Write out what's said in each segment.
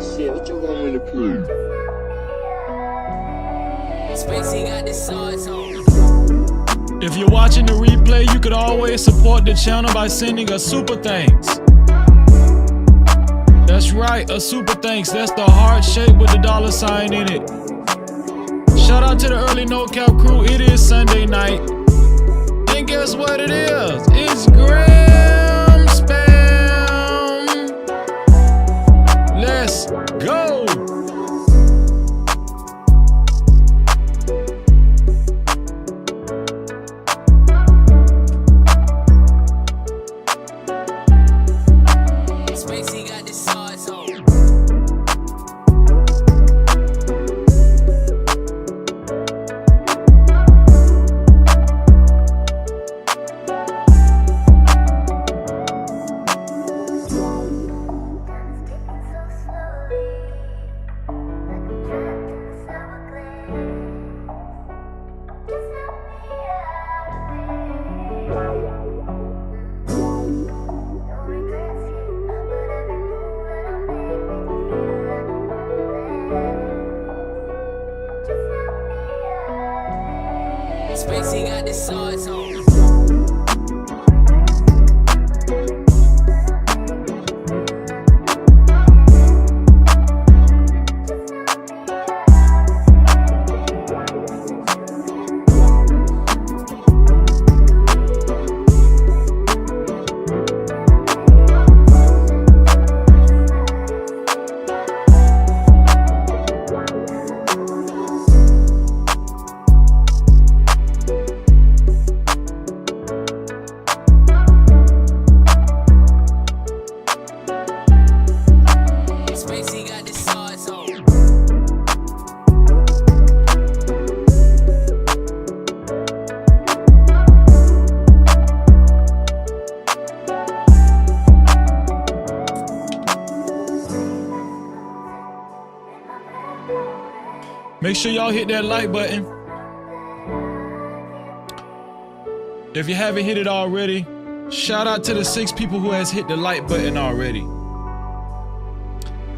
shit. What you want me to prove? Spacey got the sauce on. If you're watching the replay, you could always support the channel by sending a super thanks. That's right, a super thanks. That's the heart shape with the $sign in it. Shout out to the early No Cap crew. It is Sunday night. And guess what it is? It's Gram Spam. Let's go. Spacey got the sauce on. Spacey got the sauce on. Spacey got the sauce on. Make sure y'all hit that like button. If you haven't hit it already, shout out to the 6 people who has hit the like button already.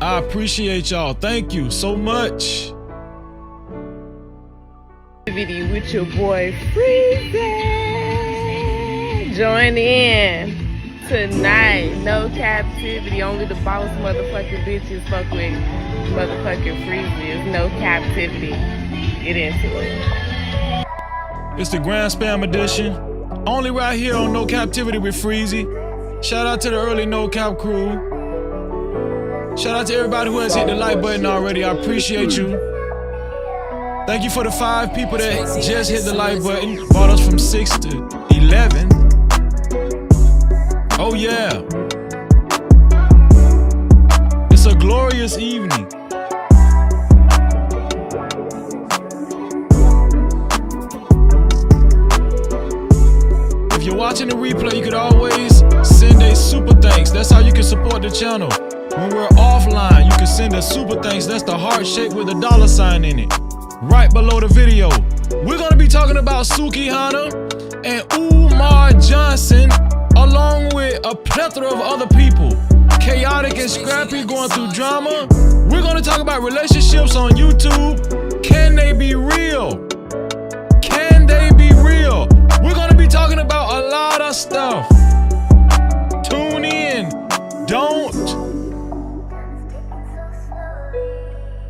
I appreciate y'all. Thank you so much. Video with your boy Freezy. Join in tonight. No captivity. Only the boss motherfucking bitches fuck with motherfucking Freezy. It's no captivity. Get into it. It's the Grand Spam edition. Only right here on No Captivity with Freezy. Shout out to the early No Cap crew. Shout out to everybody who has hit the like button already. I appreciate you. Thank you for the 5 people that just hit the like button. Brought us from 6 to 11. Oh yeah. It's a glorious evening. If you're watching the replay, you could always send a super thanks. That's how you can support the channel. When we're offline, you can send a super thanks. That's the heart shape with a $sign in it. Right below the video. We're gonna be talking about Sukihana and Umar Johnson, along with a plethora of other people. Khaotic and Scrappy going through drama. We're gonna talk about relationships on YouTube. Can they be real? Can they be real? We're gonna be talking about a lot of stuff. Tune in. Don't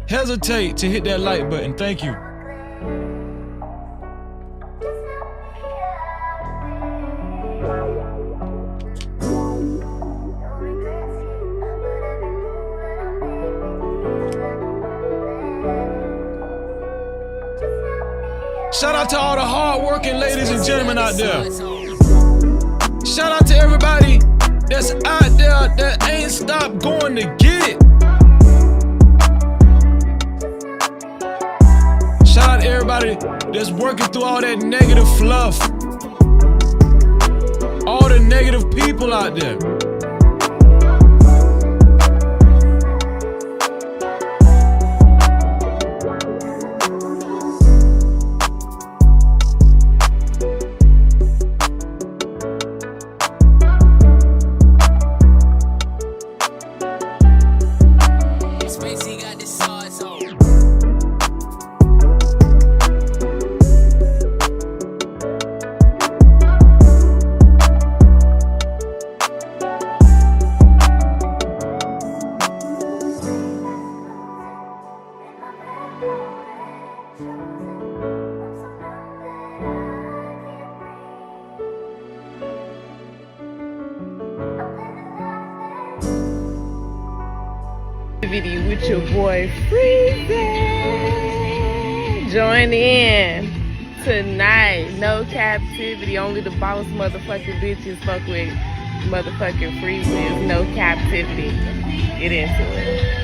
hesitate to hit that like button. Thank you. Shout out to all the hard-working ladies and gentlemen out there. Shout out to everybody that's out there that ain't stopped going to get it. Shout out to everybody that's working through all that negative fluff. All the negative people out there. Captivity with your boy Freezy. Join in tonight. No captivity. Only the boss motherfucking bitches fuck with motherfucking Freezy. No captivity. Get into it.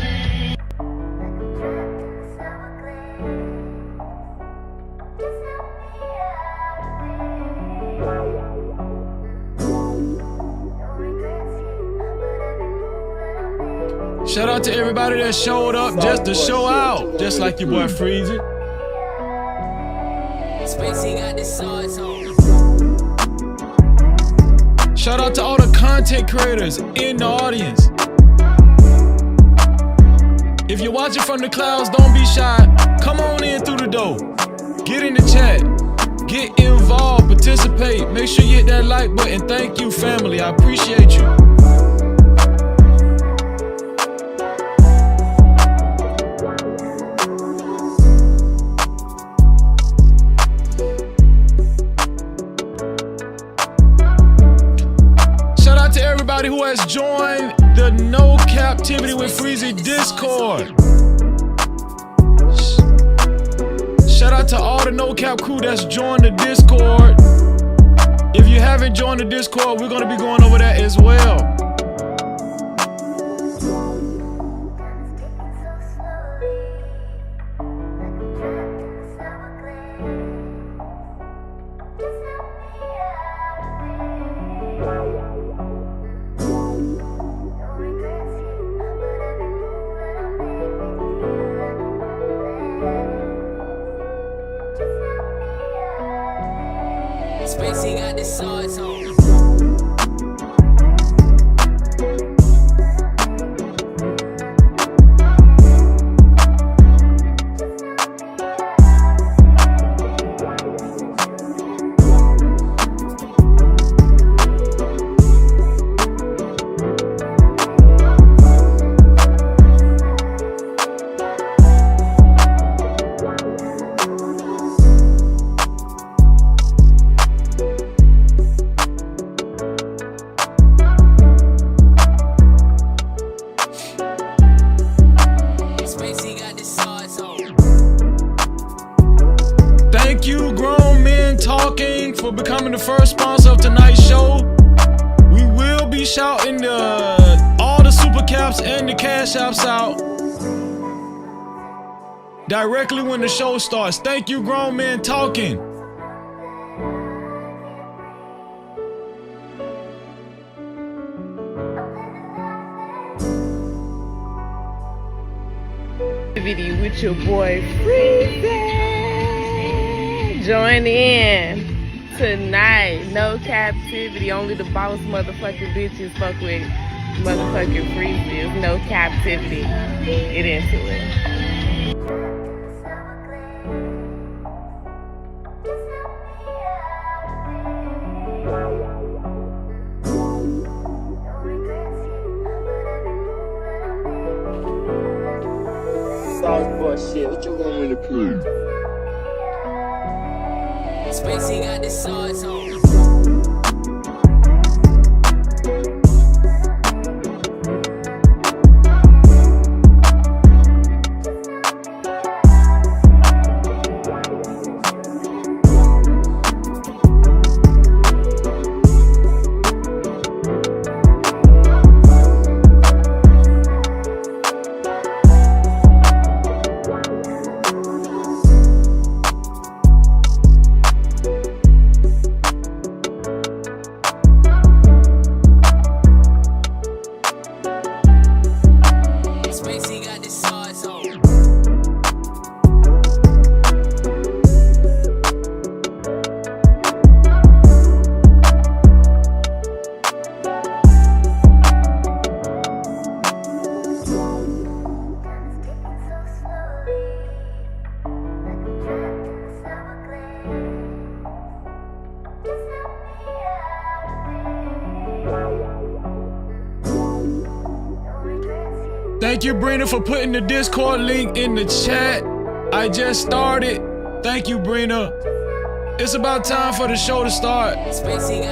Shout out to everybody that showed up just to show out, just like your boy Freezy. Spacey got the sauce on. Shout out to all the content creators in the audience. If you're watching from the clouds, don't be shy. Come on in through the door. Get in the chat. Get involved. Participate. Make sure you hit that like button. Thank you, family. I appreciate you. Everybody who has joined the No Captivity with Freezy Discord. Shout out to all the No Cap crew that's joined the Discord. If you haven't joined the Discord, we're gonna be going over that as well. Spacey got the sauce on. Thank you, Grown Men Talking, for becoming the first sponsor of tonight's show. We will be shouting all the super caps and the cash apps out directly when the show starts. Thank you, Grown Men Talking. With your boy Freezy. Join in tonight. No captivity. Only the boss motherfucking bitches fuck with motherfucking Freezy. No captivity. Get into it. Sauce boy shit, what you want me to prove? Spacey got the sauce on. Thank you, Brina, for putting the Discord link in the chat. I just started. Thank you, Brina. It's about time for the show to start.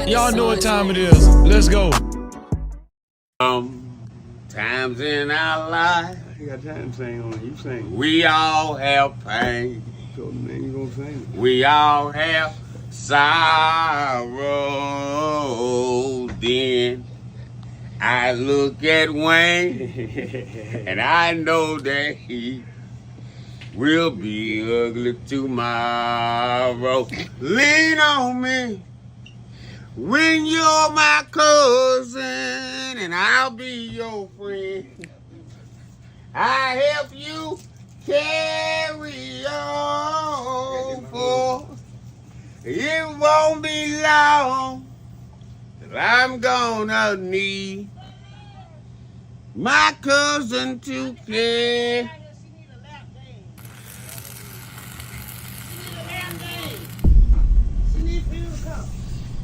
Y'all know what time it is. Let's go. Times in our life ain't got time to sing on it. You sing. We all have pain. So then you gonna sing it. We all have sorrow. Then I look at Wayne and I know that he will be ugly tomorrow. Lean on me when you're my cousin and I'll be your friend. I help you carry on, for it won't be long till I'm gonna need my cousin to care.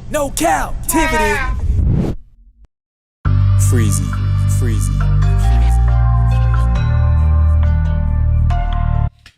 No Cap-tivity. Freezy.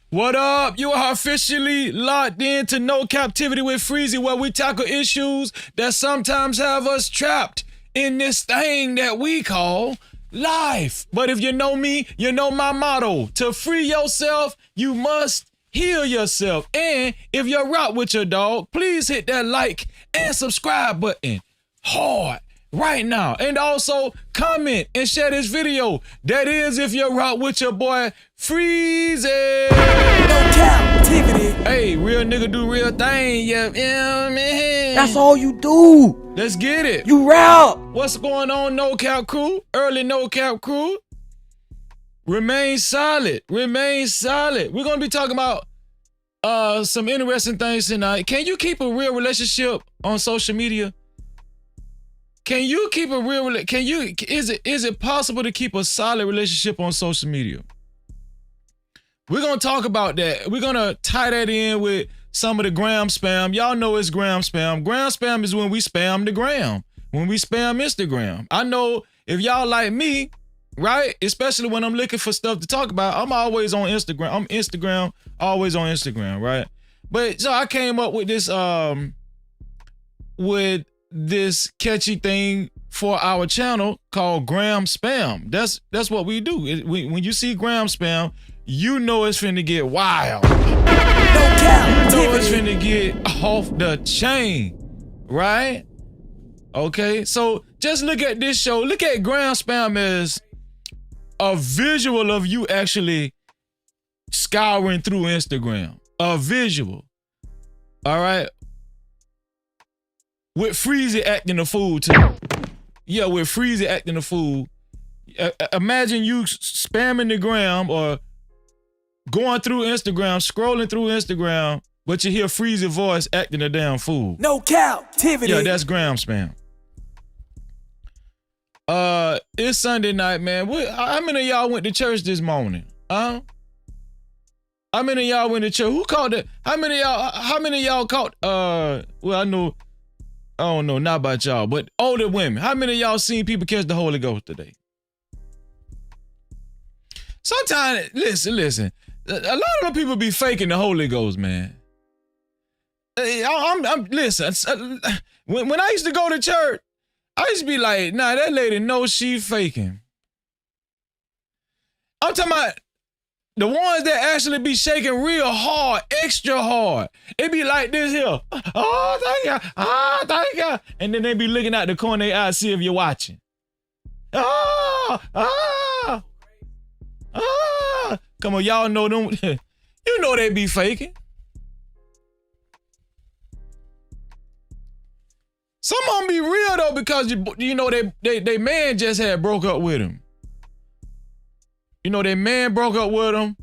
What up? You are officially locked into No Captivity with Freezy, where we tackle issues that sometimes have us trapped in this thing that we call life. But if you know me, you know my motto. To free yourself, you must heal yourself. And if you're rock with your dog, please hit that like and subscribe button hard right now. And also comment and share this video. That is if you're rock with your boy Freezy. No Cap-tivity. Hey, real nigga do real thing, yeah, man. That's all you do. Let's get it. You rap. What's going on, No Cap crew? Early No Cap crew. Remain solid. Remain solid. We're gonna be talking about some interesting things tonight. Can you keep a real relationship on social media? Can you keep a real is it possible to keep a solid relationship on social media? We're gonna talk about that. We're gonna tie that in with some of the gram spam. Y'all know it's gram spam. Gram spam is when we spam the gram, when we spam Instagram. I know if y'all like me, right? Especially when I'm looking for stuff to talk about, I'm always on Instagram. Always on Instagram, right? But so I came up with this catchy thing for our channel called gram spam. That's what we do. When you see gram spam, you know it's finna get wild. No Cap. You know it's finna get off the chain, right? Okay, so just look at this show. Look at gram spam as a visual of you actually scouring through Instagram. A visual. All right. With Freezy acting a fool too. Yeah, with Freezy acting a fool. Imagine you spamming the gram or going through Instagram, scrolling through Instagram, but you hear Freezy voice acting a damn fool. No Cap-tivity. Yeah, that's gram spam. It's Sunday night, man. How many of y'all went to church this morning? Huh? How many of y'all went to church? Who caught it? How many of y'all caught, well, I don't know, not about y'all, but older women. How many of y'all seen people catch the Holy Ghost today? Sometimes, listen. A lot of them people be faking the Holy Ghost, man. Listen, when I used to go to church, I used to be like, nah, that lady knows she faking. I'm talking about the ones that actually be shaking real hard, extra hard. It be like this here. Oh, thank you. Oh, thank you. And then they be looking out the corner of their eye to see if you're watching. Come on, y'all know them. You know they be faking. Some of them be real though, because you know they man just had broke up with him. You know, their man broke up with them,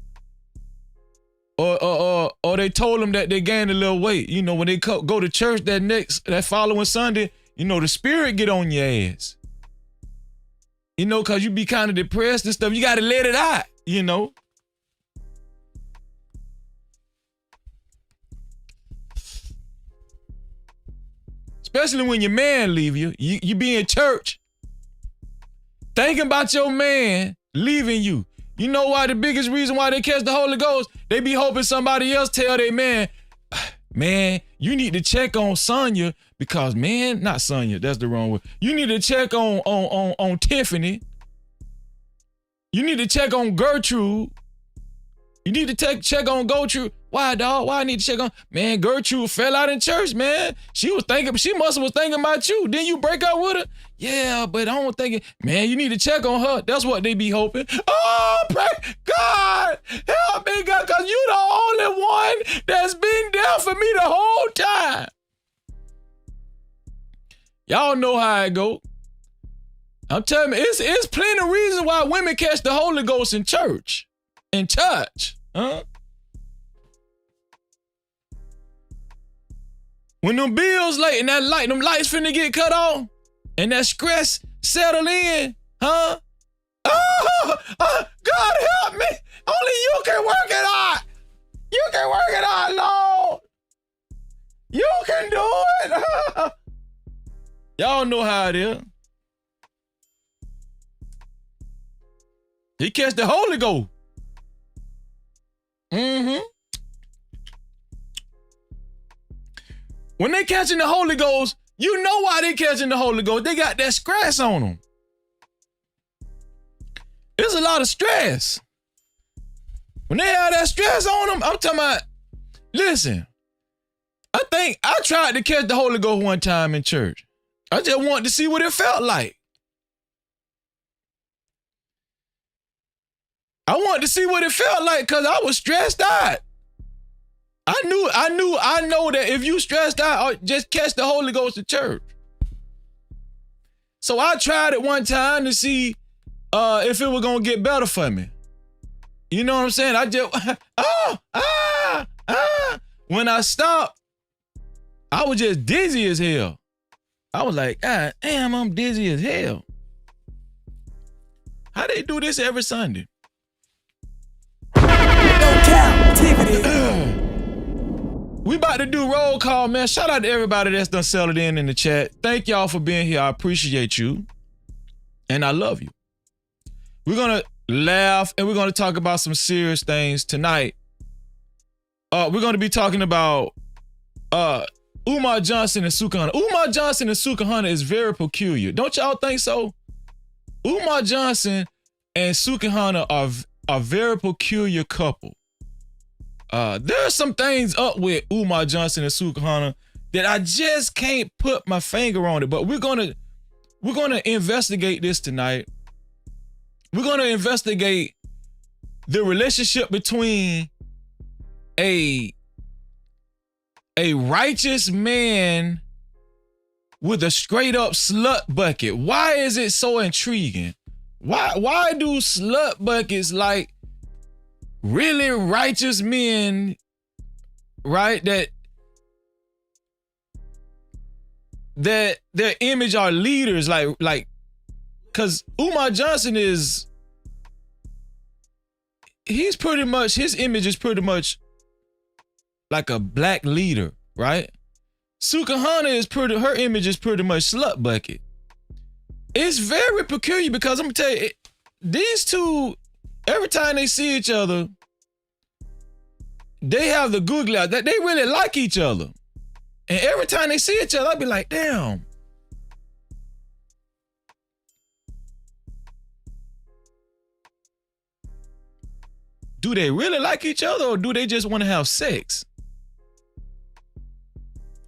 or they told them that they gained a little weight. You know, when they go to church that following Sunday, you know, the spirit get on your ass. You know, cause you be kind of depressed and stuff. You got to let it out, you know. Especially when your man leave you. You be in church thinking about your man leaving you. You know why? The biggest reason why they catch the Holy Ghost, they be hoping somebody else tell their man, man, you need to check on Sonya because, man, not Sonya, that's the wrong word. You need to check on Tiffany You need to check on Gertrude. You need to check on Gertrude. Why, dog? Why I need to check on? Man, Gertrude fell out in church, man. She must have thinking about you. Then you break up with her? Yeah, but I don't think it. Man, you need to check on her. That's what they be hoping. Oh, pray God, help me, God, because you the only one that's been there for me the whole time. Y'all know how it go. I'm telling you, it's plenty of reasons why women catch the Holy Ghost in church. In church, huh? When them bills late and them lights finna get cut off and that stress settle in, huh? Oh, God help me. Only you can work it out. You can work it out, Lord. You can do it. Y'all know how it is. He catch the Holy Ghost. When they catching the Holy Ghost, you know why they catching the Holy Ghost. They got that stress on them. There's a lot of stress. When they have that stress on them, I'm talking about, listen, I think I tried to catch the Holy Ghost one time in church. I just wanted to see what it felt like. I wanted to see what it felt like because I was stressed out. I know that if you stressed out, just catch the Holy Ghost at church. So I tried it one time to see if it was gonna get better for me. You know what I'm saying? I just when I stopped, I was just dizzy as hell. I was like, God damn, I'm dizzy as hell. How they do this every Sunday? No Cap-tivity. We about to do roll call, man. Shout out to everybody that's done settled in the chat. Thank y'all for being here. I appreciate you. And I love you. We're going to laugh and we're going to talk about some serious things tonight. We're going to be talking about Umar Johnson and Sukihana. Umar Johnson and Sukihana is very peculiar. Don't y'all think so? Umar Johnson and Sukihana are a very peculiar couple. There's some things up with Umar Johnson and Sukihana that I just can't put my finger on it. But we're gonna investigate this tonight. We're gonna investigate the relationship between a righteous man with a straight up slut bucket. Why is it so intriguing? Why do slut buckets like really righteous men, right, that their image are leaders, like because Umar Johnson his image is pretty much like a black leader, right? Sukihana her image is pretty much slut bucket. It's very peculiar because I'm gonna tell you, these two, every time they see each other, they have the googly eyes that they really like each other. And every time they see each other, I'd be like, damn. Do they really like each other or do they just want to have sex?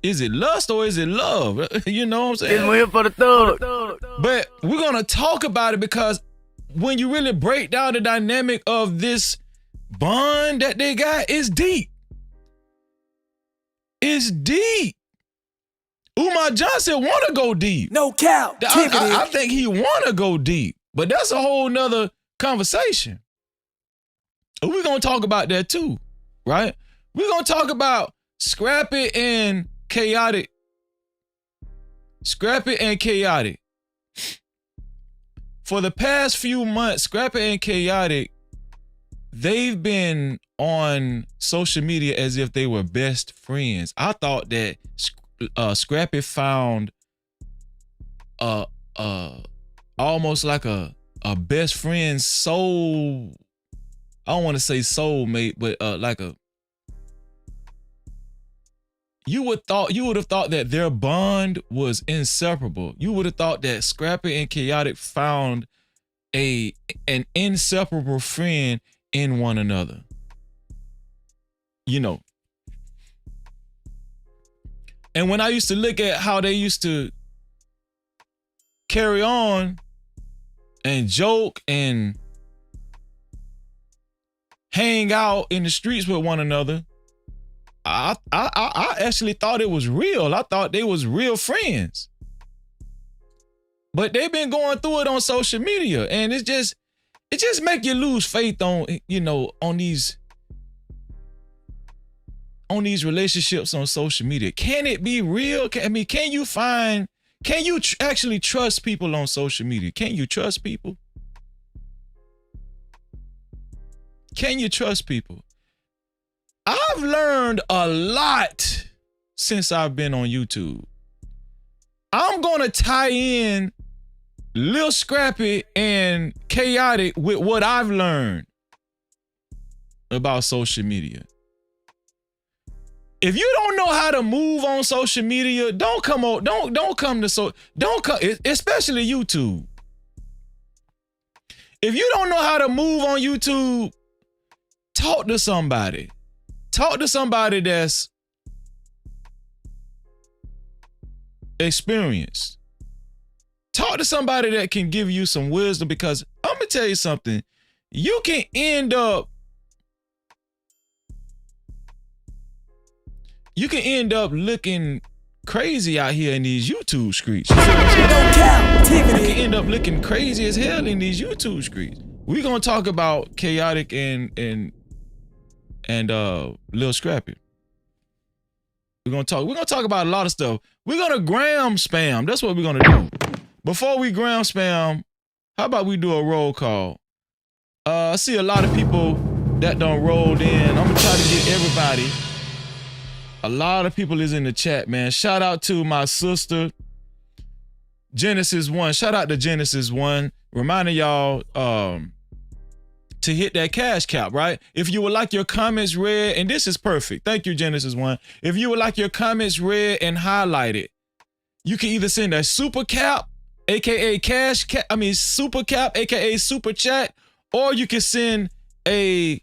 Is it lust or is it love? You know what I'm saying? We're here for the thug. But we're going to talk about it because when you really break down the dynamic of this bond that they got, it's deep. It's deep. Umar Johnson want to go deep. No Cap-tivity. I think he want to go deep, but that's a whole nother conversation. We're going to talk about that too, right? We're going to talk about Scrappy and Khaotic. Scrappy and Khaotic. For the past few months, Scrappy and Khaotic, they've been on social media as if they were best friends. I thought that Scrappy found almost like a best friend soul. I don't want to say soulmate, but like a. You would have thought that their bond was inseparable. You would have thought that Scrappy and Khaotic found an inseparable friend in one another. You know. And when I used to look at how they used to carry on and joke and hang out in the streets with one another, I actually thought it was real. I thought they was real friends. But they've been going through it on social media, and it just make you lose faith on, you know, on these relationships on social media. Can it be real? Can you actually trust people on social media? Can you trust people? Can you trust people? I've learned a lot since I've been on YouTube. I'm gonna tie in Lil Scrappy and Khaotic with what I've learned about social media. If you don't know how to move on social media, don't come, especially YouTube. If you don't know how to move on YouTube, talk to somebody. Talk to somebody that's experienced. Talk to somebody that can give you some wisdom, because I'm gonna tell you something. You can end up looking crazy out here in these YouTube streets. You can end up looking crazy as hell in these YouTube streets. We're gonna talk about Khaotic and Lil Scrappy. We're gonna talk about a lot of stuff. We're gonna gram spam. That's what we're gonna do. Before we gram spam, how about we do a roll call? I see a lot of people that done rolled in. I'm gonna try to get everybody. A lot of people is in the chat, man. Shout out to my sister, Genesis 1. Shout out to Genesis 1. Reminding y'all to hit that cash cap, right? If you would like your comments read, and this is perfect. Thank you, Genesis 1. If you would like your comments read and highlighted, you can either send a super cap, aka super cap, aka super chat, or you can send a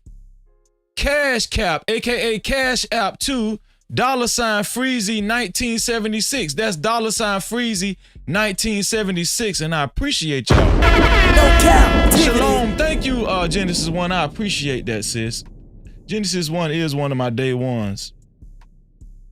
cash cap, aka cash app to $Freezy 1976. That's $Freezy 1976, and I appreciate y'all. Shalom, thank you, Genesis 1. I appreciate that, sis. Genesis 1 is one of my day ones.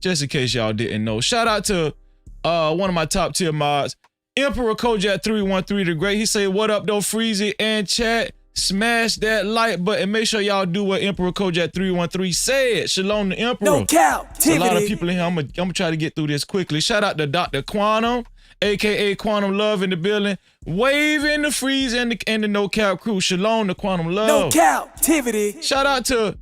Just in case y'all didn't know. Shout out to one of my top tier mods, Emperor Kojak 313 the Great. He say, "What up, though, Freezy and chat? Smash that like button. Make sure y'all do what Emperor Kojak 313 said." Shalom to Emperor. No Cap-tivity. A lot of people in here. I'm gonna try to get through this quickly. Shout out to Dr. Quantum, aka Quantum Love in the building. Waving the Freeze and the No Cap crew. Shalom to Quantum Love. No Cap-tivity. Shout out to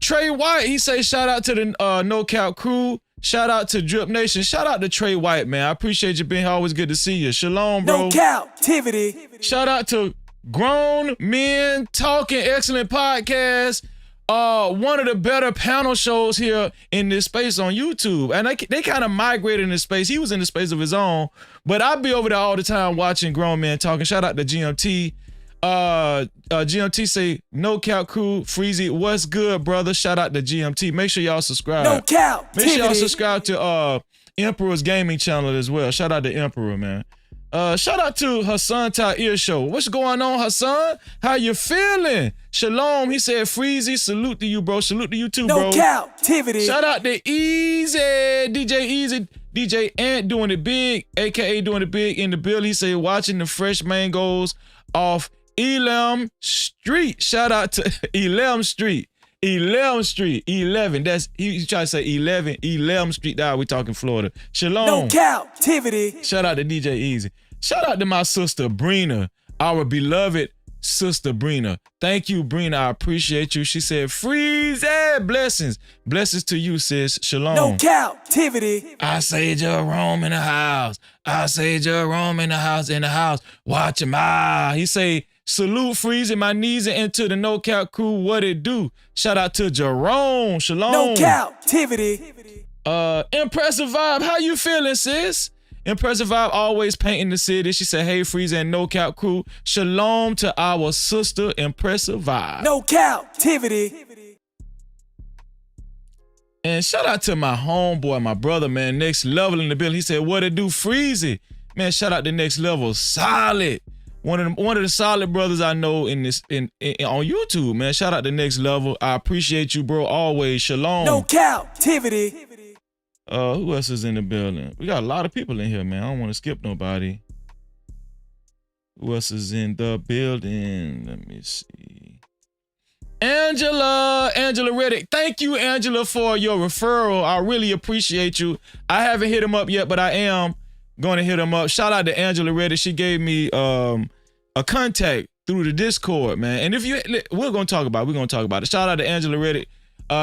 Trey White. He say shout out to the No Cap crew. Shout out to Drip Nation. Shout out to Trey White, man. I appreciate you being here. Always good to see you. Shalom, bro. No Cap-tivity. Shout out to Grown Men Talking, excellent podcast. One of the better panel shows here in this space on YouTube. And they kind of migrated in this space. He was in the space of his own, but I be over there all the time watching Grown Men Talking. Shout out to GMT. GMT say, "No Cap crew, Freezy, what's good, brother?" Shout out to GMT. Make sure y'all subscribe. No Cap. Make sure y'all subscribe to Emperor's gaming channel as well. Shout out to Emperor, man. Shout out to Hassan Ta'ir Show. What's going on, Hassan? How you feeling? Shalom. He said, "Freezy, salute to you, bro. Salute to you too, bro." No Cap-tivity. Shout out to Easy, DJ Easy, DJ Ant doing it big, aka doing it big in the building. He said, "Watching the fresh mangoes off Elam Street." Shout out to Elam Street. 11. That's he trying to say 11 Street. That we talking Florida. Shalom. No Cap-tivity. Shout out to DJ Easy. Shout out to my sister Brina, our beloved sister Brina. Thank you, Brina. I appreciate you. She said, "Freezy, blessings." Blessings to you, sis. Shalom. No Cap-tivity. I say Jerome in the house. I say Jerome in the house. Watch him. He say, "Salute, Freezy, my knees and into the No Cap crew. What it do?" Shout out to Jerome. Shalom. No Cap-tivity. Impressive vibe. How you feeling, sis? Impressive Vibe always painting the city. She said, hey, Freezy and No Cap crew. Shalom to our sister, Impressive Vibe. No Cap-tivity. And shout out to my homeboy, my brother, man, Next Level in the building. He said, what it do, Freezy? Man, shout out to Next Level. Solid. One of the solid brothers I know in on YouTube, man. Shout out to Next Level. I appreciate you, bro. Always. Shalom. No Cap-tivity. Who else is in the building? We got a lot of people in here, man. I don't want to skip nobody. Who else is in the building? Let me see. Angela Reddick. Thank you, Angela, for your referral. I really appreciate you. I haven't hit him up yet, but I am going to hit him up. Shout out to Angela Reddick. She gave me a contact through the Discord, man. And if you, we're going to talk about it. Shout out to Angela Reddick.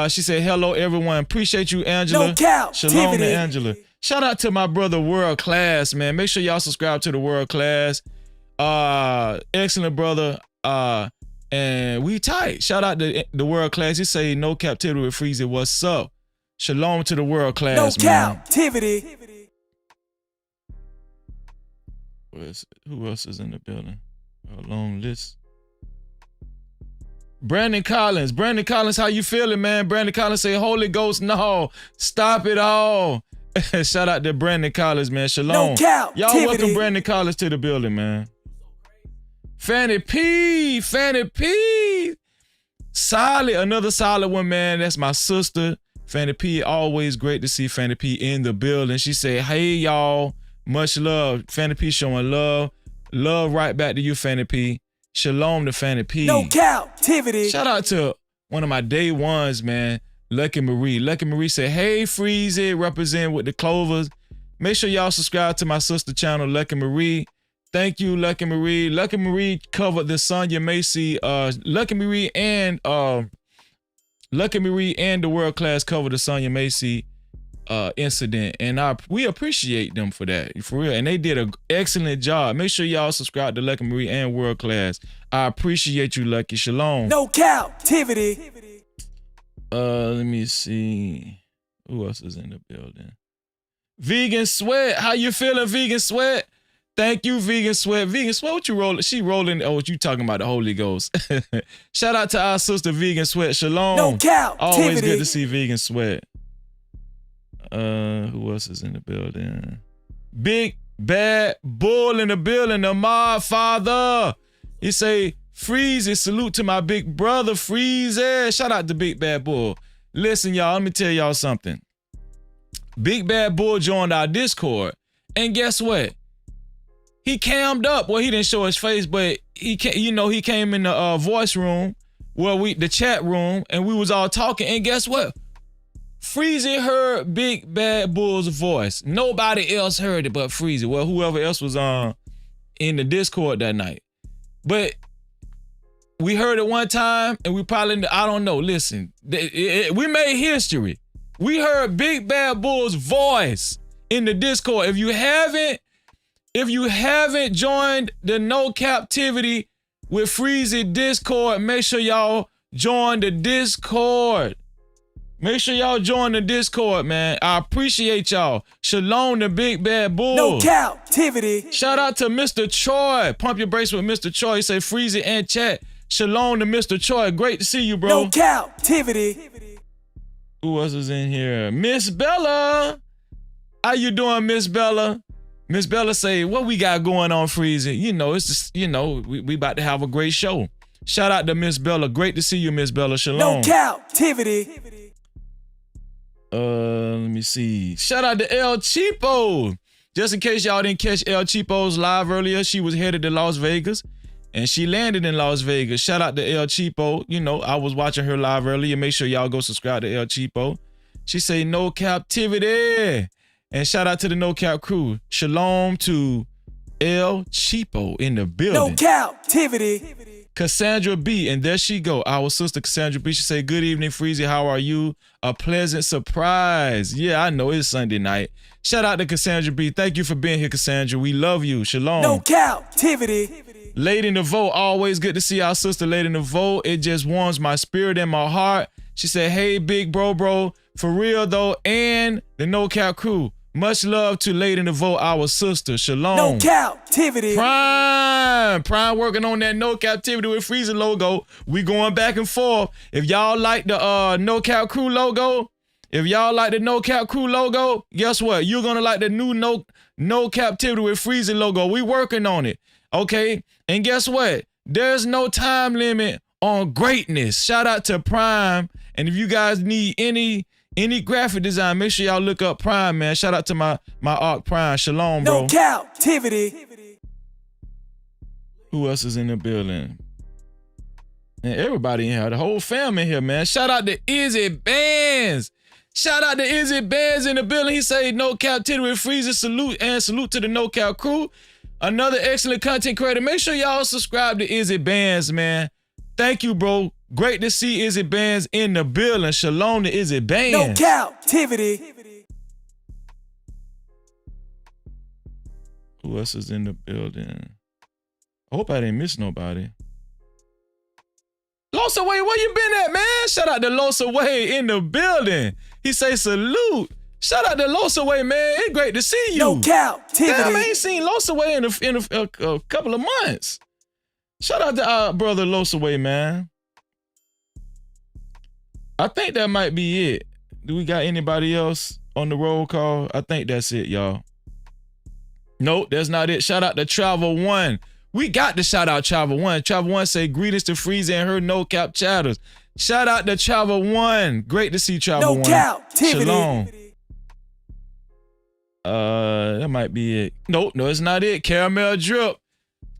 She said, hello, everyone. Appreciate you, Angela. No Cap-tivity. Shalom to Angela. Shout out to my brother, World Class, man. Make sure y'all subscribe to the World Class. Excellent brother. And we tight. Shout out to the World Class. He say, no captivity with Freezy. What's up? Shalom to the World Class, no man. Cap-tivity. Who else is in the building? A long list. Brandon Collins, how you feeling, man? Brandon Collins say, Holy Ghost, no, stop it all. Shout out to Brandon Collins, man. Shalom. No Y'all welcome Brandon Collins to the building, man. Fanny P. Solid, another solid one, man. That's my sister, Fanny P. Always great to see Fanny P in the building. She said, hey, y'all, much love. Fanny P showing love. Love right back to you, Fanny P. Shalom to Fanny P. No Cap-tivity. Shout out to one of my day ones, man, Lucky Marie. Lucky Marie said, hey, Freezy, represent with the Clovers. Make sure y'all subscribe to my sister channel, Lucky Marie. Thank you, Lucky Marie. Lucky Marie covered the Sonya Macy. Lucky Marie and the World Class covered the Sonya Macy incident, and we appreciate them for that, for real. And they did an excellent job. Make sure y'all subscribe to Lucky Marie and World Class. I appreciate you, Lucky. Shalom. No Cap-tivity. Let me see. Who else is in the building? Vegan Sweat. How you feeling, Vegan Sweat? Thank you, Vegan Sweat. Vegan Sweat, what you rolling? She rolling. Oh, what you talking about? The Holy Ghost. Shout out to our sister, Vegan Sweat. Shalom. No Cap-tivity. Always good to see Vegan Sweat. Who else is in the building? Big Bad Bull in the building. The Mob Father. He say, Freezy, salute to my big brother, Freezy. Shout out to Big Bad Bull. Listen, y'all, let me tell y'all something. Big Bad Bull joined our Discord. And guess what? He cammed up. Well, he didn't show his face, but he came in the voice room, the chat room, and we was all talking. And guess what? Freezy heard Big Bad Bull's voice. Nobody else heard it but Freezy. Well, whoever else was in the Discord that night. But we heard it one time, and we probably, I don't know, listen. We made history. We heard Big Bad Bull's voice in the Discord. If you haven't joined the No Captivity with Freezy Discord, make sure y'all join the Discord. Make sure y'all join the Discord, man. I appreciate y'all. Shalom to Big Bad Bull. No Captivity. Shout out to Mr. Troy. Pump your brakes with Mr. Troy. He say Freezy and chat. Shalom to Mr. Troy. Great to see you, bro. No Captivity. Who else is in here? Miss Bella. How you doing, Miss Bella? Miss Bella say, what we got going on, Freezy? You know, it's just, we about to have a great show. Shout out to Miss Bella. Great to see you, Miss Bella. Shalom. No Captivity. Let me see. Shout out to El Cheapo. Just in case y'all didn't catch El Cheapo's live earlier, she was headed to Las Vegas and she landed in Las Vegas. Shout out to El Cheapo. I was watching her live earlier. Make sure y'all go subscribe to El Cheapo. She say no captivity. And shout out to the No Cap crew. Shalom to El Cheapo in the building. No Captivity. Cassandra B, and there she go. Our sister Cassandra B. She say, good evening, Freezy. How are you? A pleasant surprise. Yeah, I know it's Sunday night. Shout out to Cassandra B. Thank you for being here, Cassandra. We love you. Shalom. No Captivity. Lady in the Vote. Always good to see our sister Lady in the Vote. It just warms my spirit and my heart. She said, hey, big bro. For real, though, and the No Cap crew. Much love to Lady in the Vote, our sister. Shalom. No Cap-tivity. Prime working on that No Captivity with Freezer logo. We going back and forth. If y'all like the No Cap Crew logo, guess what? You're gonna like the new No Captivity with Freezer logo. We working on it. Okay? And guess what? There's no time limit on greatness. Shout out to Prime. And if you guys need any graphic design, make sure y'all look up Prime, man. Shout out to my Arc Prime. Shalom, bro. No Cap-tivity. Who else is in the building? And everybody in here, the whole family in here, man. Shout out to Izzy Bands. Shout out to Izzy Bands in the building. He say No Captivity with Freezer. Salute to the No Cap crew. Another excellent content creator. Make sure y'all subscribe to Izzy Bands, man. Thank you, bro. Great to see Izzy Bands in the building. Shalom to Izzy Bands. No Cap-tivity. Who else is in the building? I hope I didn't miss nobody. Losa Way, where you been at, man? Shout out to Losa Way in the building. He say salute. Shout out to Losa Way, man. It's great to see you. No Cap-tivity. Damn, I ain't seen Losa Way in a couple of months. Shout out to our brother Losa Way, man. I think that might be it. Do we got anybody else on the roll call? I think that's it, y'all. Nope, that's not it. Shout out to Travel One. We got to shout out Travel One. Travel One say greetings to Freezer and her No Cap chatters. Shout out to Travel One. Great to see Travel One. No Cap-tivity. Shalom. That might be it. Nope, no, it's not it. Caramel Drip.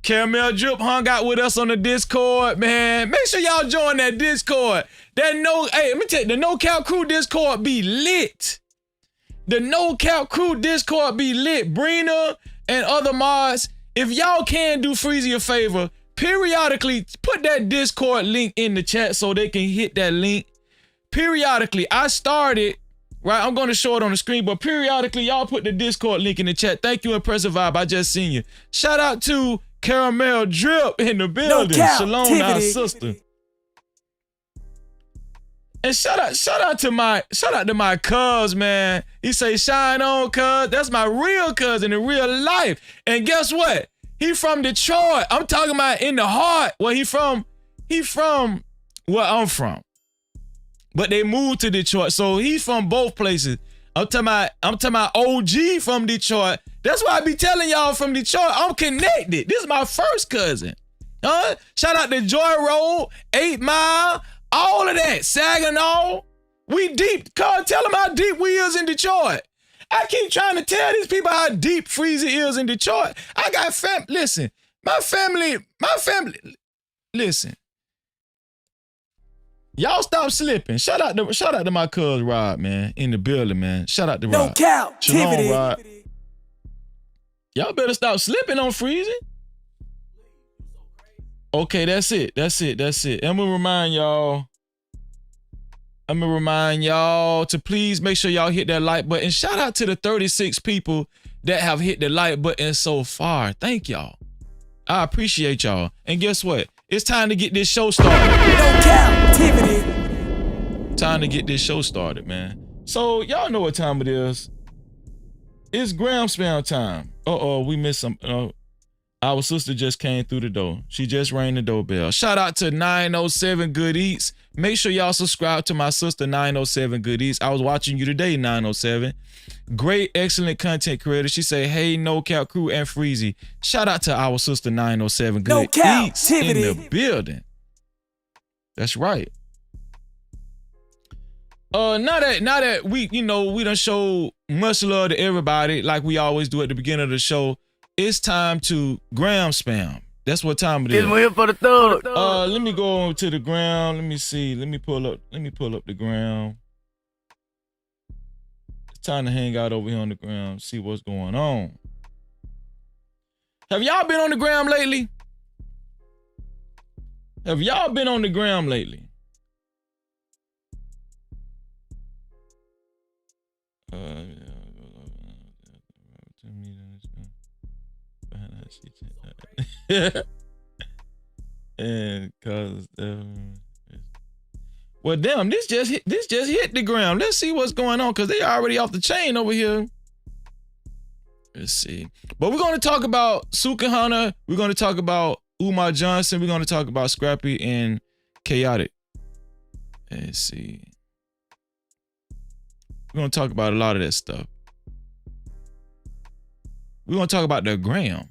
Caramel Drip hung out with us on the Discord, man. Make sure y'all join that Discord. Hey, let me tell you, the No Cap Crew Discord be lit. The No Cap Crew Discord be lit. Brina and other mods, if y'all can do Freezy a favor, periodically put that Discord link in the chat so they can hit that link. Periodically, I started, right? I'm going to show it on the screen, but periodically, y'all put the Discord link in the chat. Thank you, Impressive Vibe. I just seen you. Shout out to Caramel Drip in the building. No Shalom, our sister. And shout out to my cuz, man. He say, shine on, cuz. That's my real cousin in real life. And guess what? He from Detroit. I'm talking about in the heart. Where he from where I'm from. But they moved to Detroit. So he's from both places. I'm talking about OG from Detroit. That's why I be telling y'all from Detroit, I'm connected. This is my first cousin. Shout out to Joy Road, 8 Mile, all of that. Saginaw. We deep. Tell them how deep we is in Detroit. I keep trying to tell these people how deep Freezy is in Detroit. I got listen, my family, listen. Y'all stop slipping. Shout out to my cuz Rod, man, in the building, man. Shout out to Rod. No Cap-tivity. Shalom, Rod. Y'all better stop slipping on Freezy. Okay, that's it. I'm gonna remind y'all to please make sure y'all hit that like button. Shout out to the 36 people that have hit the like button so far. Thank y'all. I appreciate y'all. And guess what? It's time to get this show started. No Cap-tivity. Time to get this show started, man. So y'all know what time it is. It's Gram Spam time. We missed some. Our sister just came through the door. She just rang the doorbell. Shout out to 907 Good Eats. Make sure y'all subscribe to my sister 907 Good Eats. I was watching you today, 907. Great, excellent content creator. She say, hey, No Cap Crew and Freezy. Shout out to our sister 907 Good Eats in the building. That's right. Now that we done show much love to everybody like we always do at the beginning of the show, it's time to Gram Spam. That's what time it is. We're here for the thug. Let me go to the ground. Let me see. Let me pull up the ground. It's time to hang out over here on the ground, see what's going on. Have y'all been on the ground lately? And cause well, damn, this just hit the ground. Let's see what's going on, cause they already off the chain over here. Let's see. But we're going to talk about Sukihana. We're going to talk about Umar Johnson. We're going to talk about Scrappy and Khaotic. Let's see. We're going to talk about a lot of that stuff. We're going to talk about the gram.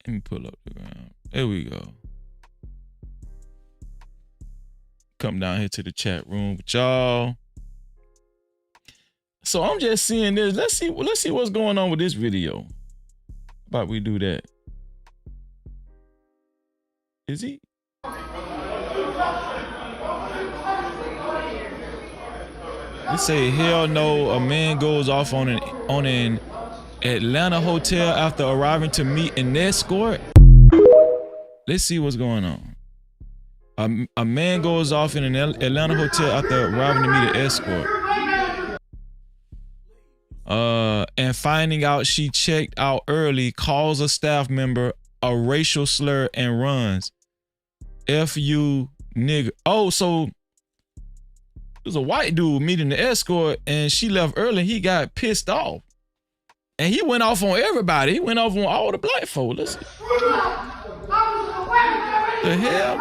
Let me pull up the gram. There we go. Come down here to the chat room with y'all. So I'm just seeing this. Let's see what's going on with this video. How about we do that? Is he? They say, hell no, a man goes off on an Atlanta hotel after arriving to meet an escort. Let's see what's going on. A man goes off in an Atlanta hotel after arriving to meet an escort. And finding out she checked out early, calls a staff member a racial slur and runs. F you nigga. Oh, so there's a white dude meeting the escort and she left early. He got pissed off. And he went off on everybody. He went off on all the black folk. Listen. The hell?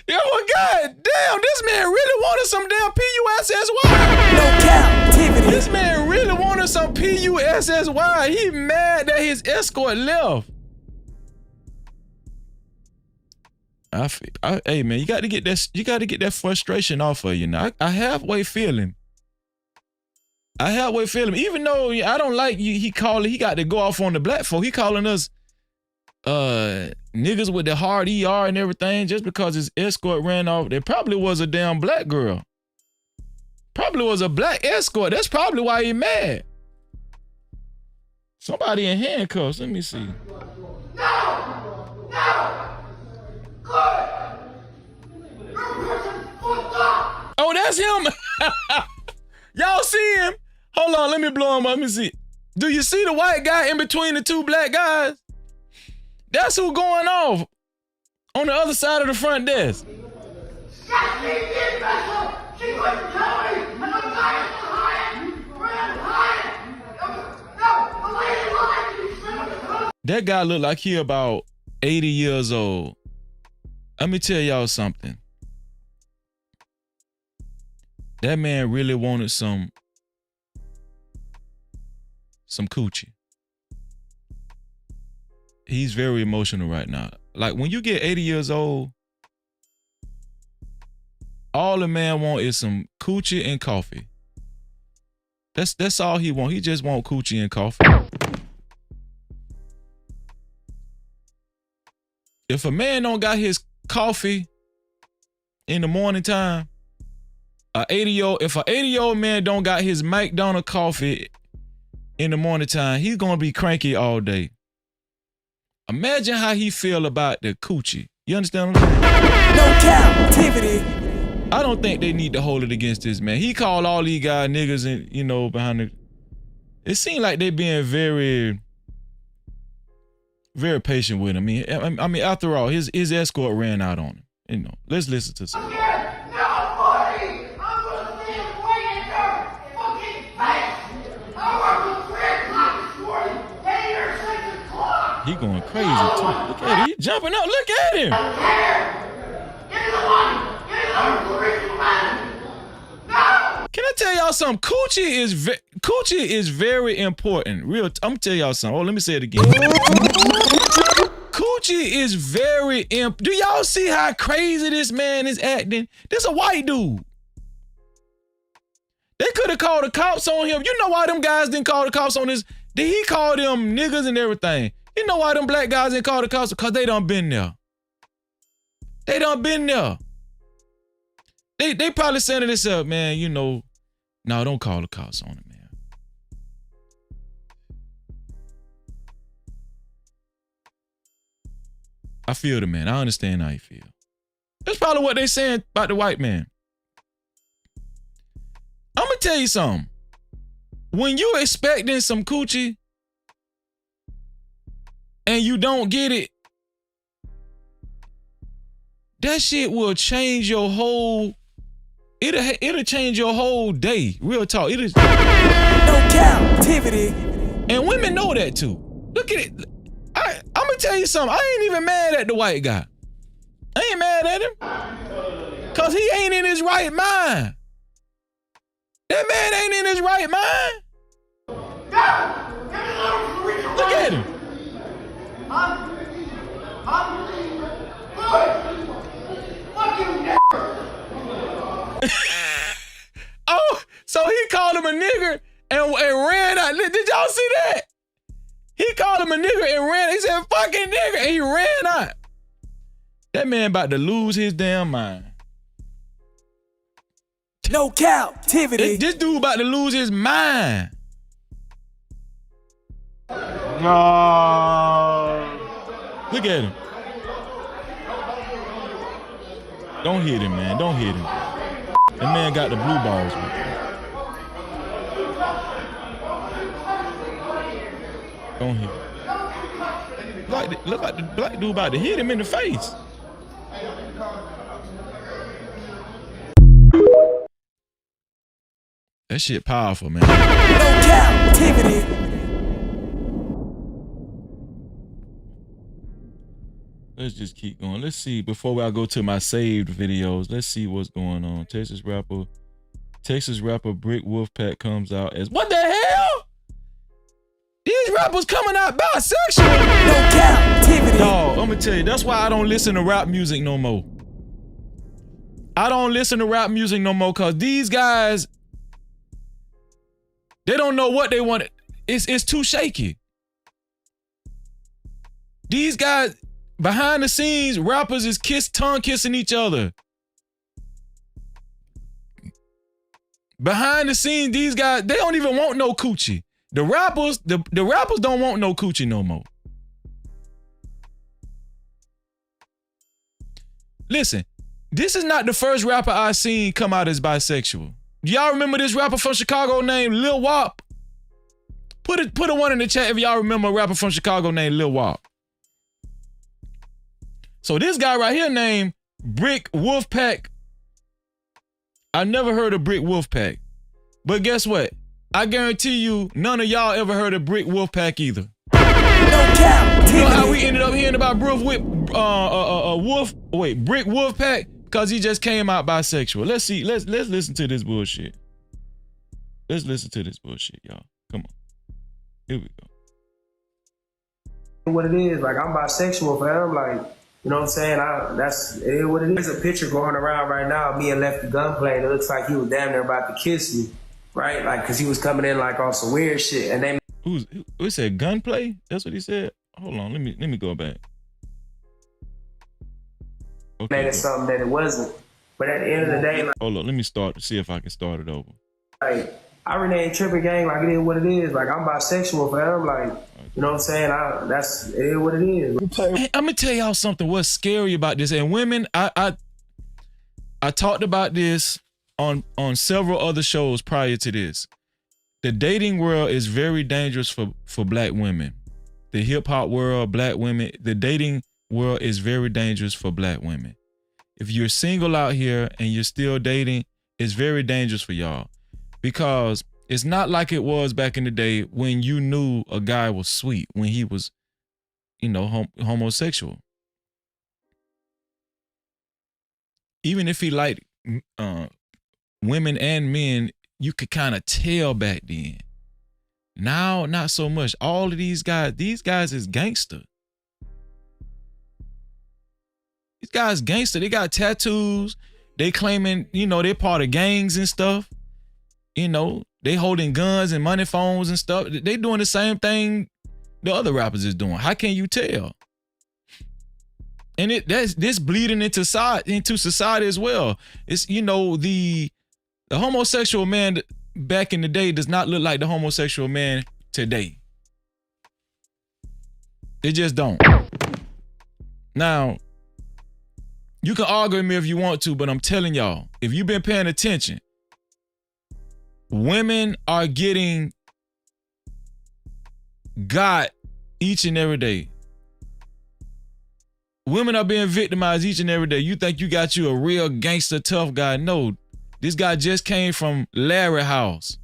Yo, god damn, this man really wanted some damn PUSSY. No Cap-tivity. This man really wanted some PUSSY. He mad that his escort left. Hey man, you got to get that frustration off of you now. I halfway feel him. Even though I don't like you, he got to go off on the black folk. He calling us niggas with the hard ER and everything just because his escort ran off. There probably was a damn black girl. Probably was a black escort. That's probably why he mad. Somebody in handcuffs. Let me see. Oh, that's him. Y'all see him? Hold on, let me blow him up. Let me see. Do you see the white guy in between the two black guys? That's who going off on the other side of the front desk. That guy looked like he about 80 years old. Let me tell y'all something. That man really wanted some coochie. He's very emotional right now. Like when you get 80 years old, all the man want is some coochie and coffee. That's all he want. He just want coochie and coffee. If a man don't got his coffee in the morning time, if an 80-year-old man don't got his McDonald's coffee in the morning time, he's gonna be cranky all day. Imagine how he feel about the coochie. You understand what I'm saying? No Cap-tivity. I don't think they need to hold it against this man. He called all these guys niggas and behind the. It seemed like they being very, very patient with him. I mean, after all, his escort ran out on him. Let's listen to some. He going crazy too. Look at him. He jumping up. Look at him. Can I tell y'all something? Coochie is very important. I'm gonna tell y'all something. Oh, let me say it again. Coochie is very important. Do y'all see how crazy this man is acting? This a white dude. They could have called the cops on him. You know why them guys didn't call the cops on this? Did he call them niggas and everything? You know why them black guys didn't call the cops? Because they done been there. They done been there. They probably sending this up, man, no, don't call the cops on it, man. I feel the man. I understand how he feel. That's probably what they saying about the white man. I'm going to tell you something. When you expecting some coochie and you don't get it, that shit will change your whole. It'll change your whole day. Real talk. It is. No captivity. And women know that too. Look at it. I'm gonna tell you something. I ain't even mad at the white guy. I ain't mad at him. Cause he ain't in his right mind. That man ain't in his right mind. Look at him. Oh, so he called him a nigger and ran out. Did y'all see that? He called him a nigger and ran. He said, fucking nigger, and he ran out. That man about to lose his damn mind. No captivity. This dude about to lose his mind. No. Look at him. Don't hit him, man. Don't hit him. That man got the blue balls with him. Don't hit him. Look like the black dude about to hit him in the face. That shit powerful, man. No captivity. Let's just keep going. Let's see, before I go to my saved videos, let's see what's going on. Texas rapper Brick Wolfpack comes out as, what the hell? These rappers coming out bisexual. No captivity. Dog, I'm gonna tell you, that's why I don't listen to rap music no more. I don't listen to rap music no more because these guys, they don't know what they want. It's too shaky. These guys, behind the scenes, rappers is tongue kissing each other. Behind the scenes, these guys, they don't even want no coochie. The rappers don't want no coochie no more. Listen, this is not the first rapper I've seen come out as bisexual. Y'all remember this rapper from Chicago named Lil Wop? Put a one in the chat if y'all remember a rapper from Chicago named Lil Wop. So this guy right here named Brick Wolfpack. I never heard of Brick Wolfpack. But guess what? I guarantee you none of y'all ever heard of Brick Wolfpack either. No captivity. You know how we ended up hearing about Brick Wolfpack? Because he just came out bisexual. Let's see. Let's listen to this bullshit. Let's listen to this bullshit, y'all. Come on. Here we go. What it is, like I'm bisexual, fam. Like, you know what I'm saying? That's it is what it is. There's a picture going around right now, me and Lefty Gunplay. It looks like he was damn near about to kiss me, right? Like, cause he was coming in like on some weird shit, and then Who said Gunplay? That's what he said. Hold on, let me go back. Okay, made it something that it wasn't. But at the end of the day, like, hold on, let me start to see if I can start it over. like I really ain't tripping, gang. Like it is what it is. Like I'm bisexual, fam. Like, you know what I'm saying? It is what it is. Hey, I'm gonna tell y'all something. What's scary about this? And women, I talked about this on several other shows prior to this. The dating world is very dangerous for black women. The hip hop world, black women, the dating world is very dangerous for black women. If you're single out here and you're still dating, it's very dangerous for y'all. Because it's not like it was back in the day when you knew a guy was sweet, when he was, you know, homosexual. Even if he liked women and men, you could kind of tell back then. Now, not so much. All of these guys is gangster. These guys gangster. They got tattoos. They claiming, you know, they're part of gangs and stuff. You know, they holding guns and money phones and stuff. They doing the same thing the other rappers is doing. How can you tell? And this bleeding into society as well. It's, you know, the homosexual man back in the day does not look like the homosexual man today. They just don't. Now, you can argue with me if you want to, but I'm telling y'all, if you've been paying attention, women are getting got each and every day. Women are being victimized each and every day. You think you got you a real gangster tough guy. No, this guy just came from Larry house.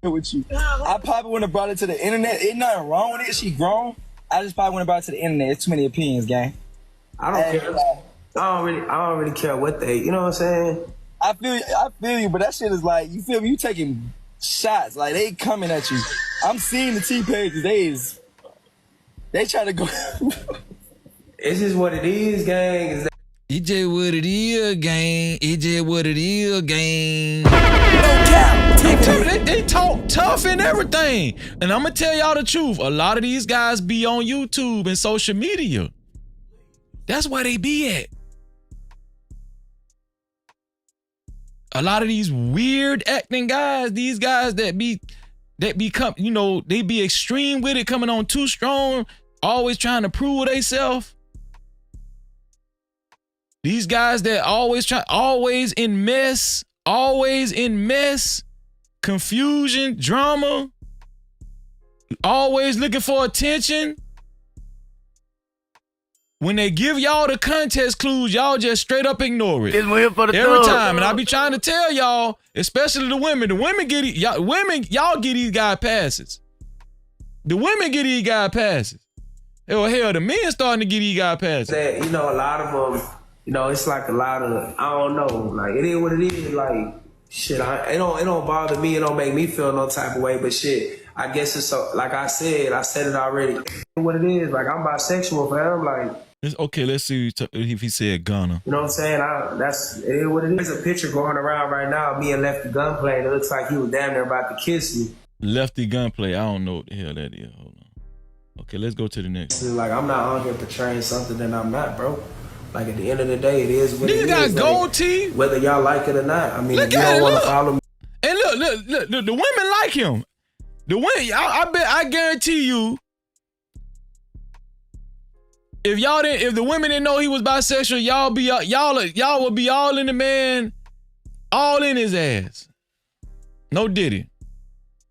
With you. I probably wouldn't have brought it to the internet. Ain't nothing wrong with it. She grown. I just probably wouldn't have brought it to the internet. It's too many opinions, gang. I don't care. I don't really care what they, you know what I'm saying? I feel you, but that shit is like, you feel me? You taking shots. Like, they coming at you. I'm seeing the T-pages. They try to go. It's just what it is, gang. Is that It just what it is, gang. It just what it is, gang. No Cap-tivity. They talk tough and everything. And I'm going to tell y'all the truth. A lot of these guys be on YouTube and social media. That's where they be at. A lot of these weird acting guys, these guys that become, you know, they be extreme with it, coming on too strong, always trying to prove themselves. These guys that always in mess, confusion, drama, always looking for attention. When they give y'all the context clues, y'all just straight up ignore it. Every time. And I be trying to tell y'all, especially the women get y'all get these guys passes. The women get these guys passes. Hell, the men starting to get these guys passes. that, you know, a lot of them, you know, it's like a lot of, I don't know, like, it is what it is, like, shit, it don't bother me, it don't make me feel no type of way, but shit, I guess it's so, like I said it already, what it is, like, I'm bisexual, fam, like. Okay, let's see if he said Gunna. You know what I'm saying? It is what it is. There's a picture going around right now, me and Lefty Gunplay, and it looks like he was damn near about to kiss me. Lefty Gunplay, I don't know what the hell that is, hold on. Okay, let's go to the next. Like, I'm not on here portraying something that I'm not, bro. Like, at the end of the day, it is what it is. Nigga got gold teeth. Whether y'all like it or not. I mean, Look if you at don't it, want to look. follow me. And look, the women like him. The women, I guarantee you, if the women didn't know he was bisexual, y'all would be all in the man, all in his ass. No Diddy.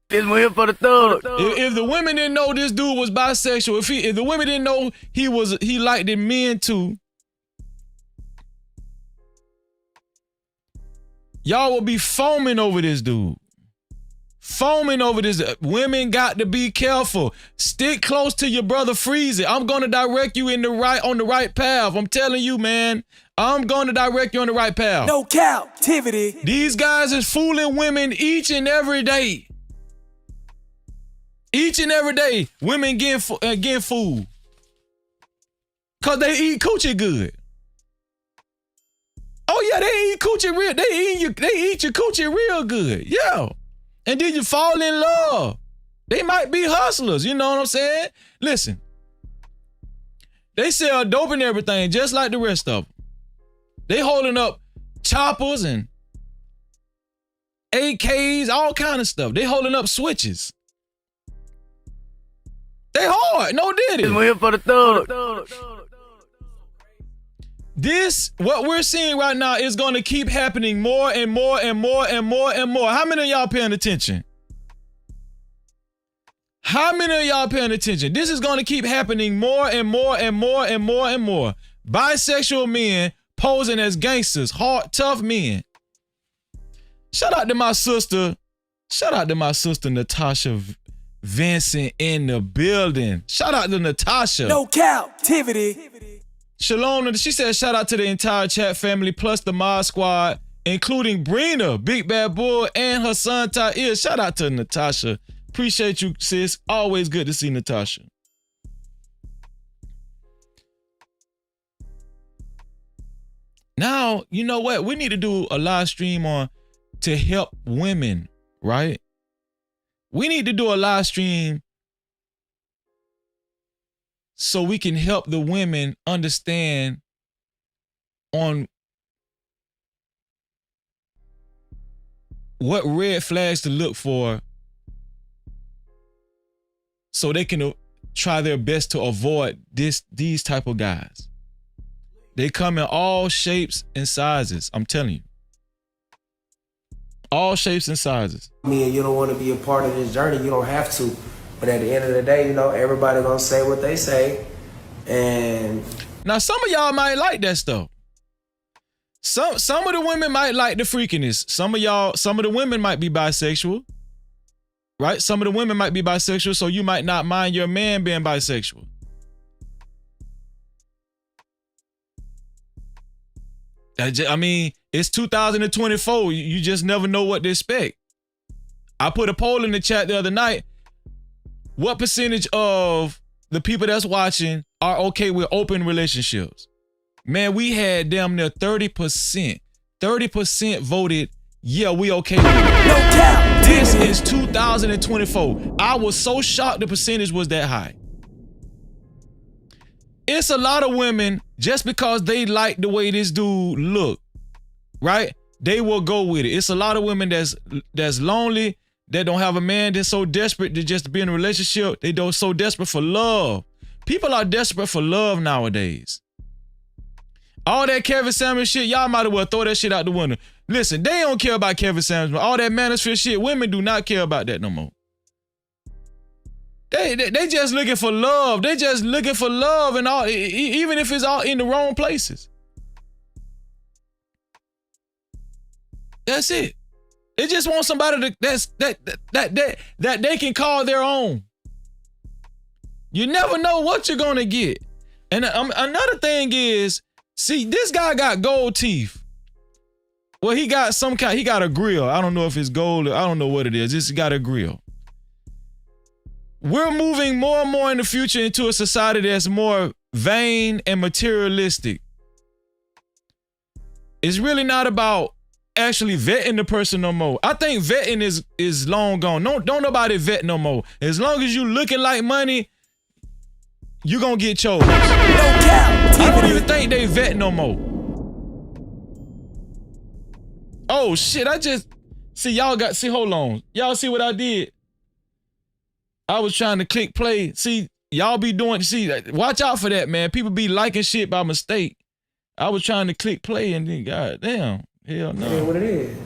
This one here for the thug. If the women didn't know this dude was bisexual, if the women didn't know he liked the men too, y'all would be foaming over this dude. Foaming over this. Women got to be careful. Stick close to your brother Freezy. I'm gonna direct you on the right path. I'm telling you, man. I'm gonna direct you on the right path. No Cap-tivity. These guys is fooling women each and every day. Each and every day, women getting fooled. Cause they eat coochie good. Oh yeah, they eat coochie real. They eat your coochie real good. Yeah. And then you fall in love. They might be hustlers, you know what I'm saying? Listen, they sell dope and everything just like the rest of them. They holding up choppers and AKs, all kind of stuff. They holding up switches. They hard, no Diddy. This one here for the thug. This, what we're seeing right now is going to keep happening more and more and more and more and more. How many of y'all paying attention? How many of y'all paying attention? This is going to keep happening more and more and more and more and more. Bisexual men posing as gangsters, hard, tough men. Shout out to my sister. Shout out to my sister, Natasha Vincent in the building. Shout out to Natasha. No Cap-tivity. Shalom, she said shout out to the entire chat family plus the mod squad, including Brina, Big Bad Bull, and her son Tyir. Shout out to Natasha. Appreciate you, sis. Always good to see Natasha. Now, you know what? We need to do a live stream to help women, right? We need to do a live stream so we can help the women understand on what red flags to look for so they can try their best to avoid these type of guys. They come in all shapes and sizes, I'm telling you. All shapes and sizes. I mean, you don't want to be a part of this journey, you don't have to. But at the end of the day, you know, everybody gonna say what they say. And now some of y'all might like that stuff. Some of the women might like the freakiness. Some of the women might be bisexual. Right? Some of the women might be bisexual, so you might not mind your man being bisexual. I mean, it's 2024. You just never know what to expect. I put a poll in the chat the other night. What percentage of the people that's watching are okay with open relationships? Man, we had damn near 30%. 30% voted, yeah, we okay with it. No cap. This is 2024. I was so shocked the percentage was that high. It's a lot of women, just because they like the way this dude look, right? They will go with it. It's a lot of women that's lonely, that don't have a man, that's so desperate to just be in a relationship. They don't so desperate for love. People are desperate for love nowadays. All that Kevin Samuels shit, y'all might as well throw that shit out the window. Listen, they don't care about Kevin Samuels. All that manosphere shit, women do not care about that no more. They just looking for love. They just looking for love, and all, even if it's all in the wrong places. That's it. They just want somebody that they can call their own. You never know what you're gonna get. And another thing is, see, this guy got gold teeth. Well, he got a grill. I don't know if it's gold. I don't know what it is. He got a grill. We're moving more and more in the future into a society that's more vain and materialistic. It's really not about actually vetting the person no more. I think vetting is long gone. Don't nobody vet no more. As long as you looking like money, you gonna get chose. No cap. I don't even think they vet no more. Oh shit, hold on. Y'all see what I did? I was trying to click play. See, y'all be doing, watch out for that, man. People be liking shit by mistake. I was trying to click play and then, goddamn, hell no. It is what it is.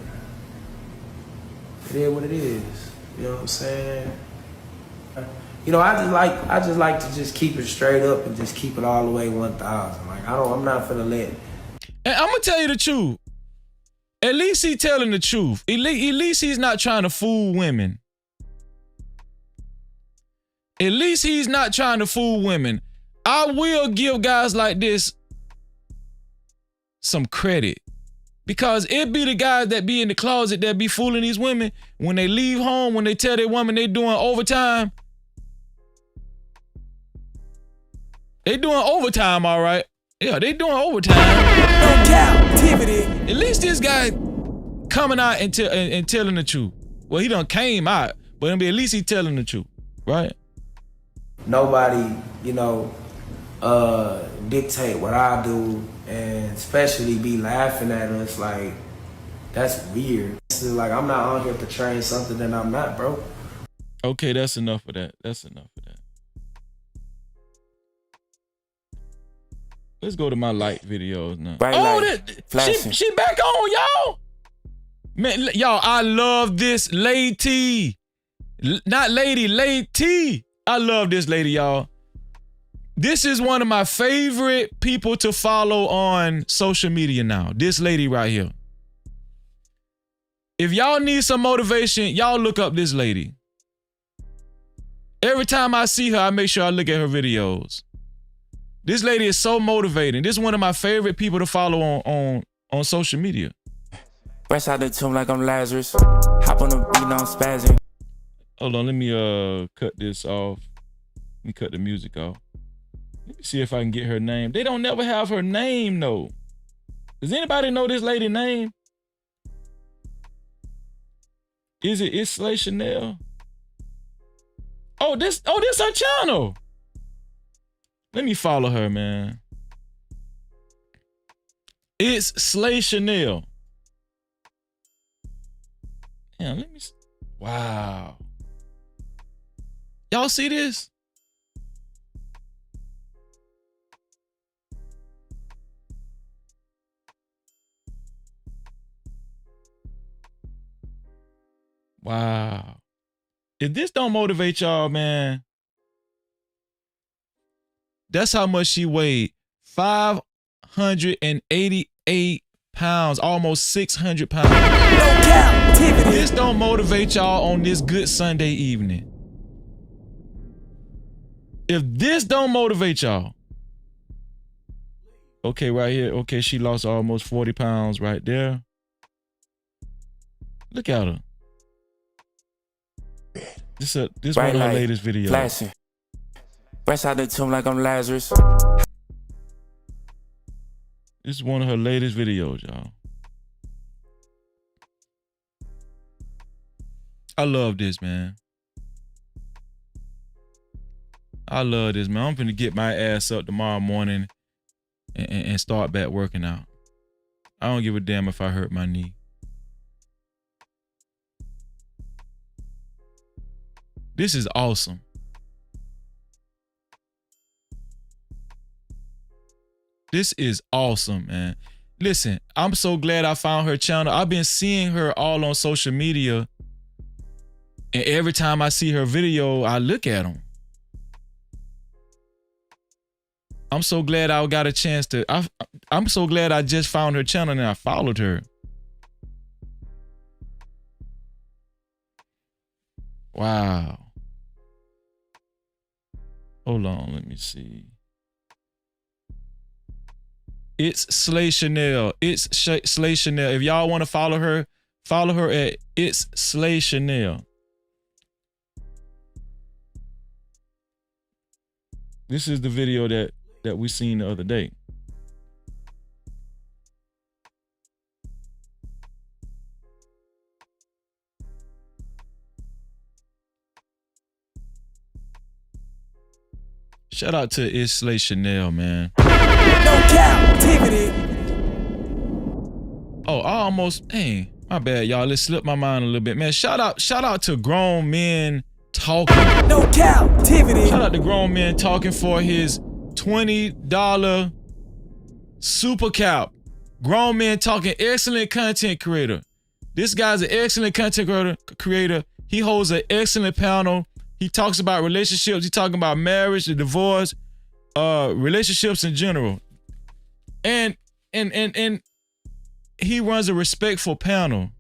It is what it is. You know what I'm saying? You know, I just like to just keep it straight up and just keep it all the way 1,000. Like, I'm not finna let. And I'm gonna tell you the truth. At least he's telling the truth. At least he's not trying to fool women. At least he's not trying to fool women. I will give guys like this some credit, because it be the guys that be in the closet that be fooling these women. When they leave home, when they tell their woman they doing overtime, they doing overtime, all right. Yeah, they doing overtime. No Cap-tivity. At least this guy coming out and telling the truth. Well, he done came out, but at least he telling the truth, right? Nobody, you know, dictate what I do, and especially be laughing at us. Like, that's weird. It's like, I'm not on here portraying something that I'm not, bro. Okay, that's enough of that. That's enough of that. Let's go to my light videos now. She back on, y'all. Man, y'all, I love this lady. Not lady, lady. I love this lady, y'all. This is one of my favorite people to follow on social media now. This lady right here. If y'all need some motivation, y'all look up this lady. Every time I see her, I make sure I look at her videos. This lady is so motivating. This is one of my favorite people to follow on social media. Fresh out the tomb like I'm Lazarus. Hop on the beat, now I'm spazzing. Hold on, let me cut this off. Let me cut the music off. Let me see if I can get her name. They don't never have her name, though. Does anybody know this lady's name? It's Slay Chanel? Oh, this her channel. Let me follow her, man. It's Slay Chanel. Yeah, let me see. Wow. Y'all see this? Wow. If this don't motivate y'all, man, That's how much she weighed. 588 pounds, almost 600 pounds. No Cap-tivity. This don't motivate y'all on this good Sunday evening. If this don't motivate y'all, okay, right here, okay, she lost almost 40 pounds right there. Look at her. This one of her latest videos. Flashing. Fresh out the tomb like I'm Lazarus. This is one of her latest videos, y'all. I love this, man. I love this, man. I'm finna get my ass up tomorrow morning and start back working out. I don't give a damn if I hurt my knee. This is awesome. This is awesome, man. Listen, I'm so glad I found her channel. I've been seeing her all on social media. And every time I see her video, I look at them. I'm so glad I got a chance to, I'm so glad I just found her channel and I followed her. Wow. Hold on, let me see. It's Slay Chanel. It's Slay Chanel. If y'all want to follow her at It's Slay Chanel. This is the video that we seen the other day. Shout out to It's Slay Chanel, man. No Cap-tivity. Oh, I almost, dang, my bad, y'all. It slipped my mind a little bit, man. Shout out to Grown Men Talking. No Cap-tivity. Shout out to Grown Men Talking for his $20 super cap. Grown Men Talking, excellent content creator. This guy's an excellent content creator. He holds an excellent panel. He talks about relationships. He talking about marriage, the divorce, relationships in general. And he runs a respectful panel.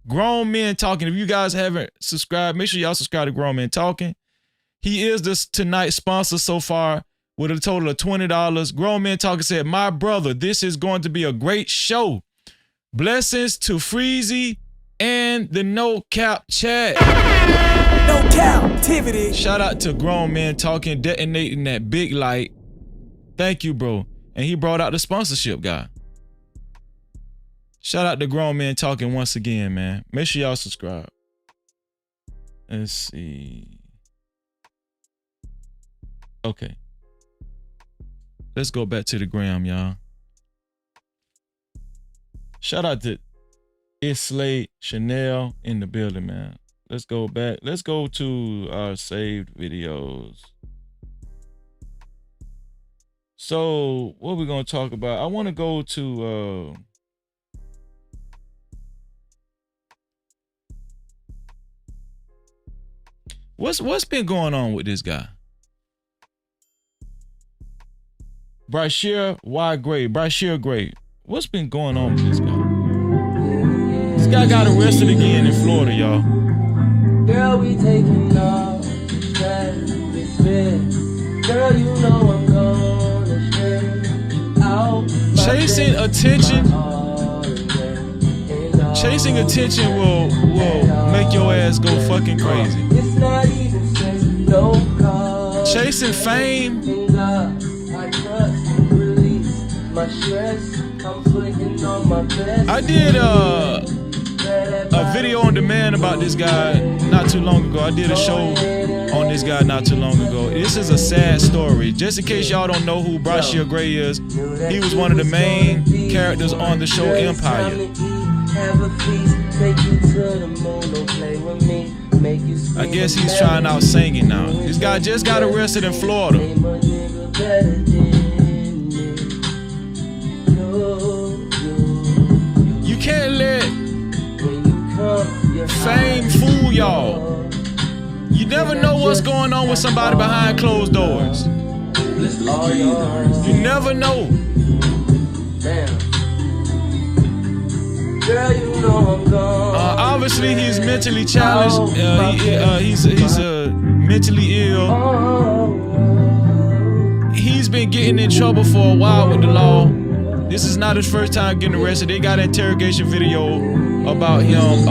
Grown Men Talking. If you guys haven't subscribed, make sure y'all subscribe to Grown Men Talking. He is this tonight's sponsor so far with a total of $20. Grown Men Talking said, "My brother, this is going to be a great show. Blessings to Freezy and the No Cap chat." No Cap-tivity. Shout out to Grown Men Talking, detonating that big light. Thank you, bro. And he brought out the sponsorship guy. Shout out to Grown Men Talking once again, man. Make sure y'all subscribe. Let's see. Okay. Let's go back to the gram, y'all. Shout out to It's Slay Chanel in the building, man. Let's go back. Let's go to our saved videos. So what we're gonna talk about? I want to go to what's been going on with this guy? Brashear Y Gray. Brashear Gray. What's been going on with this guy? This guy got arrested again in Florida, y'all. Girl, we taking off the stress, this bit. Girl, you know I'm gonna straight out. Chasing attention. Chasing attention will make your ass go fucking crazy. It's not even sex, no call. Chasing fame. I trust and release my stress. I'm putting on my best. I did a video on demand about this guy not too long ago. I did a show on this guy not too long ago. This is a sad story. Just in case y'all don't know who Brashear Gray is, he was one of the main characters on the show Empire. I guess he's trying out singing now. This guy just got arrested in Florida. You can't let fame fool y'all. You never know what's going on with somebody behind closed doors. all yours. You never know. Damn. Girl, you know I'm gone. Obviously, he's mentally challenged. He's mentally ill. He's been getting in trouble for a while with the law. This is not his first time getting arrested. They got an interrogation video about him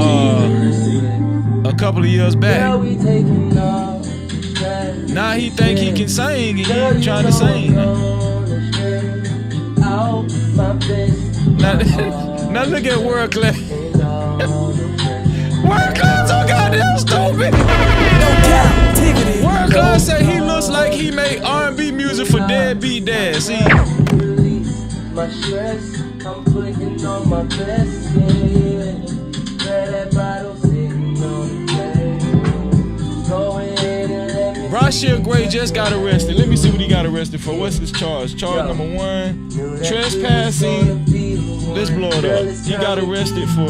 a couple of years back. Now he think he can sing and he trying to sing. Now look at World Class. World Class so goddamn stupid. World Class said he looks like he made R&B music for deadbeat dad. See? My stress, I'm putting on my best skin. That bottle sitting on the table. Go ahead and let me. Brashear Gray just got arrested. Let me see what he got arrested for. What's his charge? Charge number 1, trespassing. Let's blow it up. He got arrested for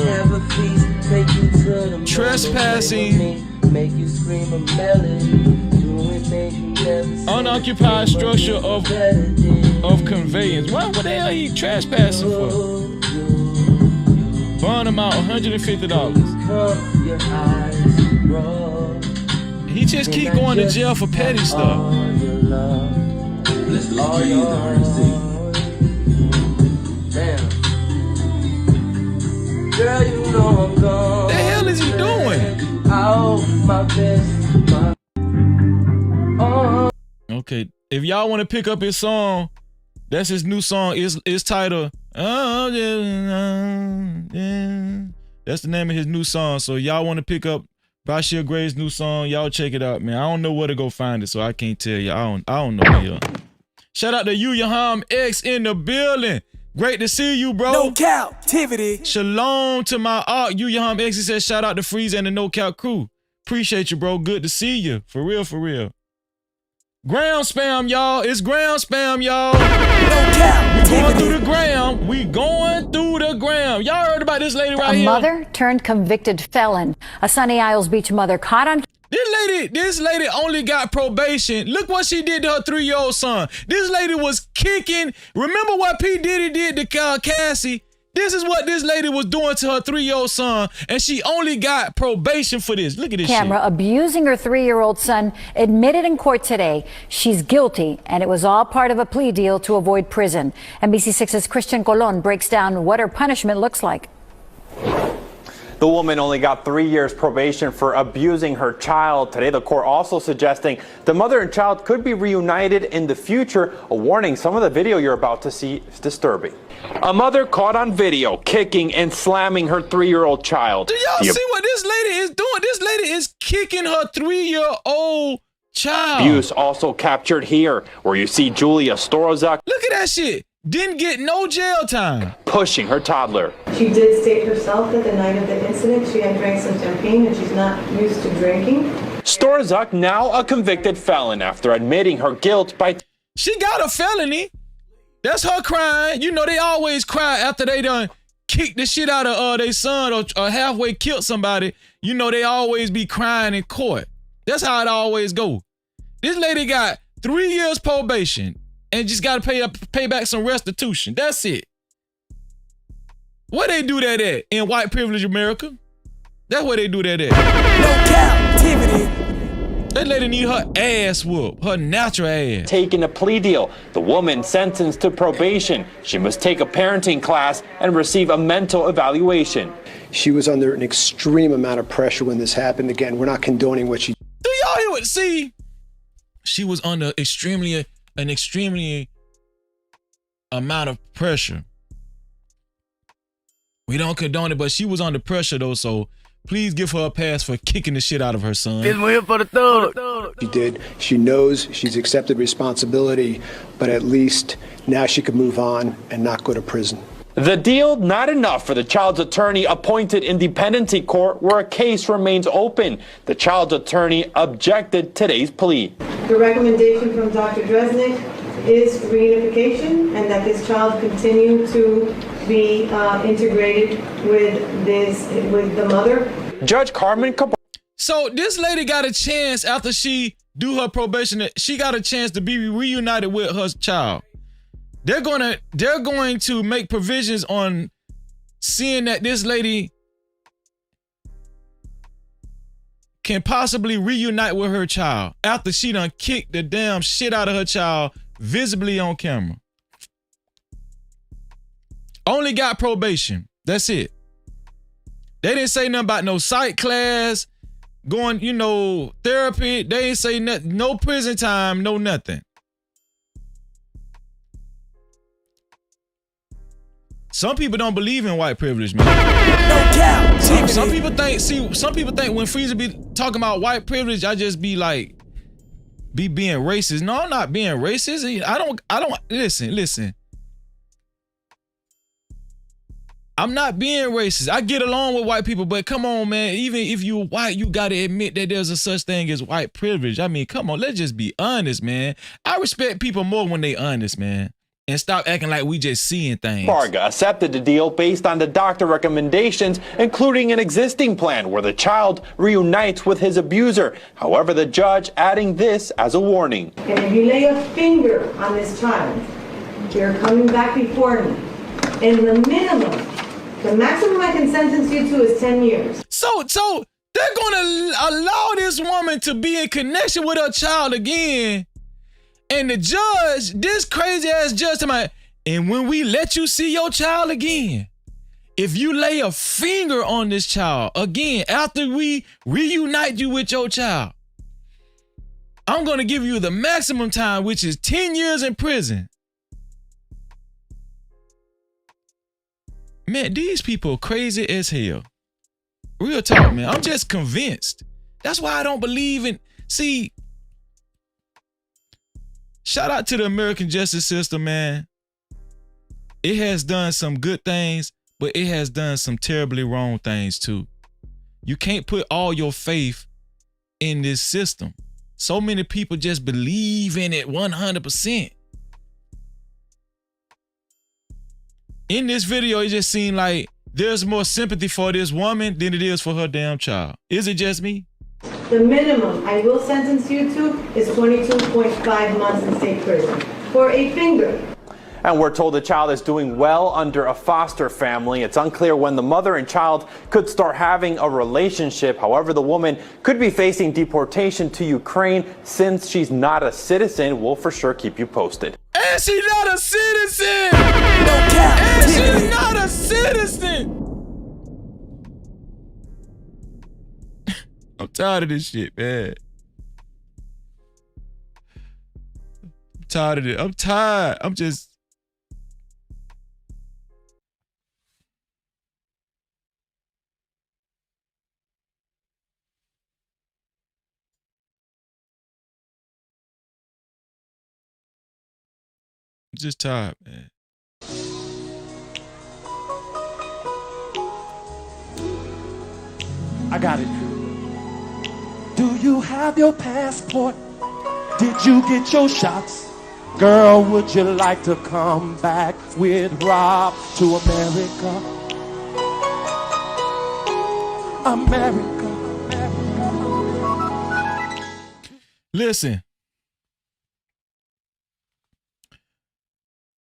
trespassing, unoccupied structure of conveyance. What the hell he trespassing for? Bond amount $150. He just keep going to jail for petty stuff. Damn. Girl, you know I'm gone. The hell is he doing? My best. Okay, if y'all want to pick up his song, that's his new song. It's titled "Oh yeah." That's the name of his new song. So y'all want to pick up Brashear Gray's new song? Y'all check it out, man. I don't know where to go find it, so I can't tell you. I don't know here. Shout out to Yaham X in the building. Great to see you, bro. No Cap-tivity. Shalom to my art. Yaham X. He says shout out to Freeze and the No Cap crew. Appreciate you, bro. Good to see you. For real, for real. Ground spam, y'all. It's ground spam, y'all. No Cap-tivity. We going through the ground. We going through the ground. Y'all heard about this lady right here? A mother turned convicted felon. A Sunny Isles Beach mother caught on. This lady only got probation. Look what she did to her 3-year-old son. This lady was kicking. Remember what P. Diddy did to Cassie? This is what this lady was doing to her 3-year-old son, and she only got probation for this. Look at this Camera shit. Abusing her 3-year-old son admitted in court today she's guilty, and it was all part of a plea deal to avoid prison. NBC6's Christian Colon breaks down what her punishment looks like. The woman only got 3 years probation for abusing her child. Today, the court also suggesting the mother and child could be reunited in the future. A warning, some of the video you're about to see is disturbing. A mother caught on video kicking and slamming her 3-year-old child. Do y'all see what this lady is doing? This lady is kicking her 3-year-old child. Abuse also captured here, where you see Julia Storozak. Look at that shit. Didn't get no jail time. Pushing her toddler. She did state herself that the night of the incident she had drank some champagne and she's not used to drinking. Storozak now a convicted felon after admitting her guilt by... She got a felony. That's her crying. You know they always cry after they done kicked the shit out of their son or halfway killed somebody. You know they always be crying in court. That's how it always go. This lady got 3 years probation and just got to pay back some restitution. That's it. Where they do that at? In white privilege America? That's where they do that at. No Cap-tivity. That lady need her ass whooped, her natural ass. Taking a plea deal. The woman sentenced to probation. She must take a parenting class and receive a mental evaluation. She was under an extreme amount of pressure when this happened. Again, we're not condoning what she... Do y'all hear what? See, she was under an extremely amount of pressure. We don't condone it, but she was under pressure though, so please give her a pass for kicking the shit out of her son. This one here for the thug. She did. She knows she's accepted responsibility, but at least now she can move on and not go to prison. The deal not enough for the child's attorney appointed in dependency court where a case remains open. The child's attorney objected today's plea. The recommendation from Dr. Dresnick is reunification and that this child continue to be integrated with the mother. Judge Carmen Cabral. So this lady got a chance after she do her probation, she got a chance to be reunited with her child. They're going to make provisions on seeing that this lady can possibly reunite with her child after she done kicked the damn shit out of her child visibly on camera. Only got probation. That's it. They didn't say nothing about no psych class, going, you know, therapy. They ain't say nothing, no prison time, no nothing. Some people don't believe in white privilege, man. No cap. Some people think, some people think when Freezer be talking about white privilege, I just be like, being racist. No, I'm not being racist. I don't, listen. I'm not being racist. I get along with white people, but come on, man. Even if you white, you gotta admit that there's a such thing as white privilege. I mean, come on, let's just be honest, man. I respect people more when they honest, man. And stop acting like we just seeing things. Varga accepted the deal based on the doctor recommendations, including an existing plan where the child reunites with his abuser. However, the judge adding this as a warning. And if you lay a finger on this child, you're coming back before me. And the minimum, the maximum I can sentence you to is 10 years. So they're gonna allow this woman to be in connection with her child again. And the judge, this crazy ass judge, and when we let you see your child again, if you lay a finger on this child again, after we reunite you with your child, I'm gonna give you the maximum time, which is 10 years in prison. Man, these people crazy as hell. Real talk, man. I'm just convinced. That's why I don't believe in, see, shout out to the American justice system, man. It has done some good things, but it has done some terribly wrong things too. You can't put all your faith in this system. So many people just believe in it 100%. In this video, it just seemed like there's more sympathy for this woman than it is for her damn child. Is it just me? The minimum I will sentence you to is 22.5 months in state prison for a finger. And we're told the child is doing well under a foster family. It's unclear when the mother and child could start having a relationship. However, the woman could be facing deportation to Ukraine since she's not a citizen. We'll for sure keep you posted. And she's not a citizen! No cap. And she's not a citizen! I'm tired of this shit, man. I'm tired of it. I'm tired. I'm just tired, man. I got it. Do you have your passport? Did you get your shots? Girl, would you like to come back with Rob to America? America. Listen.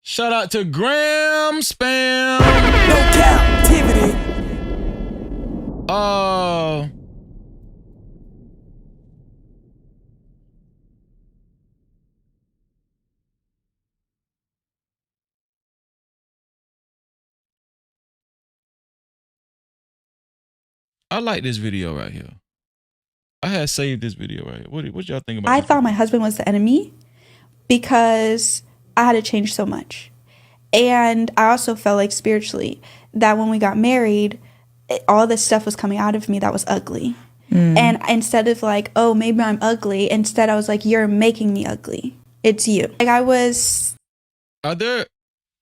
Shout out to Gram Spam. No Cap-tivity. I like this video right here. I had saved this video right here. What y'all think about I this thought video? my husband was the enemy because I had to change so much. And I also felt like spiritually that when we got married, all this stuff was coming out of me that was ugly. And instead of like, oh, maybe I'm ugly, instead I was like, you're making me ugly. It's you. Like I was.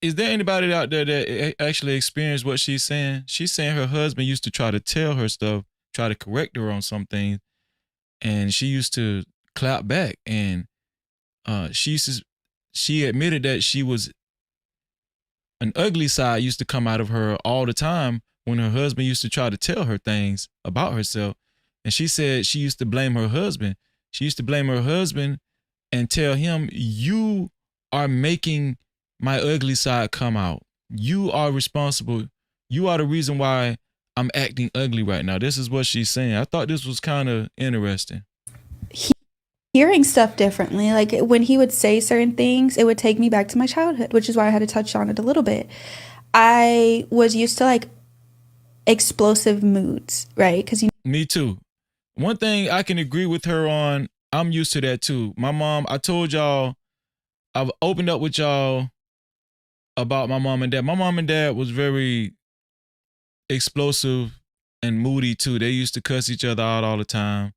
Is there anybody out there that actually experienced what she's saying? She's saying her husband used to try to tell her stuff, try to correct her on some things, and she used to clap back. And she admitted that she was an ugly side used to come out of her all the time when her husband used to try to tell her things about herself. And she said she used to blame her husband. She used to blame her husband and tell him, you are making my ugly side come out. You are responsible. You are the reason why I'm acting ugly right now. This is what she's saying. I thought this was kind of interesting. Hearing stuff differently. Like when he would say certain things, it would take me back to my childhood, which is why I had to touch on it a little bit. I was used to like explosive moods, right? Because me too. One thing I can agree with her on, I'm used to that too. My mom, I told y'all, I've opened up with y'all about my mom and dad. My mom and dad was very explosive and moody too. They used to cuss each other out all the time.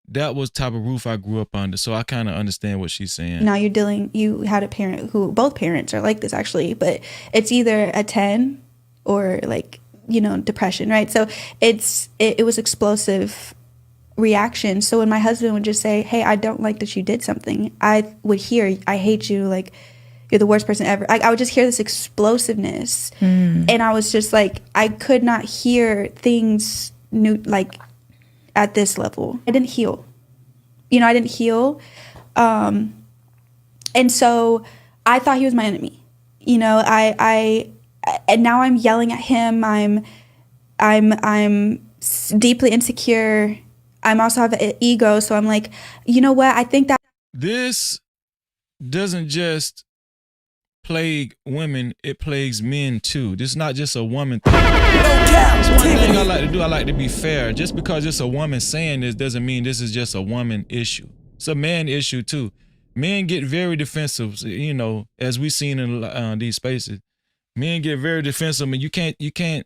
That was the type of roof I grew up under, so I kind of understand what she's saying. now you had a parent who, both parents are like this actually, but it's either a 10 or like, depression, right? So it was explosive reaction. So when my husband would just say, hey, I don't like that you did something, I would hear, I hate you, like you're the worst person ever. I would just hear this explosiveness. And I was just like, I could not hear things new, like at this level. I didn't heal. I didn't heal. And so I thought he was my enemy. And now I'm yelling at him. I'm deeply insecure. I'm also have an ego. So I'm like, you know what? I think that this doesn't just plague women, it plagues men too. This is not just a woman thing. It's one thing I like to do. I like to be fair. Just because it's a woman saying this doesn't mean this is just a woman issue. It's a man issue too. Men get very defensive, as we've seen in these spaces. Men get very defensive, and you can't.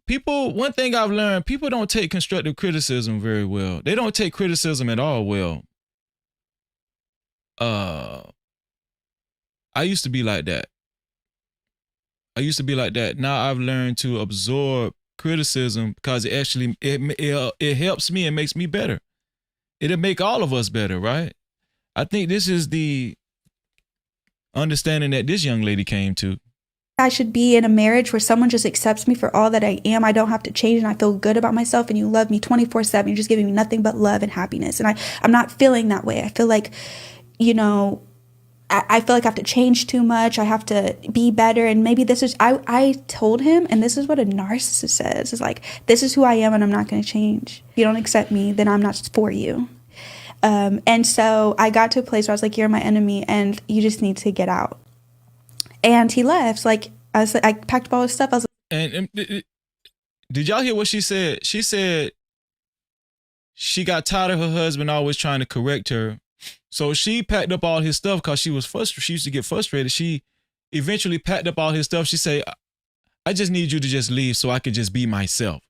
People, one thing I've learned, people don't take constructive criticism very well. They don't take criticism at all well. I used to be like that. Now I've learned to absorb criticism because it helps me and makes me better. It'll make all of us better, right? I think this is the understanding that this young lady came to. I should be in a marriage where someone just accepts me for all that I am. I don't have to change, and I feel good about myself, and you love me 24/7. You're just giving me nothing but love and happiness. And I'm not feeling that way. I feel like, I feel like I have to change too much. I have to be better. And maybe this is, I told him, and this is what a narcissist says, is like, this is who I am and I'm not going to change. If you don't accept me, then I'm not for you. And so I got to a place where I was like, you're my enemy and you just need to get out. And he left. Like, I packed up all his stuff. I was like, and did y'all hear what she said? She said she got tired of her husband always trying to correct her. So she packed up all his stuff because she was frustrated. She used to get frustrated. She eventually packed up all his stuff. She said, I just need you to just leave so I can just be myself.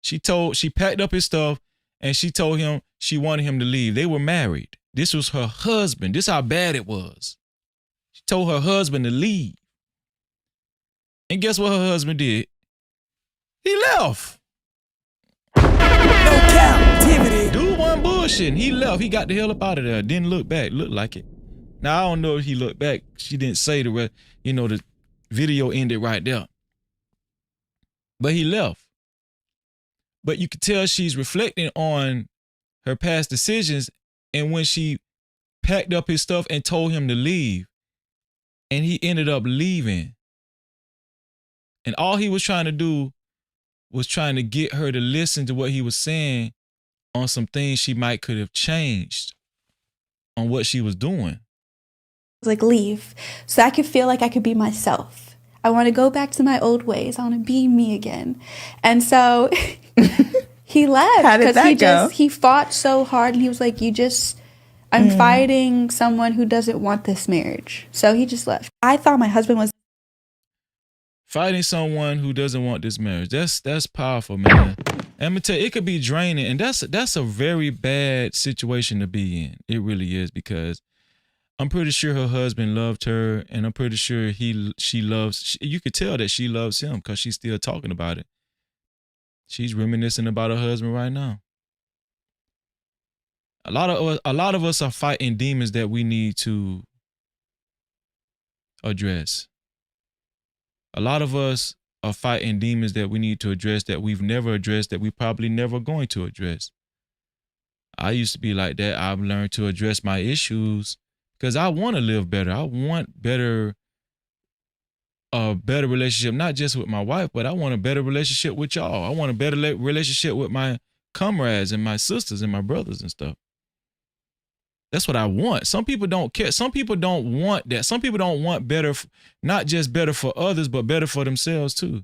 She packed up his stuff and she told him she wanted him to leave. They were married. This was her husband. This is how bad it was. She told her husband to leave. And guess what her husband did? He left. Dude wasn't bullshitting. He left. He got the hell up out of there. Didn't look back. Looked like it. Now, I don't know if he looked back. She didn't say the rest. The video ended right there. But he left. But you could tell she's reflecting on her past decisions. And when she packed up his stuff and told him to leave, and he ended up leaving. And all he was trying to do was trying to get her to listen to what he was saying on some things she might could have changed on what she was doing. Like, leave so I could feel like I could be myself. I want to go back to my old ways. I want to be me again. And so he left. How did that go? He fought so hard, and he was like, I'm fighting someone who doesn't want this marriage. So he just left. I thought my husband was fighting someone who doesn't want this marriage. That's powerful, man. And I'm gonna tell you, it could be draining, and that's a very bad situation to be in. It really is, because I'm pretty sure her husband loved her, and I'm pretty sure you could tell that she loves him because she's still talking about it. She's reminiscing about her husband right now. A lot of us are fighting demons that we need to address. A lot of us are fighting demons that we need to address that we've never addressed, that we probably never going to address. I used to be like that. I've learned to address my issues because I want to live better. I want a better relationship, not just with my wife, but I want a better relationship with y'all. I want a better relationship with my comrades and my sisters and my brothers and stuff. That's what I want. Some people don't care. Some people don't want that. Some people don't want better, not just better for others, but better for themselves too.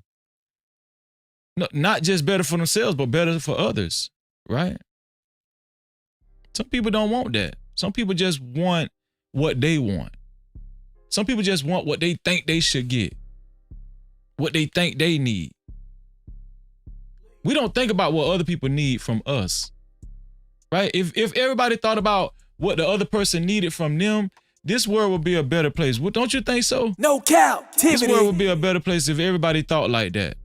No, not just better for themselves, but better for others, right? Some people don't want that. Some people just want what they want. Some people just want what they think they should get, what they think they need. We don't think about what other people need from us, right? If everybody thought about what the other person needed from them, this world would be a better place. Don't you think so? No Cap-tivity. This world would be a better place if everybody thought like that.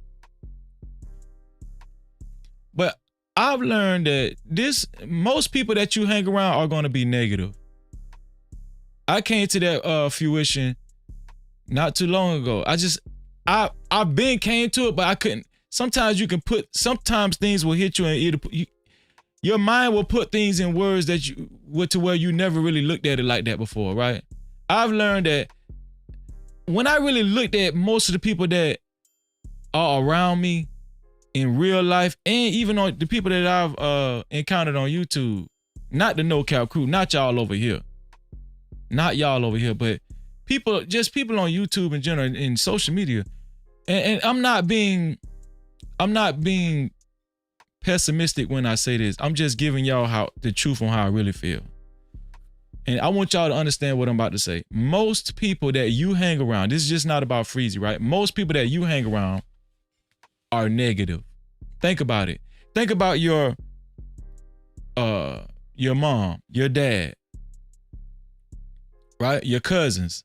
But I've learned that most people that you hang around are going to be negative. I came to that fruition not too long ago. I've been came to it, but I couldn't. Sometimes things will hit you and your mind will put things in words that to where you never really looked at it like that before, right? I've learned that when I really looked at most of the people that are around me in real life, and even on the people that I've encountered on YouTube, not the No Cap crew, not y'all over here, but people on YouTube in general and social media, and I'm not being pessimistic when I say this. I'm just giving y'all the truth on how I really feel. And I want y'all to understand what I'm about to say. Most people that you hang around, this is just not about Freezy, right? Most people that you hang around are negative. Think about it. Think about your mom, your dad, right? Your cousins,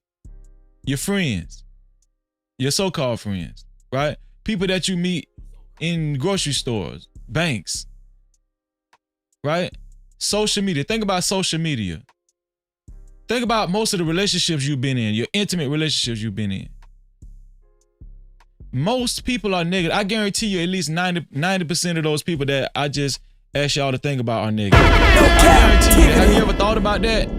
your friends, your so-called friends, right? People that you meet in grocery stores, banks, right? Social media. Think about social media. Think about most of the relationships you've been in, your intimate relationships you've been in. Most people are negative. I guarantee you at least 90% of those people that I just asked y'all to think about are negative. I guarantee you. Have you ever thought about that?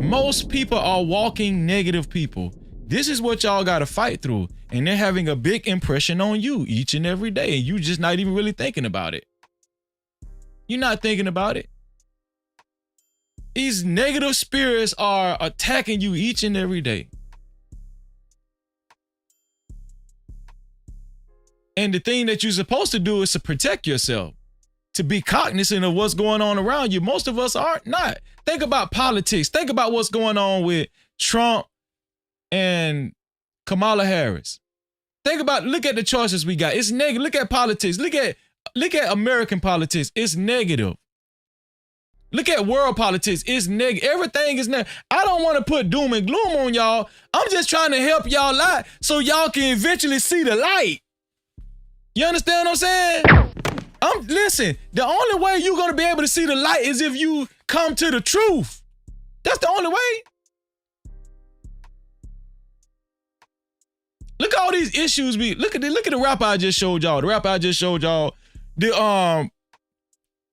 Most people are walking negative people. This is what y'all got to fight through. And they're having a big impression on you each and every day. And you just not even really thinking about it. You're not thinking about it. These negative spirits are attacking you each and every day. And the thing that you're supposed to do is to protect yourself, to be cognizant of what's going on around you. Most of us are not. Think about politics. Think about what's going on with Trump and Kamala Harris. Look at the choices we got. It's negative. Look at politics. Look at American politics. It's negative. Look at world politics. It's negative. Everything is negative. I don't want to put doom and gloom on y'all. I'm just trying to help y'all out so y'all can eventually see the light. You understand what I'm saying? Listen, the only way you're going to be able to see the light is if you come to the truth. That's the only way. Look at all these issues. Look at the rapper I just showed y'all.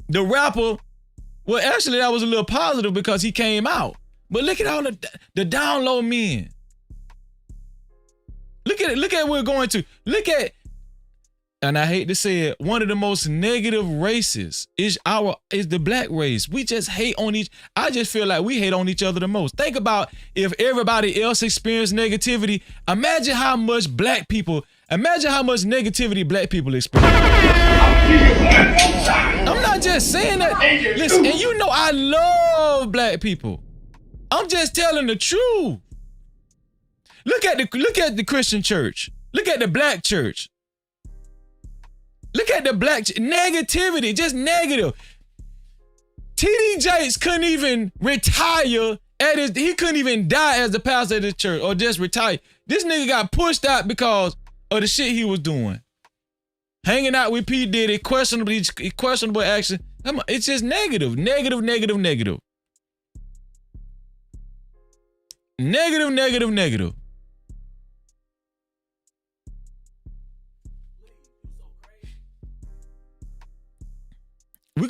The rapper, well, actually that was a little positive because he came out. But look at all the download men. Look at what we're going to. And I hate to say it, one of the most negative races is the black race. We just hate on I just feel like we hate on each other the most. Think about if everybody else experienced negativity. Imagine how much negativity black people experience. I'm not just saying that. Listen, and you know I love black people. I'm just telling the truth. Look at the Christian church. Look at the black church. Look at the black negativity, just negative. T.D. Jakes couldn't even retire he couldn't even die as the pastor of the church or just retire. This nigga got pushed out because of the shit he was doing. Hanging out with P. Diddy, questionable action. It's just negative. Negative.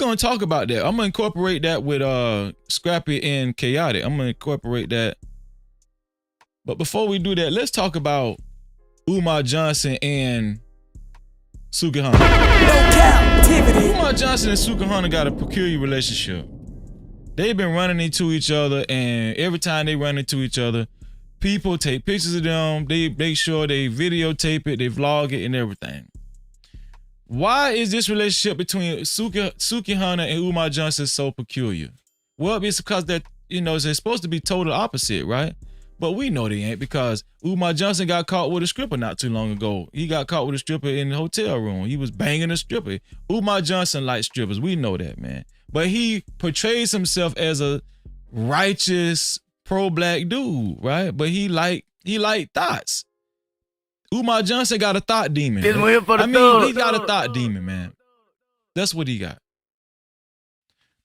gonna talk about that. I'm gonna incorporate that with Scrappy and Khaotic. I'm gonna incorporate that. But before we do that, let's talk about Umar Johnson and Sukihana. No Cap-tivity. Umar Johnson and Sukihana got a peculiar relationship. They've been running into each other, and every time they run into each other, people take pictures of them. They make sure they videotape it, they vlog it, and everything. Why is this relationship between Sukihana and Umar Johnson so peculiar? Well, it's because they're supposed to be total opposite, right? But we know they ain't, because Umar Johnson got caught with a stripper not too long ago. He got caught with a stripper in the hotel room. He was banging a stripper. Umar Johnson likes strippers. We know that, man. But he portrays himself as a righteous, pro-black dude, right? But he like thoughts. Umar Johnson got a thought demon. He got a thought demon, man. That's what he got.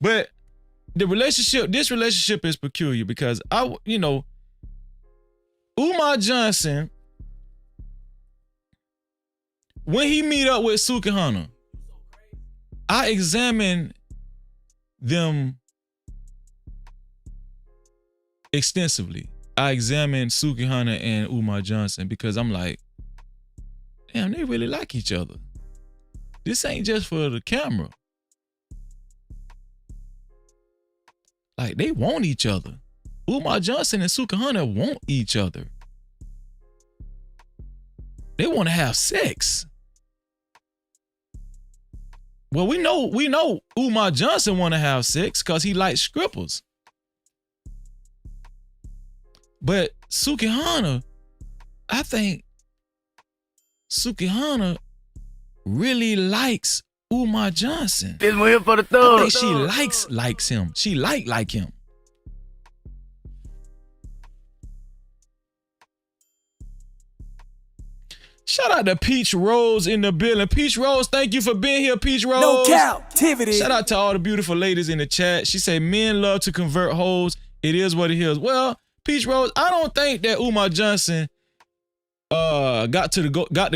But this relationship is peculiar because Umar Johnson, when he meet up with Sukihana, I examine them extensively. I examine Sukihana and Umar Johnson because I'm like, damn, they really like each other. This ain't just for the camera. Like, they want each other. Umar Johnson and Sukihana want each other. They want to have sex. Well, we know Umar Johnson want to have sex because he likes strippers. But Sukihana, I think Sukihana really likes Umar Johnson. This one here for the I thug. think she likes him. She like him. Shout out to Peach Rose in the building. Peach Rose, thank you for being here, Peach Rose. No Cap-tivity. Shout out to all the beautiful ladies in the chat. She said, men love to convert hoes. It is what it is. Well, Peach Rose, I don't think that Umar Johnson got to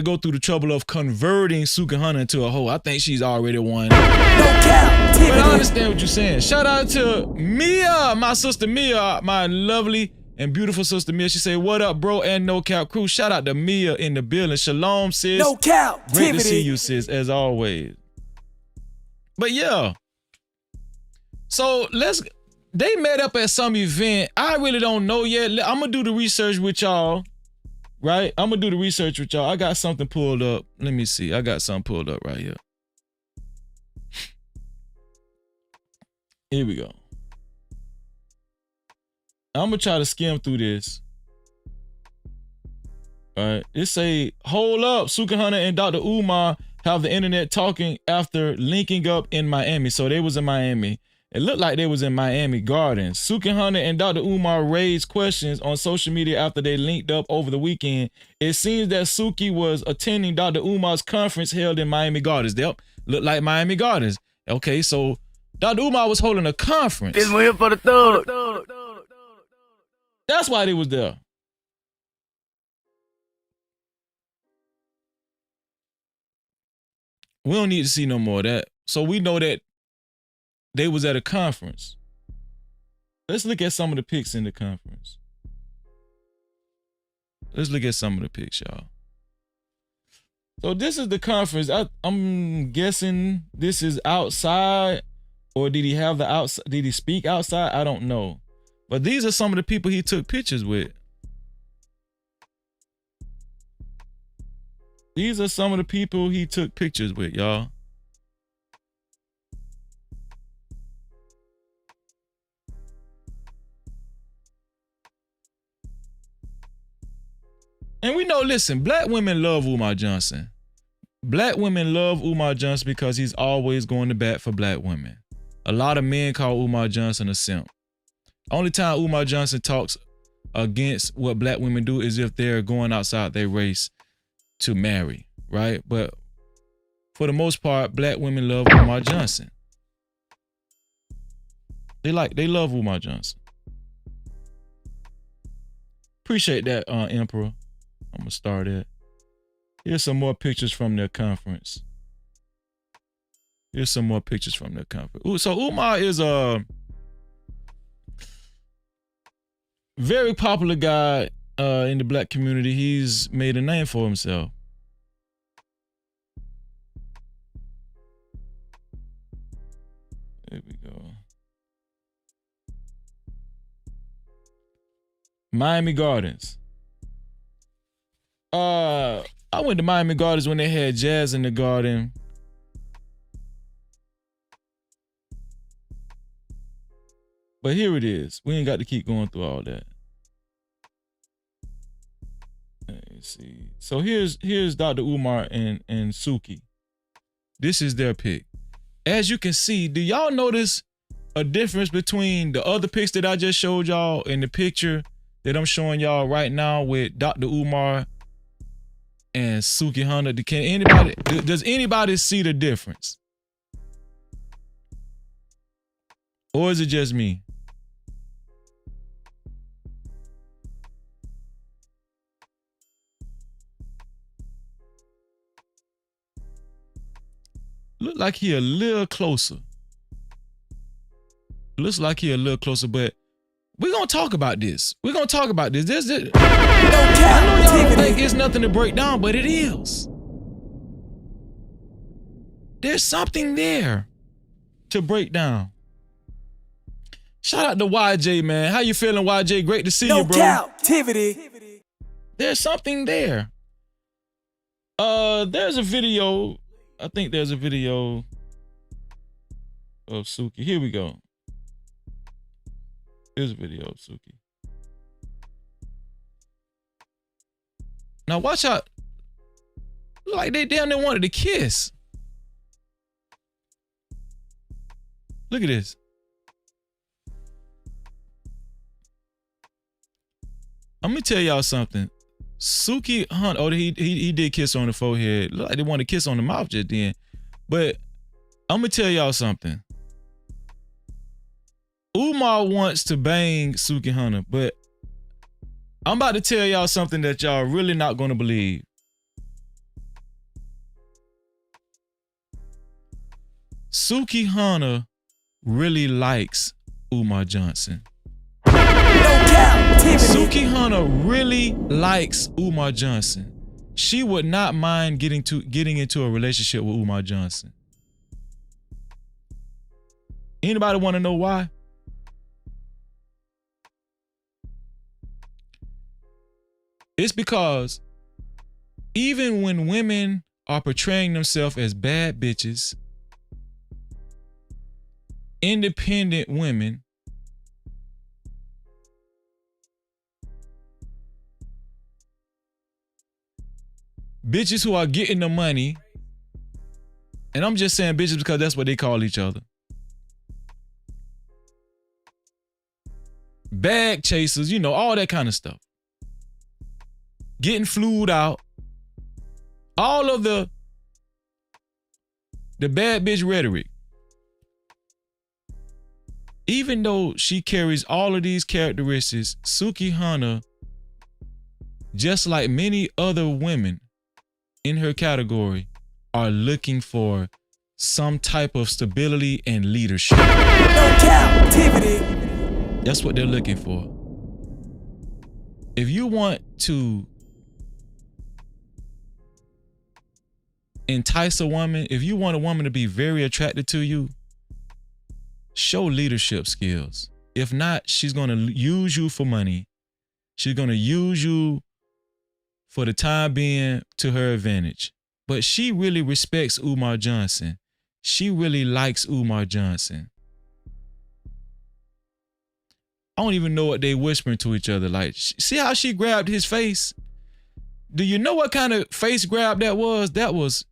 go through the trouble of converting Sukihana into a hoe. I think she's already one. No Cap-tivity. But I understand what you're saying. Shout out to Mia, my sister Mia, my lovely and beautiful sister Mia. She said, what up, bro, and No Cap crew. Shout out to Mia in the building. Shalom, sis. No Cap-tivity. Great to see you, sis, as always. But yeah. So they met up at some event. I really don't know yet. I'm going to do the research with y'all. Right? I'm going to do the research with y'all. I got something pulled up. Let me see. I got something pulled up right here. Here we go. I'm going to try to skim through this. All right. It say, hold up, Sukihana and Dr. Umar have the internet talking after linking up in Miami. So they was in Miami. It looked like they was in Miami Gardens. Sukihana and Dr. Umar raised questions on social media after they linked up over the weekend. It seems that Suki was attending Dr. Umar's conference held in Miami Gardens. Yep, looked like Miami Gardens. Okay, so Dr. Umar was holding a conference. This one here for the thug. That's why they was there. We don't need to see no more of that. So we know that they was at a conference. Let's look at some of the pics in the conference. Let's look at some of the pics, y'all. So this is the conference. I'm guessing this is outside, or did he have the outside? Did he speak outside? I don't know. But these are some of the people he took pictures with. These are some of the people he took pictures with, y'all. And we know, listen, black women love Umar Johnson. Black women love Umar Johnson because he's always going to bat for black women. A lot of men call Umar Johnson a simp. Only time Umar Johnson talks against what black women do is if they're going outside their race to marry, right? But for the most part, black women love Umar Johnson. They love Umar Johnson. Appreciate that, Emperor. I'm gonna start it. Here's some more pictures from their conference. Here's some more pictures from the conference. So Umar is a very popular guy in the black community. He's made a name for himself. There we go. Miami Gardens. I went to Miami Gardens when they had jazz in the garden. But here it is. We ain't got to keep going through all that. Let's see. So here's Dr. Umar and Suki. This is their pic. As you can see, do y'all notice a difference between the other pics that I just showed y'all and the picture that I'm showing y'all right now with Dr. Umar and Sukihana? Does anybody see the difference? Or is it just me? Look like he a little closer. Looks like he a little closer, but we're gonna talk about this. We're gonna talk about this. I know y'all don't think it's nothing to break down, but it is. There's something there to break down. Shout out to YJ, man. How you feeling, YJ? Great to see you, bro. Cap-tivity. There's something there. There's a video. I think there's a video of Suki. Here we go. Here's a video of Suki. Now watch out. Look like they damn near wanted to kiss. Look at this. I'm gonna tell y'all something. Sukihana, oh, he did kiss on the forehead. Look like they wanted to kiss on the mouth just then. But I'm gonna tell y'all something. Umar wants to bang Sukihana, but I'm about to tell y'all something that y'all really not gonna believe. Sukihana really likes Umar Johnson. Sukihana really likes Umar Johnson. She would not mind getting into a relationship with Umar Johnson. Anybody want to know why? It's because even when women are portraying themselves as bad bitches, independent women, bitches who are getting the money, and I'm just saying bitches because that's what they call each other. Bag chasers, you know, all that kind of stuff. Getting flued out. All of the bad bitch rhetoric. Even though she carries all of these characteristics, Sukihana, just like many other women in her category, are looking for some type of stability and leadership. Cap-tivity. That's what they're looking for. If you want to entice a woman, if you want a woman to be very attracted to you, show leadership skills. If not, she's going to use you for money. She's going to use you for the time being to her advantage. But she really respects Umar Johnson. She really likes Umar Johnson. I don't even know what they whispering to each other. Like, see how she grabbed his face? Do you know what kind of face grab that was? That was,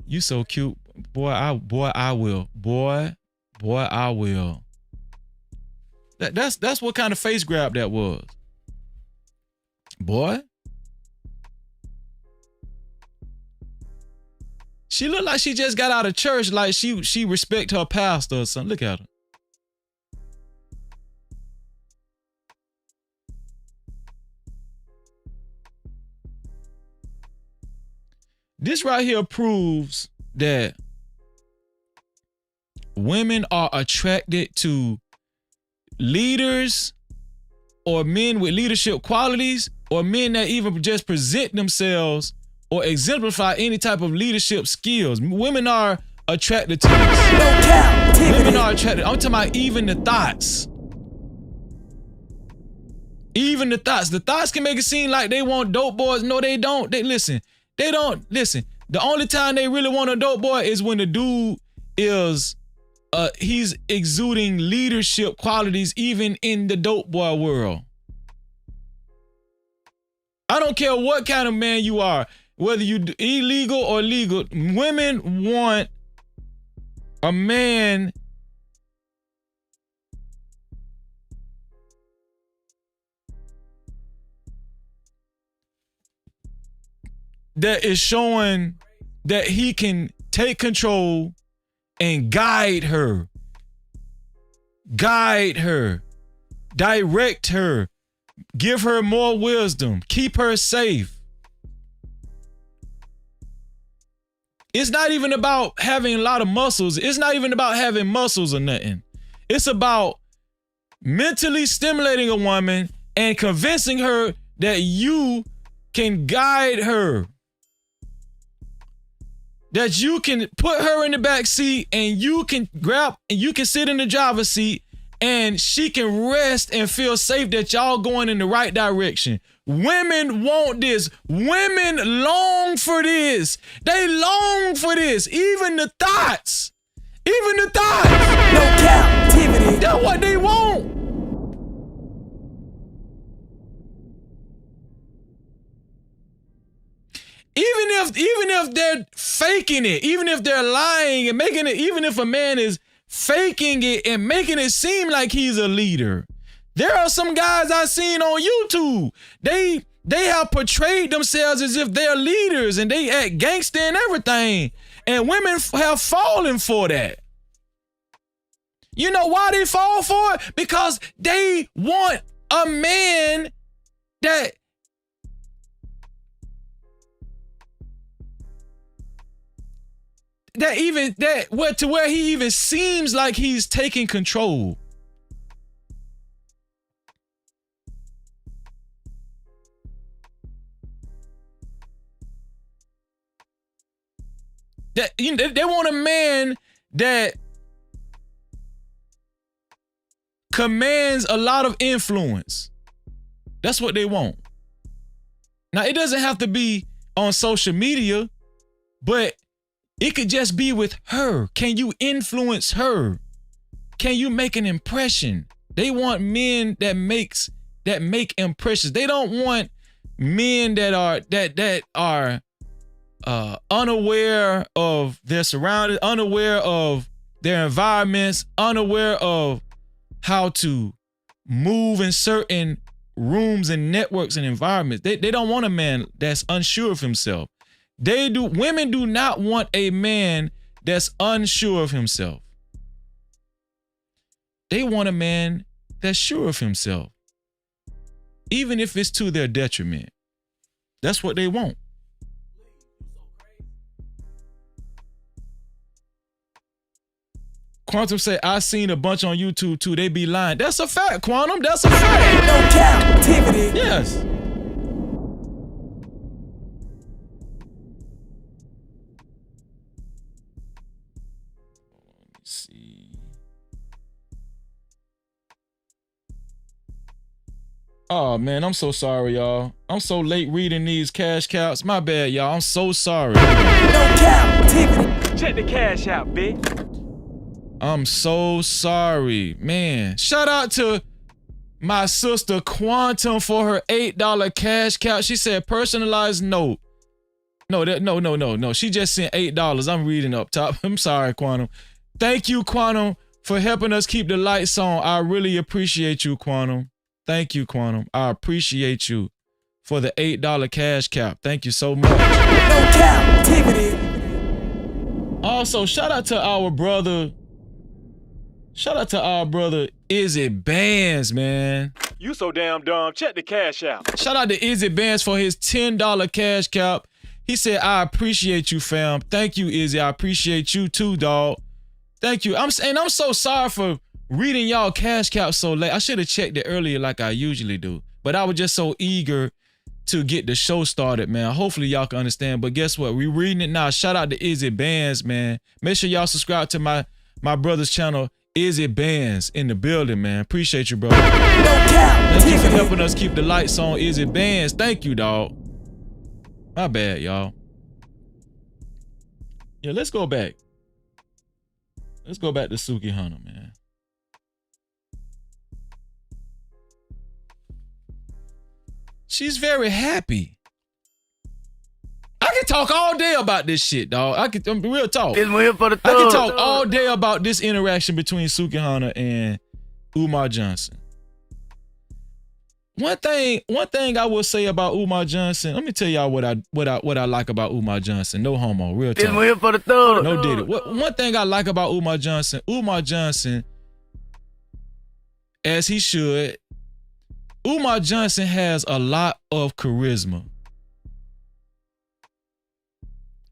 you so cute. Boy, I will. Boy, I will. That's what kind of face grab that was. Boy. She looked like she just got out of church, like she respect her pastor or something. Look at her. This right here proves that women are attracted to leaders or men with leadership qualities or men that even just present themselves or exemplify any type of leadership skills. Women are attracted to this. Women are attracted. I'm talking about even the thoughts. Even the thoughts. The thoughts can make it seem like they want dope boys. No, they don't. They don't. Listen. The only time they really want a dope boy is when the dude is he's exuding leadership qualities even in the dope boy world. I don't care what kind of man you are, whether you illegal or legal, women want a man that is showing that he can take control and guide her, direct her, give her more wisdom, keep her safe. It's not even about having a lot of muscles. It's not even about having muscles or nothing. It's about mentally stimulating a woman and convincing her that you can guide her. That you can put her in the back seat and you can sit in the driver's seat and she can rest and feel safe that y'all going in the right direction. Women want this. Women long for this. They long for this. Even the thoughts. No Cap-tivity. That's what they want. Even if they're faking it, even if they're lying and making it, even if a man is faking it and making it seem like he's a leader. There are some guys I've seen on YouTube. They have portrayed themselves as if they're leaders and they act gangster and everything. And women have fallen for that. You know why they fall for it? Because they want a man that to where he even seems like he's taking control. That they want a man that commands a lot of influence. That's what they want. Now, it doesn't have to be on social media, but it could just be with her. Can you influence her? Can you make an impression? They want men that make impressions. They don't want men that are unaware of their surroundings, unaware of their environments, unaware of how to move in certain rooms and networks and environments. They don't want a man that's unsure of himself. Women do not want a man that's unsure of himself. They want a man that's sure of himself, even if it's to their detriment. That's what they want. Quantum say, I seen a bunch on YouTube too. They be lying. That's a fact, Quantum. That's a fact. No Cap-tivity. Yes. Oh man, I'm so sorry, y'all. I'm so late reading these cash cows. My bad, y'all. I'm so sorry. No Cap-tivity. Check the cash out, bitch. I'm so sorry, man. Shout out to my sister Quantum for her $8 cash cow. She said personalized note. No. She just sent $8. I'm reading up top. I'm sorry, Quantum. Thank you, Quantum, for helping us keep the lights on. I really appreciate you, Quantum. Thank you, Quantum. I appreciate you for the $8 cash cap. Thank you so much. No Cap-tivity. Also, shout out to our brother. Shout out to our brother Izzy Bands, man. You so damn dumb. Check the cash out. Shout out to Izzy Bands for his $10 cash cap. He said, I appreciate you, fam. Thank you, Izzy. I appreciate you too, dog. Thank you. I'm so sorry for reading y'all cash cap so late. I should have checked it earlier like I usually do. But I was just so eager to get the show started, man. Hopefully y'all can understand. But guess what? We reading it now. Shout out to Izzy Bands, man. Make sure y'all subscribe to my brother's channel, Izzy Bands, in the building, man. Appreciate you, bro. Thank you for helping us keep the lights on, Izzy Bands. Thank you, dog. My bad, y'all. Yeah, let's go back. Let's go back to Sukihana, man. She's very happy. I can talk all day about this shit, dog. I'm real talk. I can talk all day about this interaction between Sukihana and Umar Johnson. One thing I will say about Umar Johnson, let me tell y'all what I like about Umar Johnson. No homo, real talk. No did it. One thing I like about Umar Johnson, as he should, Umar Johnson has a lot of charisma.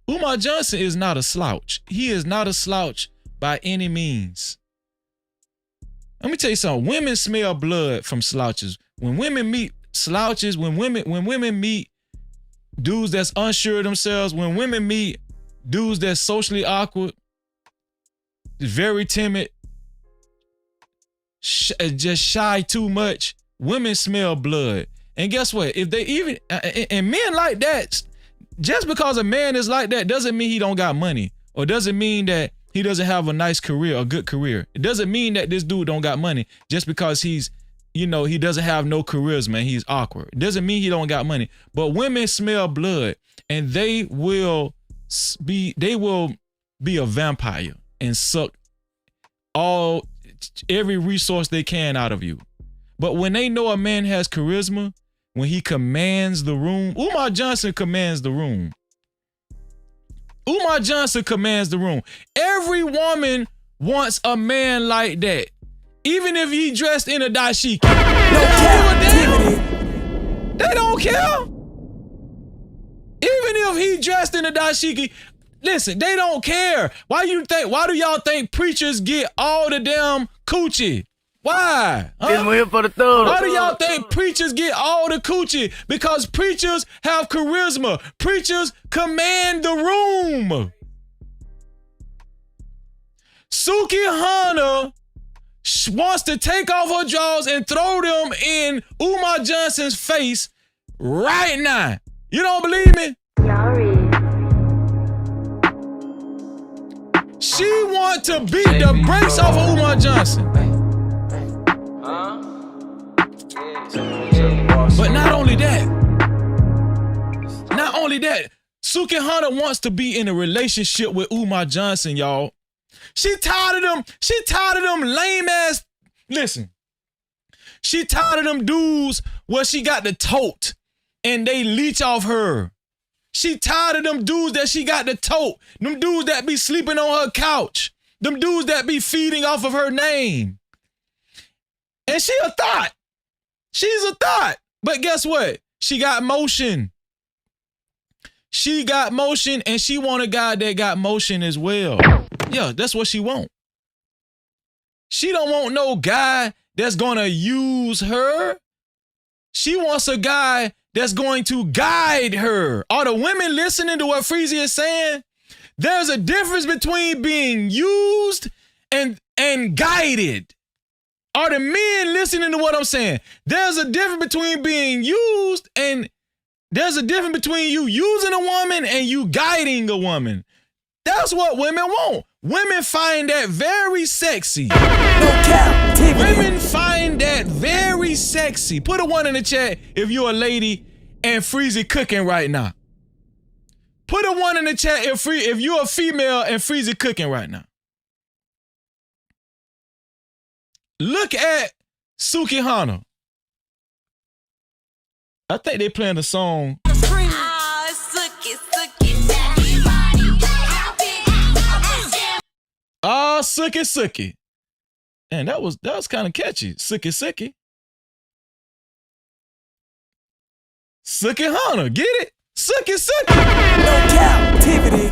Umar Johnson is not a slouch. He is not a slouch by any means. Let me tell you something. Women smell blood from slouches. When women meet slouches, when women meet dudes that's unsure of themselves, when women meet dudes that's socially awkward, very timid, just shy too much, women smell blood. And guess what? If they even, and men like that, just because a man is like that doesn't mean he don't got money, or doesn't mean that he doesn't have a nice career, a good career. It doesn't mean that this dude don't got money just because he's, you know, he doesn't have no charisma and he's awkward. It doesn't mean he don't got money. But women smell blood, and they will be a vampire and suck every resource they can out of you. But when they know a man has charisma, when he commands the room, Umar Johnson commands the room. Umar Johnson commands the room. Every woman wants a man like that. Even if he dressed in a dashiki. They don't care. Even if he dressed in a dashiki, listen, they don't care. Why do y'all think preachers get all the damn coochie? Why? Huh? Why do y'all think preachers get all the coochie? Because preachers have charisma. Preachers command the room. Sukihana wants to take off her drawers and throw them in Umar Johnson's face right now. You don't believe me? She wants to beat the brakes off of Umar Johnson. But not only that, Sukihana wants to be in a relationship with Umar Johnson, y'all. She tired of them lame ass, listen. She tired of them dudes where she got the tote and they leech off her. She tired of them dudes that she got the tote. Them dudes that be sleeping on her couch. Them dudes that be feeding off of her name. And she a thought. She's a thought. But guess what? She got motion. She got motion, and she want a guy that got motion as well. Yeah, that's what she want. She don't want no guy that's gonna use her. She wants a guy that's going to guide her. Are the women listening to what Freezy is saying? There's a difference between being used and guided. Are the men listening to what I'm saying? There's a difference between being used, and there's a difference between you using a woman and you guiding a woman. That's what women want. Women find that very sexy. Women find that very sexy. Put a 1 in the chat if you're a lady and Freezy cooking right now. Put a 1 in the chat if you're a female and Freezy cooking right now. Look at Sukihana. I think they playing the song. Oh, Suki Suki. And that was kind of catchy. Suki Suki. Sukihana, get it? Suki Suki. No Cap-tivity.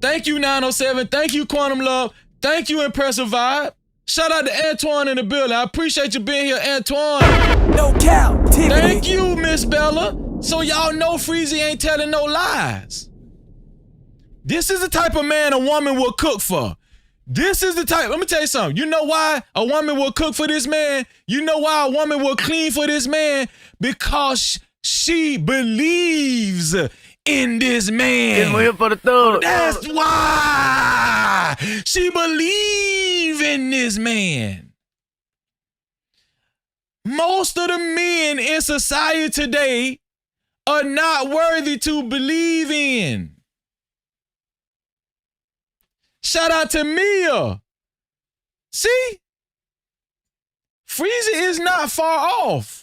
Thank you, 907. Thank you, Quantum Love. Thank you, Impressive Vibe. Shout out to Antoine in the building. I appreciate you being here, Antoine. No Cap-tivity. Thank you, Miss Bella. So y'all know Freezy ain't telling no lies. This is the type of man a woman will cook for. This is the type, let me tell you something. You know why a woman will cook for this man? You know why a woman will clean for this man? Because she believes in this man. That's why she believes in this man. Most of the men in society today are not worthy to believe in. Shout out to Mia. See? Freezy is not far off.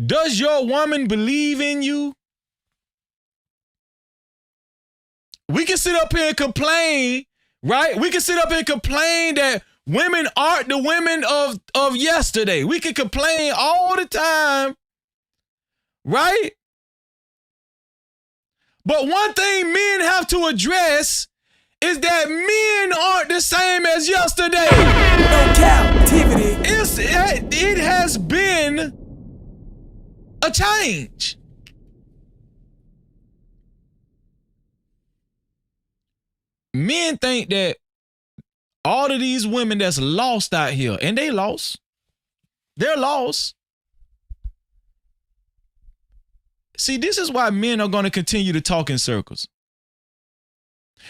Does your woman believe in you? We can sit up here and complain, right? We can sit up here and complain that women aren't the women of yesterday. We can complain all the time, right? But one thing men have to address is that men aren't the same as yesterday. No Cap-tivity. It has been a change. Men think that all of these women that's lost out here, and they lost. They're lost. See, this is why men are going to continue to talk in circles.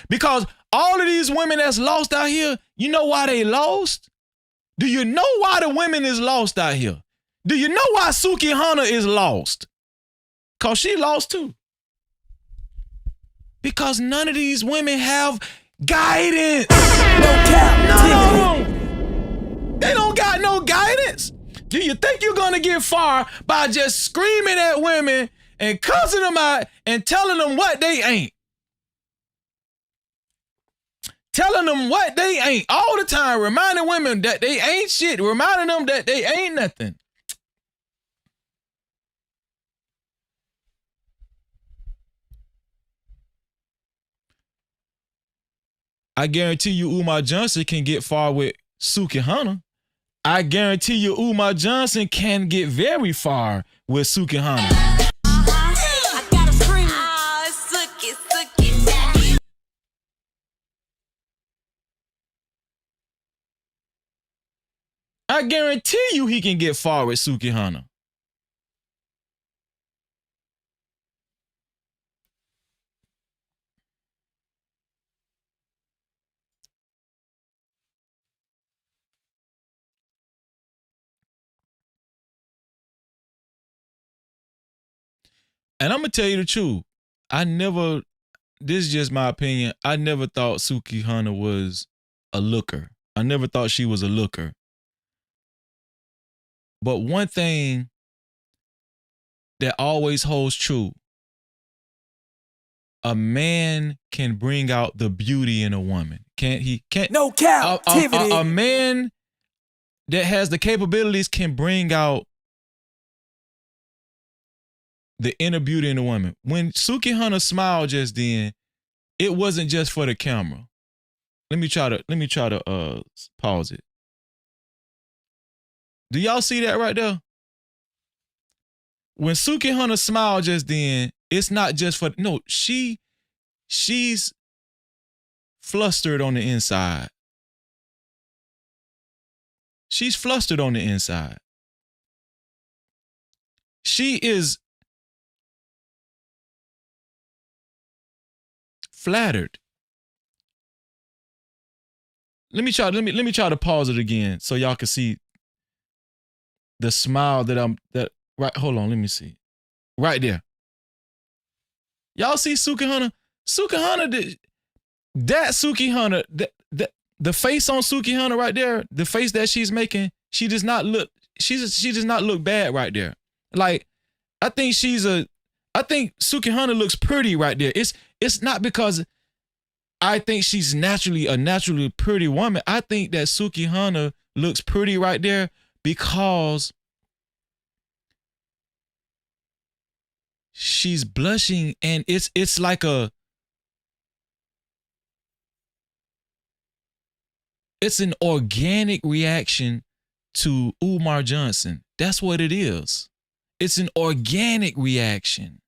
Because all of these women that's lost out here, you know why they lost? Do you know why the women is lost out here? Do you know why Sukihana is lost? Because she lost too. Because none of these women have guidance. No Cap-tivity. No. They don't got no guidance. Do you think you're going to get far by just screaming at women and cussing them out and telling them what they ain't? Telling them what they ain't all the time, reminding women that they ain't shit, reminding them that they ain't nothing. I guarantee you Umar Johnson can get far with Sukihana. I guarantee you Umar Johnson can get very far with Sukihana. I guarantee you he can get far with Sukihana. And I'm going to tell you the truth. This is just my opinion. I never thought Sukihana was a looker. I never thought she was a looker. But one thing that always holds true, a man can bring out the beauty in a woman. Can't he? Can't no Cap-tivity. A man that has the capabilities can bring out the inner beauty in a woman. When Sukihana smiled just then, it wasn't just for the camera. Let me try to pause it. Do y'all see that right there? When Sukihana smiled just then, it's not just for no, she's flustered on the inside. She's flustered on the inside. She is flattered. Let me try to pause it again so y'all can see the smile right. Hold on, let me see. Right there. Y'all see Sukihana? Sukihana, the face on Sukihana right there, the face that she's making, she does not look bad right there. Like, I think Sukihana looks pretty right there. It's not because I think she's a naturally pretty woman. I think that Sukihana looks pretty right there because she's blushing, and it's like a It's an organic reaction to Umar Johnson. That's what it is. It's an organic reaction.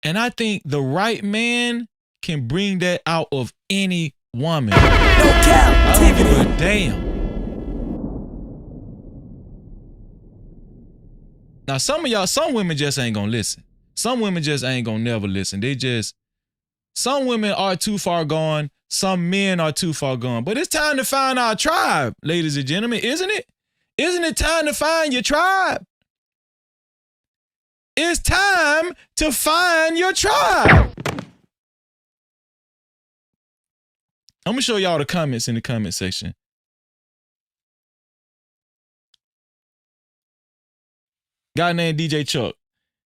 And I think the right man can bring that out of any woman. No cap. I don't give a damn. Now, some women just ain't gonna listen. Some women just ain't gonna never listen. Some women are too far gone. Some men are too far gone. But it's time to find our tribe, ladies and gentlemen, isn't it? Isn't it time to find your tribe? It's time to find your tribe. I'm gonna show y'all the comments in the comment section. Guy named DJ Chuck.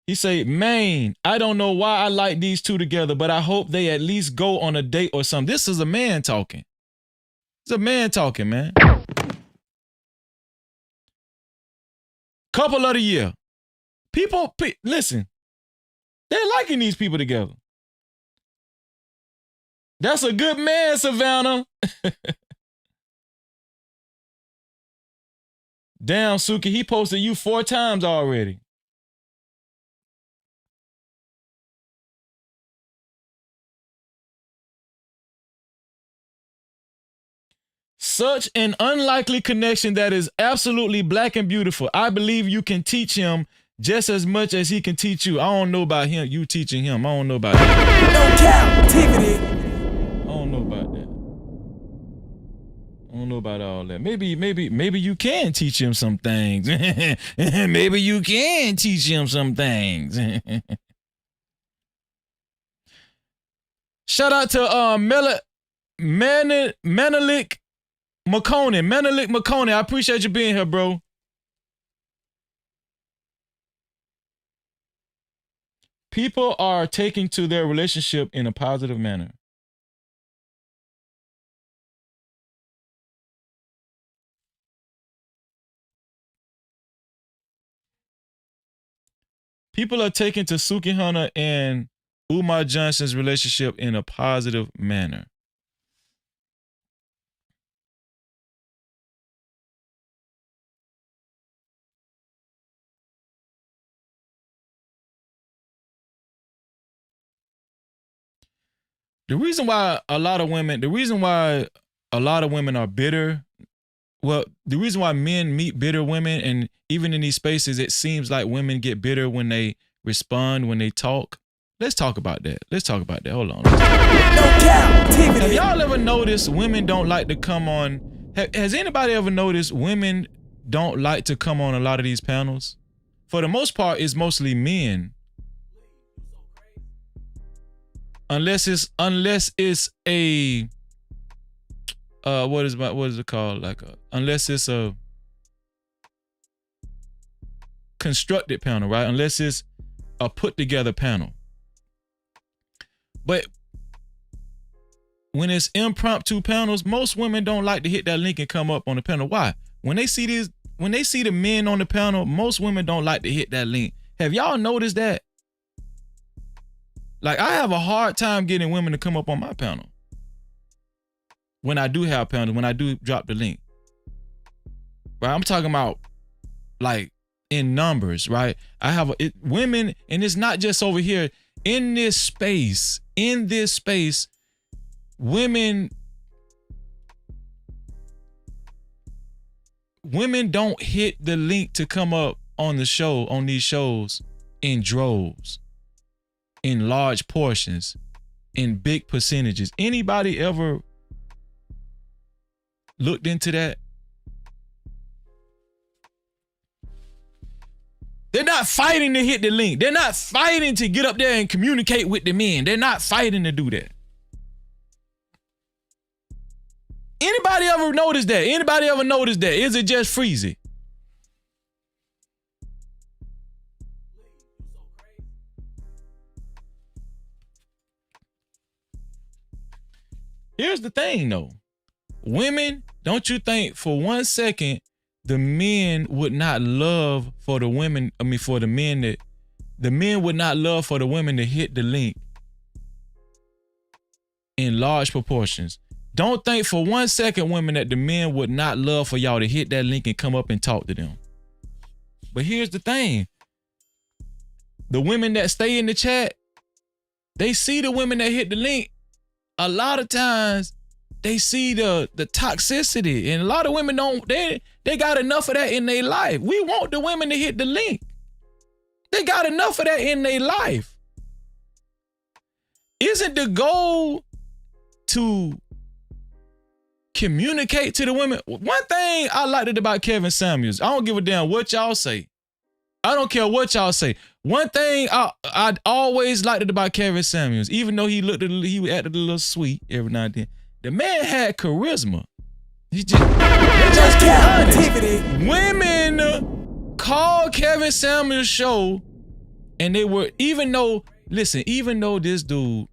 He say, man, I don't know why I like these two together, but I hope they at least go on a date or something. This is a man talking. It's a man talking, man. Couple of the year. People, listen, they're liking these people together. That's a good man, Savannah. Damn, Suki, he posted you 4 times already. Such an unlikely connection that is absolutely black and beautiful. I believe you can teach him just as much as he can teach you. I don't know about him, you teaching him. I don't know about that. No Cap-tivity. I don't know about that. I don't know about all that. Maybe you can teach him some things. Maybe you can teach him some things. Shout out to Menelik McConey. I appreciate you being here, bro. People are taking to their relationship in a positive manner. People are taking to Sukihana and Umar Johnson's relationship in a positive manner. The reason why a lot of women are bitter, well, the reason why men meet bitter women, and even in these spaces, it seems like women get bitter when they respond, when they talk. Let's talk about that. Hold on. Have y'all ever noticed women don't like to come on? Has anybody ever noticed women don't like to come on a lot of these panels? For the most part, it's mostly men. Unless it's a what is it called? Unless it's a constructed panel, right? Unless it's a put together panel. But when it's impromptu panels, most women don't like to hit that link and come up on the panel. Why? When they see the men on the panel, most women don't like to hit that link. Have y'all noticed that? Like, I have a hard time getting women to come up on my panel. When I do have panels, when I do drop the link. Right? I'm talking about like in numbers, right? I have women, and it's not just over here. In this space, women don't hit the link to come up on the show, on these shows, in droves, in large portions, in big percentages. Anybody ever looked into that? They're not fighting to hit the link. They're not fighting to get up there and communicate with the men. They're not fighting to do that. Anybody ever noticed that? Is it just Freezy? Here's the thing though. Women, don't you think for 1 second the men would not love for the women, for the men that the men would not love for the women to hit the link in large proportions. Don't think for 1 second, women, that the men would not love for y'all to hit that link and come up and talk to them. But here's the thing. The women that stay in the chat, they see the women that hit the link. A lot of times they see the toxicity, and a lot of women don't, they got enough of that in their life. We want the women to hit the link. They got enough of that in their life. Isn't the goal to communicate to the women? One thing I liked about Kevin Samuels, I don't give a damn what y'all say. I don't care what y'all say. One thing I always liked about Kevin Samuels, even though he acted a little sweet every now and then, the man had charisma. He just Cap-tivity. Women called Kevin Samuels' show, and they were, even though this dude,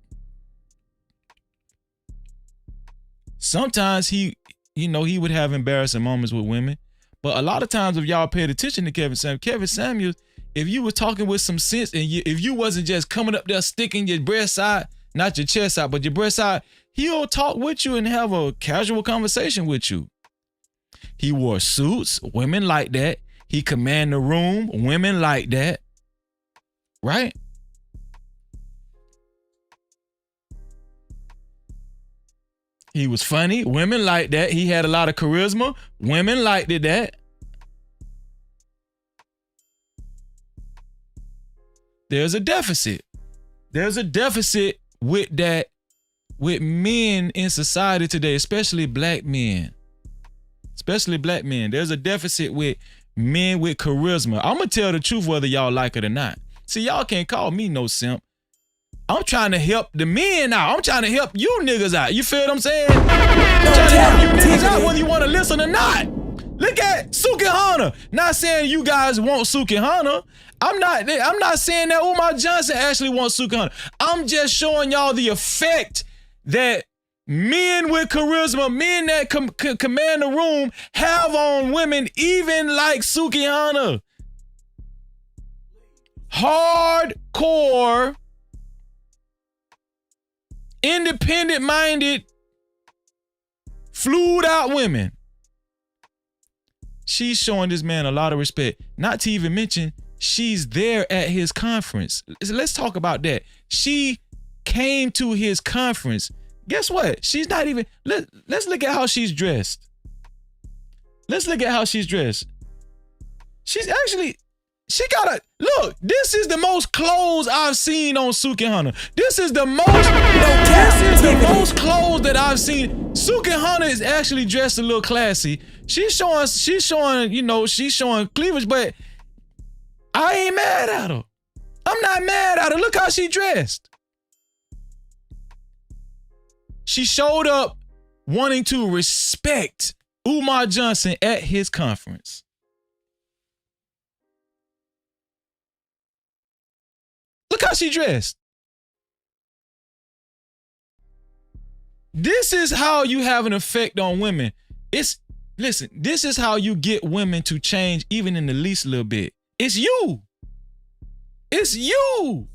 sometimes he would have embarrassing moments with women, but a lot of times if y'all paid attention to Kevin Samuels, if you were talking with some sense, and if you wasn't just coming up there sticking your breast side, not your chest side, but your breast side, he'll talk with you and have a casual conversation with you. He wore suits, women like that. He command the room, women like that. Right? He was funny, women like that. He had a lot of charisma, women liked that. There's a deficit. There's a deficit with that, with men in society today, especially black men. Especially black men. There's a deficit with men with charisma. I'm going to tell the truth whether y'all like it or not. See, y'all can't call me no simp. I'm trying to help the men out. I'm trying to help you niggas out. You feel what I'm saying? I'm trying to help you niggas out whether you want to listen or not. Look at Sukihana. Not saying you guys want Sukihana. I'm not saying that Umar Johnson actually wants Sukihana. I'm just showing y'all the effect that men with charisma, men that command the room have on women, even like Sukihana. Hardcore, independent-minded, flued out women. She's showing this man a lot of respect. Not to even mention, she's there at his conference. Let's talk about that. She came to his conference. Guess what? She's not even, let's look at how she's dressed. Let's look at how she's dressed. She's actually, she got a, look, this is the most clothes I've seen on Sukihana. This is the most clothes that I've seen. Sukihana is actually dressed a little classy. She's showing, you know, she's showing cleavage, but I ain't mad at her. I'm not mad at her. Look how she dressed. She showed up wanting to respect Umar Johnson at his conference. Look how she dressed. This is how you have an effect on women. Listen, this is how you get women to change even in the least little bit. It's you. It's you.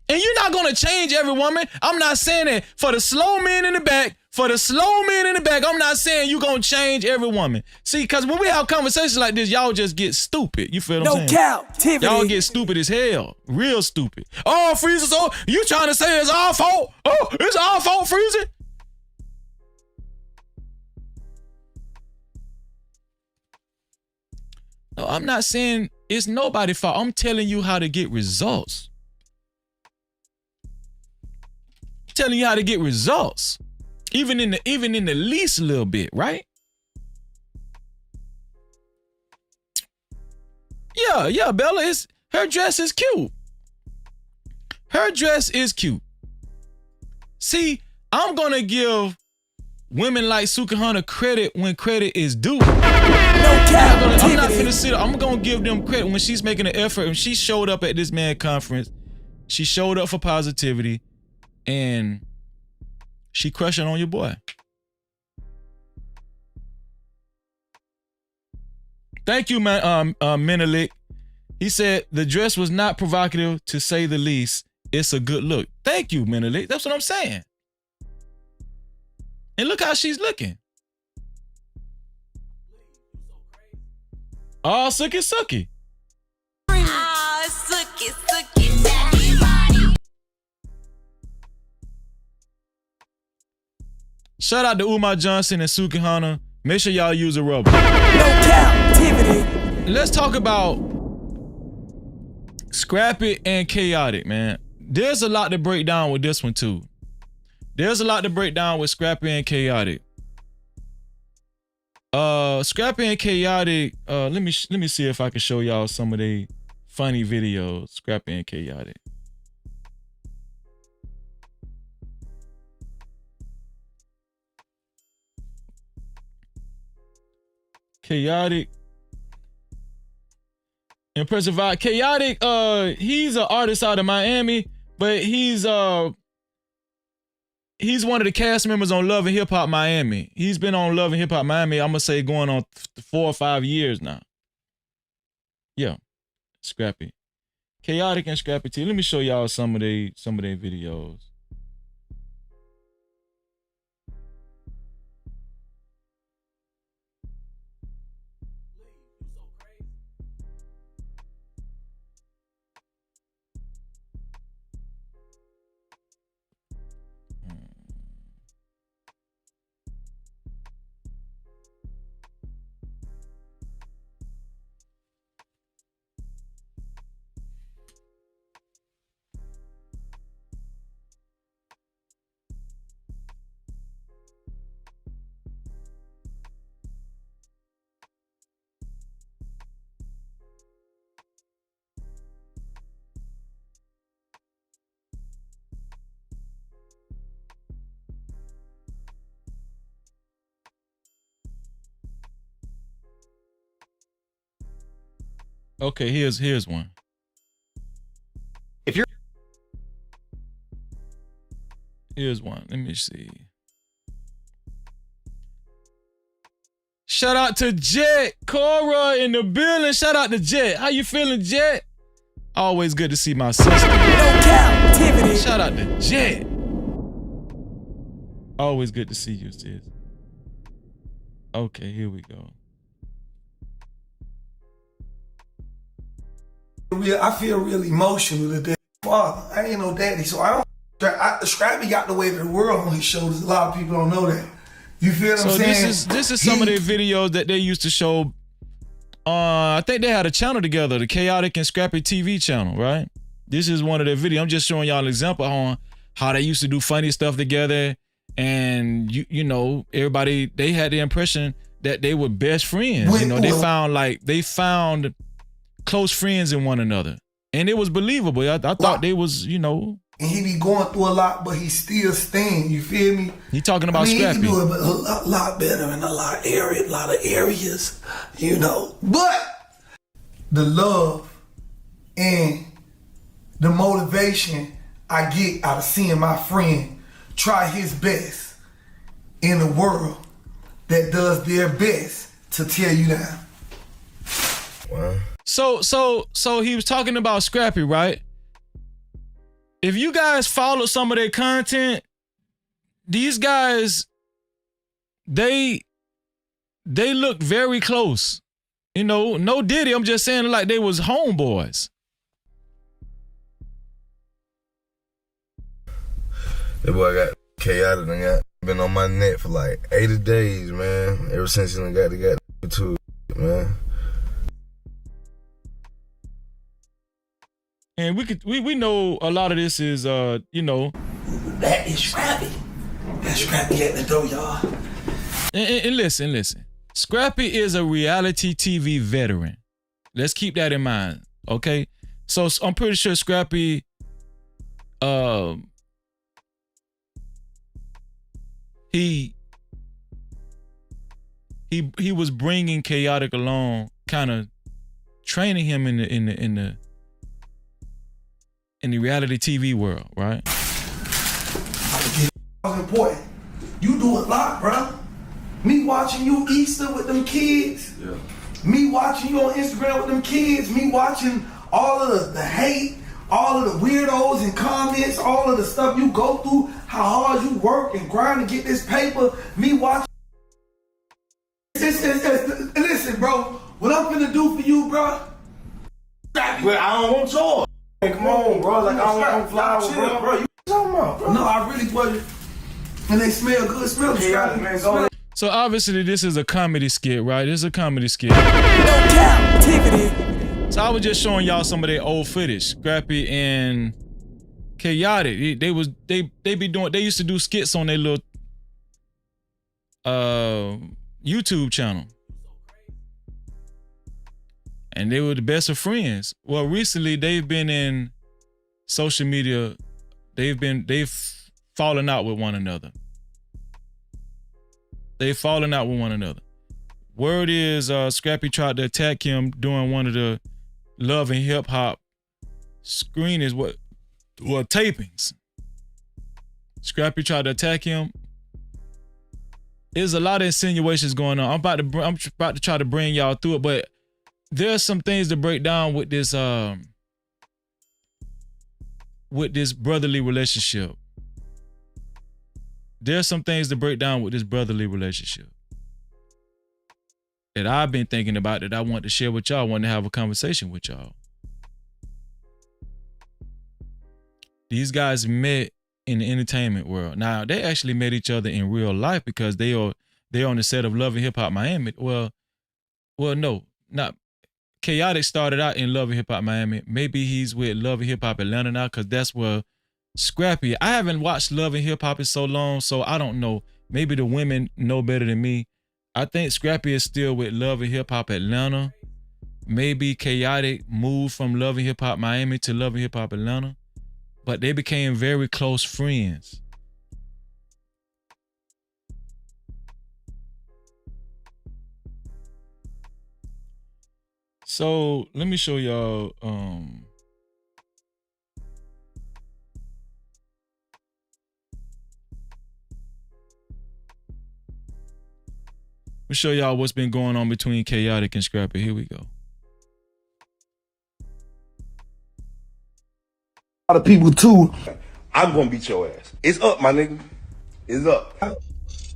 And you're not going to change every woman. I'm not saying that. For the slow men in the back, I'm not saying you're going to change every woman. See, because when we have conversations like this, y'all just get stupid. You feel what I'm saying? Cap-tivity. Y'all get stupid as hell. Real stupid. Oh, Freezer, so you trying to say it's our fault? Oh, it's our fault, Freezer? No, I'm not saying it's nobody's fault. I'm telling you how to get results. Telling you how to get results, even in the least little bit, right? Yeah, Bella, her dress is cute. Her dress is cute. See, I'm gonna give women like Sukihana credit when credit is due. I'm not finna sit. I'm gonna give them credit when she's making an effort. When she showed up at this man conference, she showed up for positivity. And she crushing on your boy. Thank you, man, Menelik. He said the dress was not provocative, to say the least. It's a good look. Thank you, Menelik. That's what I'm saying. And look how she's looking. Oh, Suki. Oh, Suki, body. Shout out to Umar Johnson and Sukihana. Make sure y'all use a rubber. No Cap-tivity. Let's talk about Scrappy and Khaotic, man. There's a lot to break down with this one too. There's a lot to break down with Scrappy and Khaotic. Scrappy and Khaotic, let me see if I can show y'all some of the funny videos, Scrappy and Khaotic. Khaotic. Impressive vibe. Khaotic, he's an artist out of Miami, but he's one of the cast members on Love and Hip Hop Miami. He's been on Love and Hip Hop Miami, I'm gonna say going on 4 or 5 years now. Yeah, Scrappy. Khaotic and Scrappy T. Let me show y'all some of their videos. Okay, here's one. If you're Here's one. Let me see. Shout out to Jet. Cora in the building. Shout out to Jet. How you feeling, Jet? Always good to see my sister. No Cap-tivity. Shout out to Jet. Always good to see you, sis. Okay, here we go. I feel real emotional today. Father, I ain't no daddy, so Scrappy got the weight of the world on his shoulders. A lot of people don't know that. You feel what I'm saying? This is some of their videos that they used to show. I think they had a channel together, the Khaotic and Scrappy TV channel, right? This is one of their videos. I'm just showing y'all an example on how they used to do funny stuff together. And you know, everybody, they had the impression that they were best friends. You know, they found close friends in one another. And it was believable. I thought they was, you know. And he be going through a lot, but he still staying. You feel me? He talking about Scrappy. He can do it, but a lot better in a lot of areas, you know. But the love and the motivation I get out of seeing my friend try his best in a world that does their best to tear you down. Wow. So he was talking about Scrappy, right? If you guys follow some of their content, these guys, they look very close. You know, no Diddy, I'm just saying like they was homeboys. That boy got Khaotic and got been on my neck for like 80 days, man. Ever since he got to man. And we know a lot of this is you know. That is Scrappy. That's Scrappy at the door, y'all. And listen. Scrappy is a reality TV veteran. Let's keep that in mind, okay? So I'm pretty sure Scrappy he was bringing Khaotic along, kind of training him in the reality TV world, right? It's important. You do a lot, bro. Me watching you Easter with them kids. Yeah. Me watching you on Instagram with them kids, me watching all of the hate, all of the weirdos and comments, all of the stuff you go through, how hard you work and grind to get this paper, me watching. Listen, bro, what I'm gonna do for you, bro? But I don't want yours. Hey, come on, bro. Like, I don't want flowers, bro. You talking about, bro? No, I really wasn't. And they smell good. Smell the Scrappy, man. Go. So obviously this is a comedy skit, right? This is a comedy skit. No Cap-tivity. So I was just showing y'all some of their old footage. Scrappy and Khaotic. They used to do skits on their little YouTube channel. And they were the best of friends. Well, recently they've been in social media. They've fallen out with one another. They've fallen out with one another. Word is Scrappy tried to attack him during one of the Love and Hip Hop screenings, tapings. Scrappy tried to attack him. There's a lot of insinuations going on. I'm about to try to bring y'all through it, but there's some things to break down with this brotherly relationship. There's some things to break down with this brotherly relationship that I've been thinking about, that I want to share with y'all. I want to have a conversation with y'all. These guys met in the entertainment world. Now, they actually met each other in real life because they're on the set of Love and Hip Hop Miami. Well, no, not Khaotic started out in Love and Hip Hop Miami. Maybe he's with Love and Hip Hop Atlanta now, because that's where Scrappy. I haven't watched Love and Hip Hop in so long, so I don't know. Maybe the women know better than me. I think Scrappy is still with Love and Hip Hop Atlanta. Maybe Khaotic moved from Love and Hip Hop Miami to Love and Hip Hop Atlanta. But they became very close friends. So let me show y'all we'll show y'all what's been going on between Khaotic and Scrappy. Here we go. A lot of people too. I'm gonna beat your ass. It's up, my nigga. It's up.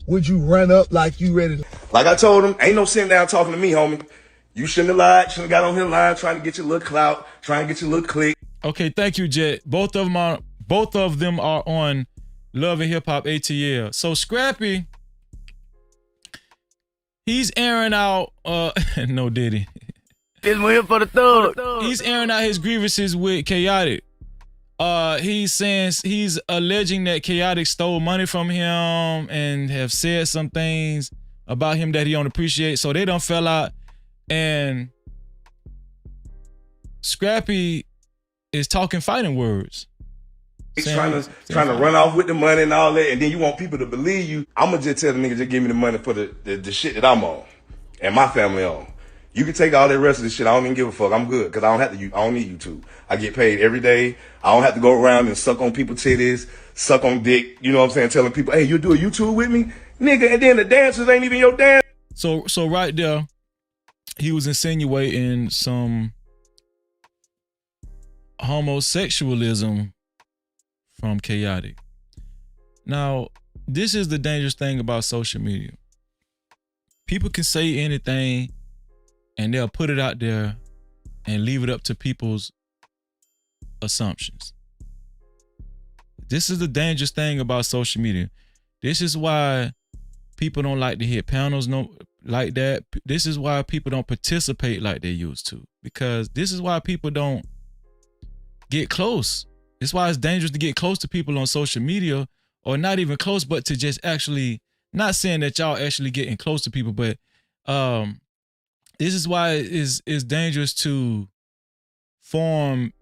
Would you run up like you ready to? Like I told him, ain't no sitting down talking to me, homie. You shouldn't have lied. Shouldn't have got on here lying, trying to get your little clout, trying to get your little click. Okay, thank you, Jet. Both of them are on Love and Hip Hop ATL. So Scrappy, he's airing out no Diddy. This one here for the thug. He's airing out his grievances with Khaotic. He's alleging that Khaotic stole money from him and have said some things about him that he don't appreciate. So they done fell out, and Scrappy is talking fighting words. He's trying to run off with the money and all that, and then you want people to believe you. I'm gonna just tell the niggas just give me the money for the shit that I'm on and my family on. You can take all that rest of the shit. I don't even give a fuck. I'm good because I don't need YouTube. I get paid every day. I don't have to go around and suck on people's titties, suck on dick. You know what I'm saying? Telling people, hey, you do a YouTube with me, nigga, and then the dancers ain't even your dance. So right there, he was insinuating some homosexualism from Khaotic. Now, this is the dangerous thing about social media. People can say anything, and they'll put it out there and leave it up to people's assumptions. This is the dangerous thing about social media. This is why people don't like to hit panels like that. This is why people don't participate like they used to, because this is why people don't get close. It's why it's dangerous to get close to people on social media, or not even close, but to just actually, not saying that y'all actually getting close to people, but this is why it's dangerous to form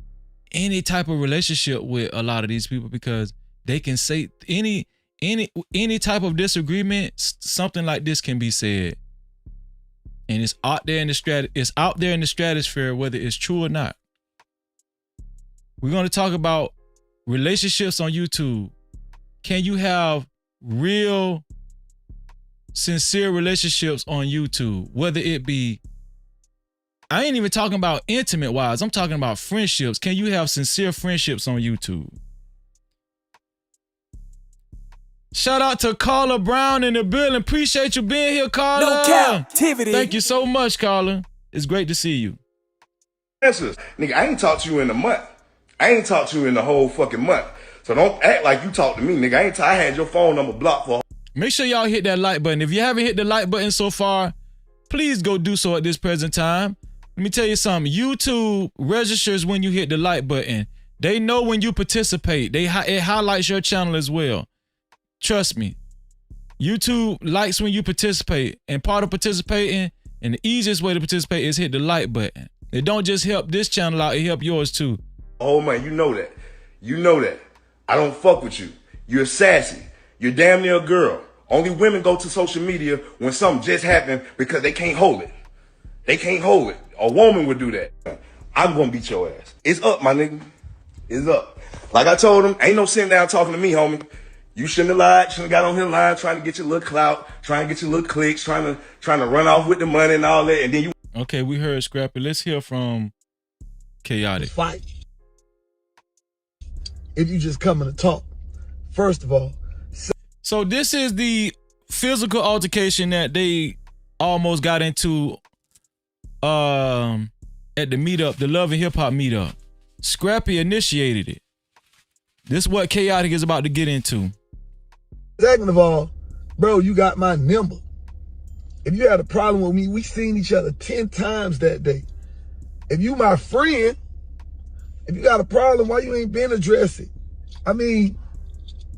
any type of relationship with a lot of these people, because they can say any type of disagreement, something like this can be said, and it's out there in the stratosphere, whether it's true or not. We're going to talk about relationships on YouTube. Can you have real, sincere relationships on YouTube, whether it be I ain't even talking about intimate wise. I'm talking about friendships. Can you have sincere friendships on YouTube? Shout out to Carla Brown in the building. Appreciate you being here, Carla. No Cap-tivity. Thank you so much, Carla. It's great to see you. Nigga, I ain't talked to you in a month. I ain't talked to you in the whole fucking month. So don't act like you talked to me, nigga. I had your phone number blocked for. Make sure y'all hit that like button. If you haven't hit the like button so far, please go do so at this present time. Let me tell you something. YouTube registers when you hit the like button. They know when you participate. It highlights your channel as well. Trust me. YouTube likes when you participate. And part of participating, and the easiest way to participate is hit the like button. It don't just help this channel out, it help yours too. Oh man, you know that. You know that. I don't fuck with you. You're sassy. You're damn near a girl. Only women go to social media when something just happened because they can't hold it. They can't hold it. A woman would do that. I'm gonna beat your ass. It's up, my nigga. It's up. Like I told him, ain't no sitting down talking to me, homie. You shouldn't have lied. Shouldn't have got on here lying, trying to get your little clout, trying to get your little clicks, trying to run off with the money and all that, and then you. Okay, we heard Scrappy. Let's hear from Khaotic. Fight. If you just coming to talk, first of all. So this is the physical altercation that they almost got into at the meetup, the Love and Hip Hop meetup. Scrappy initiated it. This is what Khaotic is about to get into. Second of all, bro, you got my number. If you had a problem with me, we seen each other 10 times that day. If you my friend, if you got a problem, why you ain't been addressed it? I mean,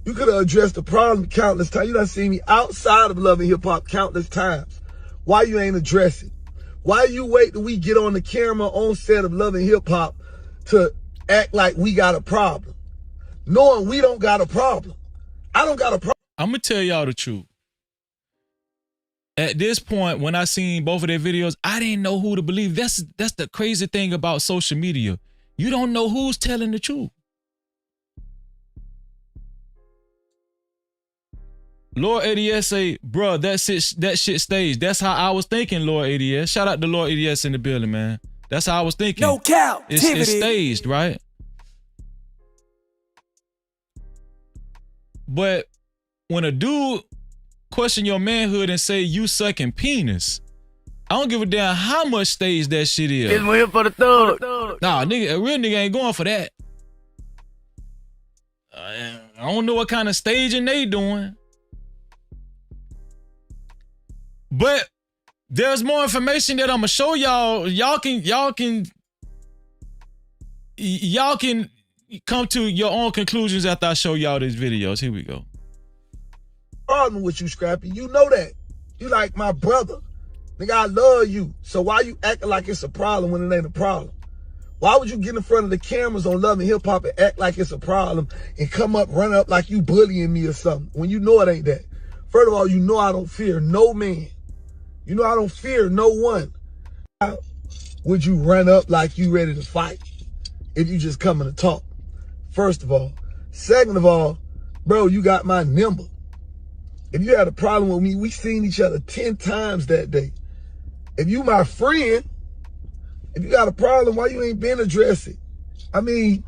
you could have addressed the problem countless times. You done seen me outside of Love and Hip Hop countless times. Why you ain't address it? Why you wait till we get on the camera on set of Love and Hip Hop to act like we got a problem? Knowing we don't got a problem. I don't got a problem. I'm gonna tell y'all the truth. At this point, when I seen both of their videos, I didn't know who to believe. That's the crazy thing about social media. You don't know who's telling the truth. Lord ADS say, bruh, that shit staged. That's how I was thinking, Lord ADS. Shout out to Lord ADS in the building, man. That's how I was thinking. No Cap-tivity. It's staged, right? But when a dude question your manhood and say you sucking penis, I don't give a damn how much stage that shit is. It's here for the thug. Nah, nigga, a real nigga ain't going for that. I don't know what kind of staging they doing. But there's more information that I'm gonna show y'all. Y'all can come to your own conclusions after I show y'all these videos. Here we go. Problem with you, Scrappy. You know that. You like my brother. Nigga, I love you. So why you acting like it's a problem when it ain't a problem? Why would you get in front of the cameras on Love and Hip Hop and act like it's a problem and come up, run up like you bullying me or something when you know it ain't that? First of all, you know I don't fear no man. You know I don't fear no one. How would you run up like you ready to fight if you just coming to talk? First of all. Second of all, bro, you got my number. If you had a problem with me, we seen each other 10 times that day. If you my friend, if you got a problem, why you ain't been addressed it? I mean,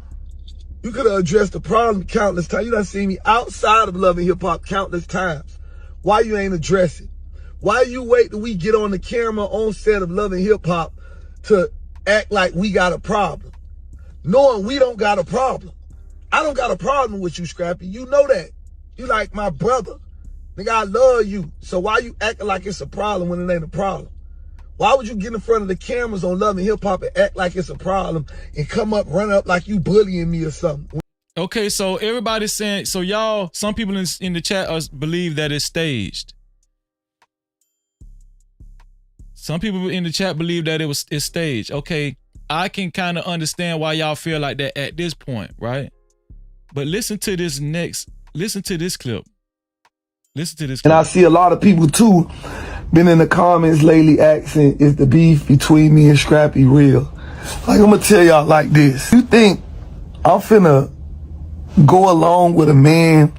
you could have addressed the problem countless times. You done seen me outside of Love and Hip Hop countless times. Why you ain't address it? Why you wait till we get on the camera on set of Love and Hip Hop to act like we got a problem? Knowing we don't got a problem. I don't got a problem with you, Scrappy. You know that. You like my brother. Nigga, I love you. So why you acting like it's a problem when it ain't a problem? Why would you get in front of the cameras on Love and Hip Hop and act like it's a problem and come up, run up like you bullying me or something? Okay, so everybody's saying, so y'all, some people in the chat believe that it's staged. Some people in the chat believe that it's staged. Okay, I can kind of understand why y'all feel like that at this point, right? But listen to this listen to this clip. Listen to this clip. And I see a lot of people too been in the comments lately asking, is the beef between me and Scrappy real? Like, I'm gonna tell y'all like this. You think I'm finna go along with a man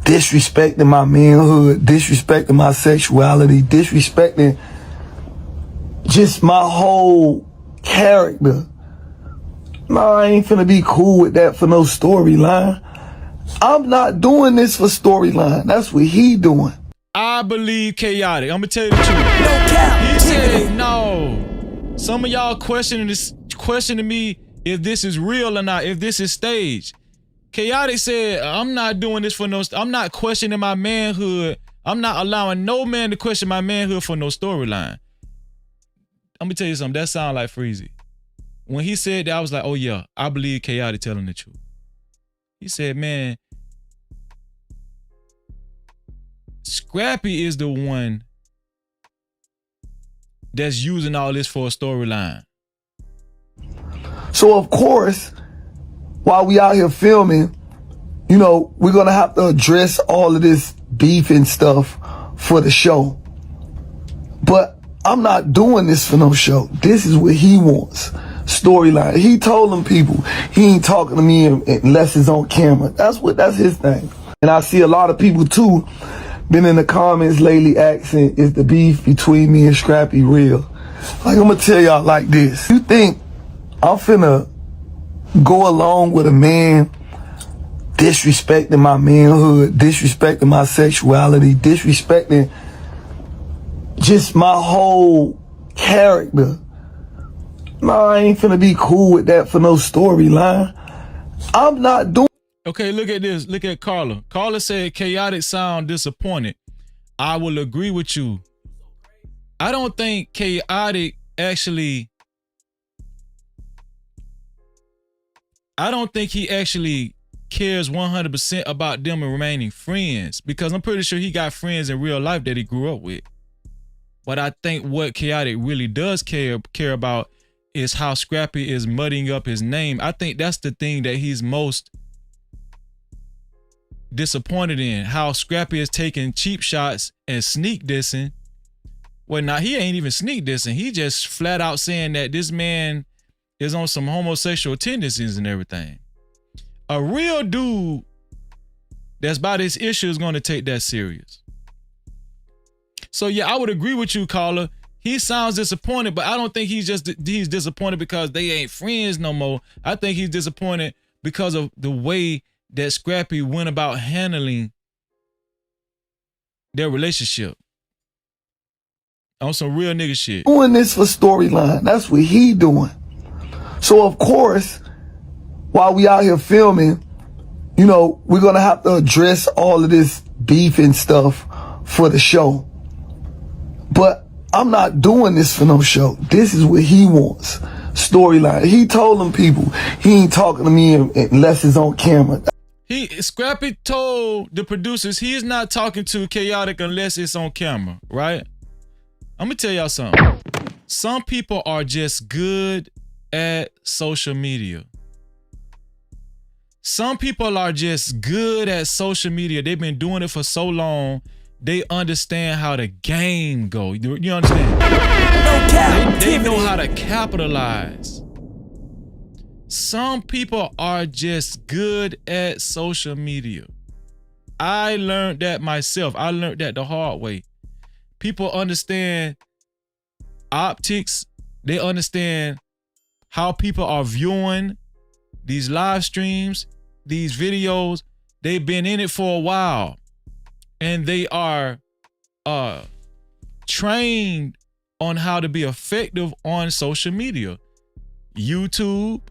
disrespecting my manhood, disrespecting my sexuality, disrespecting just my whole character. No, I ain't finna be cool with that for no storyline. I'm not doing this for storyline. That's what he doing. I believe Khaotic. I'm gonna tell you the truth. No cap. He said no. Some of y'all questioning me if this is real or not, if this is staged. Khaotic said, I'm not doing this for no, I'm not questioning my manhood. I'm not allowing no man to question my manhood for no storyline. I'm gonna tell you something, that sound like Freezy. When he said that, I was like, oh yeah, I believe Khaotic telling the truth. He said, man, Scrappy is the one that's using all this for a storyline. So of course, while we out here filming, you know, we're gonna have to address all of this beef and stuff for the show. But I'm not doing this for no show. This is what he wants. Storyline. He told them people he ain't talking to me unless it's on camera. That's his thing. And I see a lot of people too been in the comments lately asking, is the beef between me and Scrappy real? Like, I'm gonna tell y'all like this. You think I'm finna go along with a man disrespecting my manhood, disrespecting my sexuality, disrespecting just my whole character? No, I ain't finna be cool with that for no storyline. I'm not doing. Okay, look at this. Look at Carla. Carla said Khaotic sound disappointed. I will agree with you. I don't think Khaotic actually, I don't think he actually cares 100% about them remaining friends, because I'm pretty sure he got friends in real life that he grew up with. But I think what Khaotic really does care about is how Scrappy is muddying up his name. I think that's the thing that he's most disappointed in, how Scrappy is taking cheap shots and sneak dissing. Well, now he ain't even sneak dissing. He just flat out saying that this man is on some homosexual tendencies and everything. A real dude that's about his issue is going to take that serious. So yeah, I would agree with you, Carla. He sounds disappointed, but I don't think he's disappointed because they ain't friends no more. I think he's disappointed because of the way that Scrappy went about handling their relationship. On some real nigga shit. Doing this for storyline. That's what he doing. So of course, while we out here filming, you know, we're gonna have to address all of this beef and stuff for the show. But I'm not doing this for no show. This is what he wants. Storyline. He told them people he ain't talking to me unless it's on camera. Scrappy told the producers he's not talking to Khaotic unless it's on camera, right? I'm gonna tell y'all something. Some people are just good at social media. Some people are just good at social media. They've been doing it for so long. They understand how the game go. You understand? They know how to capitalize. Some people are just good at social media. I learned that myself. I learned that the hard way. People understand optics. They understand how people are viewing these live streams, these videos. They've been in it for a while. And they are trained on how to be effective on social media. YouTube,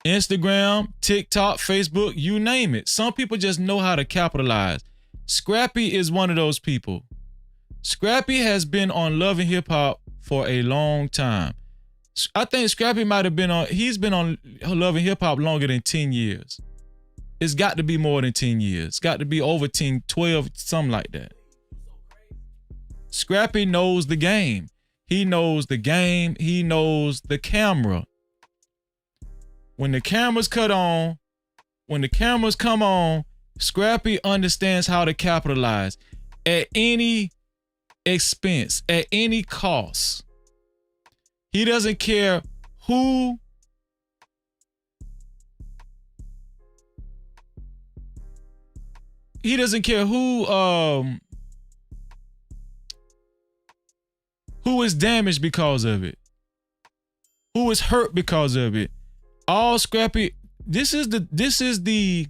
Instagram, TikTok, Facebook, you name it. Some people just know how to capitalize. Scrappy is one of those people. Scrappy has been on Love and Hip Hop for a long time. I think Scrappy might have been on, he's been on Love and Hip Hop longer than 10 years. It's got to be more than 10 years. It's got to be over 10, 12, something like that. Scrappy knows the game. He knows the game. He knows the camera. When the cameras cut on, when the cameras come on, Scrappy understands how to capitalize at any expense, at any cost. He doesn't care who Who is damaged because of it? Who is hurt because of it? All Scrappy. This is the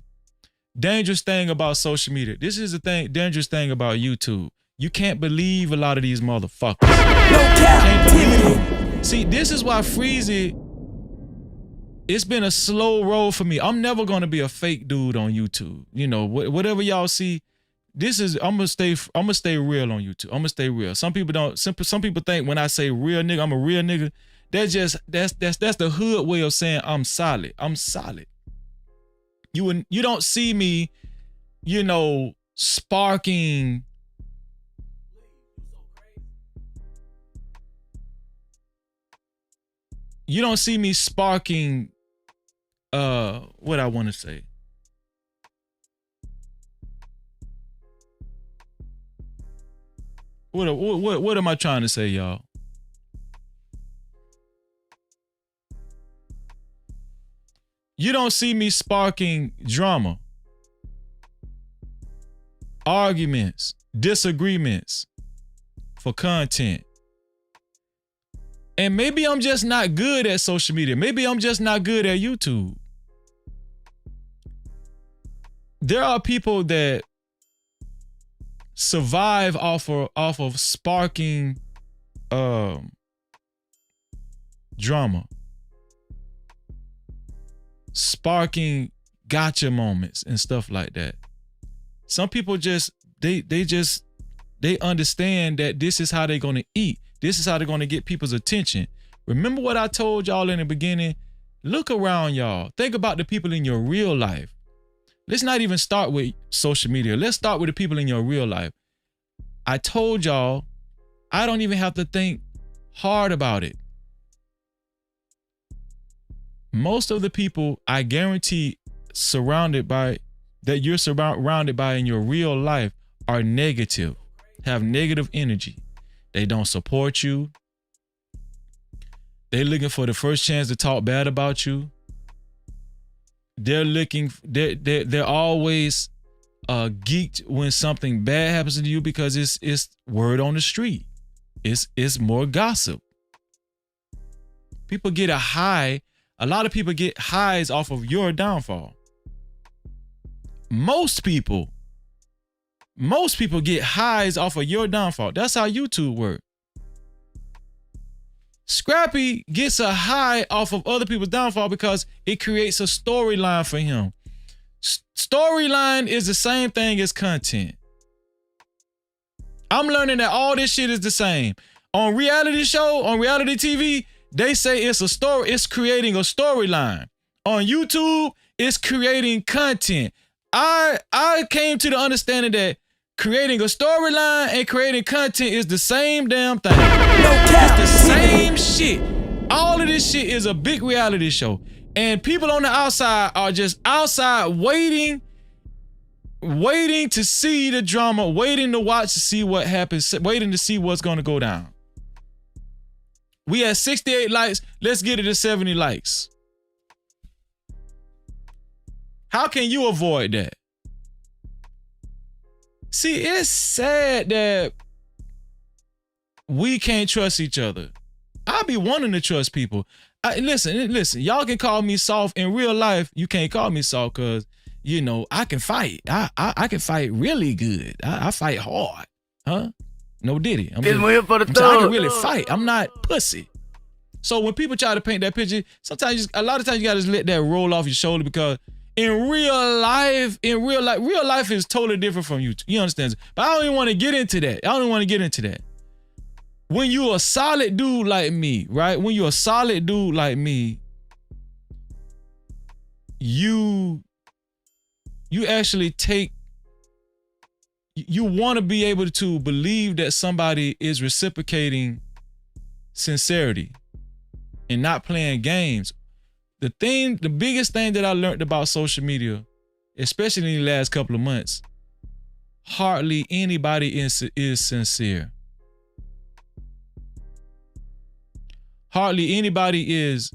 dangerous thing about social media. This is the dangerous thing about YouTube. You can't believe a lot of these motherfuckers. No Cap-tivity. See, this is why Freezy, it's been a slow roll for me. I'm never gonna be a fake dude on YouTube. You know, whatever y'all see, I'm gonna stay real on YouTube. I'm gonna stay real. Some people think when I say real nigga, I'm a real nigga. That's the hood way of saying I'm solid. I'm solid. You don't see me, you know, sparking. You don't see me sparking what I want to say. What am I trying to say, y'all? You don't see me sparking drama, arguments, disagreements for content. And maybe I'm just not good at social media. Maybe I'm just not good at YouTube. There are people that survive off of sparking drama, sparking gotcha moments and stuff like that. Some people just they understand that this is how they're gonna eat. This is how they're gonna get people's attention. Remember what I told y'all in the beginning? Look around y'all. Think about the people in your real life. Let's not even start with social media. Let's start with the people in your real life. I told y'all, I don't even have to think hard about it. Most of the people, I guarantee, that you're surrounded by in your real life are negative, have negative energy. They don't support you. They're looking for the first chance to talk bad about you. They're always geeked when something bad happens to you because it's word on the street. It's more gossip. People get a high. A lot of people get highs off of your downfall. Most people get highs off of your downfall. That's how YouTube works. Scrappy gets a high off of other people's downfall because it creates a storyline for him. Storyline is the same thing as content. I'm learning that all this shit is the same. On reality TV, they say it's a story, it's creating a storyline. On YouTube, it's creating content. I came to the understanding that creating a storyline and creating content is the same damn thing. It's the same shit. All of this shit is a big reality show. And people on the outside are just outside waiting to see the drama, waiting to watch to see what happens, waiting to see what's going to go down. We had 68 likes. Let's get it to 70 likes. How can you avoid that? See, it's sad that we can't trust each other. I be wanting to trust people. Listen, y'all can call me soft. In real life, you can't call me soft because, you know, I can fight. I can fight really good. I fight hard. Huh? No diddy. I can really fight. I'm not pussy. So when people try to paint that picture, a lot of times you gotta just let that roll off your shoulder because in real life is totally different from you. You understand? But I don't even want to get into that. When you're a solid dude like me, right? When you're a solid dude like me, you actually you want to be able to believe that somebody is reciprocating sincerity and not playing games. The biggest thing that I learned about social media, especially in the last couple of months, hardly anybody is sincere. Hardly anybody is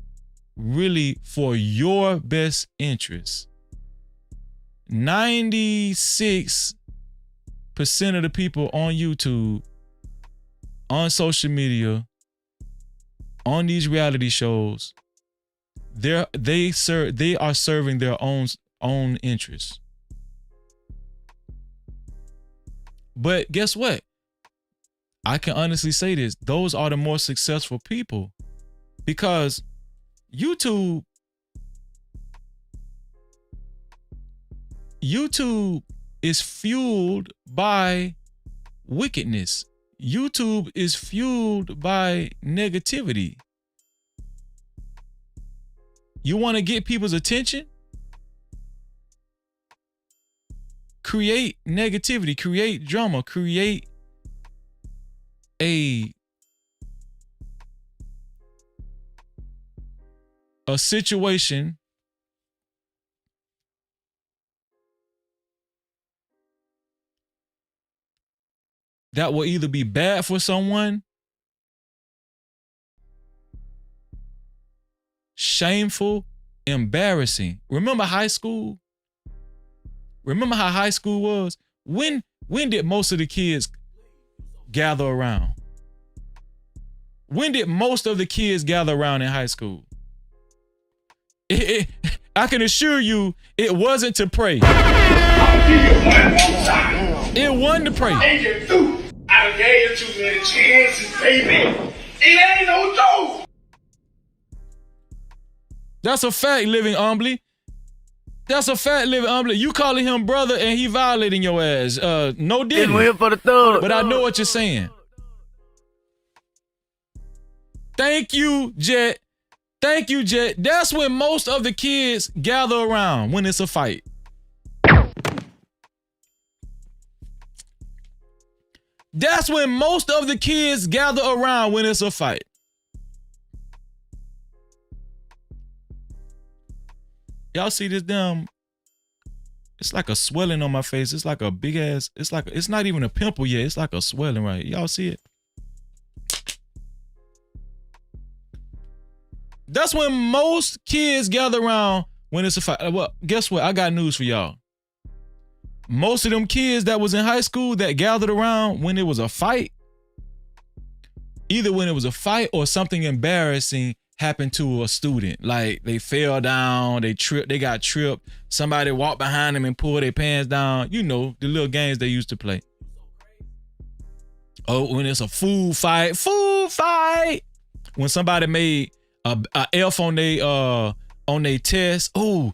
really for your best interest. 96% of the people on YouTube on social media, on these reality shows, they are serving their own interests. But guess what? I can honestly say this. Those are the more successful people because YouTube is fueled by wickedness. YouTube is fueled by negativity. You want to get people's attention? Create negativity, create drama, create a situation that will either be bad for someone, shameful, embarrassing. Remember high school? Remember how high school was? When did most of the kids gather around? When did most of the kids gather around in high school? I can assure you, it wasn't to pray. I'll give you one more time. It wasn't to pray. And you threw. I done gave you too many chances, baby. It ain't no joke. That's a fact, living humbly. That's a fact, living humbly. You calling him brother and he violating your ass. No didn't. Win for the thug. But I know what you're saying. Thank you, Jet. Thank you, Jet. That's when most of the kids gather around when it's a fight. That's when most of the kids gather around when it's a fight. Y'all see this damn, it's like a swelling on my face. It's like a big ass, it's not even a pimple yet. It's like a swelling right here. Y'all see it? That's when most kids gather around when it's a fight. Well, guess what? I got news for y'all. Most of them kids that was in high school that gathered around when it was a fight, either when it was a fight or something embarrassing happened to a student. Like they fell down, they tripped, they got tripped. Somebody walked behind them and pulled their pants down. You know, the little games they used to play. Oh, when it's a food fight. When somebody made a F on their test. Oh,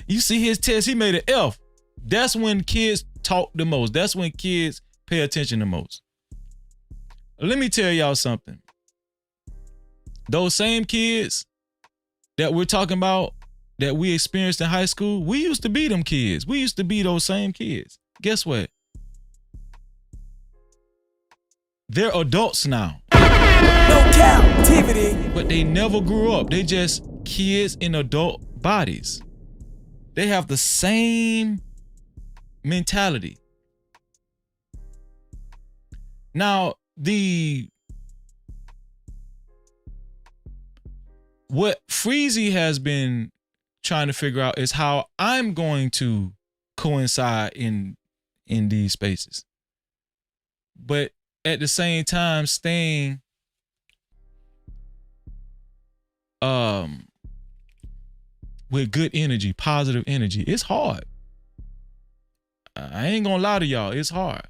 you see his test, he made an F. That's when kids talk the most. That's when kids pay attention the most. Let me tell y'all something. Those same kids that we're talking about that we experienced in high school, we used to be them kids. We used to be those same kids. Guess what? They're adults now. No captivity. But they never grew up. They just kids in adult bodies. They have the same mentality. Now, what Freezy has been trying to figure out is how I'm going to coincide in these spaces. But at the same time, staying with good energy, positive energy. It's hard. I ain't gonna lie to y'all, it's hard.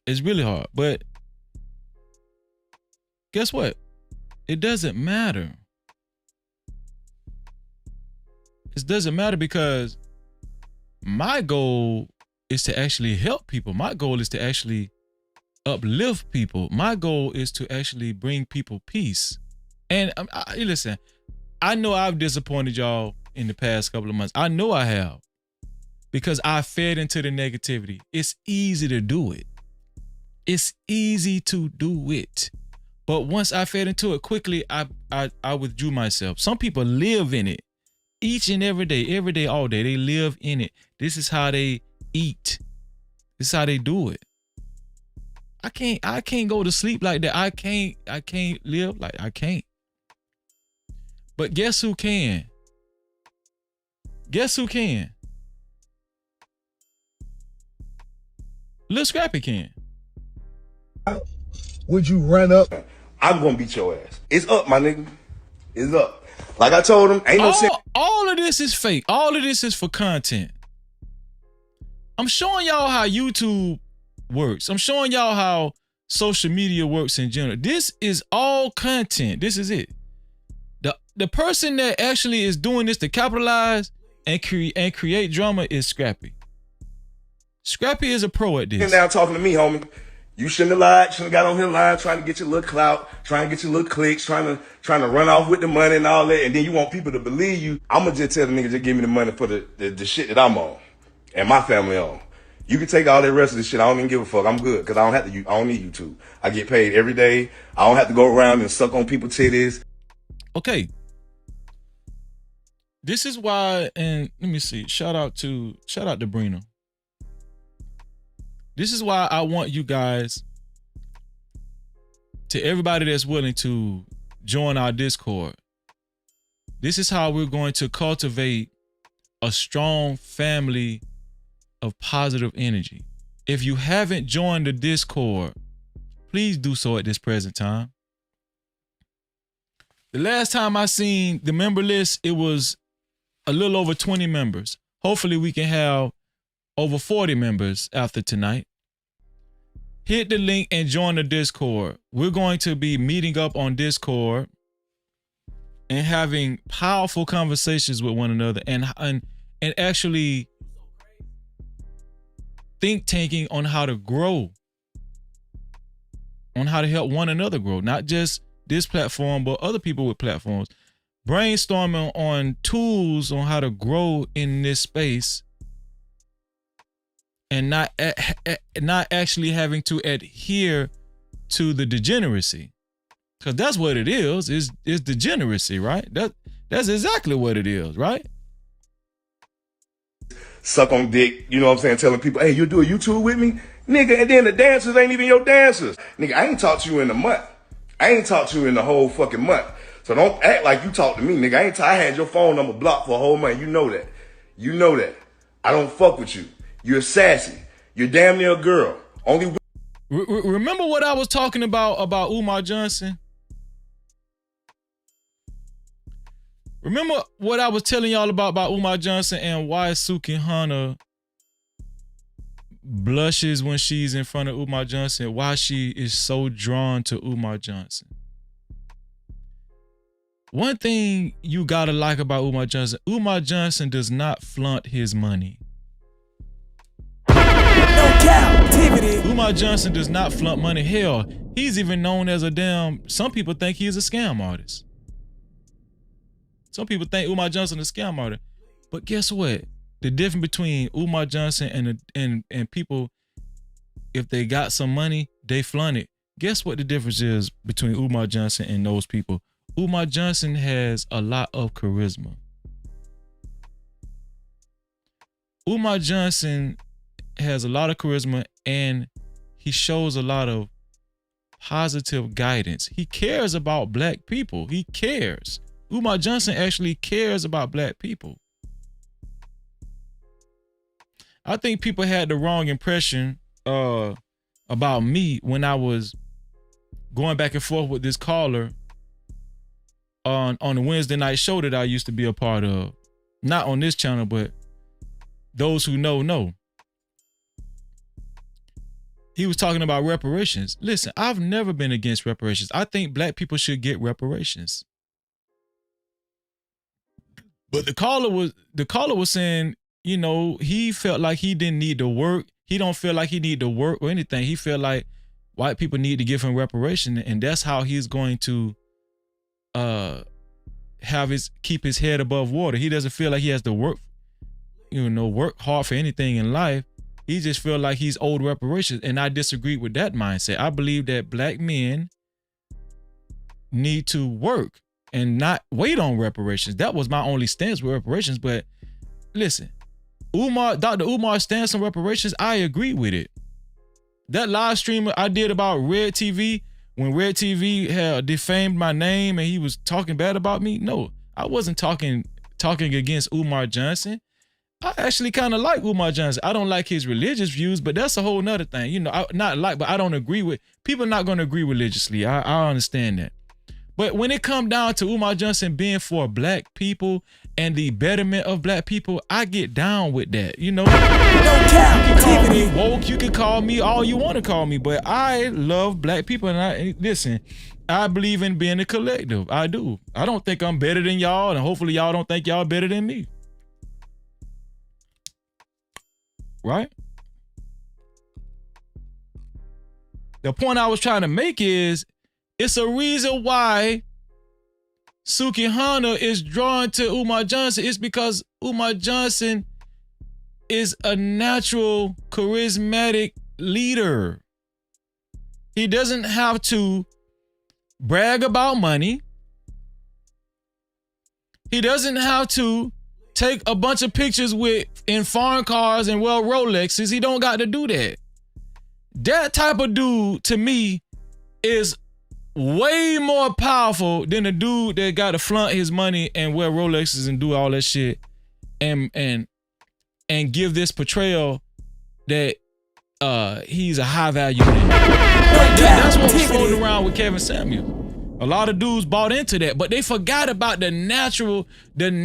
It's really hard, but guess what? It doesn't matter. It doesn't matter because my goal is to actually help people. My goal is to actually uplift people. My goal is to actually bring people peace. And listen, I know I've disappointed y'all in the past couple of months. I know I have. Because I fed into the negativity. It's easy to do it. It's easy to do it. But once I fed into it quickly, I withdrew myself. Some people live in it. Each and every day, all day. They live in it. This is how they eat. This is how they do it. I can't go to sleep like that. I can't live like I can't. But guess who can? Guess who can? Lil Scrappy can. Would you run up? I'm gonna beat your ass. It's up, my nigga. It's up. Like I told him, ain't no sense. All of this is fake. All of this is for content. I'm showing y'all how YouTube works. I'm showing y'all how social media works in general. This is all content. This is it. The person that actually is doing this to capitalize and create drama is Scrappy. Scrappy is a pro at this. Sitting down talking to me, homie. You shouldn't have lied. Shouldn't have got on here lying, trying to get your little clout, trying to get your little clicks, trying to run off with the money and all that. And then you want people to believe you. I'ma just tell the niggas just give me the money for the shit that I'm on and my family on. You can take all that rest of the shit. I don't even give a fuck. I'm good because I don't need YouTube. I get paid every day. I don't have to go around and suck on people's titties. Okay. This is why, and let me see. Shout out to Brina. This is why I want you guys, to everybody that's willing to join our Discord. This is how we're going to cultivate a strong family of positive energy. If you haven't joined the Discord, please do so at this present time. The last time I seen the member list, it was a little over 20 members. Hopefully we can have over 40 members after tonight. Hit the link and join the Discord. We're going to be meeting up on Discord and having powerful conversations with one another and actually think tanking on how to grow, on how to help one another grow, not just this platform, but other people with platforms. Brainstorming on tools on how to grow in this space and not actually having to adhere to the degeneracy. Because that's what it is degeneracy, right? That's exactly what it is, right? Suck on dick, you know what I'm saying? Telling people, hey, you do a YouTube with me? Nigga, and then the dancers ain't even your dancers. Nigga, I ain't talked to you in a month. I ain't talked to you in the whole fucking month. So don't act like you talk to me, nigga. I had your phone number blocked for a whole month. You know that. You know that. I don't fuck with you. You're sassy. You're damn near a girl. Only. Remember what I was talking about Umar Johnson? Remember what I was telling y'all about Umar Johnson and why Sukihana blushes when she's in front of Umar Johnson, why she is so drawn to Umar Johnson. One thing you gotta like about Umar Johnson does not flaunt his money. No Cap-tivity. Umar Johnson does not flaunt money. Hell, he's even known as some people think he is a scam artist. Some people think Umar Johnson is a scam artist. But guess what? The difference between Umar Johnson and people, if they got some money, they flaunt it. Guess what the difference is between Umar Johnson and those people? Umar Johnson has a lot of charisma. Umar Johnson has a lot of charisma and he shows a lot of positive guidance. He cares about black people. He cares. Umar Johnson actually cares about black people. I think people had the wrong impression about me when I was going back and forth with this caller on the Wednesday night show that I used to be a part of. Not on this channel, but those who know. He was talking about reparations. Listen, I've never been against reparations. I think black people should get reparations. But the caller was saying, you know, he felt like he didn't need to work. He don't feel like he need to work or anything. He felt like white people need to give him reparation, and that's how he's going to keep his head above water. He doesn't feel like he has to work hard for anything in life. He just feel like he's owed reparations, and I disagree with that mindset. I believe that black men need to work and not wait on reparations. That was my only stance with reparations. But listen, Dr. Umar stance on reparations, I agree with it. That live stream I did about Red TV, when Red TV had defamed my name and he was talking bad about me, no, I wasn't talking against Umar Johnson. I actually kind of like Umar Johnson. I don't like his religious views, but that's a whole nother thing. You know, but I don't agree with, people not going to agree religiously. I understand that. But when it come down to Umar Johnson being for black people and the betterment of black people, I get down with that. You know, you can call me woke, you can call me all you want to call me, but I love black people, and listen, I believe in being a collective. I do. I don't think I'm better than y'all, and hopefully y'all don't think y'all better than me. Right? The point I was trying to make is, it's a reason why Sukihana is drawn to Umar Johnson. It's because Umar Johnson is a natural, charismatic leader. He doesn't have to brag about money. He doesn't have to take a bunch of pictures in foreign cars and wear Rolexes. He don't got to do that. That type of dude, to me, is way more powerful than a dude that got to flaunt his money and wear Rolexes and do all that shit and give this portrayal that he's a high value man. That's what was floating around with Kevin Samuels. A lot of dudes bought into that, but they forgot about the natural dude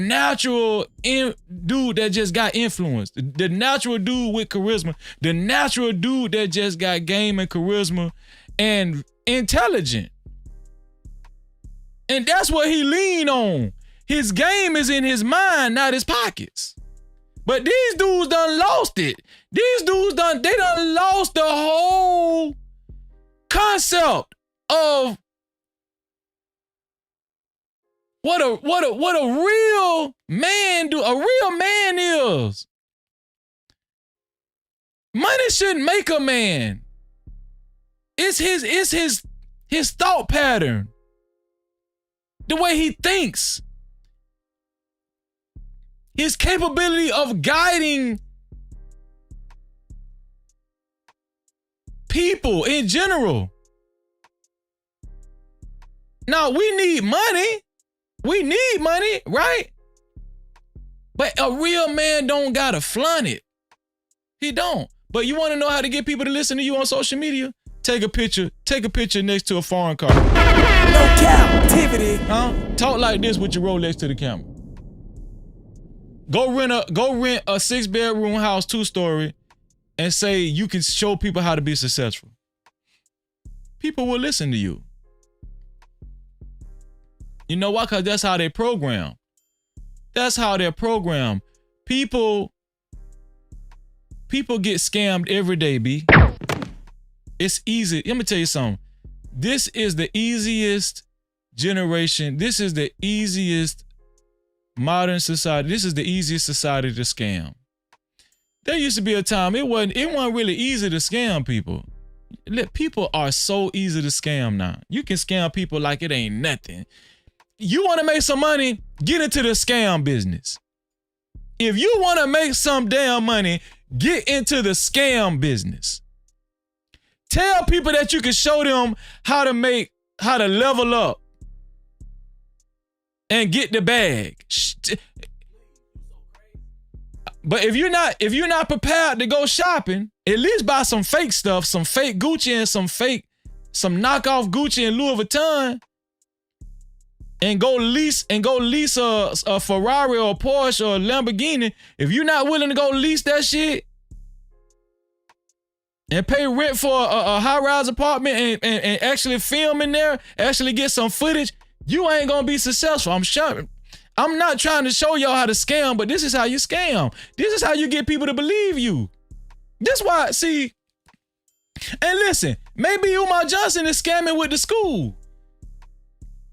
that just got influenced, the natural dude with charisma, the natural dude that just got game and charisma and intelligent. And that's what he leaned on. His game is in his mind, not his pockets. But these dudes done lost it. These dudes done lost the whole concept of what a real man do. A real man is. Money shouldn't make a man. It's his thought pattern. The way he thinks. His capability of guiding people in general. Now, we need money. We need money, right? But a real man don't gotta flaunt it. He don't. But you want to know how to get people to listen to you on social media? Take a picture next to a foreign car. No Cap-tivity. Huh? Talk like this with your Rolex to the camera. Go rent a 6-bedroom house, 2-story, and say you can show people how to be successful. People will listen to you. You know why? Because that's how they program. That's how they're programmed. People get scammed every day, B. It's easy. Let me tell you something. This is the easiest generation. This is the easiest modern society. This is the easiest society to scam. There used to be a time it wasn't really easy to scam people. People are so easy to scam now. You can scam people like it ain't nothing. You want to make some money, get into the scam business. If you want to make some damn money, get into the scam business. Tell people that you can show them how to level up and get the bag. But if you're not prepared to go shopping, at least buy some fake stuff, some fake Gucci and some knockoff Gucci and Louis Vuitton, and go lease a Ferrari or a Porsche or a Lamborghini. If you're not willing to go lease that shit and pay rent for a high-rise apartment and actually film in there, actually get some footage, you ain't gonna be successful. I'm sure. I'm not trying to show y'all how to scam, but this is how you scam. This is how you get people to believe you. This why, see, and listen, maybe Umar Johnson is scamming with the school.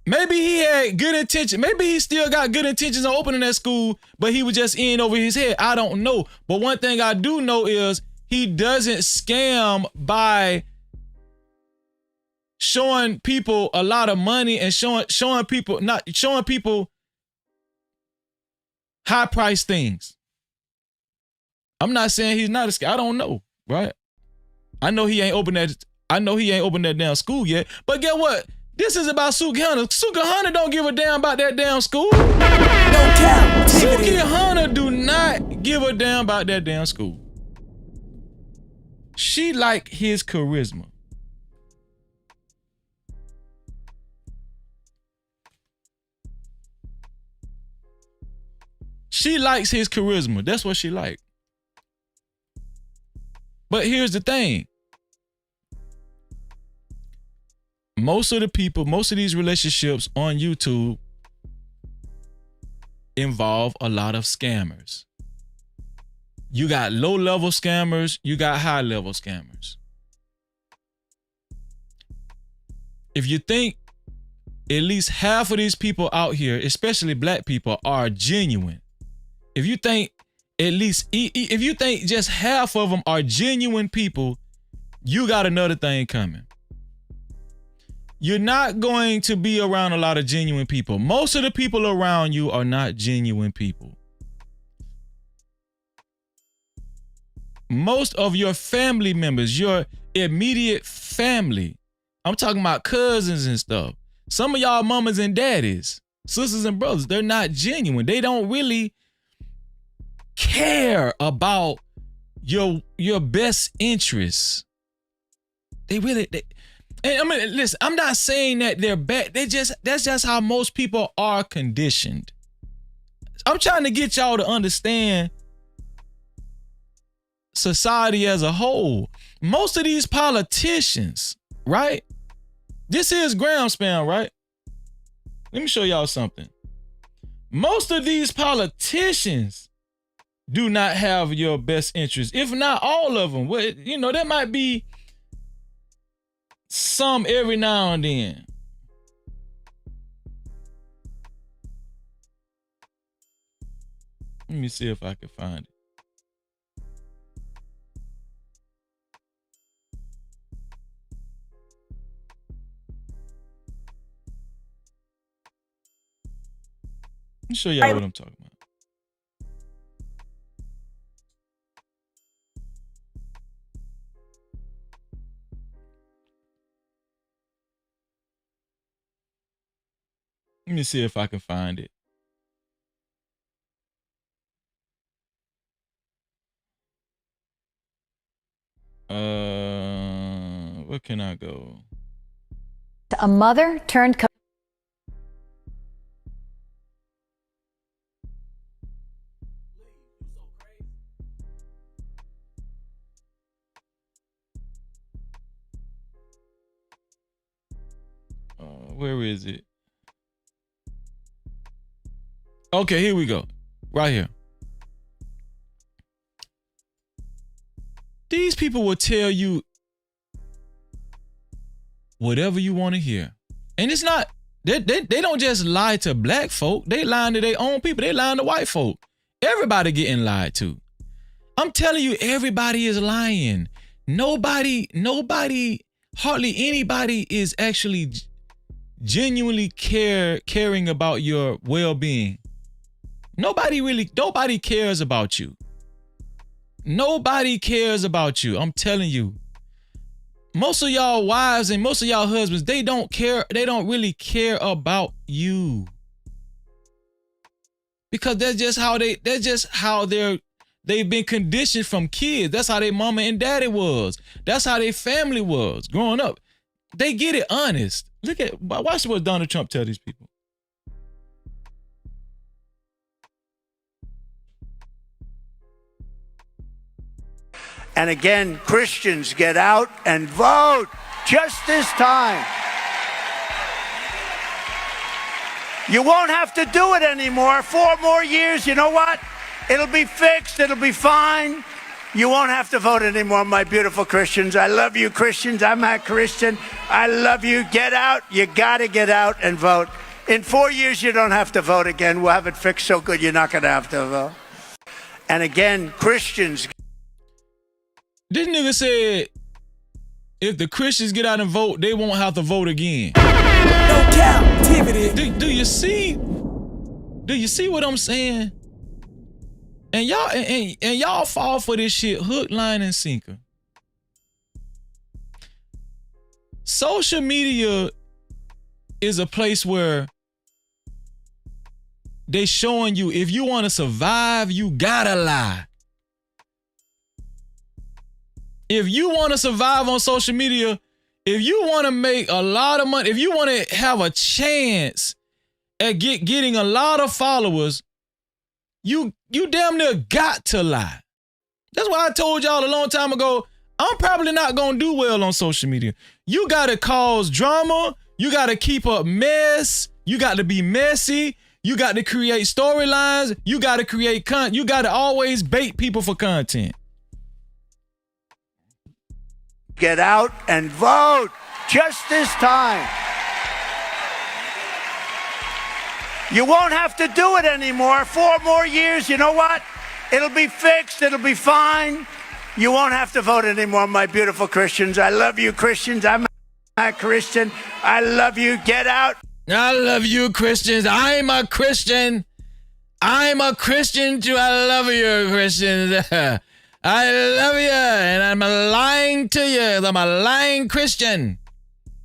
Maybe he had good intention. Maybe he still got good intentions on opening that school, but he was just in over his head. I don't know. But one thing I do know is he doesn't scam by showing people a lot of money and showing people high price things. I'm not saying he's not a scam. I don't know, right? I know he ain't opened that damn school yet. But get what? This is about Sukihana. Sukihana don't give a damn about that damn school. No Cap-tivity. Sukihana do not give a damn about that damn school. She like his charisma. She likes his charisma. That's what she like. But here's the thing. Most of the people, most of these relationships on YouTube involve a lot of scammers. You got low-level scammers, you got high-level scammers. If you think at least half of these people out here, especially black people, are genuine, if you think at least, if you think just half of them are genuine people, you got another thing coming. You're not going to be around a lot of genuine people. Most of the people around you are not genuine people. Most of your family members, your immediate family, I'm talking about cousins and stuff. Some of y'all mamas and daddies, sisters and brothers, they're not genuine. They don't really care about your best interests. And I mean, listen, I'm not saying that they're bad. That's just how most people are conditioned. I'm trying to get y'all to understand society as a whole. Most of these politicians, right? This is gram spam, right? Let me show y'all something. Most of these politicians do not have your best interest, if not all of them. Well, you know, there might be some every now and then. Let me see if I can find it. Let me show y'all what I'm talking about. Let me see if I can find it. Where can I go? A mother turned where is it? Okay, here we go. Right here. These people will tell you whatever you want to hear. And it's not, they don't just lie to black folk. They lying to their own people. They lying to white folk. Everybody getting lied to. I'm telling you, everybody is lying. Nobody, hardly anybody is actually genuinely caring about your well-being. Nobody cares about you. Nobody cares about you. I'm telling you. Most of y'all wives and most of y'all husbands, they don't care. They don't really care about you. Because that's just how they've been conditioned from kids. That's how their mama and daddy was. That's how their family was growing up. They get it honest. Watch what Donald Trump tell these people. And again, Christians, get out and vote just this time. You won't have to do it anymore. 4 more years, you know what? It'll be fixed. It'll be fine. You won't have to vote anymore, my beautiful Christians. I love you, Christians. I'm a Christian. I love you. Get out. You got to get out and vote. In 4 years, you don't have to vote again. We'll have it fixed so good you're not going to have to vote. And again, Christians. This nigga said if the Christians get out and vote, they won't have to vote again. No Cap-tivity. Do you see what I'm saying? And y'all fall for this shit hook, line, and sinker. Social media is a place where they showing you if you want to survive, you gotta lie. If you want to survive on social media, if you want to make a lot of money, if you want to have a chance at getting a lot of followers, you damn near got to lie. That's why I told y'all a long time ago, I'm probably not going to do well on social media. You got to cause drama. You got to keep up mess. You got to be messy. You got to create storylines. You got to create content. You got to always bait people for content. Get out and vote just this time. You won't have to do it anymore. 4 more years, you know what? It'll be fixed. It'll be fine. You won't have to vote anymore, my beautiful Christians. I love you, Christians. I'm a Christian. I love you. Get out. I love you, Christians. I'm a Christian. I'm a Christian too. I love you, Christians. I love you, and I'm lying to you. I'm a lying Christian.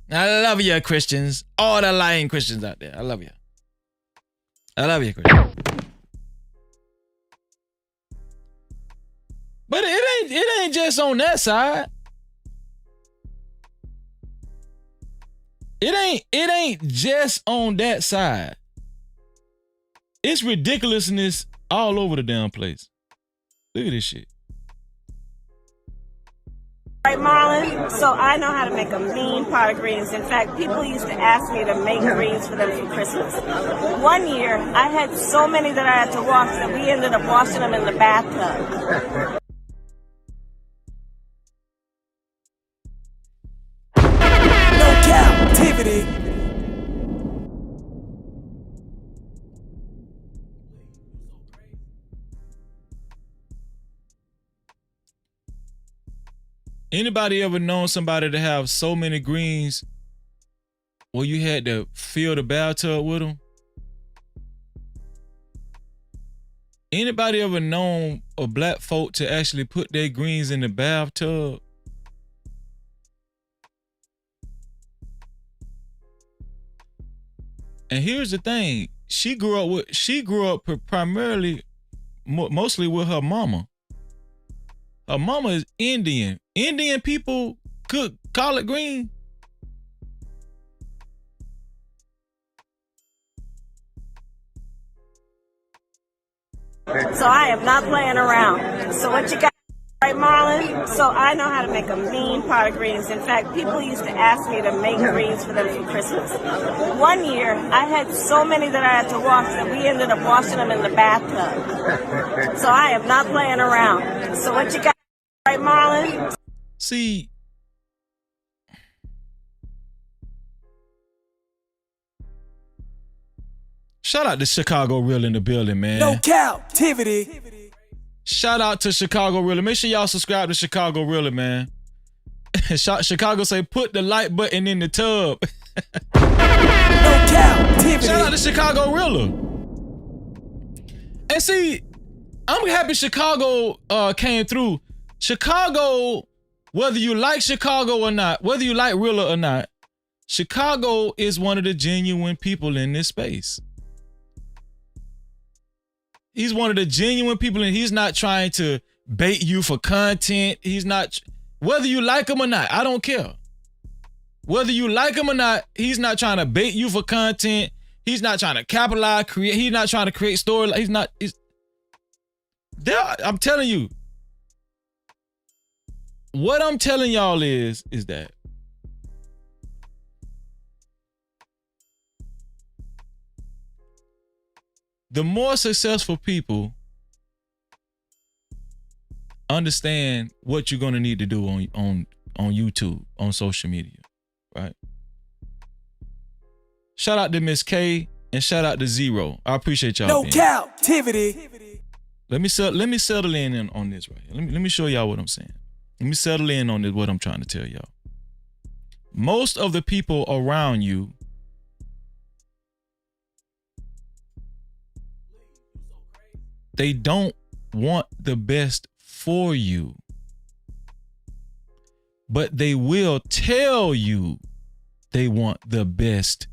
I love you, Christians. All the lying Christians out there. I love you. I love you, Christians. But it ain't just on that side. It ain't just on that side. It's ridiculousness all over the damn place. Look at this shit. Right, Marlon? So I know how to make a mean pot of greens. In fact, people used to ask me to make greens for them for Christmas. One year, I had so many that I had to wash that we ended up washing them in the bathtub. No captivity. Anybody ever known somebody to have so many greens where you had to fill the bathtub with them? Anybody ever known a black folk to actually put their greens in the bathtub? And here's the thing: she grew up primarily, mostly with her mama. Her mama is Indian. Indian people cook collard green. So I am not playing around. So what you got, right, Marlon? So I know how to make a mean pot of greens. In fact, people used to ask me to make greens for them for Christmas. One year, I had so many that I had to wash that we ended up washing them in the bathtub. So I am not playing around. So what you got, right, Marlon? See, shout out to Chicago Real in the building, man. No captivity. Shout out to Chicago Real. Make sure y'all subscribe to Chicago Real, man. Chicago say, put the like button in the tub. No captivity. Shout out to Chicago Real. And see, I'm happy Chicago came through. Chicago, whether you like Chicago or not, whether you like Real or not, Chicago is one of the genuine people in this space. He's one of the genuine people, and he's not trying to bait you for content. He's not, whether you like him or not, I don't care. Whether you like him or not, he's not trying to bait you for content. He's not trying to capitalize, he's not trying to create story. I'm telling you, what I'm telling y'all is that the more successful people understand what you're going to need to do on YouTube, on social media, right? Shout out to Miss K and shout out to Zero. I appreciate y'all. No captivity. Let me settle in on this right here. Let me show y'all what I'm saying. Let me settle in on this, what I'm trying to tell y'all. Most of the people around you they don't want the best for you, but they will tell you they want the best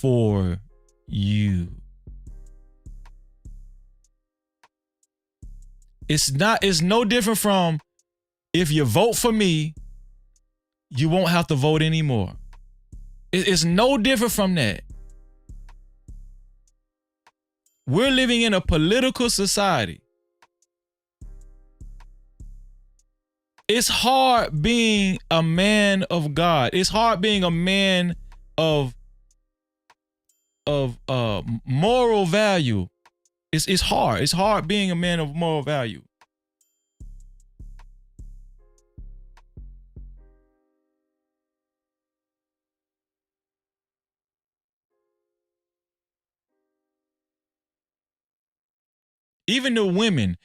for you. It's no different from if you vote for me, you won't have to vote anymore. It's no different from that. We're living in a political society. It's hard being a man of God. It's hard being a man of moral value. It's hard. It's hard being a man of moral value. Even the women,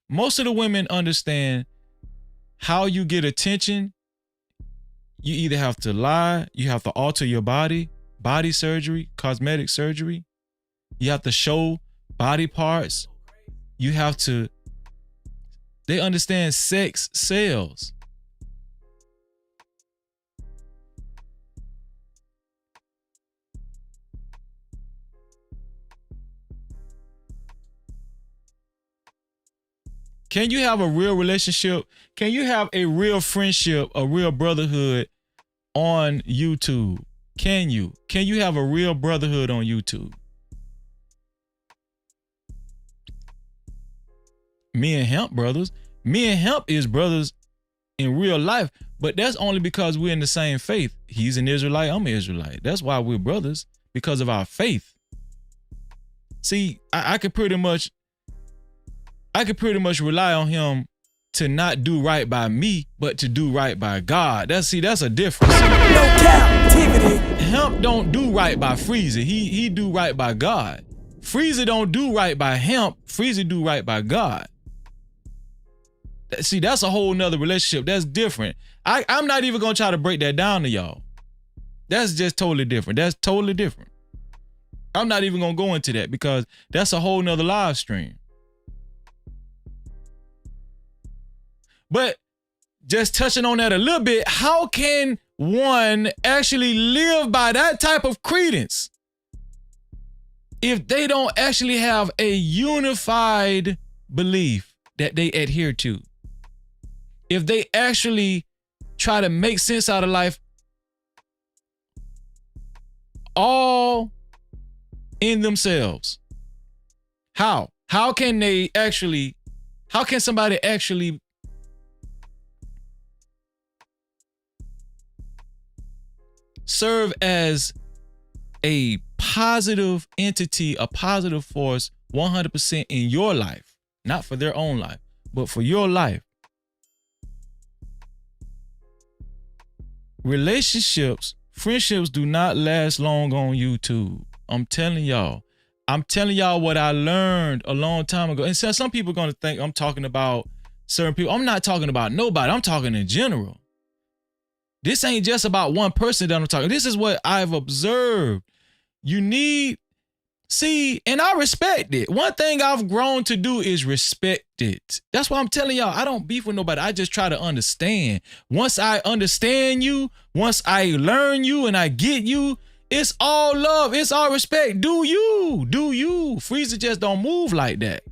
most of the women understand how you get attention. You either have to lie, you have to alter your body surgery, cosmetic surgery. You have to show body parts. They understand sex sells. Can you have a real relationship? Can you have a real friendship, a real brotherhood on YouTube? Can you? Can you have a real brotherhood on YouTube? Me and Hemp brothers. Me and Hemp is brothers in real life, but that's only because we're in the same faith. He's an Israelite, I'm an Israelite. That's why we're brothers, because of our faith. See, I could pretty much rely on him to not do right by me, but to do right by God. That's a difference. No Cap-tivity. Hemp don't do right by Freezer. He do right by God. Freezer don't do right by Hemp. Freezer do right by God. See, that's a whole nother relationship. That's different. I'm not even gonna try to break that down to y'all. That's just totally different. That's totally different. I'm not even gonna go into that because that's a whole nother live stream. But just touching on that a little bit, how can one actually live by that type of credence if they don't actually have a unified belief that they adhere to? If they actually try to make sense out of life all in themselves? How? How can somebody actually serve as a positive entity, a positive force 100% in your life? Not for their own life, but for your life. Relationships, friendships do not last long on YouTube. I'm telling y'all what I learned a long time ago. And so some people are going to think I'm talking about certain people. I'm not talking about nobody. I'm talking in general. This ain't just about one person that I'm talking. This is what I've observed. And I respect it. One thing I've grown to do is respect it. That's why I'm telling y'all, I don't beef with nobody. I just try to understand. Once I understand you, once I learn you and I get you, it's all love. It's all respect. Do you. Freezer just don't move like that.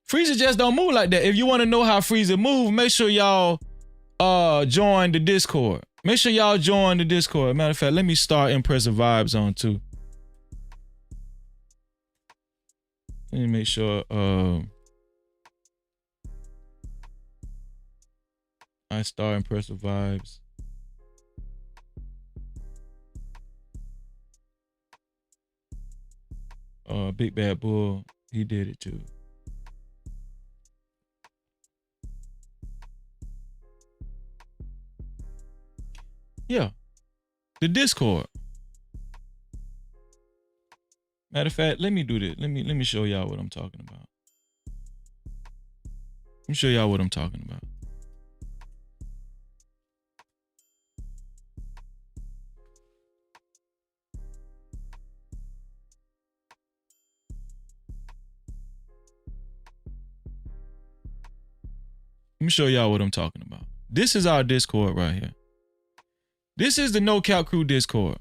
Freezer just don't move like that. If you want to know how Freezer move, make sure y'all join the Discord. Make sure y'all join the Discord. Matter of fact, let me start Impressive Vibes on too. Let me make sure I start Impressive Vibes. Big Bad Bull, he did it too. Yeah, the Discord. Matter of fact, let me do this. Let me show y'all what I'm talking about. Let me show y'all what I'm talking about. Let me show y'all what I'm talking about. This is our Discord right here. This is the No Cap Crew Discord.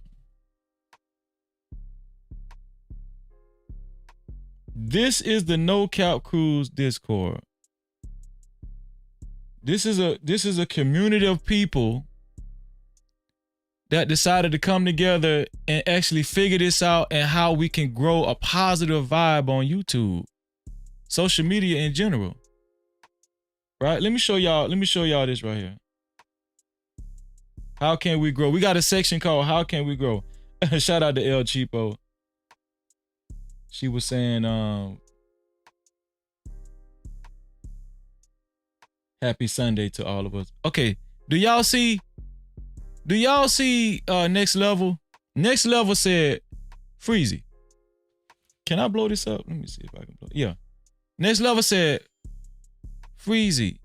This is the No Cap Crew's Discord. This is a community of people that decided to come together and actually figure this out and how we can grow a positive vibe on YouTube, social media in general. Right? Let me show y'all this right here. How can we grow? We got a section called How Can We Grow? Shout out to El Cheapo. She was saying, happy Sunday to all of us. Okay, do y'all see Next Level? Next Level said, Freezy. Can I blow this up? Let me see if I can blow it. Yeah. Next Level said, Freezy,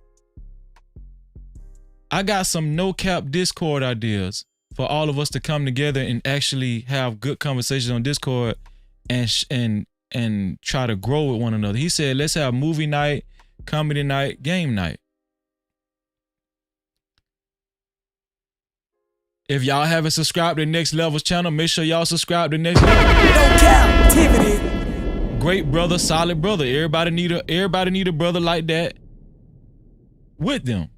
I got some no cap Discord ideas for all of us to come together and actually have good conversations on Discord and try to grow with one another. He said, let's have movie night, comedy night, game night. If y'all haven't subscribed to Next Level's channel, make sure y'all subscribe to Next Level. No Cap-tivity. Great brother, solid brother. Everybody need a brother like that with them.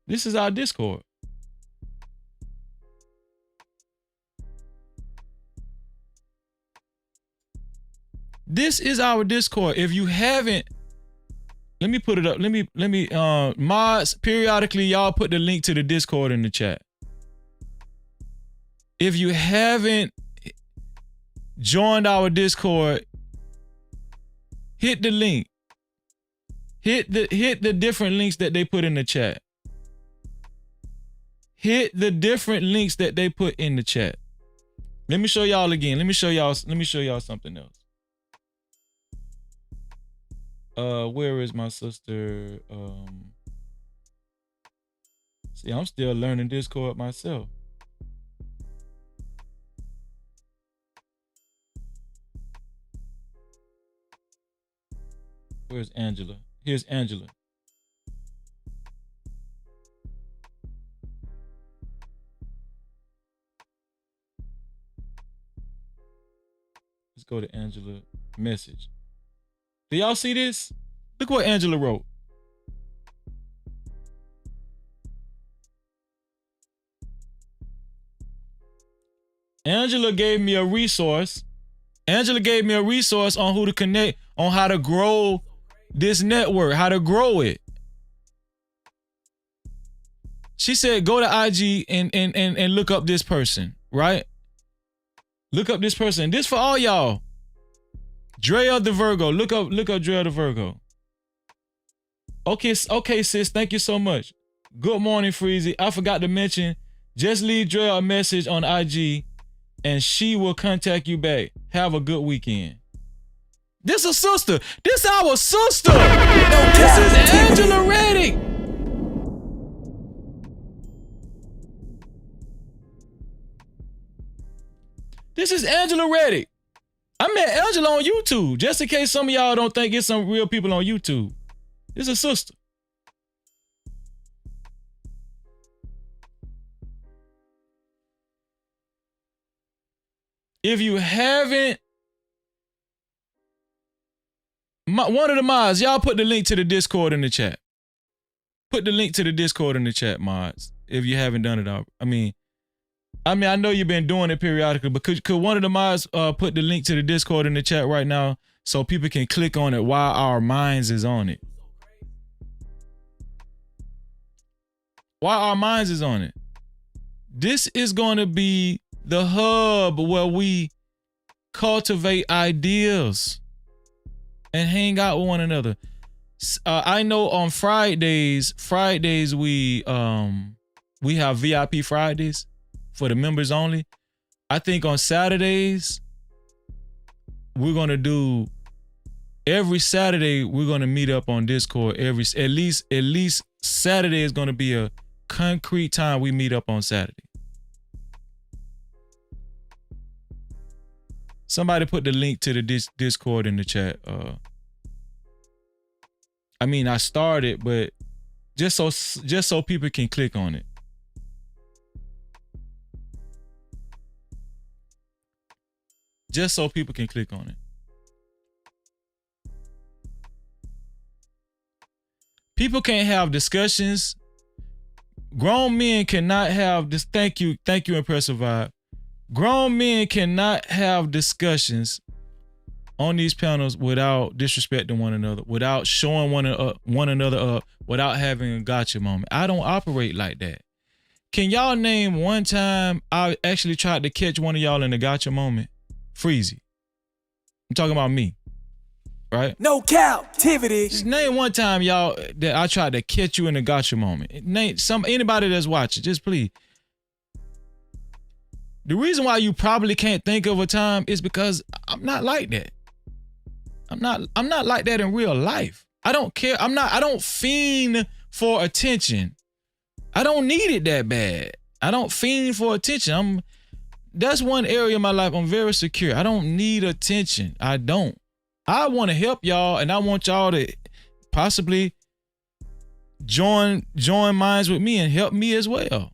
This is our Discord. This is our Discord. If you haven't, let me put it up. Let me mods, periodically y'all put the link to the Discord in the chat. If you haven't joined our Discord, hit the link. Hit the different links that they put in the chat. Hit the different links that they put in the chat. Let me show y'all again. Let me show y'all something else. Where is my sister? See, I'm still learning Discord myself. Where's Angela? Here's Angela. Let's go to Angela message. Do y'all see this? Look what Angela wrote. Angela gave me a resource. Angela gave me a resource on who to connect, on how to grow this network, how to grow it. She said, go to IG and look up this person, right? Look up this person. This for all y'all. Drea the Virgo. Look up Drea the Virgo. Okay, sis. Thank you so much. Good morning, Freezy. I forgot to mention, just leave Drea a message on IG and she will contact you back. Have a good weekend. This a sister. This our sister. This is Angela Reddick. This is Angela Reddick. I met Angela on YouTube, just in case some of y'all don't think it's some real people on YouTube. It's a sister. If you haven't, one of the mods, y'all put the link to the Discord in the chat. Put the link to the Discord in the chat, mods, if you haven't done it already. I mean, I know you've been doing it periodically, but could one of the mods put the link to the Discord in the chat right now so people can click on it while our minds is on it? While our minds is on it. This is going to be the hub where we cultivate ideas and hang out with one another. I know on Fridays we have VIP Fridays for the members only. I think on Saturdays, we're gonna do, every Saturday we're gonna meet up on Discord. At least Saturday is gonna be a concrete time we meet up on Saturday. Somebody put the link to the Discord in the chat. I mean, I started, but just so people can click on it. Just so people can click on it. People can't have discussions. Grown men cannot have this. Thank you, Impressive Vibe. Grown men cannot have discussions on these panels without disrespecting one another, without showing one another up, without having a gotcha moment. I don't operate like that. Can y'all name one time I actually tried to catch one of y'all in a gotcha moment? Freezy. I'm talking about me. Right? No Cap-tivity. Just name one time, y'all, that I tried to catch you in a gotcha moment. Name anybody that's watching, just please. The reason why you probably can't think of a time is because I'm not like that. I'm not like that in real life. I don't care. I don't fiend for attention. I don't need it that bad. I don't fiend for attention. That's one area of my life I'm very secure. I don't need attention. I don't. I want to help y'all, and I want y'all to possibly join minds with me and help me as well.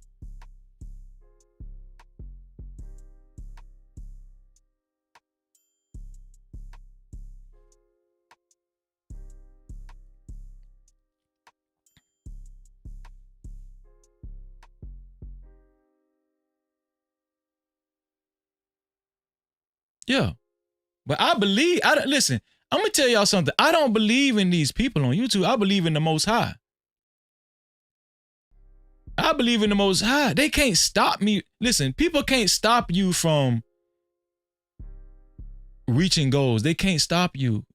Yeah. But listen, I'm going to tell y'all something. I don't believe in these people on YouTube. I believe in the Most High. I believe in the Most High. They can't stop me. Listen, people can't stop you from reaching goals. They can't stop you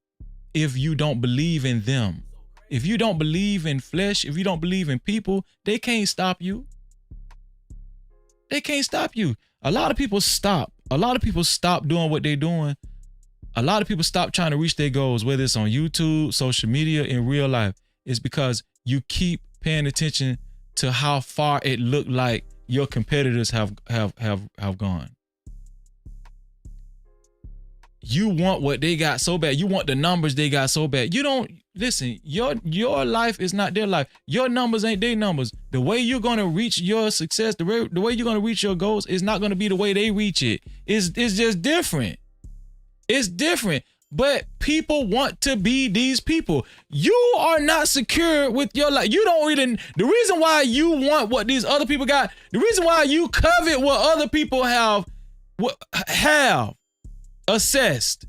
if you don't believe in them. If you don't believe in flesh, if you don't believe in people, they can't stop you. They can't stop you. A lot of people stop. A lot of people stop doing what they're doing. A lot of people stop trying to reach their goals, whether it's on YouTube, social media, in real life. It's because you keep paying attention to how far it looked like your competitors have gone. You want what they got so bad. You want the numbers they got so bad. You don't listen. Your life is not their life. Your numbers ain't their numbers. The way you're gonna reach your success, the way you're gonna reach your goals is not gonna be the way they reach it. It's just different. It's different. But people want to be these people. You are not secure with your life. You don't even. The reason why you want what these other people got, the reason why you covet what other people have assessed,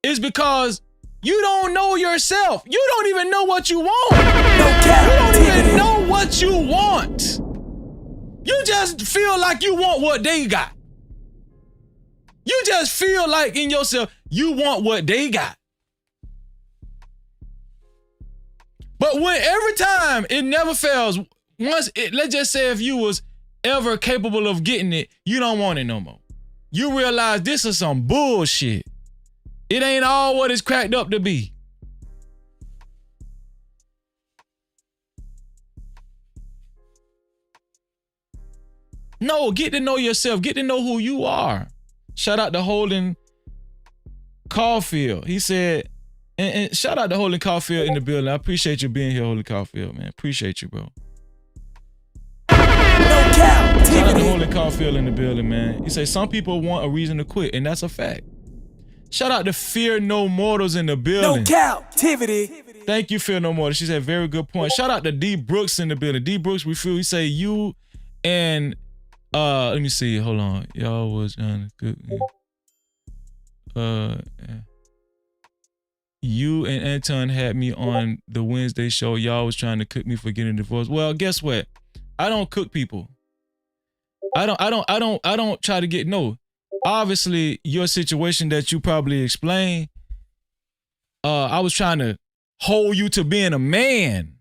is because you don't know yourself. You don't even know what you want. You don't even know what you want. You just feel like you want what they got. You just feel like in yourself, you want what they got. But when every time, it never fails. Let's just say if you was ever capable of getting it, you don't want it no more. You realize this is some bullshit. It ain't all what it's cracked up to be. No, get to know yourself. Get to know who you are. Shout out to Holden Caulfield. He said, and shout out to Holden Caulfield in the building. I appreciate you being here, Holden Caulfield, man. Appreciate you, bro. Shout out to Holden Caulfield in the building, man. He said, some people want a reason to quit, and that's a fact. Shout out to Fear No Mortals in the building. No Cap-tivity. Thank you, Fear No Mortals. She said, very good point. Shout out to D Brooks in the building. D Brooks, we feel. He say, you and let me see. Hold on. Y'all was good. You and Anton had me on the Wednesday show. Y'all was trying to cook me for getting divorced. Well, guess what? I don't cook people. I don't try to get no. Obviously, your situation that you probably explained, I was trying to hold you to being a man.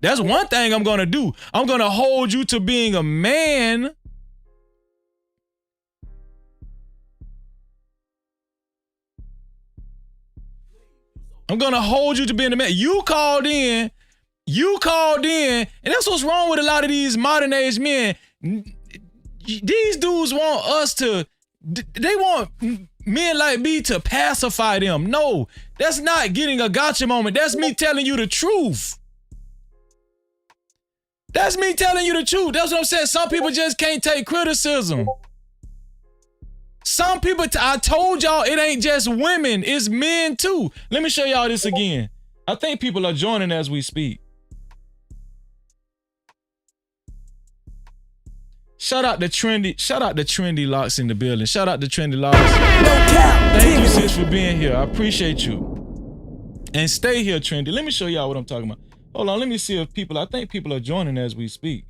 That's one thing I'm gonna do. I'm gonna hold you to being a man. I'm gonna hold you to being a man. You called in, and that's what's wrong with a lot of these modern age men. These dudes want us to They want men like me to pacify them. No, that's not getting a gotcha moment. That's me telling you the truth. That's me telling you the truth. That's what I'm saying. Some people just can't take criticism. Some people, I told y'all it ain't just women, it's men too. Let me show y'all this again. I think people are joining as we speak. Shout out to Trendy Locks in the building. Shout out to Trendy Locks. Thank you, sis, for being here. I appreciate you. And stay here, Trendy. Let me show y'all what I'm talking about. Hold on, let me see if I think people are joining as we speak.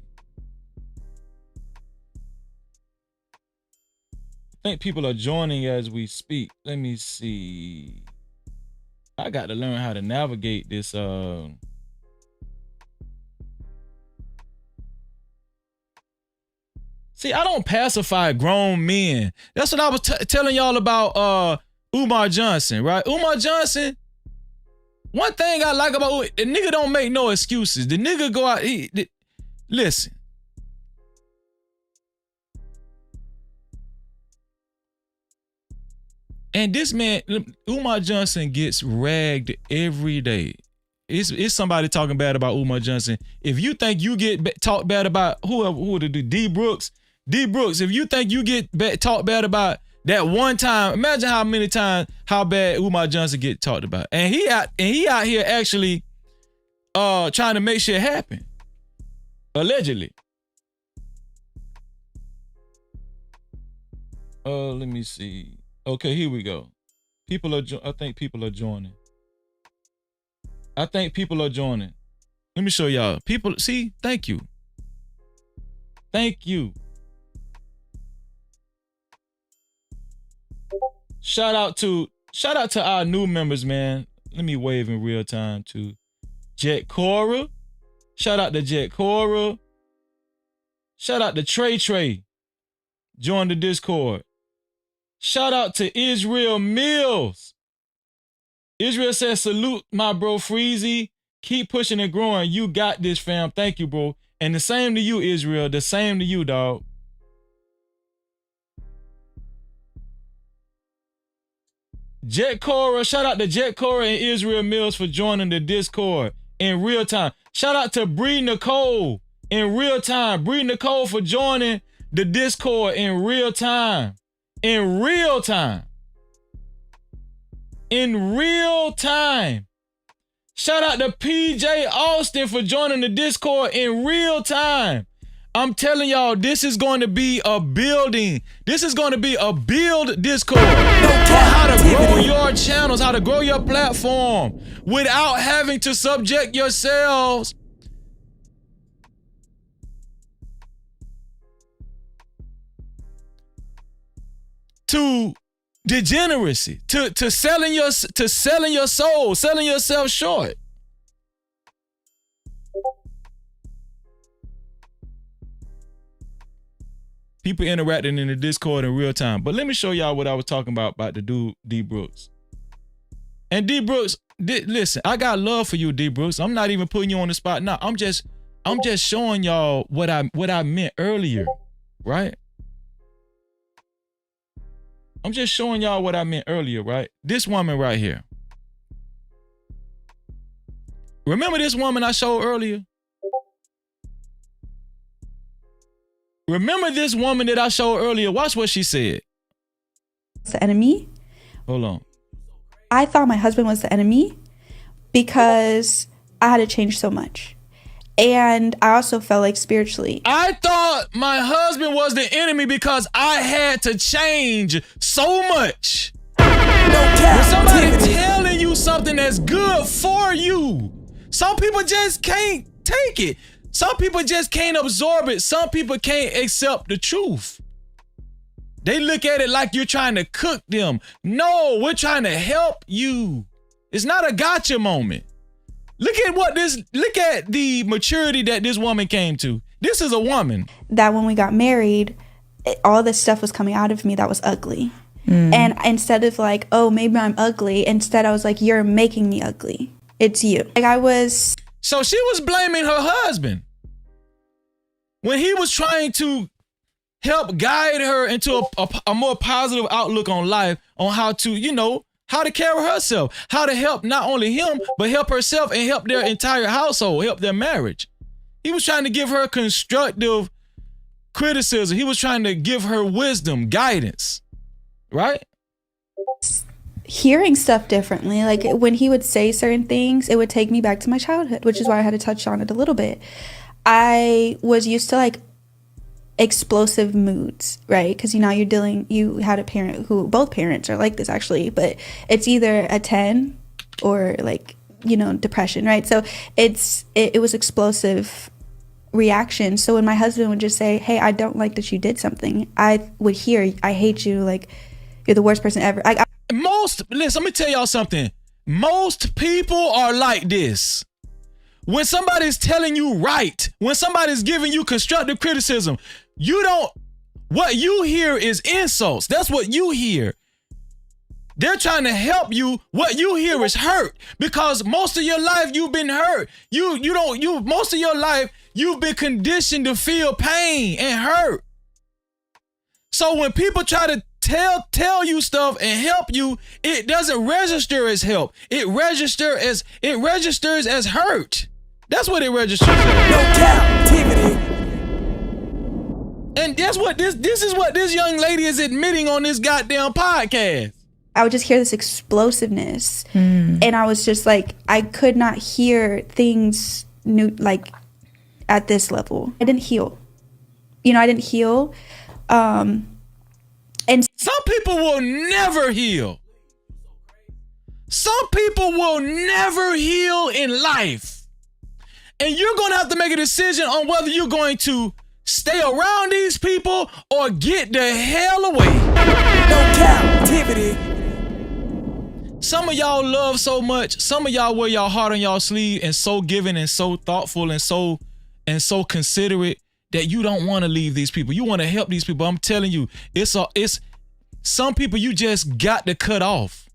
I think people are joining as we speak. Let me see. I got to learn how to navigate this. See, I don't pacify grown men. That's what I was telling y'all about Umar Johnson, right? Umar Johnson, one thing I like about the nigga don't make no excuses. The nigga go out, listen. And this man, Umar Johnson, gets ragged every day. It's somebody talking bad about Umar Johnson. If you think you get talked bad about who to do, D Brooks, if you think you get talked bad about that one time, imagine how many times how bad Umar Johnson get talked about. And he out here actually trying to make shit happen. Allegedly. Let me see. Okay, here we go. I think people are joining. Let me show y'all. People, see, thank you. Shout out to our new members, man. Let me wave in real time to Jet Cora. Shout out to Jet Cora. Shout out to Trey. Join the Discord. Shout out to Israel Mills. Israel says, salute my bro Freezy. Keep pushing and growing. You got this, fam. Thank you, bro. And the same to you, Israel. The same to you, dog. Jet Cora, shout out to Jet Cora and Israel Mills for joining the Discord in real time. Shout out to Bree Nicole in real time. Bree Nicole for joining the Discord in real time. In real time. Shout out to PJ Austin for joining the Discord in real time. I'm telling y'all, this is going to be a building. This is going to be a build Discord. How to grow your channels, how to grow your platform without having to subject yourselves to degeneracy, to selling your soul, selling yourself short. People interacting in the Discord in real time. But let me show y'all what I was talking about the dude D Brooks. And D Brooks, listen, I got love for you, D Brooks. I'm not even putting you on the spot now. I'm just showing y'all what I meant earlier, right? I'm just showing y'all what I meant earlier, right? This woman right here. Remember this woman I showed earlier? Remember this woman that I showed earlier? Watch what she said. The enemy. Hold on. I thought my husband was the enemy because I had to change so much. And I also felt like spiritually. I thought my husband was the enemy because I had to change so much. When somebody telling you something that's good for you, some people just can't take it. Some people just can't absorb it. Some people can't accept the truth. They look at it like you're trying to cook them. No, we're trying to help you. It's not a gotcha moment. Look at the maturity that this woman came to. This is a woman. That when we got married, all this stuff was coming out of me that was ugly. And instead of like, oh, maybe I'm ugly, instead I was like, you're making me ugly. It's you. So she was blaming her husband when he was trying to help guide her into a more positive outlook on life, on how to, you know, how to carry herself, how to help not only him, but help herself and help their entire household, help their marriage. He was trying to give her constructive criticism. He was trying to give her wisdom, guidance, right? Hearing stuff differently, like when he would say certain things, it would take me back to my childhood, which is why I had to touch on it a little bit. I was used to like explosive moods, right? Because you had a parent who, both parents are like this actually, but it's either a 10 or like, you know, depression, right? So it was explosive reaction. So when my husband would just say, hey, I don't like that you did something, I would hear, I hate you, like you're the worst person ever. Listen, let me tell y'all something. Most people are like this. When somebody's telling you right, when somebody's giving you constructive criticism, what you hear is insults. That's what you hear. They're trying to help you. What you hear is hurt, because most of your life you've been hurt. Most of your life you've been conditioned to feel pain and hurt. So when people try to tell you stuff and help you, it doesn't register as help. It registers as hurt. That's what it registers as. No Cap-tivity. And that's what this is what this young lady is admitting on this goddamn podcast. I would just hear this explosiveness, and I was just like, I could not hear things new, like at this level. I didn't heal. I didn't heal. And some people will never heal. Some people will never heal in life. And you're going to have to make a decision on whether you're going to stay around these people or get the hell away. No Cap-tivity. Some of y'all love so much. Some of y'all wear y'all heart on y'all sleeve and so giving and so thoughtful and so considerate that you don't want to leave these people. You want to help these people. I'm telling you, it's some people you just got to cut off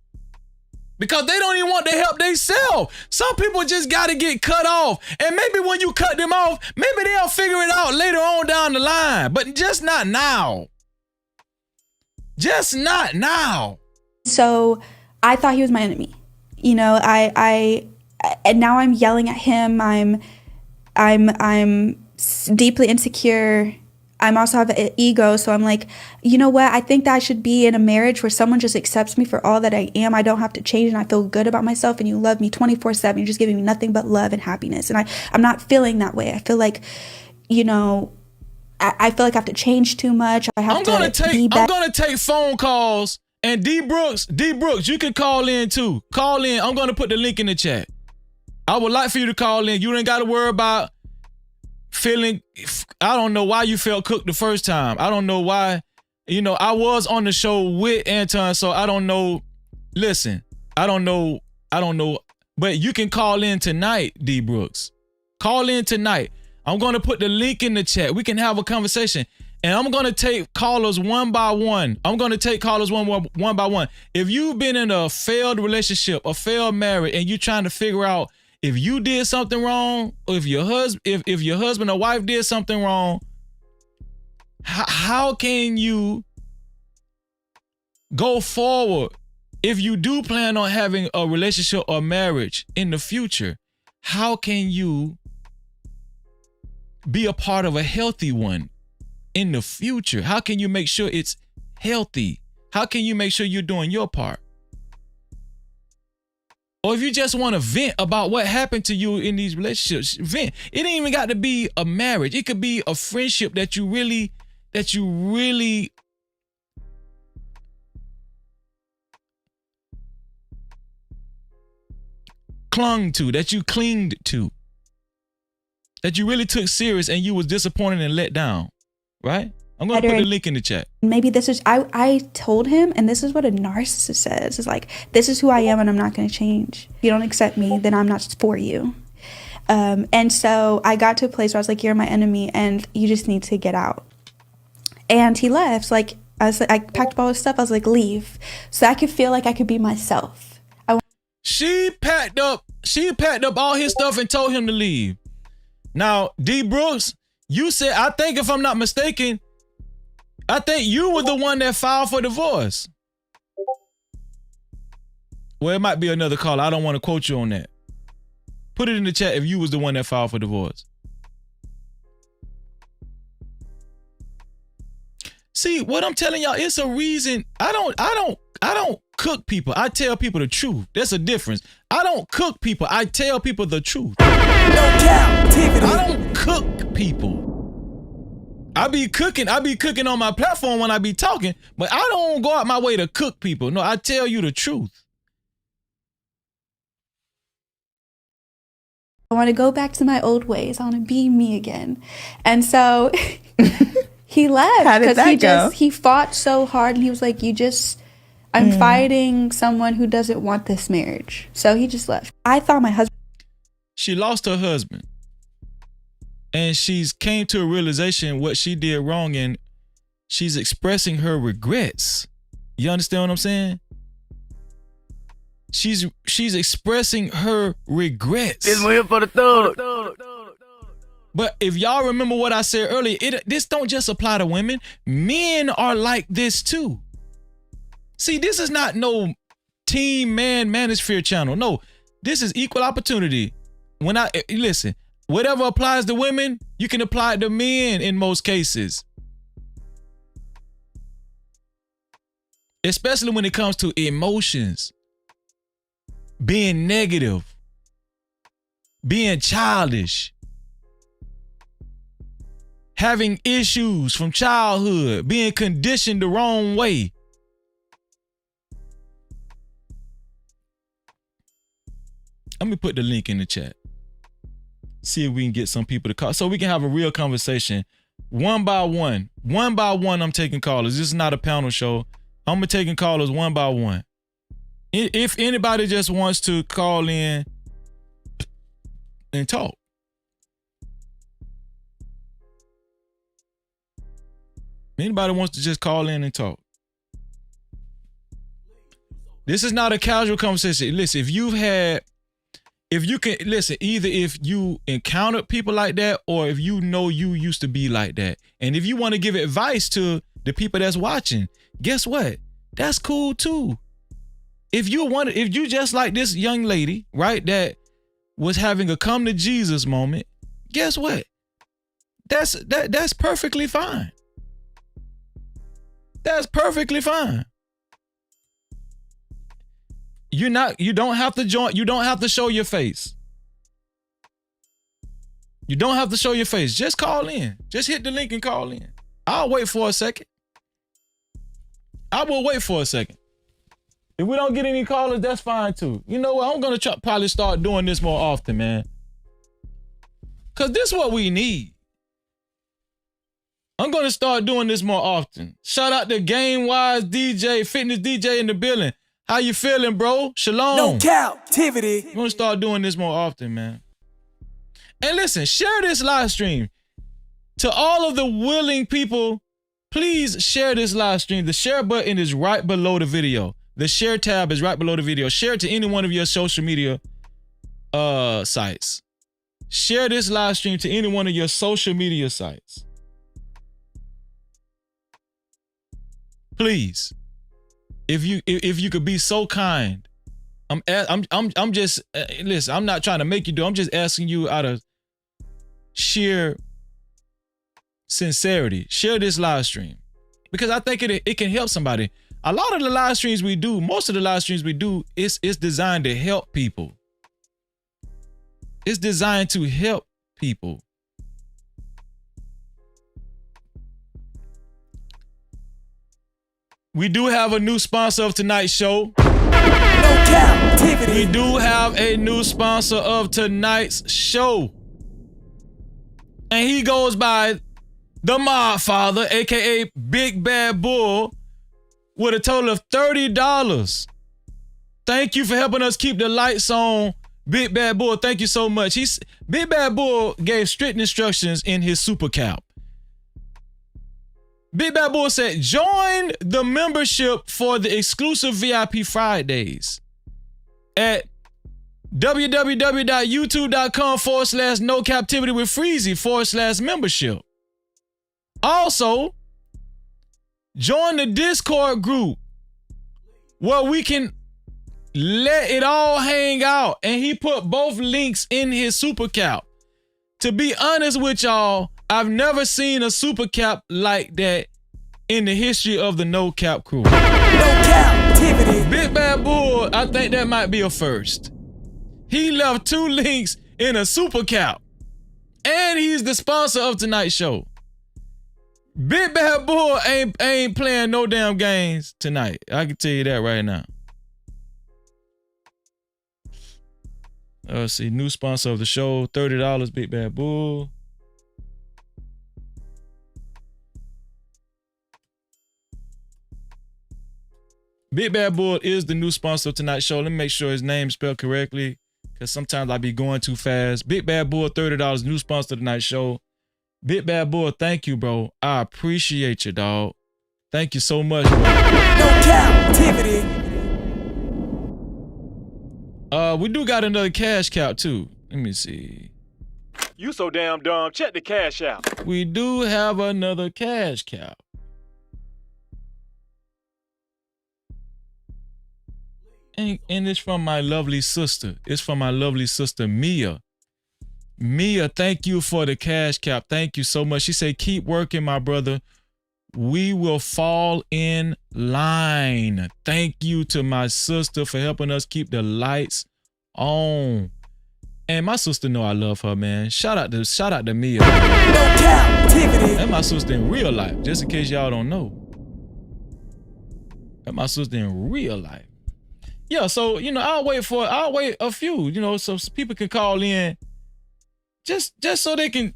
because they don't even want the help themselves. Some people just got to get cut off. And maybe when you cut them off, maybe they'll figure it out later on down the line, but just not now. Just not now. So I thought he was my enemy. And now I'm yelling at him. I'm deeply insecure. I'm also have an ego, so I'm like, you know what? I think that I should be in a marriage where someone just accepts me for all that I am. I don't have to change, and I feel good about myself, and you love me 24/7. You're just giving me nothing but love and happiness, and I'm not feeling that way. I feel like, I feel like I have to change too much. I'm gonna take phone calls, and D Brooks, you can call in too. Call in. I'm gonna put the link in the chat. I would like for you to call in. You ain't got to worry about feeling. I don't know why you felt cooked the first time. I don't know why. I was on the show with Anton, so I don't know. Listen, I don't know. But you can call in tonight, D Brooks. Call in tonight. I'm going to put the link in the chat. We can have a conversation. And I'm going to take callers one by one. One by one. If you've been in a failed relationship, a failed marriage, and you're trying to figure out if you did something wrong, or if your husband or wife did something wrong, how can you go forward if you do plan on having a relationship or marriage in the future? How can you be a part of a healthy one in the future? How can you make sure it's healthy? How can you make sure you're doing your part? Or if you just want to vent about what happened to you in these relationships, vent. It ain't even got to be a marriage. It could be a friendship that you really clung to, that you clinged to, that you really took serious and you was disappointed and let down, right? I'm going to put the link in the chat. Maybe this is, I told him, and this is what a narcissist says. It's like, this is who I am and I'm not going to change. If you don't accept me, then I'm not for you. And so I got to a place where I was like, you're my enemy and you just need to get out. And he left. I packed up all his stuff. I was like, leave. So I could feel like I could be myself. She packed up all his stuff and told him to leave. Now, D Brooks, you said, I think if I'm not mistaken, I think you were the one that filed for divorce. Well, it might be another caller. I don't want to quote you on that. Put it in the chat if you was the one that filed for divorce. See, what I'm telling y'all, it's a reason. I don't cook people. I tell people the truth. There's a difference. I don't cook people. I tell people the truth. No Cap-tivity. I don't cook people. I be cooking on my platform when I be talking, but I don't go out my way to cook people. No, I tell you the truth. I want to go back to my old ways. I want to be me again. And so he left. How did that go? He fought so hard and he was like, I'm fighting someone who doesn't want this marriage. So he just left. I thought my husband. She lost her husband. And she's came to a realization what she did wrong, and she's expressing her regrets. You understand what I'm saying? She's expressing her regrets. This one here for the thug. But if y'all remember what I said earlier, this don't just apply to women. Men are like this too. See, this is not no Team Man Manosphere channel. No, this is equal opportunity. Listen, whatever applies to women, you can apply it to men in most cases. Especially when it comes to emotions. Being negative. Being childish. Having issues from childhood. Being conditioned the wrong way. Let me put the link in the chat. See if we can get some people to call so we can have a real conversation. One by one. One by one, I'm taking callers. This is not a panel show. I'm taking callers one by one. If anybody just wants to call in and talk. Anybody wants to just call in and talk. This is not a casual conversation. Listen, if you encountered people like that, or if you know you used to be like that, and if you want to give advice to the people that's watching, guess what? That's cool too. If you just like this young lady, right, that was having a come to Jesus moment, guess what? That's perfectly fine. That's perfectly fine. You don't have to join, you don't have to show your face. You don't have to show your face. Just call in. Just hit the link and call in. I'll wait for a second. I will wait for a second. If we don't get any callers, that's fine too. You know what? I'm going to probably start doing this more often, man. Because this is what we need. I'm going to start doing this more often. Shout out to Game Wise DJ, Fitness DJ in the building. How you feeling, bro? Shalom. No Cap-tivity. I'm going to start doing this more often, man. And listen, share this live stream. To all of the willing people, please share this live stream. The share button is right below the video. The share tab is right below the video. Share it to any one of your social media sites. Share this live stream to any one of your social media sites. Please. If you could be so kind. I'm just listen, I'm not trying to make you do. I'm just asking you out of sheer sincerity. Share this live stream. Because I think it can help somebody. A lot of the live streams we do, most of the live streams we do, it's designed to help people. It's designed to help people. We do have a new sponsor of tonight's show. No Cap-tivity. We do have a new sponsor of tonight's show. And he goes by the Mod Father, aka Big Bad Bull, with a total of $30. Thank you for helping us keep the lights on, Big Bad Bull. Thank you so much. Big Bad Bull gave strict instructions in his super cap. Big Bad Bull said, join the membership for the exclusive VIP Fridays at www.youtube.com/NoCaptivity with Freezy /membership. Also, Join the Discord group where we can let it all hang out. And he put both links in his super cap. To be honest with y'all, I've never seen a super cap like that in the history of the No Cap crew. No Cap-tivity. Big Bad Bull, I think that might be a first. He left 2 links in a super cap. And he's the sponsor of tonight's show. Big Bad Bull ain't playing no damn games tonight. I can tell you that right now. Let's see, new sponsor of the show, $30, Big Bad Bull. Big Bad Bull is the new sponsor of tonight's show. Let me make sure his name is spelled correctly, because sometimes I be going too fast. Big Bad Bull, $30, new sponsor of tonight's show. Big Bad Bull, thank you, bro. I appreciate you, dog. Thank you so much, bro. No Cap-tivity. We do got another cash cow too. Let me see. You so damn dumb. Check the cash out. We do have another cash cow. And it's from my lovely sister. It's from my lovely sister, Mia. Mia, thank you for the cash cap. Thank you so much. She said, keep working, my brother. We will fall in line. Thank you to my sister for helping us keep the lights on. And my sister know I love her, man. Shout out to Mia. No Cap-tivity. That's my sister in real life, just in case y'all don't know. That's my sister in real life. Yeah, so, you know, I'll wait a few, you know, so people can call in just so they can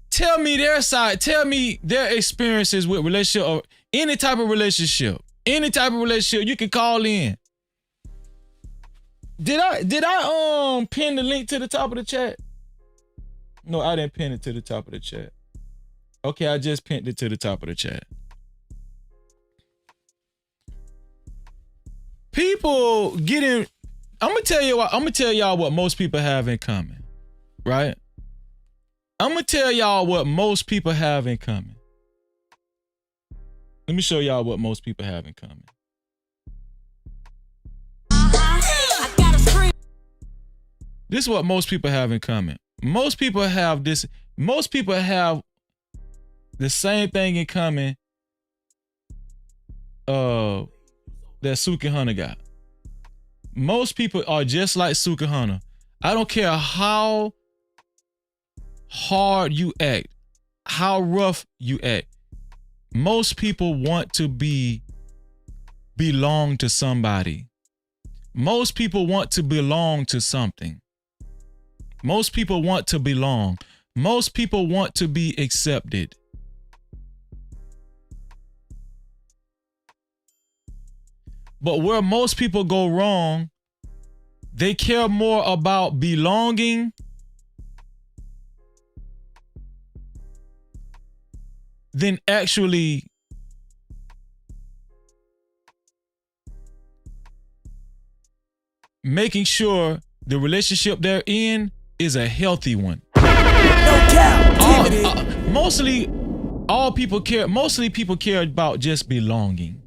tell me their side, tell me their experiences with relationship or any type of relationship. Any type of relationship, you can call in. Did I pin the link to the top of the chat? No, I didn't pin it to the top of the chat. Okay, I just pinned it to the top of the chat. People getting, I'm gonna tell y'all what most people have in common, right? I'm gonna tell y'all what most people have in common. Let me show y'all what most people have in common. This is what most people have in common. Most people have this, most people have the same thing in common that Sukihana got. Most people are just like Sukihana. I don't care how hard you act, how rough you act. Most people want to belong to somebody. Most people want to belong to something. Most people want to belong. Most people want to be accepted. But where most people go wrong, they care more about belonging than actually making sure the relationship they're in is a healthy one. Mostly people care about just belonging.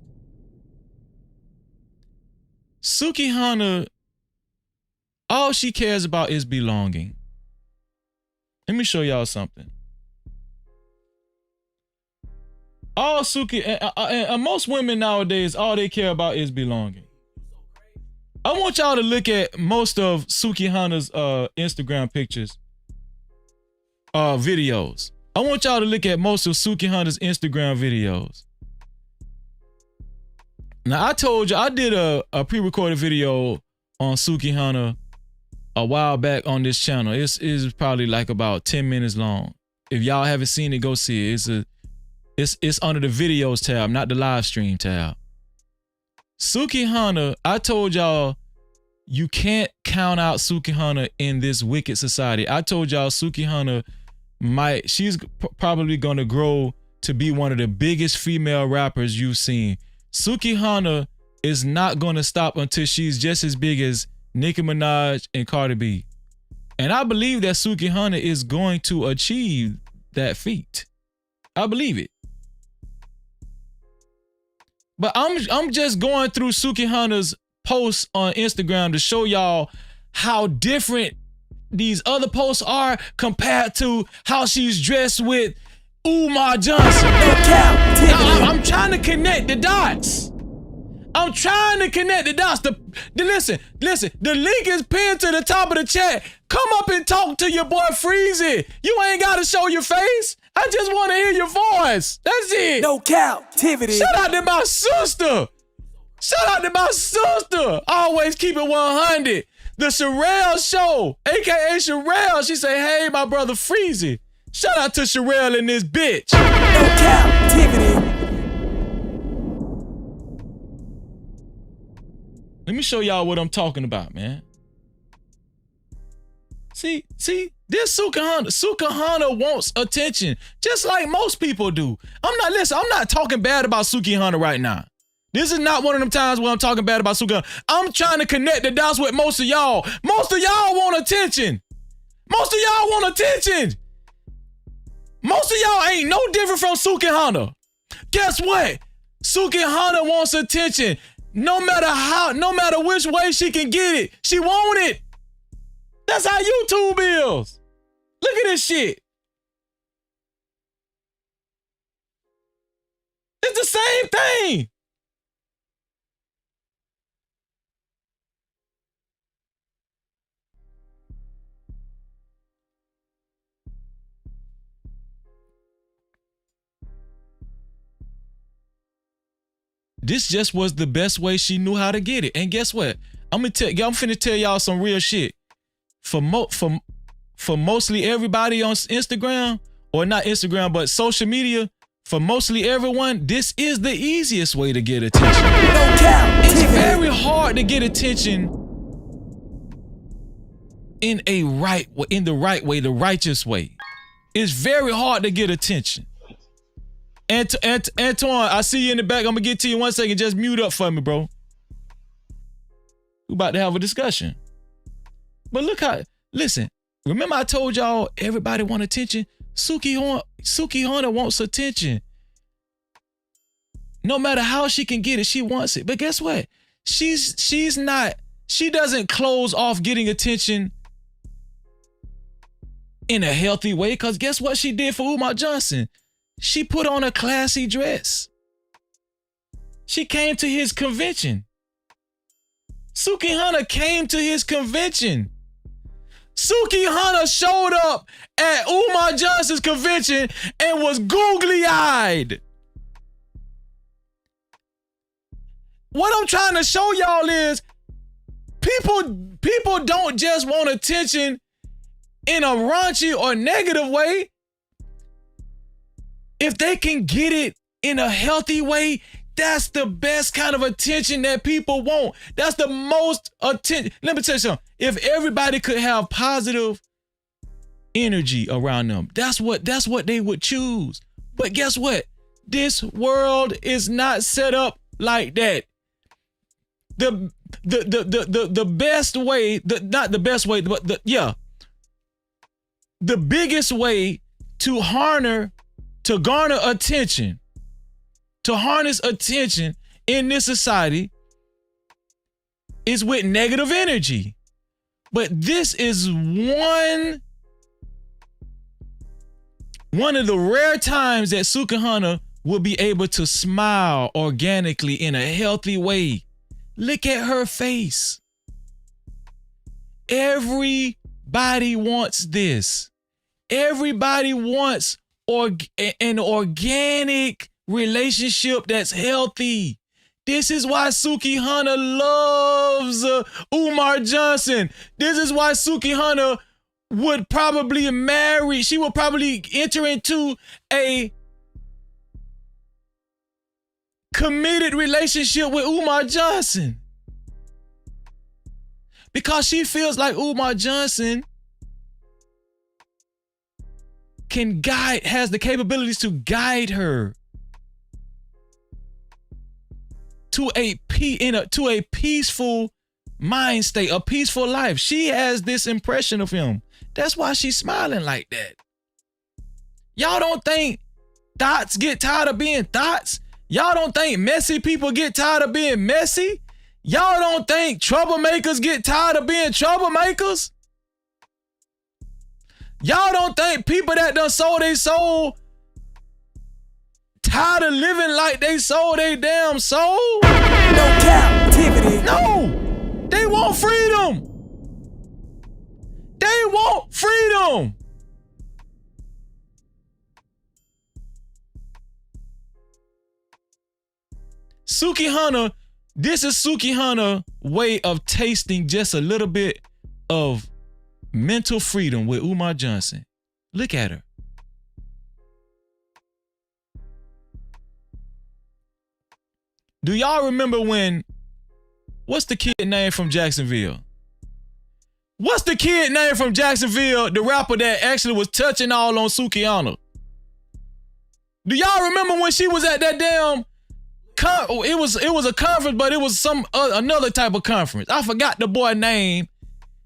Sukihana, all she cares about is belonging. Let me show y'all something. And most women nowadays, all they care about is belonging. I want y'all to look at most of Sukihana's Instagram pictures, videos. I want y'all to look at most of Sukihana's Instagram videos. Now, I told you, I did a pre-recorded video on Sukihana a while back on this channel. It's probably like about 10 minutes long. If y'all haven't seen it, go see it. It's under the videos tab, not the live stream tab. Sukihana, I told y'all, you can't count out Sukihana in this wicked society. I told y'all Sukihana she's probably gonna grow to be one of the biggest female rappers you've seen. Sukihana is not gonna stop until she's just as big as Nicki Minaj and Cardi B. And I believe that Sukihana is going to achieve that feat. I believe it. But I'm just going through Sukihana's posts on Instagram to show y'all how different these other posts are compared to how she's dressed with Umar Johnson. I'm trying to connect the dots. I'm trying to connect the dots. Listen, the link is pinned to the top of the chat. Come up and talk to your boy Freezy. You ain't got to show your face. I just want to hear your voice. That's it. No Cap-tivity. Shout out to my sister. Always keep it 100. The Sherelle Show, a.k.a. Sherelle. She say, hey, my brother Freezy. Shout out to Sherelle in this bitch. No Cap-tivity. Let me show y'all what I'm talking about, man. See, this Sukihana wants attention, just like most people do. I'm not talking bad about Sukihana right now. This is not one of them times where I'm talking bad about Sukihana. I'm trying to connect the dots with most of y'all. Most of y'all want attention. Most of y'all ain't no different from Sukihana. Guess what? Sukihana wants attention. No matter which way she can get it, she want it. That's how YouTube is. Look at this shit. It's the same thing. This just was the best way she knew how to get it. And guess what? I'm finna tell y'all some real shit. For mostly everybody on Instagram, or not Instagram, but social media, for mostly everyone, this is the easiest way to get attention. It's very hard to get attention in the right way, the righteous way. It's very hard to get attention. Antoine, I see you in the back. I'm gonna get to you in 1 second. Just mute up for me, bro. We're about to have a discussion. But listen, remember I told y'all everybody want attention? Sukihana wants attention. No matter how she can get it, she wants it. But guess what? She doesn't close off getting attention in a healthy way, because guess what she did for Umar Johnson? She put on a classy dress. She came to his convention. Sukihana came to his convention. Sukihana showed up at Umar Johnson's convention and was googly-eyed. What I'm trying to show y'all is people don't just want attention in a raunchy or negative way. If they can get it in a healthy way, that's the best kind of attention that people want. That's the most attention. Let me tell you something. If everybody could have positive energy around them, that's what they would choose. But guess what? This world is not set up like that. The best way, not the best way, but the biggest way to garner attention, to harness attention in this society is with negative energy. But this is one of the rare times that Sukihana will be able to smile organically in a healthy way. Look at her face. Everybody wants this. Everybody wants an organic relationship that's healthy. This is why Sukihana loves Umar Johnson. This is why Sukihana would probably marry. She would probably enter into a committed relationship with Umar Johnson, because she feels like Umar Johnson has the capabilities to guide her to a peaceful mind state, a peaceful life. She has this impression of him. That's why she's smiling like that. Y'all don't think thoughts get tired of being thoughts? Y'all don't think messy people get tired of being messy? Y'all don't think troublemakers get tired of being troublemakers? Y'all don't think people that done sold their soul tired of living like they sold their damn soul? No captivity. No! They want freedom! They want freedom! Sukihana, this is Sukihana way of tasting just a little bit of mental freedom with Umar Johnson. Look at her. Do y'all remember when, what's the kid name from Jacksonville? What's the kid name from Jacksonville, the rapper that actually was touching all on Sukihana? Do y'all remember when she was at that damn, it was a conference, but it was some another type of conference. I forgot the boy name.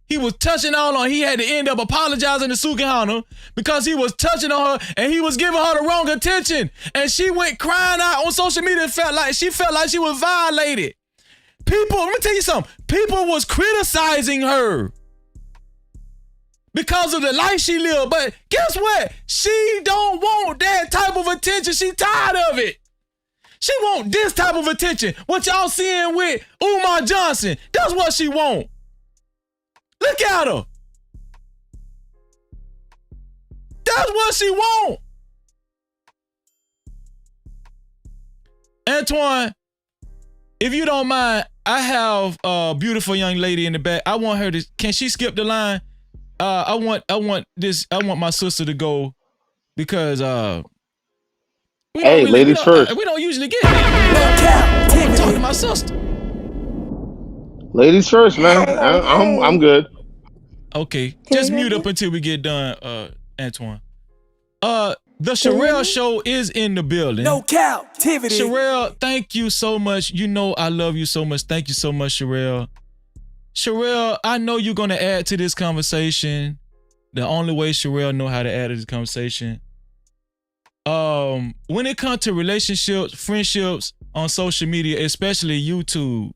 He was touching all on, he had to end up apologizing to Sukihana because he was touching on her and he was giving her the wrong attention. And she went crying out on social media and felt like she was violated. People, let me tell you something. People was criticizing her because of the life she lived. But guess what? She don't want that type of attention. She tired of it. She want this type of attention. What y'all seeing with Umar Johnson, that's what she want. Look at her. That's what she want. Antoine, if you don't mind, I have a beautiful young lady in the back. I want her to, can she skip the line? I want my sister to go because ladies first. We don't usually get that. I want to talk to my sister. Ladies first, man. I'm good. Okay, just mute up until we get done, Antoine. The Sherelle show is in the building. No captivity. Sherelle, thank you so much. You know I love you so much. Thank you so much, Sherelle. Sherelle, I know you're gonna add to this conversation. The only way Sherelle know how to add to this conversation. When it comes to relationships, friendships on social media, especially YouTube,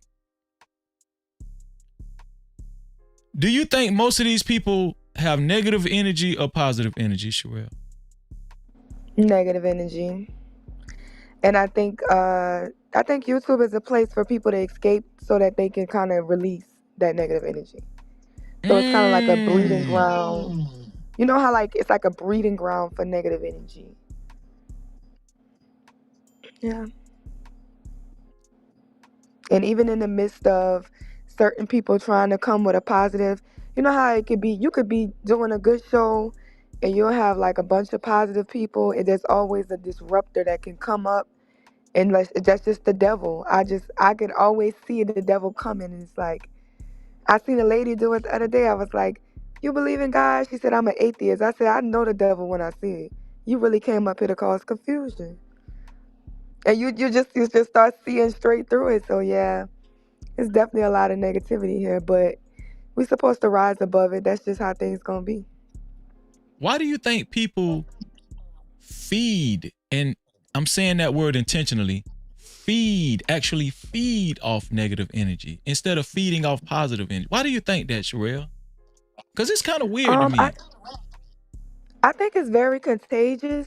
do you think most of these people have negative energy or positive energy, Sherelle? Negative energy. And I think YouTube is a place for people to escape so that they can kind of release that negative energy. So it's kind of like a breeding ground. You know how like it's like a breeding ground for negative energy. Yeah. And even in the midst of certain people trying to come with a positive, you know how it could be, you could be doing a good show and you'll have like a bunch of positive people and there's always a disruptor that can come up and that's just the devil. I could always see the devil coming and it's like, I seen a lady do it the other day. I was like, you believe in God? She said, I'm an atheist. I said, I know the devil when I see it. You really came up here to cause confusion. And you just start seeing straight through it. So yeah, it's definitely a lot of negativity here, but we're supposed to rise above it. That's just how things gonna be. Why do you think people feed, and I'm saying that word intentionally, actually feed off negative energy instead of feeding off positive energy? Why do you think that, Sherelle? Because it's kind of weird to me. I think it's very contagious.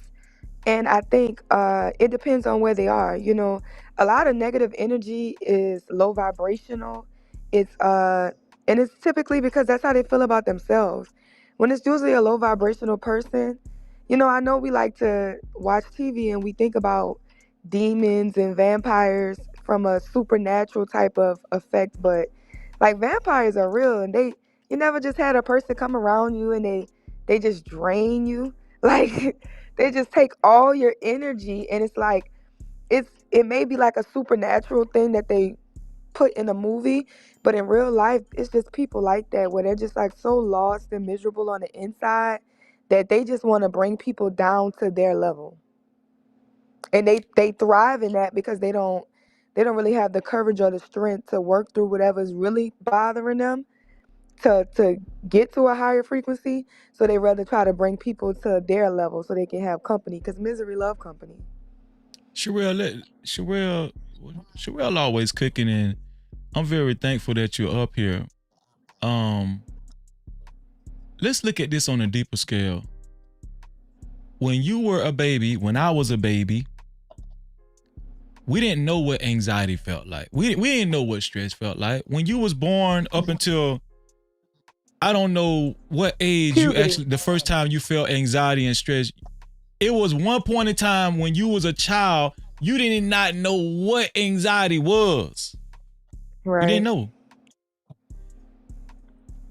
And I think it depends on where they are. You know, a lot of negative energy is low vibrational. And it's typically because that's how they feel about themselves. When it's usually a low vibrational person, you know, I know we like to watch TV and we think about demons and vampires from a supernatural type of effect, but like vampires are real and you never just had a person come around you and they just drain you. Like they just take all your energy and it's like it may be like a supernatural thing that they put in a movie, but in real life it's just people like that where they're just like so lost and miserable on the inside that they just want to bring people down to their level. And they thrive in that because they don't really have the courage or the strength to work through whatever's really bothering them to get to a higher frequency, so they rather try to bring people to their level so they can have company because misery love company. Sherelle always cooking, and I'm very thankful that you're up here. Let's look at this on a deeper scale. When you were a baby, when I was a baby, we didn't know what anxiety felt like. We didn't know what stress felt like. When you was born up until, I don't know what age you actually, the first time you felt anxiety and stress, it was one point in time when you was a child, you did not know what anxiety was. Right. You didn't know.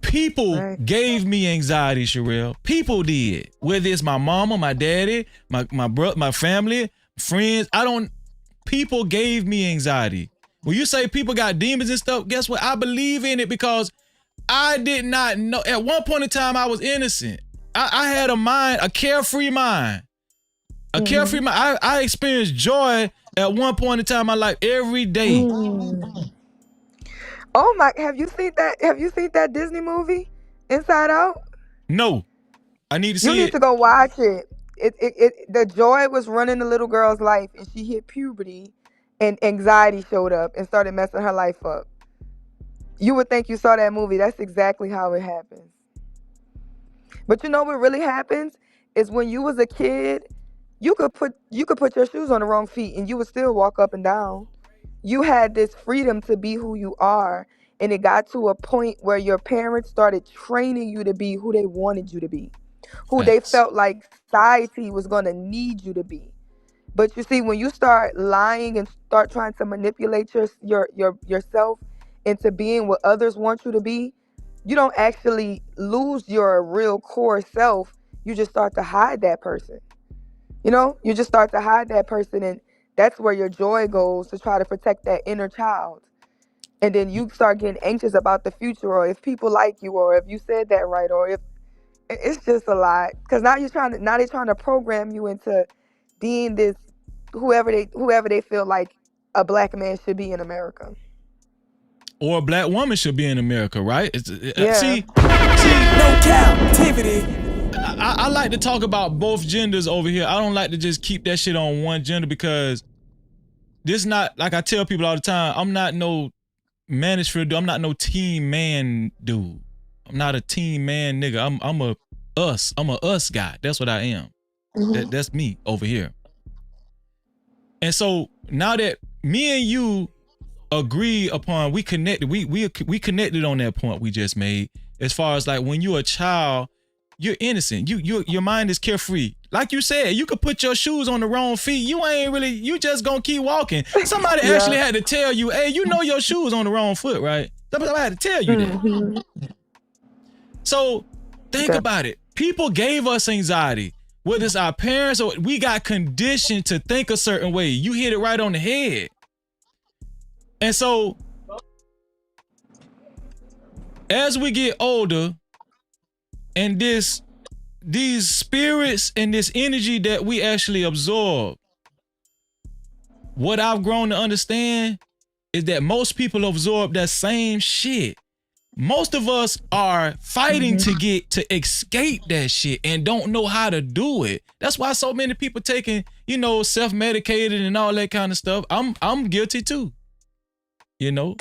People gave me anxiety, Sherelle. People did. Whether it's my mama, my daddy, my brother, my family, friends. People gave me anxiety. When you say people got demons and stuff, guess what? I believe in it because I did not know. At one point in time, I was innocent. I had a mind, a carefree mind. A carefree mind. I experienced joy at one point in time in my life every day. Oh my! Have you seen that? Have you seen that Disney movie, Inside Out? No, I need to see it. You need to go watch it. The joy was running the little girl's life, and she hit puberty, and anxiety showed up and started messing her life up. You would think you saw that movie. That's exactly how it happens. But you know what really happens is when you was a kid, you could put your shoes on the wrong feet, and you would still walk up and down. You had this freedom to be who you are, and it got to a point where your parents started training you to be who they wanted you to be, who they felt like society was going to need you to be. But you see, when you start lying and start trying to manipulate yourself into being what others want you to be, you don't actually lose your real core self. You just start to hide that person. You just start to hide that person, and that's where your joy goes, to try to protect that inner child. And then you start getting anxious about the future, or if people like you, or if you said that right, or if it's just a lot. Because now they're trying to program you into being this whoever they feel like a black man should be in America, or a black woman should be in America, right? Yeah. See, no captivity. I like to talk about both genders over here. I don't like to just keep that shit on one gender, because this not, like I tell people all the time, I'm not no manosphere dude. I'm not no team man dude. I'm not a team man nigga. I'm a us guy. That's what I am. That's me over here. And so now that me and you agree upon, we connected, we connected on that point we just made, as far as like when you're a child, you're innocent. Your mind is carefree. Like you said, you could put your shoes on the wrong feet. You just gonna keep walking. Somebody actually had to tell you, hey, you know your shoes on the wrong foot, right? Somebody had to tell you that. So think about it. People gave us anxiety, whether it's our parents or we got conditioned to think a certain way. You hit it right on the head. And so as we get older, and these spirits and this energy that we actually absorb, what I've grown to understand is that most people absorb that same shit. Most of us are fighting to escape that shit and don't know how to do it. That's why so many people taking, self-medicated and all that kind of stuff. I'm guilty too. You know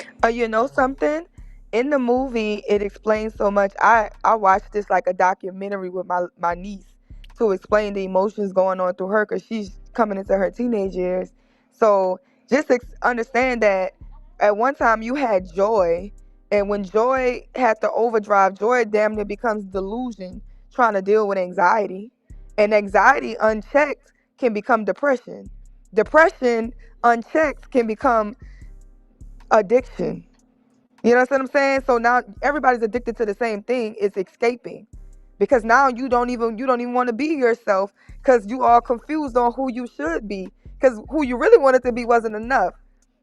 something? In the movie, it explains so much. I watched this like a documentary with my niece to explain the emotions going on through her, because she's coming into her teenage years. So just understand that at one time you had joy, and when joy had to overdrive, joy damn near becomes delusion, trying to deal with anxiety. And anxiety unchecked can become depression. Depression unchecked can become addiction. You know what I'm saying? So now everybody's addicted to the same thing. It's escaping, because now you don't even want to be yourself, because you are confused on who you should be, because who you really wanted to be wasn't enough.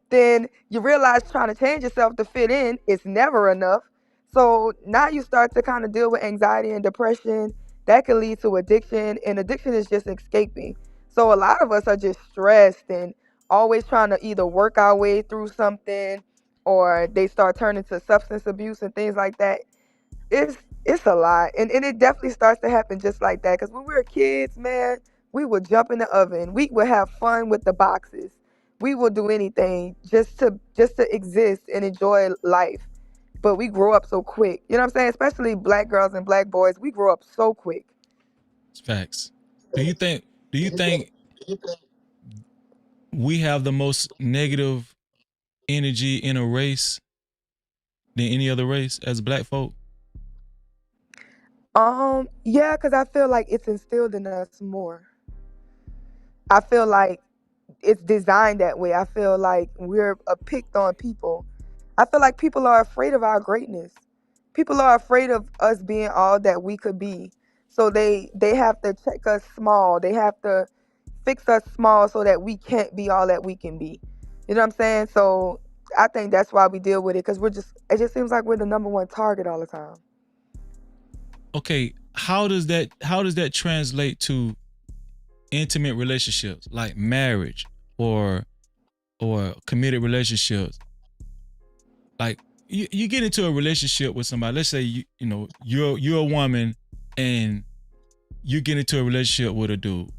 Then you realize trying to change yourself to fit in is never enough. So now you start to kind of deal with anxiety and depression. That can lead to addiction, and addiction is just escaping. So a lot of us are just stressed and always trying to either work our way through something, or they start turning to substance abuse and things like that. It's a lot. And it definitely starts to happen just like that. Because when we were kids, man, We will jump in the oven. We will have fun with the boxes. We will do anything just to exist and enjoy life. But we grow up so quick. You know what I'm saying? Especially black girls and black boys. We grow up so quick. It's facts. Do you think we have the most negative energy in a race than any other race as black folk? Yeah, because I feel like it's instilled in us more. I feel like it's designed that way. I feel like we're a picked on people. I feel like people are afraid of our greatness. People are afraid of us being all that we could be. So they have to check us small. They have to fix us small so that we can't be all that we can be. You know what I'm saying? So I think that's why we deal with it, because it just seems like we're the number one target all the time. Okay, how does that translate to intimate relationships like marriage or committed relationships? Like you get into a relationship with somebody. Let's say you're a woman and you get into a relationship with a dude.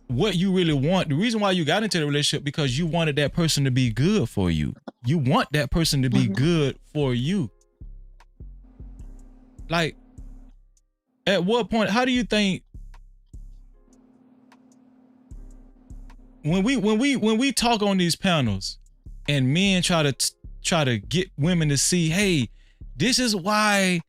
What you really want, the reason why you got into the relationship, because you wanted that person to be good for you. You want that person to be good for you. Like, at what point, how do you think when we talk on these panels and men try to get women to see, hey, this is why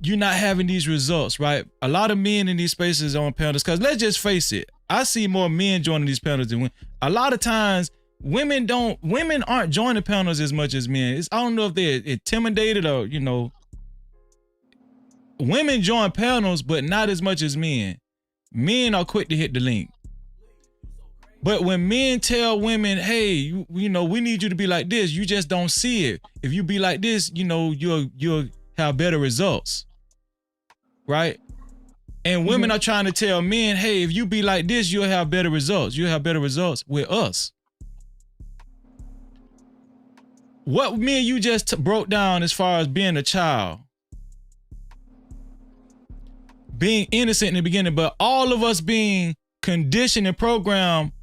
you're not having these results, right? A lot of men in these spaces on panels, because let's just face it, I see more men joining these panels than women. A lot of times women aren't joining panels as much as men. I don't know if they're intimidated or, women join panels, but not as much as men. Men are quick to hit the link. But when men tell women, hey, we need you to be like this, you just don't see it. If you be like this, you'll have better results. Right? And women are trying to tell men, hey, if you be like this, you'll have better results. You'll have better results with us. What me and you just broke down as far as being a child, being innocent in the beginning, but all of us being conditioned and programmed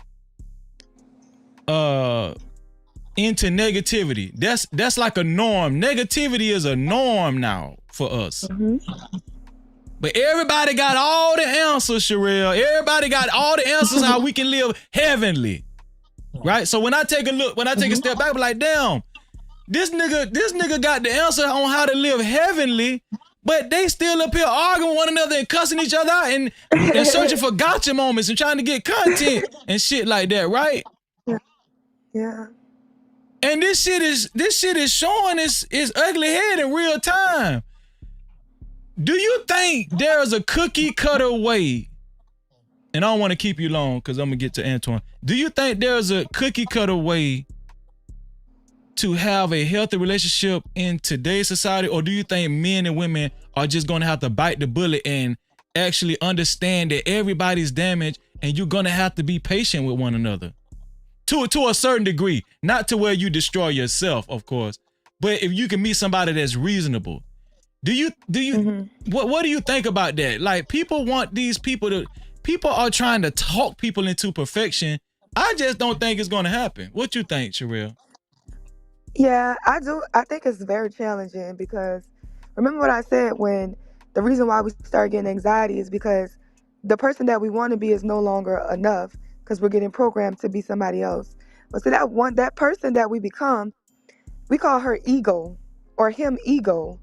into negativity. That's like a norm. Negativity is a norm now for us. But everybody got all the answers, Sherelle. Everybody got all the answers how we can live heavenly. Right? So when I take a step back, I'm like, damn, this nigga got the answer on how to live heavenly, but they still up here arguing with one another and cussing each other out and searching for gotcha moments and trying to get content and shit like that, right? Yeah. And this shit is showing its ugly head in real time. Do you think there's a cookie cutter way? And I don't want to keep you long because I'm gonna get to Antoine. Do you think there's a cookie cutter way to have a healthy relationship in today's society, or do you think men and women are just gonna have to bite the bullet and actually understand that everybody's damaged and you're gonna have to be patient with one another? To a certain degree, not to where you destroy yourself, of course, but if you can meet somebody that's reasonable. What do you think about that? Like, people are trying to talk people into perfection. I just don't think it's gonna happen. What you think, Sherelle? Yeah, I do. I think it's very challenging because remember what I said, when the reason why we start getting anxiety is because the person that we want to be is no longer enough because we're getting programmed to be somebody else. But so that person that we become, we call her ego or him ego,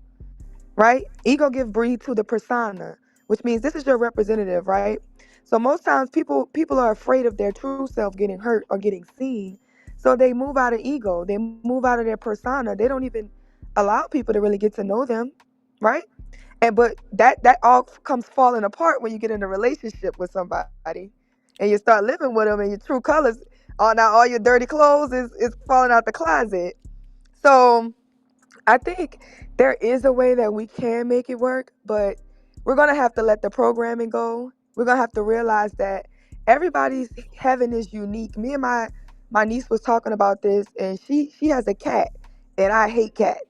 right? Ego give breed to the persona, which means this is your representative, right? So most times people are afraid of their true self getting hurt or getting seen. So they move out of ego. They move out of their persona. They don't even allow people to really get to know them, right? But that all comes falling apart when you get in a relationship with somebody and you start living with them and your true colors, now all your dirty clothes is falling out the closet. So I think there is a way that we can make it work, but we're going to have to let the programming go. We're going to have to realize that everybody's heaven is unique. Me and my niece was talking about this, and she has a cat, and I hate cats.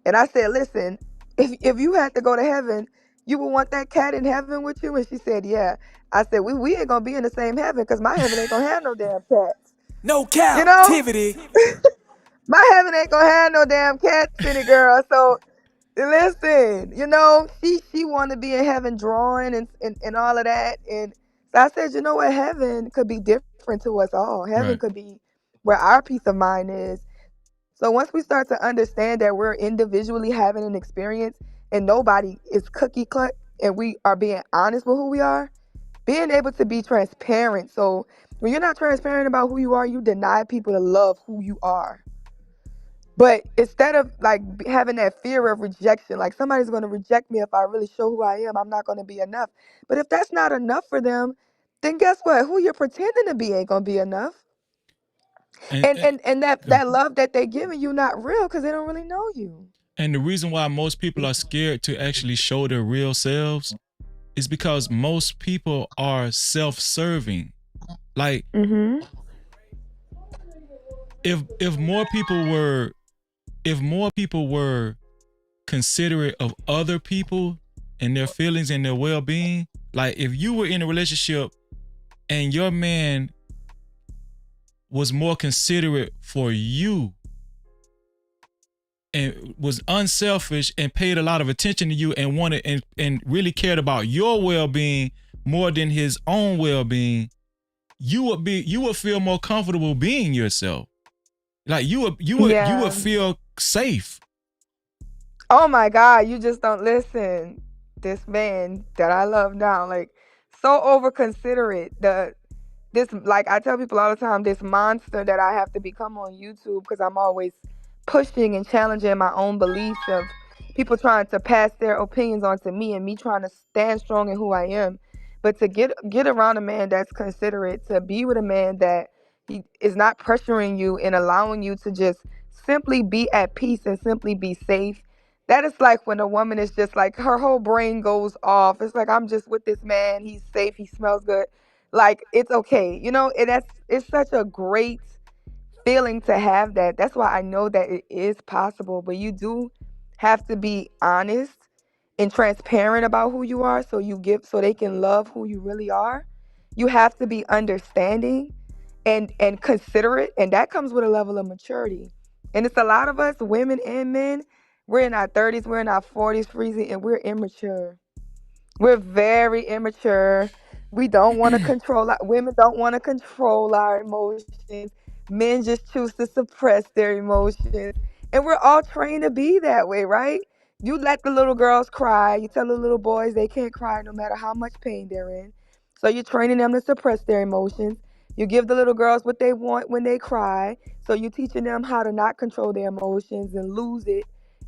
And I said, listen, if you had to go to heaven, You would want that cat in heaven with you? And she said, yeah. I said, we ain't gonna be in the same heaven because my heaven ain't gonna have no damn cats. No You know? captivity. My heaven ain't gonna have no damn cats in it, girl. So listen, you know, she wanted to be in heaven drawing and all of that. And so I said, you know what, heaven could be different to us all. Heaven Right. could be where our peace of mind is. So once we start to understand that we're individually having an experience and nobody is cookie cut and we are being honest with who we are, being able to be transparent. So when you're not transparent about who you are, you deny people to love who you are. But instead of like having that fear of rejection, like somebody's going to reject me if I really show who I am, I'm not going to be enough. But if that's not enough for them, then guess what? Who you're pretending to be ain't going to be enough. And that love that they're giving you not real because they don't really know you. And the reason why most people are scared to actually show their real selves is because most people are self-serving. Like, if more people were considerate of other people and their feelings and their well-being, like if you were in a relationship and your man was more considerate for you and was unselfish and paid a lot of attention to you and wanted and really cared about your well-being more than his own well-being, you would feel more comfortable being yourself. Like you would feel safe. Oh my God, you just don't listen. This man that I love now, like so over considerate. This, like I tell people all the time, this monster that I have to become on YouTube because I'm always pushing and challenging my own beliefs of people trying to pass their opinions onto me and me trying to stand strong in who I am. But to get around a man that's considerate, to be with a man that he is not pressuring you and allowing you to just simply be at peace and simply be safe. That is like when a woman is just like her whole brain goes off. It's like I'm just with this man. He's safe. He smells good. Like it's okay, you know. And it's such a great feeling to have that. That's why I know that it is possible. But you do have to be honest and transparent about who you are, so they can love who you really are. You have to be understanding and considerate, and that comes with a level of maturity. And it's a lot of us, women and men. We're in our 30s, we're in our 40s, freezing, and we're immature. We're very immature. We don't want to control women don't want to control our emotions. Men just choose to suppress their emotions. And we're all trained to be that way, right? You let the little girls cry. You tell the little boys they can't cry no matter how much pain they're in. So you're training them to suppress their emotions. You give the little girls what they want when they cry. So you're teaching them how to not control their emotions and lose it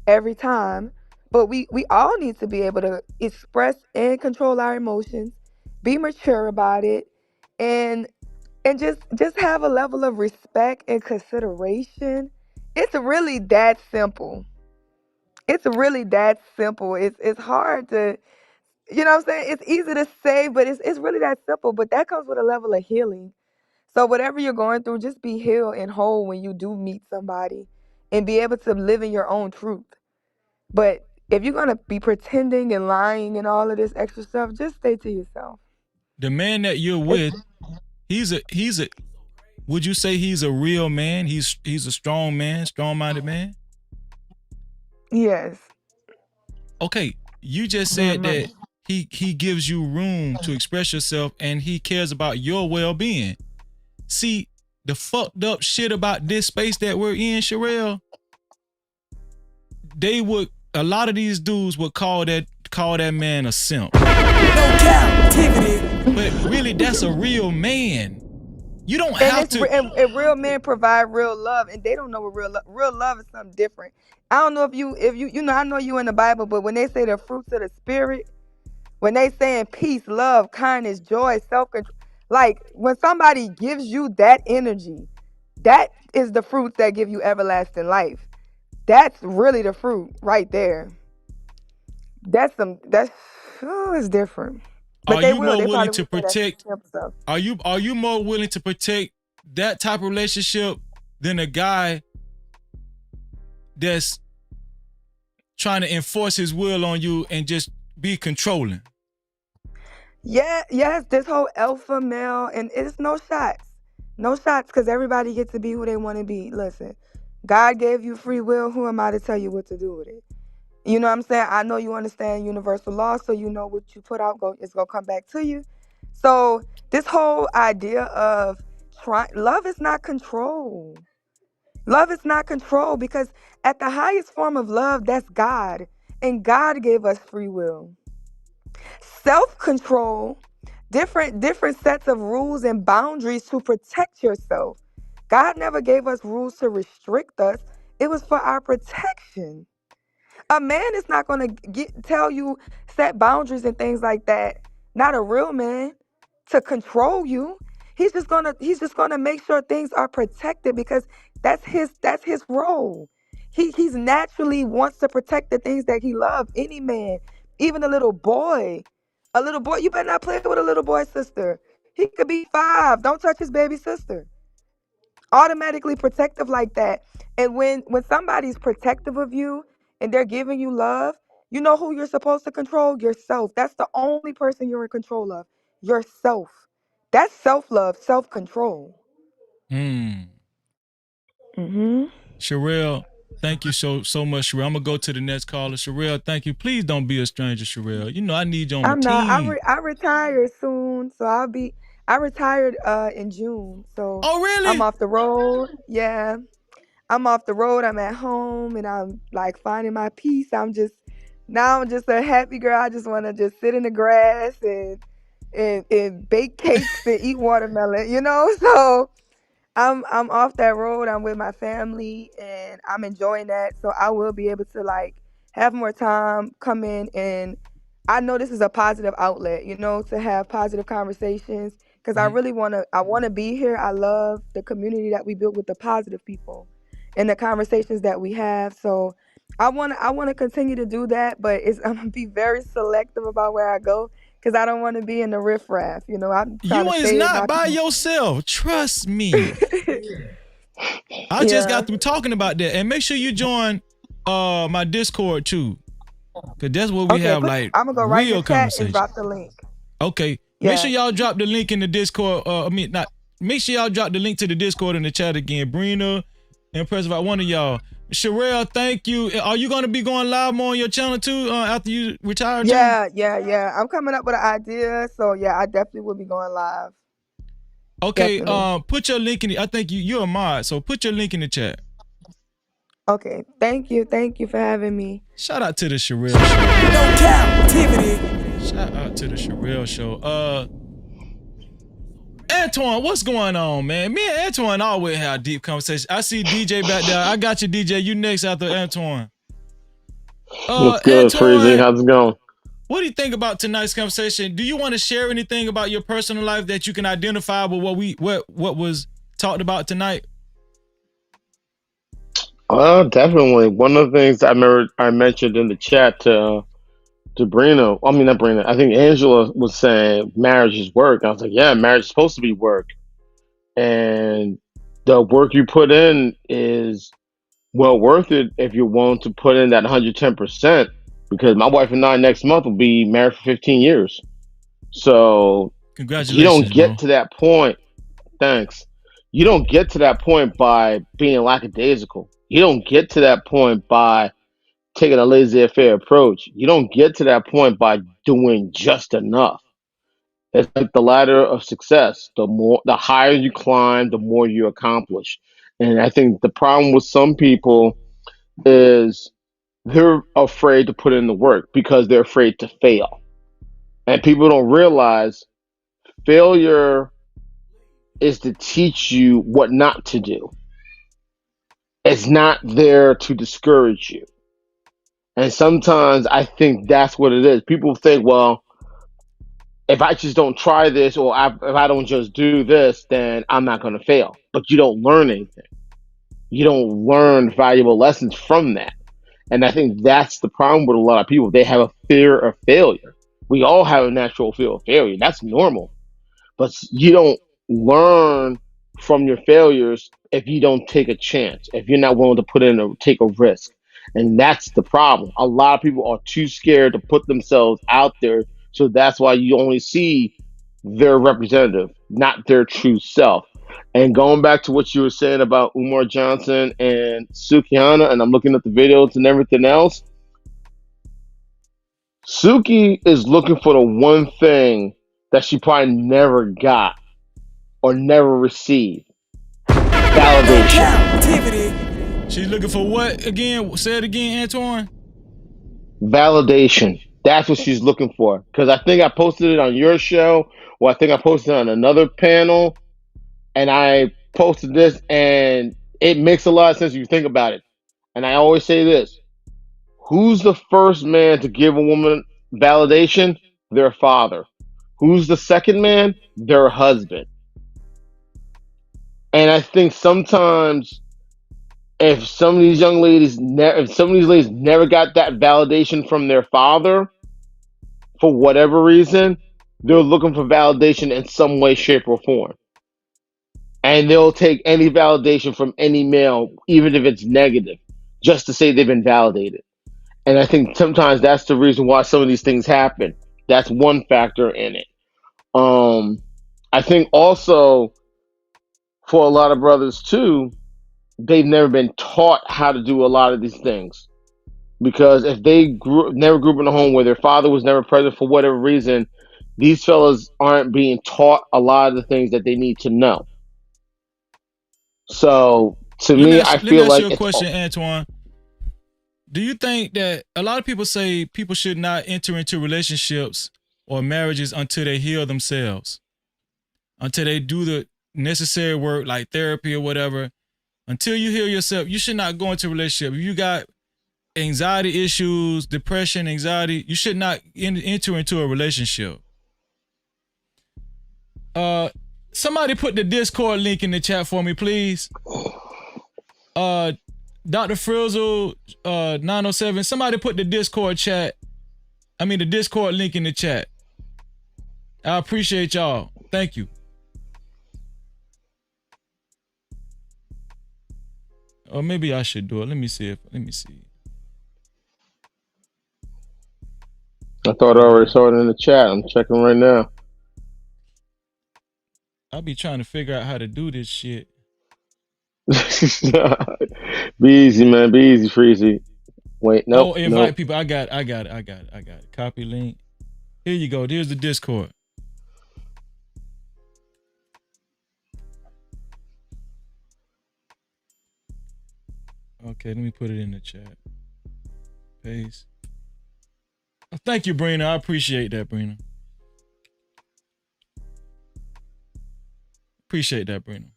every time. But we all need to be able to express and control our emotions, be mature about it, and just have a level of respect and consideration. It's really that simple. It's really that simple. It's hard to, you know what I'm saying? It's easy to say, but it's really that simple. But that comes with a level of healing. So whatever you're going through, just be healed and whole when you do meet somebody and be able to live in your own truth. But if you're going to be pretending and lying and all of this extra stuff, just stay to yourself. The man that you're with, he's a would you say he's a real man? He's a strong man, strong-minded man? Yes. Okay, you just said that he gives you room to express yourself and he cares about your well-being. See, the fucked up shit about this space that we're in, Sherelle, a lot of these dudes would call that man a simp. No captivity. But really, that's a real man. You don't have to. And real men provide real love, and they don't know what real love is something different. I don't know if you know, I know you in the Bible, but when they say the fruits of the spirit, when they saying peace, love, kindness, joy, self-control, like when somebody gives you that energy, that is the fruits that give you everlasting life. That's really the fruit right there. It's different. But Are you more willing to protect? Are you more willing to protect that type of relationship than a guy that's trying to enforce his will on you and just be controlling. Yeah, yes, this whole alpha male, and it's no shots. No shots, because everybody gets to be who they want to be. Listen, God gave you free will. Who am I to tell you what to do with it? You know what I'm saying? I know you understand universal law, so you know what you put out is gonna come back to you. So this whole idea of love is not control. Love is not control, because at the highest form of love, that's God, and God gave us free will. Self-control, different sets of rules and boundaries to protect yourself. God never gave us rules to restrict us. It was for our protection. A man is not going to tell you set boundaries and things like that. Not a real man, to control you. He's just gonna make sure things are protected, because that's his role. He's naturally wants to protect the things that he loves. Any man, even a little boy. A little boy, you better not play with a little boy's sister. He could be 5. Don't touch his baby sister. Automatically protective like that. And when somebody's protective of you and they're giving you love, you know who you're supposed to control? Yourself. That's the only person you're in control of. Yourself. That's self-love, self-control. Hmm. Mm-hmm. Sherelle, thank you so much, Sherelle. I'm gonna go to the next caller. Sherelle, thank you. Please don't be a stranger, Sherelle. You know I need you on my I'm not. team. I retire soon, so I retired in June. So Oh, I'm really? off the road. Yeah. I'm off the road. I'm at home and I'm like finding my peace. I'm just a happy girl. I just want to just sit in the grass and bake cakes and eat watermelon, you know? So I'm off that road. I'm with my family and I'm enjoying that. So I will be able to like have more time come in, and I know this is a positive outlet, you know, to have positive conversations, because I want to be here. I love the community that we built with the positive people and the conversations that we have. So I want to continue to do that, but I'm gonna be very selective about where I go, because I don't want to be in the riffraff. You know, I'm trying You to is save not my by peace. yourself. Trust me. I just Yeah. got through talking about that. And make sure you join my Discord too. Cause that's where we Okay, have like I'm gonna go right in the real chat and conversation. drop the link. Okay. Make sure Yeah. y'all drop the link in the Discord. Not make sure y'all drop the link to the Discord in the chat again. Brina and Press about one of y'all. Sherelle, thank you. Are you gonna be going live more on your channel too after you retire too? Yeah. I'm coming up with an idea, so yeah, I definitely will be going live. Okay, Definitely. put your link in the, I think you're a mod, so put your link in the chat. Okay. Thank you for having me. Shout out to the Sherelle Show. No Cap-tivity. Shout out to the Sherelle Show. Antoine, what's going on, man? Me and Antoine always have deep conversations. I see DJ back there. I got you, DJ. You next after Antoine. What's good, Freezy? Antoine, How's it going? what do you think about tonight's conversation? Do you want to share anything about your personal life that you can identify with what was talked about tonight? Definitely. One of the things I remember I mentioned in the chat to Brina, I mean not Brina, I think Angela was saying marriage is work. I was like, yeah, marriage is supposed to be work. And the work you put in is well worth it if you're willing to put in that 110%. Because my wife and I next month will be married for 15 years. So you don't Congratulations, bro. get to that point. Thanks. You don't get to that point by being lackadaisical. You don't get to that point by taking a laissez-faire approach. You don't get to that point by doing just enough. It's like the ladder of success. The higher you climb, the more you accomplish. And I think the problem with some people is they're afraid to put in the work because they're afraid to fail. And people don't realize failure is to teach you what not to do. It's not there to discourage you. And sometimes I think that's what it is. People think, well, if I just don't try this or if I don't just do this, then I'm not going to fail. But you don't learn anything. You don't learn valuable lessons from that. And I think that's the problem with a lot of people. They have a fear of failure. We all have a natural fear of failure. That's normal. But you don't learn from your failures if you don't take a chance, if you're not willing to put in take a risk, And that's the problem. A lot of people are too scared to put themselves out there. So that's why you only see their representative, not their true self. And going back to what you were saying about Umar Johnson and Sukihana, and I'm looking at the videos and everything else, Suki is looking for the one thing that she probably never got or never received. Validation. Cap-tivity. She's looking for what again? Say it again, Antoine. Validation. That's what she's looking for. Because I think I posted it on your show, or I think I posted it on another panel, and I posted this, and it makes a lot of sense if you think about it. And I always say this: who's the first man to give a woman validation? Their father. Who's the second man? Their husband. And I think sometimes if some of these young ladies, if some of these ladies never got that validation from their father, for whatever reason, they're looking for validation in some way, shape, or form. And they'll take any validation from any male, even if it's negative, just to say they've been validated. And I think sometimes that's the reason why some of these things happen. That's one factor in it. I think also for a lot of brothers too, they've never been taught how to do a lot of these things. Because if they never grew up in a home where their father was never present for whatever reason, these fellas aren't being taught a lot of the things that they need to know. So to me, I feel like let me ask you a question, Antoine. Do you think that a lot of people say people should not enter into relationships or marriages until they heal themselves, until they do the necessary work like therapy or whatever? Until you heal yourself, you should not go into a relationship. If you got anxiety issues, depression, anxiety, you should not enter into a relationship. Somebody put the Discord link in the chat for me, please. Dr. Frizzle 907, somebody put the Discord link in the chat. I appreciate y'all. Thank you. Or maybe I should do it. Let me see. I thought I already saw it in the chat. I'm checking right now. I'll be trying to figure out how to do this shit. Be easy, man. Be easy, Freezy. Wait, no. Invite people. I got it. Copy link. Here you go. Here's the Discord. Okay, let me put it in the chat. Paste. Oh, thank you, Brina. I appreciate that, Brina. Appreciate that, Brina.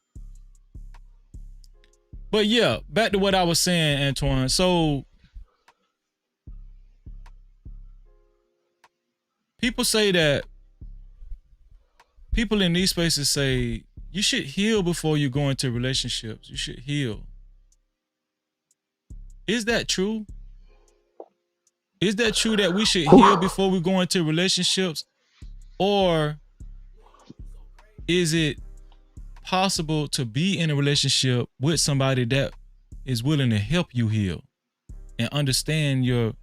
But yeah, back to what I was saying, Antoine. So people say that people in these spaces say you should heal before you go into relationships. You should heal. Is that true? Is that true that we should heal before we go into relationships? Or is it possible to be in a relationship with somebody that is willing to help you heal and understand your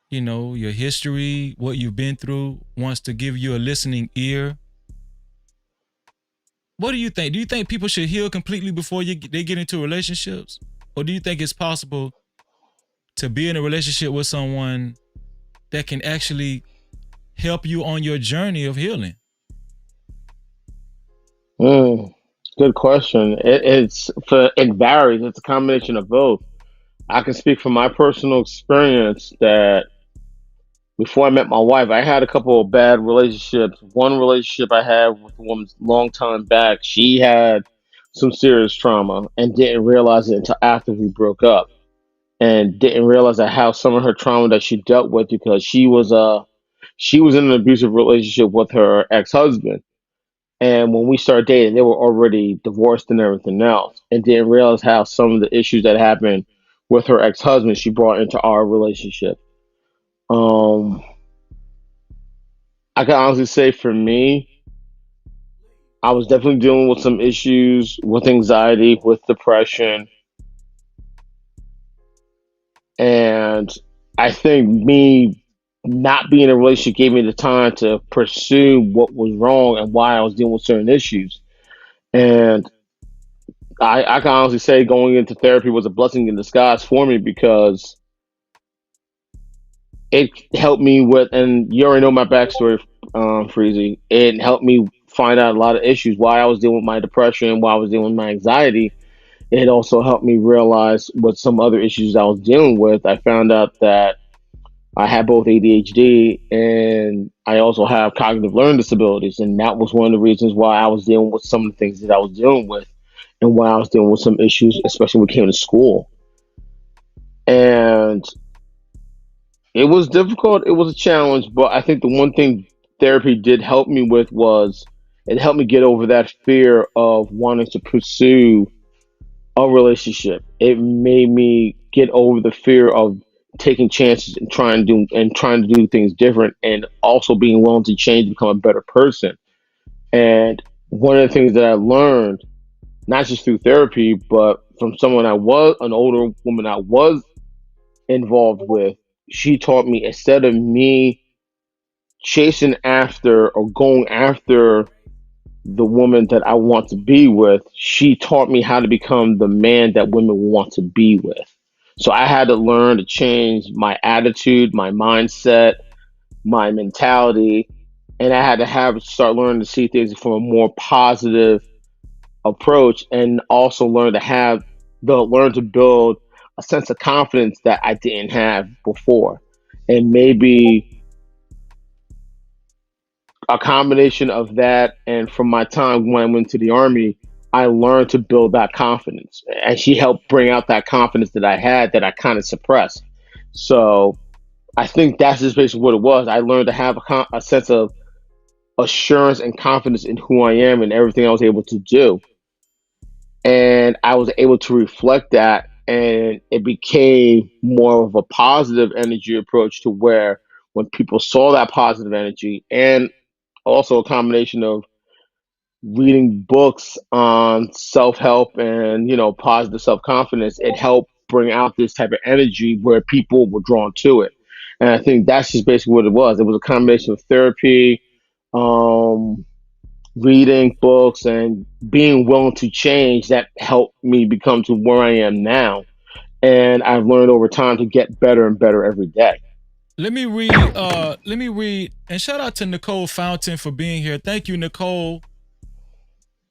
history, what you've been through, wants to give you a listening ear? What do you think? Do you think people should heal completely before they get into relationships? Or do you think it's possible to be in a relationship with someone that can actually help you on your journey of healing? Good question. It varies. It's a combination of both. I can speak from my personal experience that before I met my wife, I had a couple of bad relationships. One relationship I had with a woman long time back, she had some serious trauma and didn't realize it until after we broke up, and didn't realize that how some of her trauma that she dealt with, because she was in an abusive relationship with her ex-husband. And when we started dating, they were already divorced and everything else, and didn't realize how some of the issues that happened with her ex-husband she brought into our relationship. I can honestly say for me, I was definitely dealing with some issues with anxiety, with depression. And I think me not being in a relationship gave me the time to pursue what was wrong and why I was dealing with certain issues. And I can honestly say going into therapy was a blessing in disguise for me because it helped me with, and you already know my backstory, Freezy. It helped me find out a lot of issues, why I was dealing with my depression, why I was dealing with my anxiety. It also helped me realize what some other issues I was dealing with. I found out that I had both ADHD and I also have cognitive learning disabilities. And that was one of the reasons why I was dealing with some of the things that I was dealing with and why I was dealing with some issues, especially when it came to school. And it was difficult. It was a challenge. But I think the one thing therapy did help me with was it helped me get over that fear of wanting to pursue a relationship. It made me get over the fear of taking chances and trying to do things different, and also being willing to change to become a better person. And one of the things that I learned, not just through therapy, but from someone I was an older woman I was involved with, she taught me instead of me chasing after or going after the woman that I want to be with, she taught me how to become the man that women want to be with. So I had to learn to change my attitude, my mindset, my mentality, and I had to start learning to see things from a more positive approach, and also learn to build a sense of confidence that I didn't have before. And maybe a combination of that, and from my time when I went to the army, I learned to build that confidence, and she helped bring out that confidence that I had that I kind of suppressed. So I think that's just basically what it was. I learned to have a sense of assurance and confidence in who I am and everything I was able to do, and I was able to reflect that, and it became more of a positive energy approach to where when people saw that positive energy, and also a combination of reading books on self-help and positive self-confidence, it helped bring out this type of energy where people were drawn to it. And I think that's just basically what it was. It was a combination of therapy, um, reading books, and being willing to change that helped me become to where I am now. And I've learned over time to get better and better every day. Let me read, and shout out to Nicole Fountain for being here. Thank you, Nicole.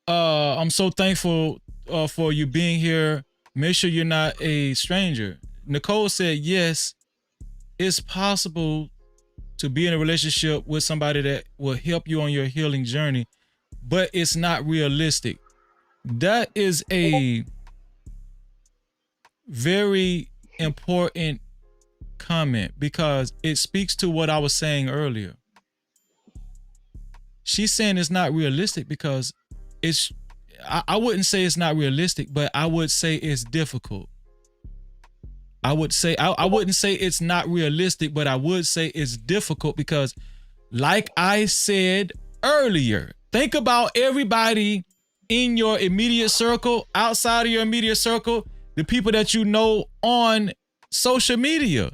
I'm so thankful for you being here. Make sure you're not a stranger. Nicole said, yes, it's possible to be in a relationship with somebody that will help you on your healing journey, but it's not realistic. That is a very important comment because it speaks to what I was saying earlier. She's saying it's not realistic because I wouldn't say it's not realistic, but I would say it's difficult. I wouldn't say it's not realistic, but I would say it's difficult because, like I said earlier, think about everybody in your immediate circle, outside of your immediate circle, the people that you know on social media.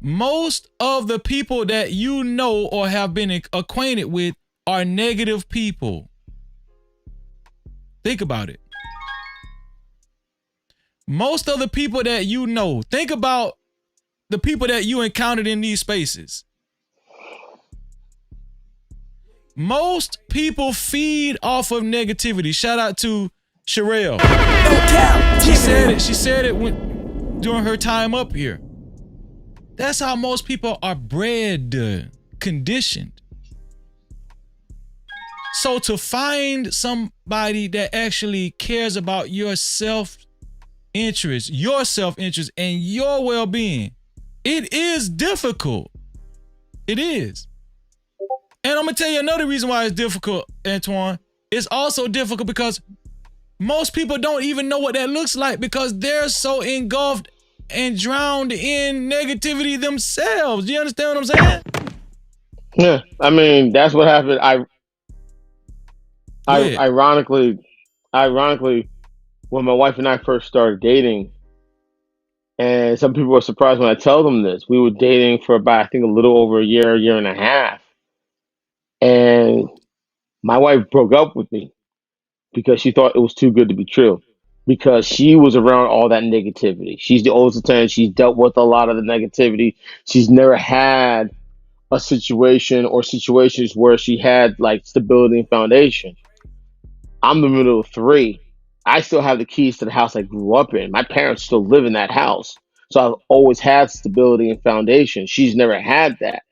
Most of the people that you know or have been acquainted with are negative people. Think about it. Most of the people that you know, think about the people that you encountered in these spaces. Most people feed off of negativity. Shout out to Sherelle. She said it during her time up here. That's how most people are bred, conditioned. So to find somebody that actually cares about your self-interest and your well-being, it is difficult. It is. And I'm going to tell you another reason why it's difficult, Antoine. It's also difficult because most people don't even know what that looks like because they're so engulfed and drowned in negativity themselves. Do you understand what I'm saying? Yeah, I mean, that's what happened. Ironically, when my wife and I first started dating, And some people were surprised when I tell them this. We were dating for about, I think, a little over a year and a half. And my wife broke up with me because she thought it was too good to be true. Because she was around all that negativity. She's the oldest of 10. She's dealt with a lot of the negativity. She's never had a situation or situations where she had like stability and foundation. I'm the middle of three. I still have the keys to the house I grew up in. My parents still live in that house. So I've always had stability and foundation. She's never had that.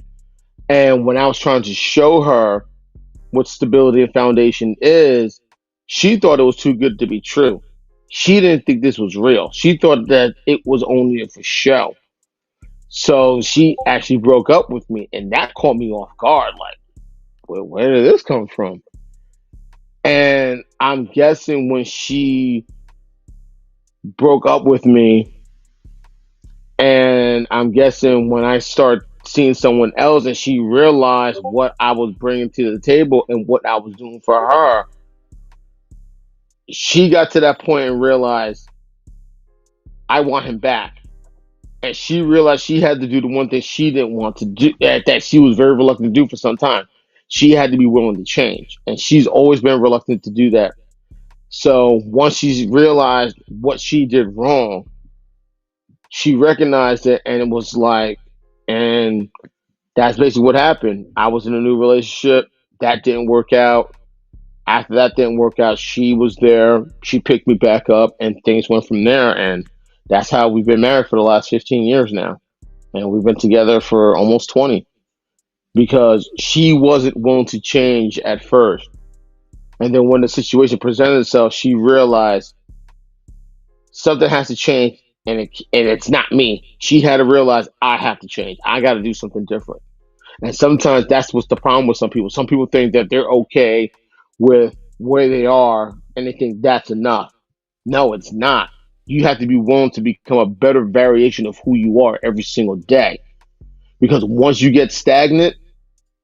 And when I was trying to show her what stability and foundation is, she thought it was too good to be true. She didn't think this was real. She thought that it was only for show. So she actually broke up with me, and that caught me off guard. Like, where did this come from? And I'm guessing when she broke up with me, and I'm guessing when I start seeing someone else and she realized what I was bringing to the table and what I was doing for her, she got to that point and realized, I want him back. And she realized she had to do the one thing she didn't want to do, that she was very reluctant to do for some time. She had to be willing to change. And she's always been reluctant to do that. So once she realized what she did wrong, she recognized it, and it was like, and that's basically what happened. I was in a new relationship. That didn't work out. After that didn't work out, she was there. She picked me back up, and things went from there. And that's how we've been married for the last 15 years now. And we've been together for almost 20 because she wasn't willing to change at first. And then when the situation presented itself, she realized something has to change, and it's not me. She had to realize, I have to change. I got to do something different. And sometimes that's what's the problem with some people. Some people think that they're okay with where they are and they think that's enough. No, it's not. You have to be willing to become a better variation of who you are every single day. Because once you get stagnant,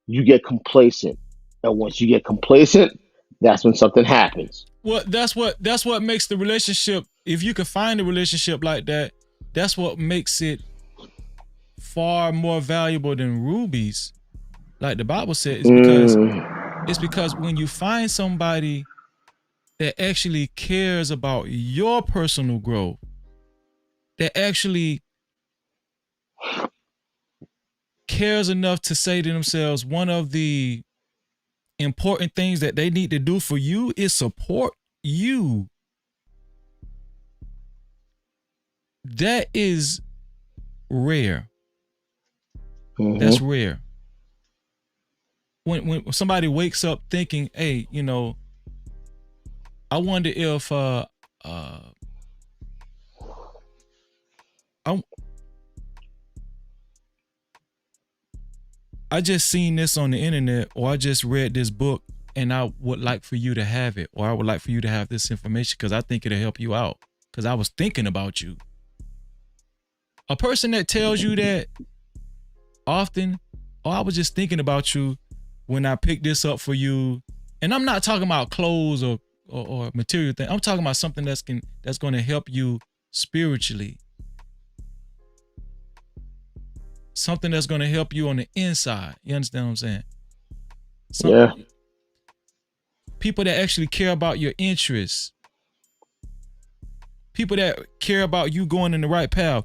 you get complacent. And once you get complacent, that's when something happens. Well, that's what makes the relationship, if you can find a relationship like that, that's what makes it far more valuable than rubies. Like the Bible said, it's because when you find somebody that actually cares about your personal growth, that actually cares enough to say to themselves, one of the important things that they need to do for you is support you. That is rare. That's rare. When somebody wakes up thinking, hey, you know, I wonder if I just seen this on the internet, or I just read this book and I would like for you to have it, or I would like for you to have this information because I think it'll help you out because I was thinking about you. A person that tells you that often, oh, I was just thinking about you when I picked this up for you. And I'm not talking about clothes or material thing. I'm talking about something that's going to help you spiritually. Something that's going to help you on the inside. You understand what I'm saying? Yeah. People that actually care about your interests. People that care about you going in the right path.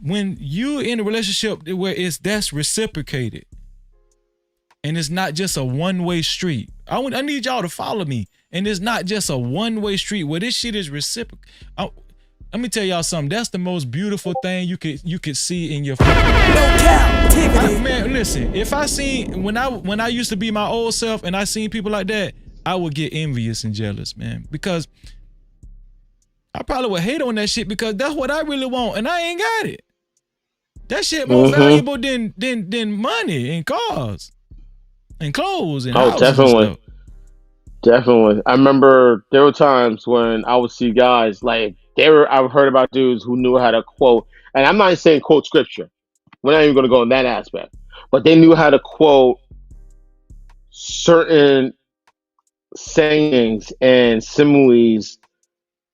When you're in a relationship where that's reciprocated and it's not just a one-way street. I need y'all to follow me. And it's not just a one-way street where this shit is reciprocal. Let me tell y'all something. That's the most beautiful thing you could see in your Cap-tivity. Man, listen. If I seen when I used to be my old self and I seen people like that, I would get envious and jealous, man. Because I probably would hate on that shit because that's what I really want, and I ain't got it. That shit more valuable than money and cars and clothes and houses definitely. And stuff. Definitely. I remember there were times when I would see guys like I've heard about dudes who knew how to quote, and I'm not saying quote scripture. We're not even going to go in that aspect, but they knew how to quote certain sayings and similes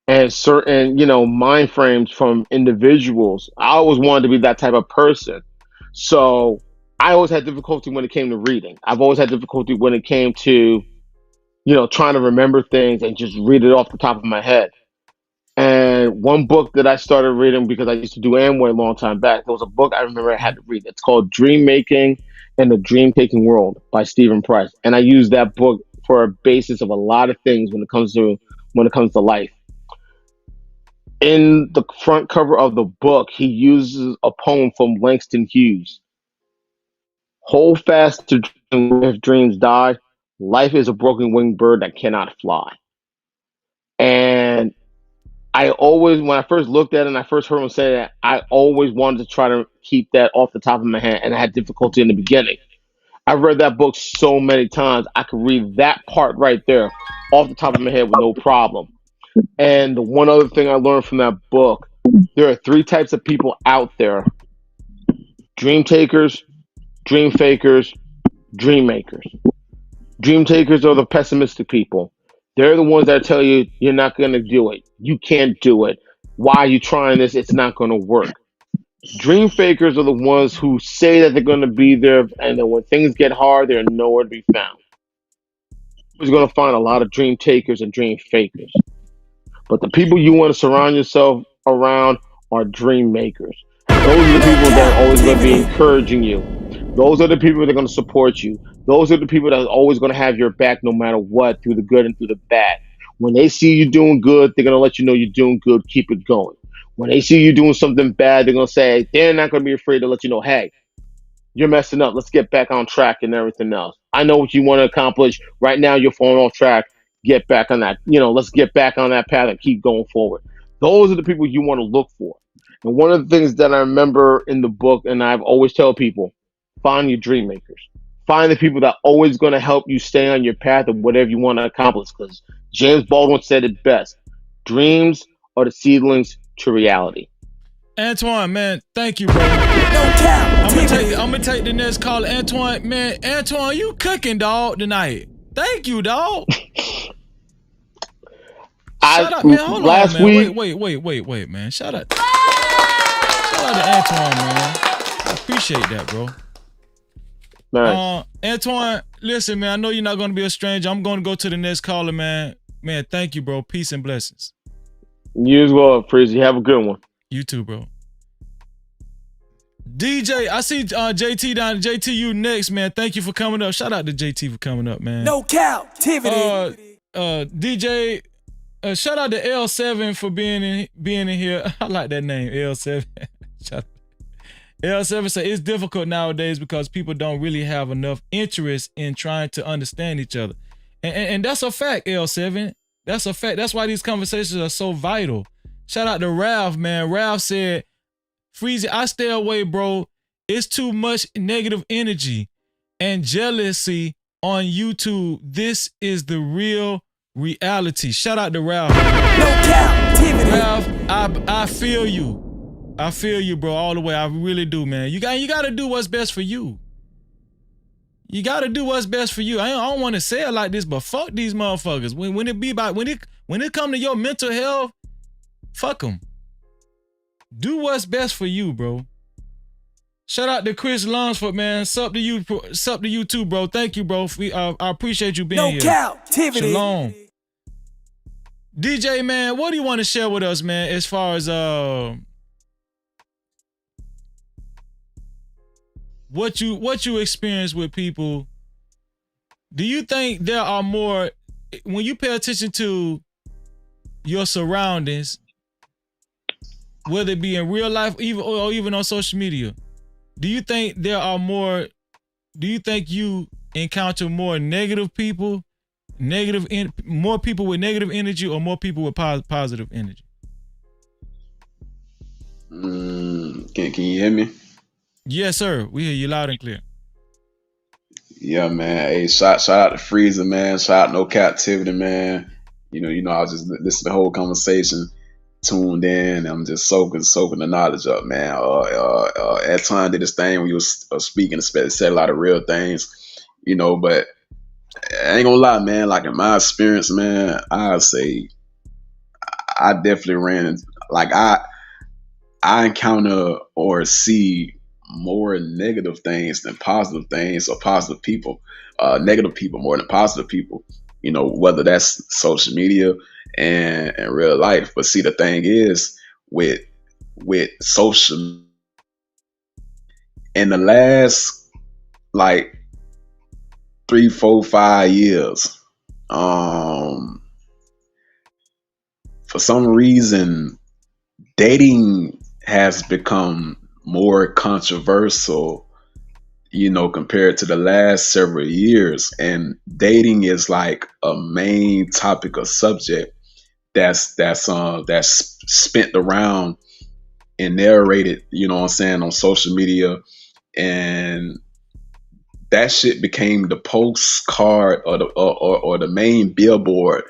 and certain, mind frames from individuals. I always wanted to be that type of person. So I always had difficulty when it came to reading. I've always had difficulty when it came to, trying to remember things and just read it off the top of my head. And one book that I started reading because I used to do Amway a long time back, there was a book I remember I had to read. It's called Dream Making in the Dream Taking World by Stephen Price. And I use that book for a basis of a lot of things when it comes to life. In the front cover of the book, he uses a poem from Langston Hughes. Hold fast to dream, if dreams die. Life is a broken winged bird that cannot fly. And I always, when I first looked at it and I first heard him say that, I always wanted to try to keep that off the top of my head, and I had difficulty in the beginning. I've read that book so many times, I could read that part right there off the top of my head with no problem. And the one other thing I learned from that book, there are 3 types of people out there: dream takers, dream fakers, dream makers. Dream takers are the pessimistic people. They're the ones that tell you you're not going to do it. You can't do it. Why are you trying this? It's not going to work. Dream fakers are the ones who say that they're going to be there, and then when things get hard, they're nowhere to be found. You're going to find a lot of dream takers and dream fakers. But the people you want to surround yourself around are dream makers. Those are the people that are always going to be encouraging you. Those are the people that are going to support you. Those are the people that are always going to have your back no matter what, through the good and through the bad. When they see you doing good, they're going to let you know you're doing good. Keep it going. When they see you doing something bad, they're going to say, they're not going to be afraid to let you know, hey, you're messing up. Let's get back on track and everything else. I know what you want to accomplish. Right now, you're falling off track. Get back on that. Let's get back on that path and keep going forward. Those are the people you want to look for. And one of the things that I remember in the book, and I've always tell people, find your dream makers. Find the people that are always going to help you stay on your path of whatever you want to accomplish. Because James Baldwin said it best: dreams are the seedlings to reality. Antoine, man, thank you, bro. I'm gonna take the next call. Antoine, man, you cooking, dog, tonight. Thank you, dog. Shout out, man. Hold on, man. Wait, man. Shout out to Antoine, man. I appreciate that, bro. Nice. Antoine, listen, man. I know you're not gonna be a stranger. I'm gonna go to the next caller, man. Man, thank you, bro. Peace and blessings. You as well, Freezy. Have a good one. You too, bro. DJ, I see JT down. JT, you next, man. Thank you for coming up. Shout out to JT for coming up, man. No Cap-tivity. DJ, shout out to L7 for being in here. I like that name, L7. L7 say it's difficult nowadays because people don't really have enough interest in trying to understand each other. And that's a fact, L7. That's a fact. That's why these conversations are so vital. Shout out to Ralph, man. Ralph said, Freezy, I stay away, bro. It's too much negative energy and jealousy on YouTube. This is the real reality. Shout out to Ralph. No Cap-tivity. Ralph, I feel you. I feel you, bro, all the way. I really do, man. You got to do what's best for you. You got to do what's best for you. I don't want to say it like this, but fuck these motherfuckers. When it come to your mental health, fuck them. Do what's best for you, bro. Shout out to Chris Lunsford, man. Sup to you too, bro. Thank you, bro. I appreciate you being here. No Cap-tivity. Shalom. DJ, man, what do you want to share with us, man, as far as what you experience with people? Do you think there are more, when you pay attention to your surroundings, whether it be in real life or even on social media, do you think there are more, do you think you encounter more negative people, more people with negative energy, or more people with positive energy? Can you hear me? Yes, sir. We hear you loud and clear. Yeah, man. Hey, shout out to Freezer, man. Shout out No Cap-tivity, man. You know, I was just listening to the whole conversation, tuned in. I'm just soaking the knowledge up, man. Antoine did his thing when he was speaking, said a lot of real things, you know, but I ain't gonna lie, man. Like in my experience, man, I I definitely ran like I encounter or see more negative things than positive things, or positive people, negative people more than positive people. You know, whether that's social media and real life. But see, the thing is with social, in the last like 3, 4, 5 years, for some reason, dating has become more controversial, you know, compared to the last several years. And dating is like a main topic or subject that's spent around and narrated, you know what I'm saying, on social media. And that shit became the postcard or the main billboard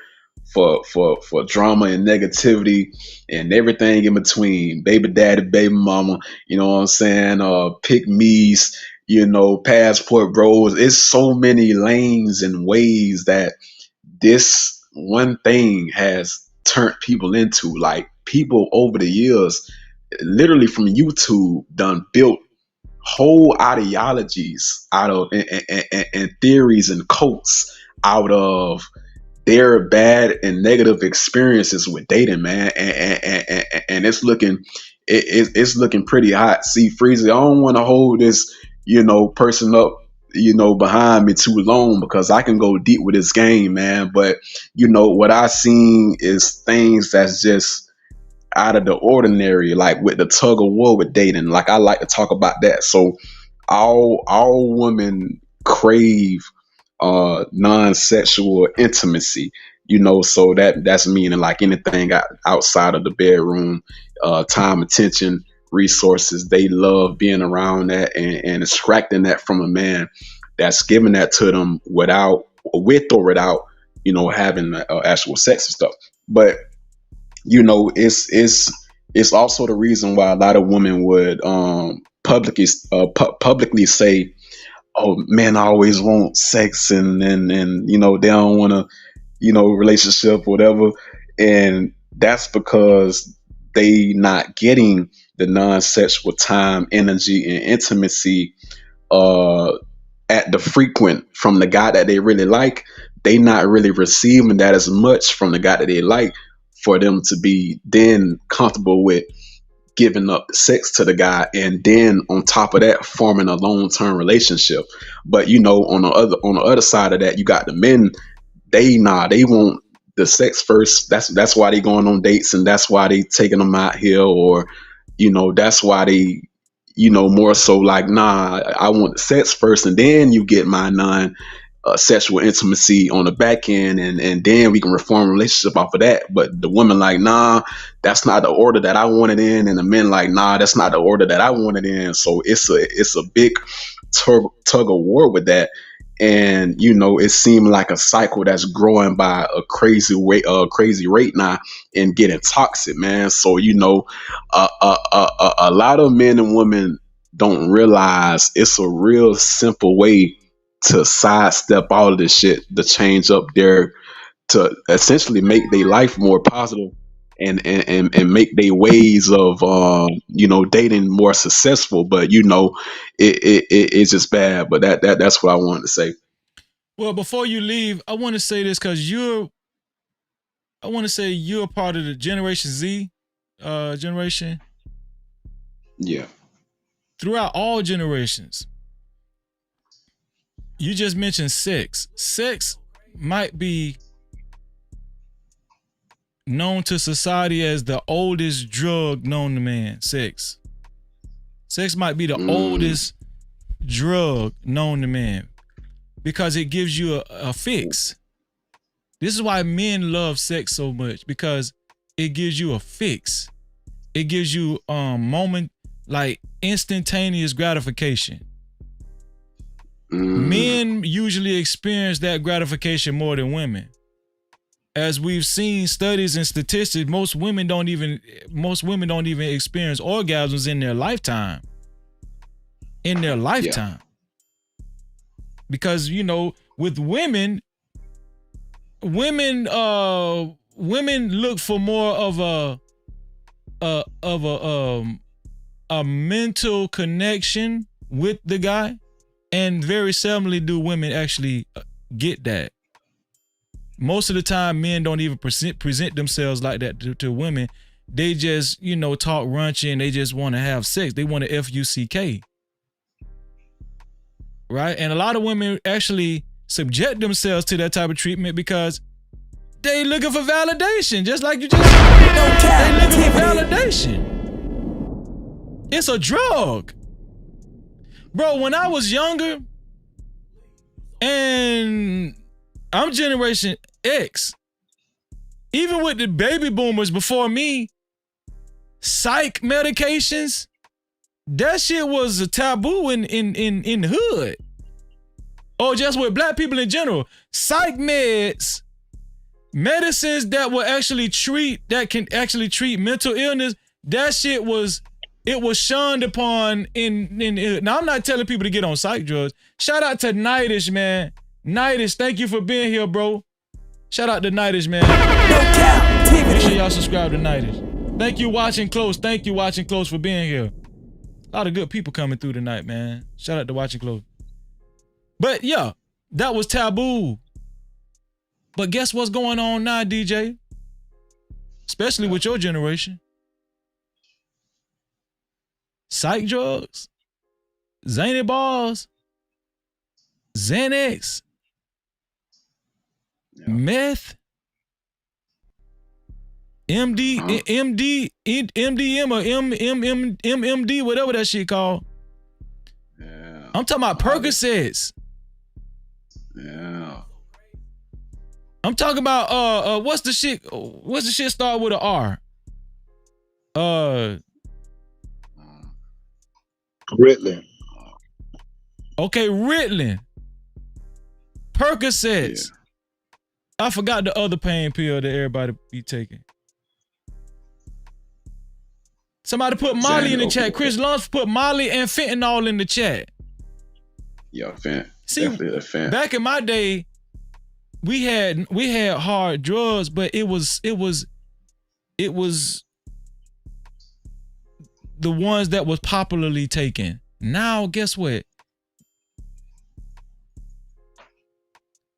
for drama and negativity and everything in between. Baby daddy, baby mama, you know what I'm saying? Pick me's, you know, passport bros. It's so many lanes and ways that this one thing has turned people into. Like, people over the years, literally from YouTube, done built whole ideologies out of and theories and cults out of their bad and negative experiences with dating, man. And it's looking it's looking pretty hot. See, Freezy, I don't want to hold this, you know, person up, you know, behind me too long, because I can go deep with this game, man. But you know what I seen is things that's just out of the ordinary, like with the tug of war with dating. Like, I like to talk about that. So all women crave non-sexual intimacy, you know. So that's meaning like anything outside of the bedroom, time, attention, resources. They love being around that and extracting that from a man that's giving that to them with or without, you know, having actual sex and stuff. But you know, it's also the reason why a lot of women would publicly say, "Oh, men always want sex," and you know, they don't want to, you know, relationship, whatever. And that's because they not getting the non-sexual time, energy, and intimacy at the frequent from the guy that they really like. They not really receiving that as much from the guy that they like, for them to be then comfortable with giving up sex to the guy, and then on top of that, forming a long-term relationship. But you know, on the other side of that, you got the men. They want the sex first. That's why they going on dates, and that's why they taking them out here, or you know, that's why they, you know, more so like, nah, I want the sex first, and then you get my sexual intimacy on the back end, and then we can reform a relationship off of that. But the women like, nah, that's not the order that I wanted in, and the men like, nah, that's not the order that I wanted in. So it's a big tug of war with that. And you know, it seemed like a cycle that's growing by a crazy rate now, and getting toxic, man. So you know, a lot of men and women don't realize it's a real simple way to sidestep all of this shit, to change up to essentially make their life more positive, and make their ways of you know, dating more successful. But you know, it's just bad. But that's what I wanted to say. Well, before you leave, I want to say this, because you're part of the Generation Z generation. Yeah. Throughout all generations, you just mentioned sex. Sex might be known to society as the oldest drug known to man. Sex might be the oldest drug known to man, because it gives you a fix. This is why men love sex so much, because it gives you a fix. It gives you moment, like instantaneous gratification. Men usually experience that gratification more than women. As we've seen studies and statistics, most women don't even experience orgasms in their lifetime. Yeah. Because, you know, with women women look for more of a mental connection with the guy, and very seldomly do women actually get that. Most of the time, men don't even present themselves like that to women. They just, talk raunchy and they just want to have sex. They want to F-U-C-K. Right? And a lot of women actually subject themselves to that type of treatment because they looking for validation, just like you just said. They looking for validation. It's a drug. Bro, when I was younger, and I'm Generation X, even with the baby boomers before me, psych medications, that shit was a taboo in the hood. Or just with black people in general. Psych meds, medicines that will actually that can actually treat mental illness, that shit was shunned upon in now I'm not telling people to get on psych drugs. Shout out to Nightish, man. Nightish, thank you for being here, bro. Shout out to Nightish, man. Make sure y'all subscribe to Nightish. Thank you watching close. Thank you watching close for being here. A lot of good people coming through tonight, man. Shout out to watching close. But yeah, that was taboo. But guess what's going on now, DJ? Especially with your generation. Psych drugs, zany balls, Xanax, meth, MDM or MMD, whatever that shit called. Yeah. I'm talking about Percocets. Yeah. I'm talking about what's the shit start with an R? Ritalin. Okay, Ritalin. Percocets. Yeah. I forgot the other pain pill that everybody be taking. Somebody put Molly in the chat. Chris Lumph put Molly and fentanyl in the chat. Yeah, fent. See, back in my day, we had hard drugs, but it was the ones that was popularly taken. Now, guess what?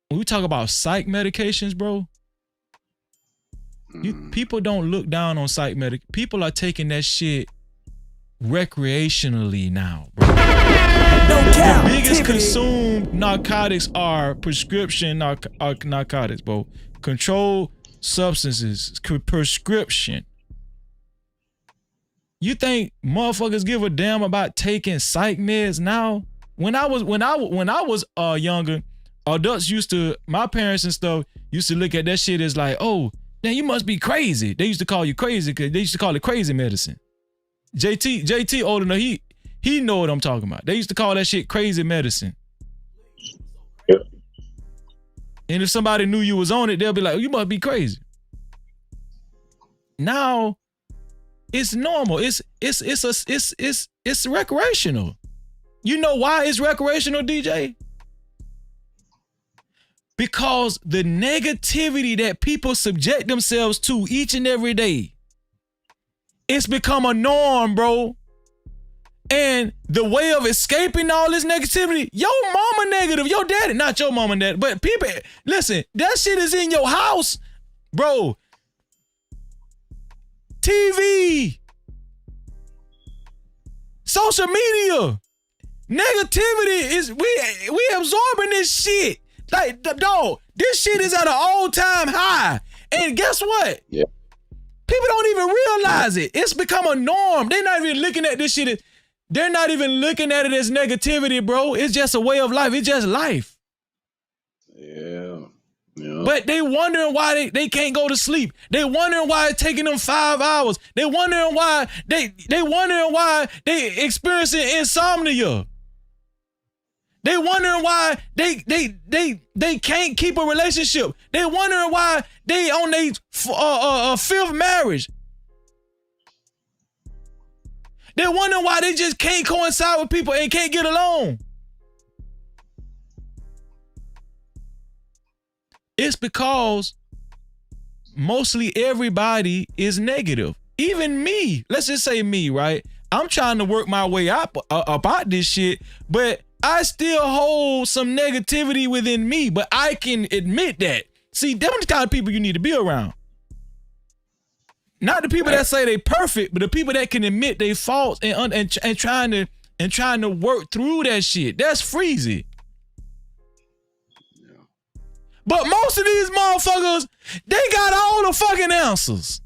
When we talk about psych medications, bro, people don't look down on psych medic. People are taking that shit recreationally now, bro. The biggest consumed narcotics are prescription narcotics, bro. Controlled substances, prescription. You think motherfuckers give a damn about taking psych meds now? When I was younger, adults my parents and stuff used to look at that shit as like, oh, then you must be crazy. They used to call you crazy because they used to call it crazy medicine. JT old enough, he know what I'm talking about. They used to call that shit crazy medicine. Yep. And if somebody knew you was on it, they'll be like, oh, you must be crazy. Now, it's normal. It's recreational. You know why it's recreational, DJ? Because the negativity that people subject themselves to each and every day, it's become a norm, bro. And the way of escaping all this negativity, your mama negative, your daddy, not your mama negative, but people, listen, that shit is in your house, bro. TV, social media, negativity is, we absorbing this shit. Like, dog, this shit is at an all-time high. And guess what? Yeah. People don't even realize it. It's become a norm. They're not even looking at this shit. They're not even looking at it as negativity, bro. It's just a way of life. It's just life. Yeah. But they wondering why they can't go to sleep. They wondering why it's taking them 5 hours. They wondering why they experiencing insomnia. They wondering why they can't keep a relationship. They wondering why they on their fifth marriage. They wondering why they just can't coincide with people and can't get along. It's because mostly everybody is negative. Even me, let's just say me, right? I'm trying to work my way up about this shit, but I still hold some negativity within me, but I can admit that. See, them are the kind of people you need to be around. Not the people that say they perfect, but the people that can admit they faults and trying to work through that shit. That's freezy. Yeah. But most of these motherfuckers, they got all the fucking answers.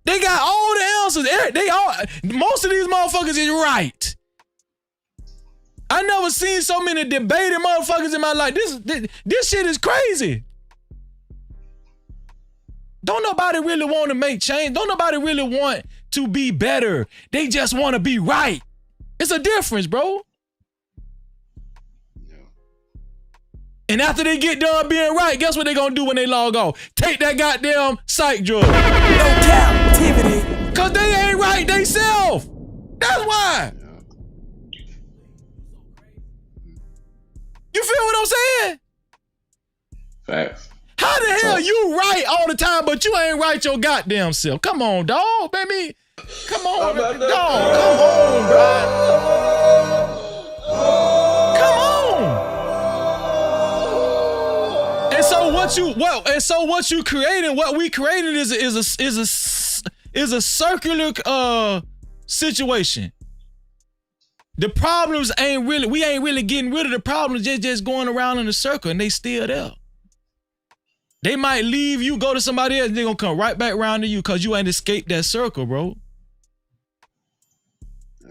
They got all the answers. Most of these motherfuckers is right. I never seen so many debating motherfuckers in my life. This shit is crazy. Don't nobody really want to make change. Don't nobody really want to be better. They just want to be right. It's a difference, bro. Yeah. And after they get done being right, guess what they gonna do when they log off? Take that goddamn psych drug. No Cap-tivity. Cause they ain't right they self. That's why. You feel what I'm saying? Facts. How the hell you right all the time, but you ain't right your goddamn self? Come on, dog, baby. Come on, dog. Come on, bro. Come on. And so what you created, what we created is a circular situation. The problems we ain't really getting rid of the problems, just going around in a circle, and they still there. They might leave you, go to somebody else, and they're gonna come right back around to you because you ain't escaped that circle, bro. Yeah.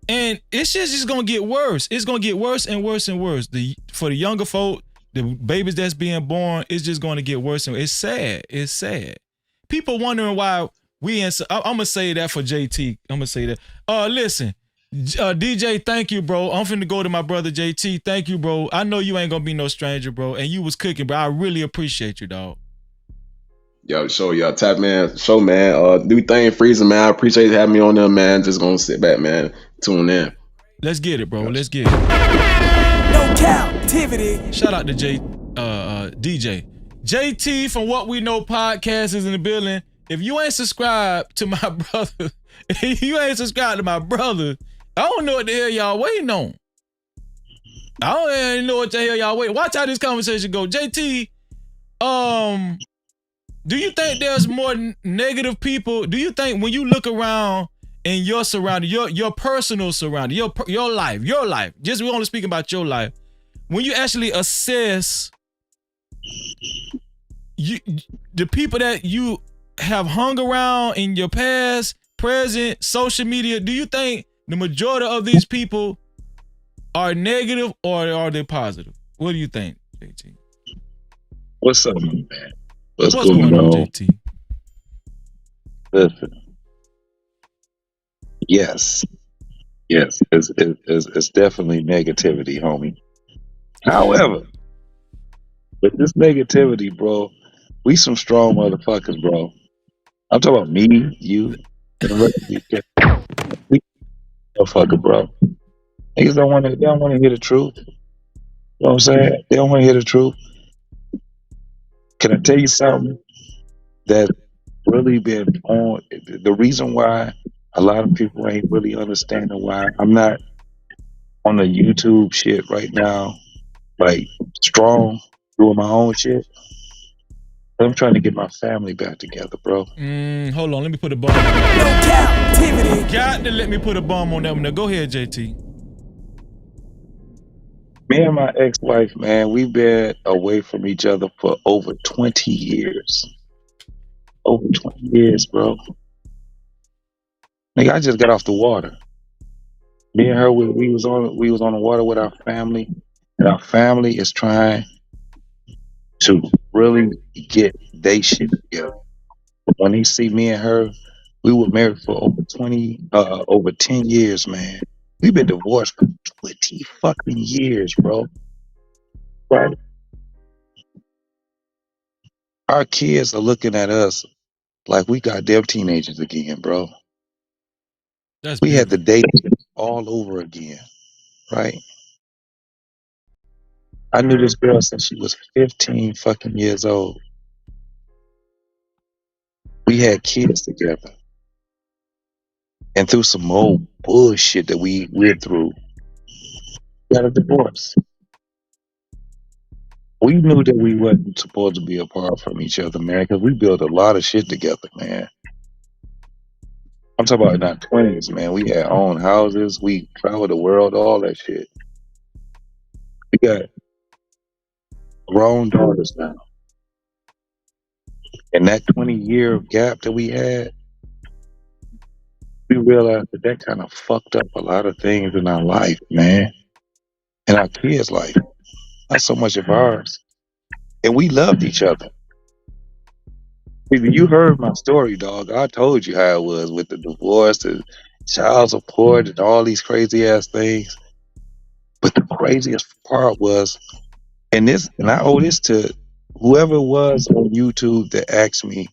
And it's just gonna get worse. It's gonna get worse and worse and worse. For the younger folk, the babies that's being born, it's just gonna get worse and worse. It's sad. It's sad. People wondering why I'm gonna say that for JT. I'm gonna say that. Listen, DJ, thank you, bro. I'm finna go to my brother JT. Thank you, bro. I know you ain't gonna be no stranger, bro. And you was cooking, bro. I really appreciate you, dog. Yo, tap man, show man. Do thing, freezing, man. I appreciate you having me on there, man. Just gonna sit back, man. Tune in. Let's get it, bro. Let's get it. No Cap-tivity. Shout out to DJ. JT from What We Know Podcast is in the building. If you ain't subscribed to my brother, I don't know what the hell y'all waiting on. I don't even know what the hell y'all waiting. Watch how this conversation go. JT, do you think there's more negative people? Do you think when you look around in your surrounding, your personal surrounding, your life, just we only speaking about your life, when you actually assess the people that you have hung around in your past, present, social media, do you think the majority of these people are negative or are they positive? What do you think, JT? What's up, man? What's going on, JT? Listen. Yes, it's definitely negativity, homie. However, with this negativity, bro, we some strong motherfuckers, bro. I'm talking about me, you, and the rest of these guys. We motherfucker, bro. Niggas don't want to hear the truth. You know what I'm saying? They don't want to hear the truth. Can I tell you something that really been on? The reason why a lot of people ain't really understanding why I'm not on the YouTube shit right now, like strong, doing my own shit. I'm trying to get my family back together, bro. Hold on, let me put a bomb on that. No Cap-tivity. Got to let me put a bomb on that one. Now go ahead, JT. Me and my ex-wife, man, we've been away from each other for over 20 years. Over 20 years, bro. Nigga, I just got off the water. Me and her, we was on the water with our family, and our family is trying to really get they shit together. When they see me and her, we were married for over 10 years, man. We've been divorced for 20 fucking years, bro. Right? Our kids are looking at us like we goddamn teenagers again, bro. We had to date all over again, right? I knew this girl since she was 15 fucking years old. We had kids together. And through some old bullshit that we went through, got a divorce. We knew that we wasn't supposed to be apart from each other, man, because we built a lot of shit together, man. I'm talking about in our 20s, man. We had own houses. We traveled the world, all that shit. We got grown daughters now. And that 20-year gap that we had, we realized that kind of fucked up a lot of things in our life, man. In our kids' life. Not so much of ours. And we loved each other. You heard my story, dog. I told you how it was with the divorce, the child support, and all these crazy ass things. But the craziest part was, and I owe this to whoever it was on YouTube that asked me,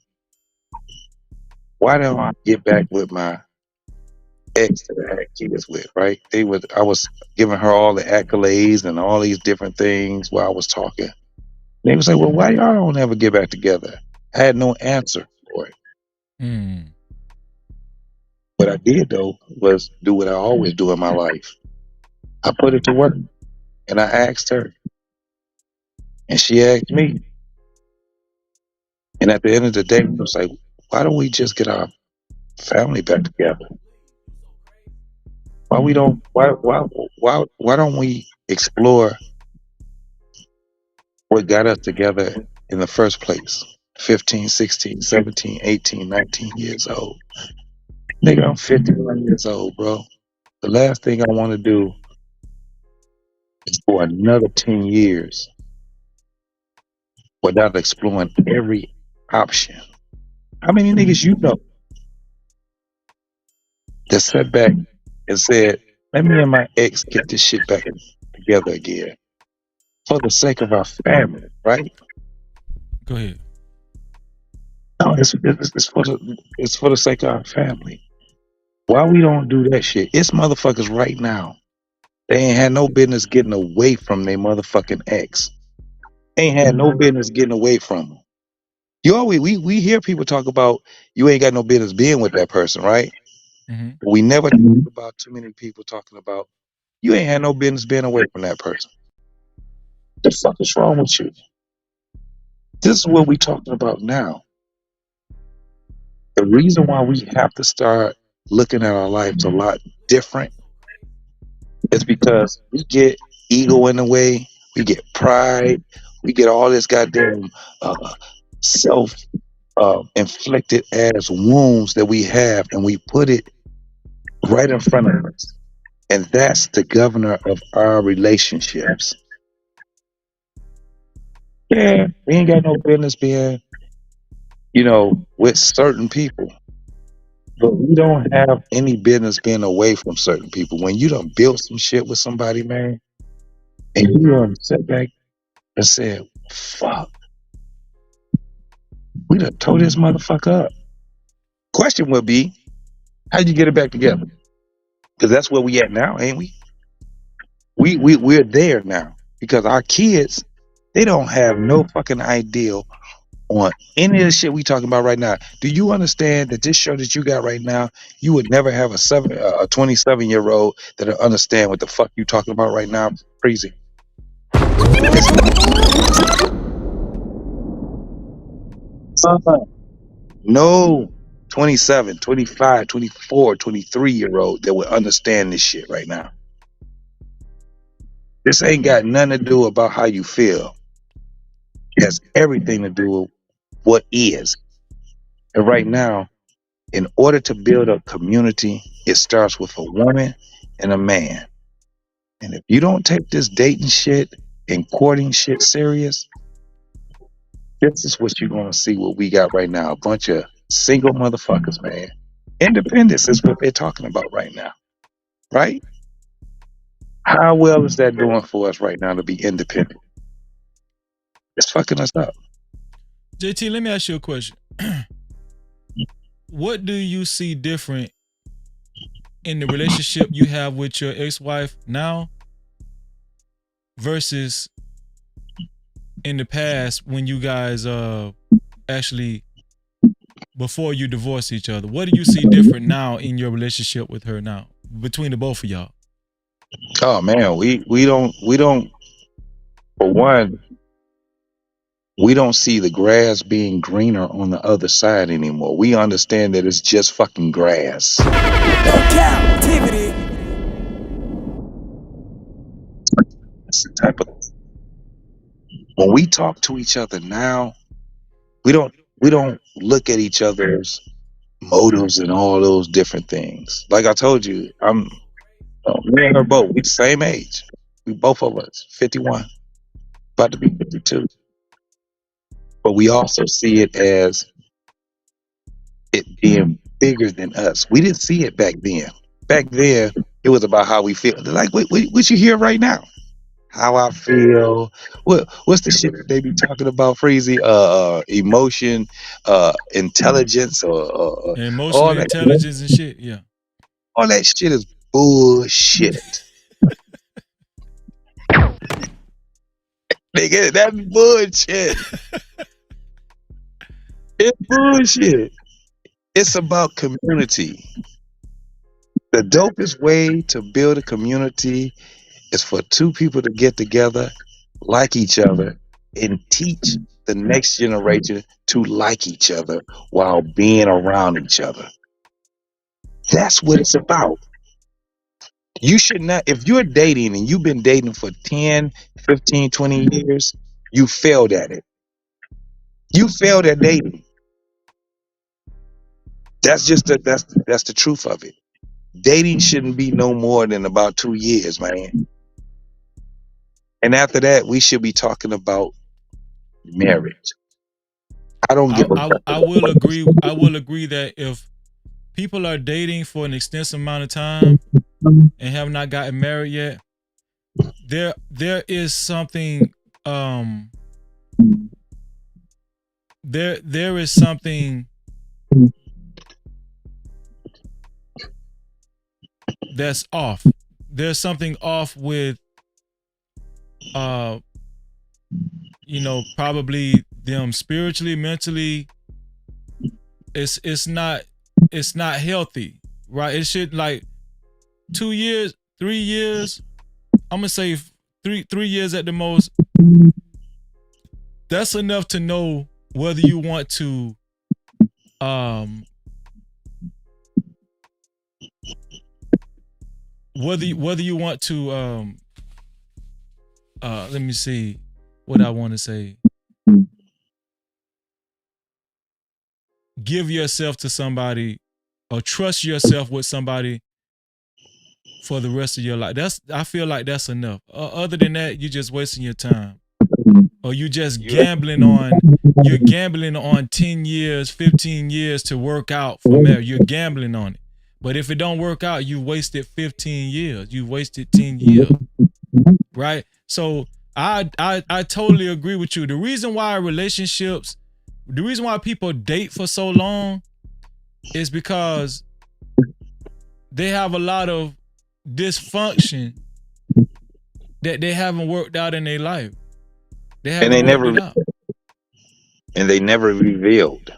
why don't I get back with my ex that I had kids with, right? I was giving her all the accolades and all these different things while I was talking. They would say, well, why y'all don't ever get back together? I had no answer for it. What I did, though, was do what I always do in my life. I put it to work, and I asked her, and she asked me. And at the end of the day, I was like, why don't we just get our family back together? Why don't we explore what got us together in the first place? 15, 16, 17, 18, 19 years old. Nigga, I'm 51 years old, bro. The last thing I want to do is for another 10 years without exploring every option. How many niggas you know that sat back and said, let me and my ex get this shit back together again for the sake of our family, right? Go ahead. No, it's for the sake of our family. Why we don't do that shit? It's motherfuckers right now. They ain't had no business getting away from their motherfucking ex. They ain't had no business getting away from them. We hear people talk about you ain't got no business being with that person, right? But we never talk about too many people talking about you ain't had no business being away from that person. The fuck is wrong with you? This is what we talking about now. The reason why we have to start looking at our lives a lot different is because we get ego in the way, we get pride, we get all this goddamn self inflicted ass wounds that we have, and we put it right in front of us. And that's the governor of our relationships. Yeah, we ain't got no business being, with certain people. But we don't have any business being away from certain people. When you done built some shit with somebody, man, and you done sit back and said, fuck, we done tore this motherfucker up. Question would be, how'd you get it back together? Because that's where we at now, ain't we? We're there now. Because our kids, they don't have no fucking idea on any of the shit we talking about right now. Do you understand that this show that you got right now, you would never have a 27-year-old that'll understand what the fuck you talking about right now? Crazy. No 27, 25, 24, 23-year-old that would understand this shit right now. This ain't got nothing to do about how you feel. It has everything to do with what is. And right now, in order to build a community, it starts with a woman and a man. And if you don't take this dating shit and courting shit serious, this is what you're going to see what we got right now. A bunch of single motherfuckers, man. Independence is what they're talking about right now. Right? How well is that doing for us right now to be independent? It's fucking us up. JT, let me ask you a question. What do you see different in the relationship you have with your ex-wife now versus in the past when you guys actually before you divorced each other? What do you see different now in your relationship with her now between the both of y'all? Oh man, we don't for one, we don't see the grass being greener on the other side anymore. We understand that it's just fucking grass. Cap-tivity. That's the type of when we talk to each other now, we don't look at each other's motives and all those different things. Like I told you, me and her both, we the same age. We both of us, 51, about to be 52. But we also see it as it being bigger than us. We didn't see it back then. Back then, it was about how we feel. Like what you hear right now. How I feel. What's the shit that they be talking about, Freezy? Emotion, intelligence, or Emotional all that. intelligence and shit. Yeah. All that shit is bullshit. Nigga, that's bullshit. It's bullshit. It's about community. The dopest way to build a community is for two people to get together, like each other, and teach the next generation to like each other while being around each other. That's what it's about. You should not, if you're dating and you've been dating for 10, 15, 20 years, you failed at it. You failed at dating. That's just that's the truth of it. Dating shouldn't be no more than about 2 years, man. And after that, we should be talking about marriage. I don't give a fuck. I will agree. I will agree that if people are dating for an extensive amount of time and have not gotten married yet, there is something there is something that's off. There's something off with probably them spiritually, mentally. It's not healthy, right? It should, like, 2 years, 3 years. I'm gonna say three years at the most. That's enough to know whether you want to whether you want to let me see what I want to say. Give yourself to somebody or trust yourself with somebody for the rest of your life. I feel like that's enough. Other than that, you're just wasting your time. Or you just gambling on 10 years, 15 years to work out for marriage. You're gambling on it. But if it don't work out, you wasted 15 years. You wasted 10 years. Right? So I totally agree with you. The reason why people date for so long is because they have a lot of dysfunction that they haven't worked out in their life. And they never revealed.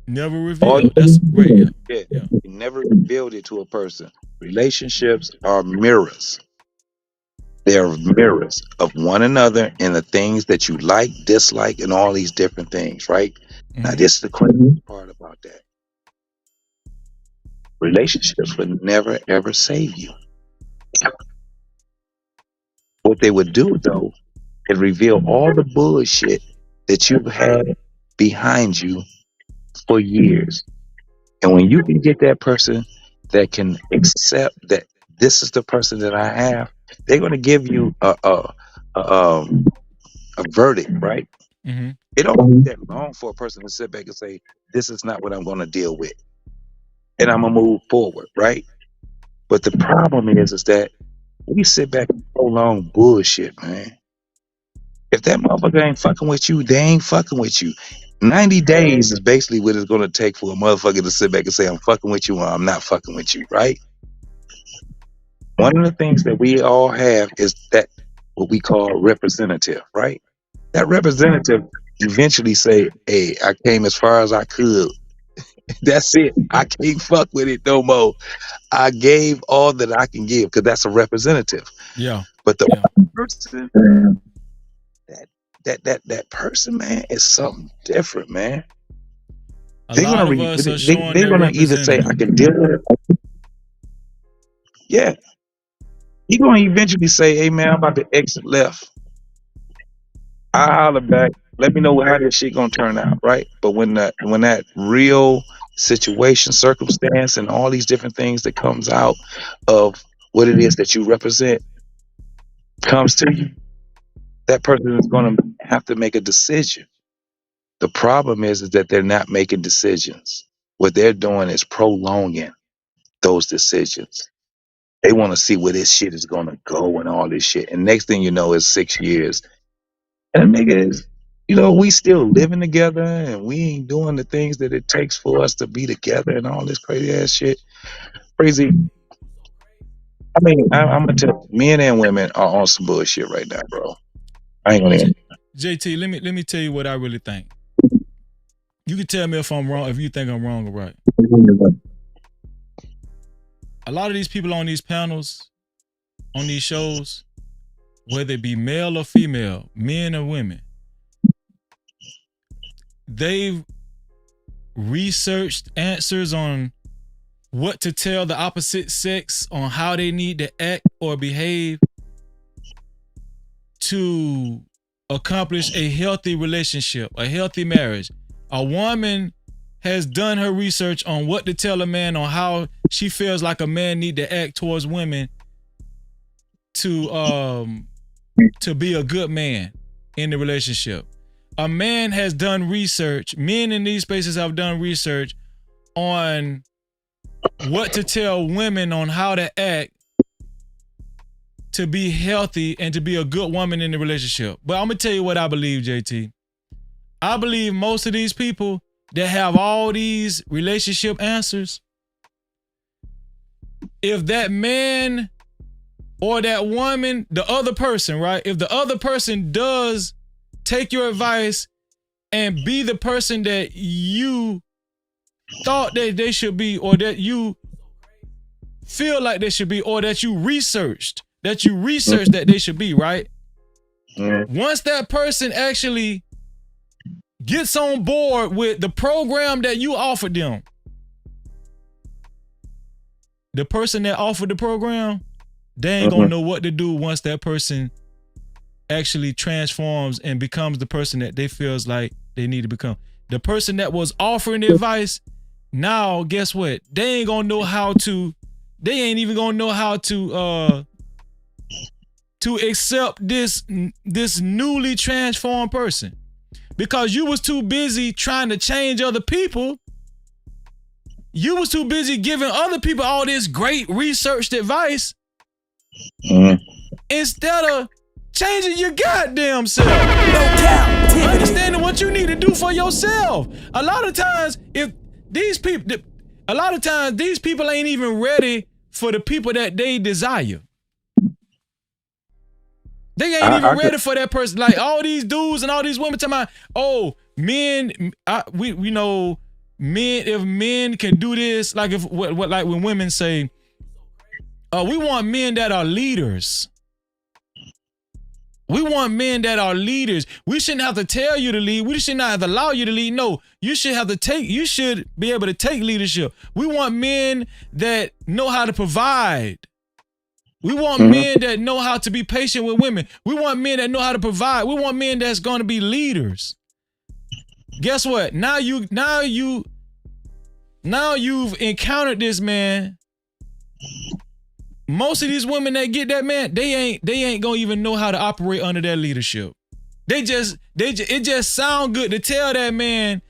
Never revealed. That's great. Yeah. You never revealed it to a person. Relationships are mirrors. They're mirrors of one another and the things that you like, dislike, and all these different things, right? Mm-hmm. Now, this is the crazy part about that. Relationships would never, ever save you. What they would do, though, is reveal all the bullshit that you've had behind you for years. And when you can get that person that can accept that this is the person that I have, they're going to give you a verdict, right? Mm-hmm. It don't take that long for a person to sit back and say, this is not what I'm going to deal with. And I'm going to move forward, right? But the problem is that we sit back and prolong bullshit, man. If that motherfucker ain't fucking with you, they ain't fucking with you. 90 days is basically what it's going to take for a motherfucker to sit back and say, I'm fucking with you or I'm not fucking with you, right? One of the things that we all have is that what we call representative, right? that representative eventually say, "Hey, I came as far as I could. That's it. I can't fuck with it no more. I gave all that I can give," because that's a representative. Yeah. But the person, that person, man, is something different, man. A lot of us are showing they're their gonna either say, representative. "I can deal with it." Yeah, he gonna eventually say, "Hey, man, I'm about to exit left. I holler back. Let me know how this shit gonna turn out, right?" But when that real situation, circumstance, and all these different things that comes out of what it is that you represent comes to you, that person is gonna have to make a decision. The problem is that they're not making decisions. What they're doing is prolonging those decisions. They want to see where this shit is gonna go and all this shit. And next thing you know is 6 years. And the nigga is, we still living together and we ain't doing the things that it takes for us to be together and all this crazy ass shit. Crazy. I mean, I'm gonna tell men and women are on some bullshit right now, bro. I ain't gonna. JT, let me tell you what I really think. You can tell me if I'm wrong, if you think I'm wrong or right. A lot of these people on these panels, on these shows, whether it be male or female, men or women, they've researched answers on what to tell the opposite sex on how they need to act or behave to accomplish a healthy relationship, a healthy marriage. A woman has done her research on what to tell a man on how she feels like a man need to act towards women to be a good man in the relationship. A man has done research. Men in these spaces have done research on what to tell women on how to act to be healthy and to be a good woman in the relationship. But I'm gonna tell you what I believe, JT. I believe most of these people that have all these relationship answers, if that man or that woman, the other person, right? If the other person does take your advice and be the person that you thought that they should be, or that you feel like they should be, or that you researched that they should be, right? Once that person actually gets on board with the program that you offered them, the person that offered the program, they ain't gonna know what to do once that person actually transforms and becomes the person that they feels like they need to become. The person that was offering the advice, now guess what? They ain't gonna know how to, they ain't even gonna know how to accept this newly transformed person. Because you was too busy trying to change other people. You was too busy giving other people all this great researched advice instead of changing your goddamn self. Understanding what you need to do for yourself. A lot of times these people ain't even ready for the people that they desire. They ain't even ready for that person. Like all these dudes and all these women talking about, oh, men, we know men, if men can do this, like if like when women say, we want men that are leaders. We want men that are leaders. We shouldn't have to tell you to lead. We should not have to allow you to lead. No, you should be able to take leadership. We want men that know how to provide. We want men that know how to be patient with women. We want men that know how to provide. We want men that's going to be leaders. Guess what? Now you've encountered this man. Most of these women that get that man, they ain't gonna even know how to operate under that leadership. It just sound good to tell that man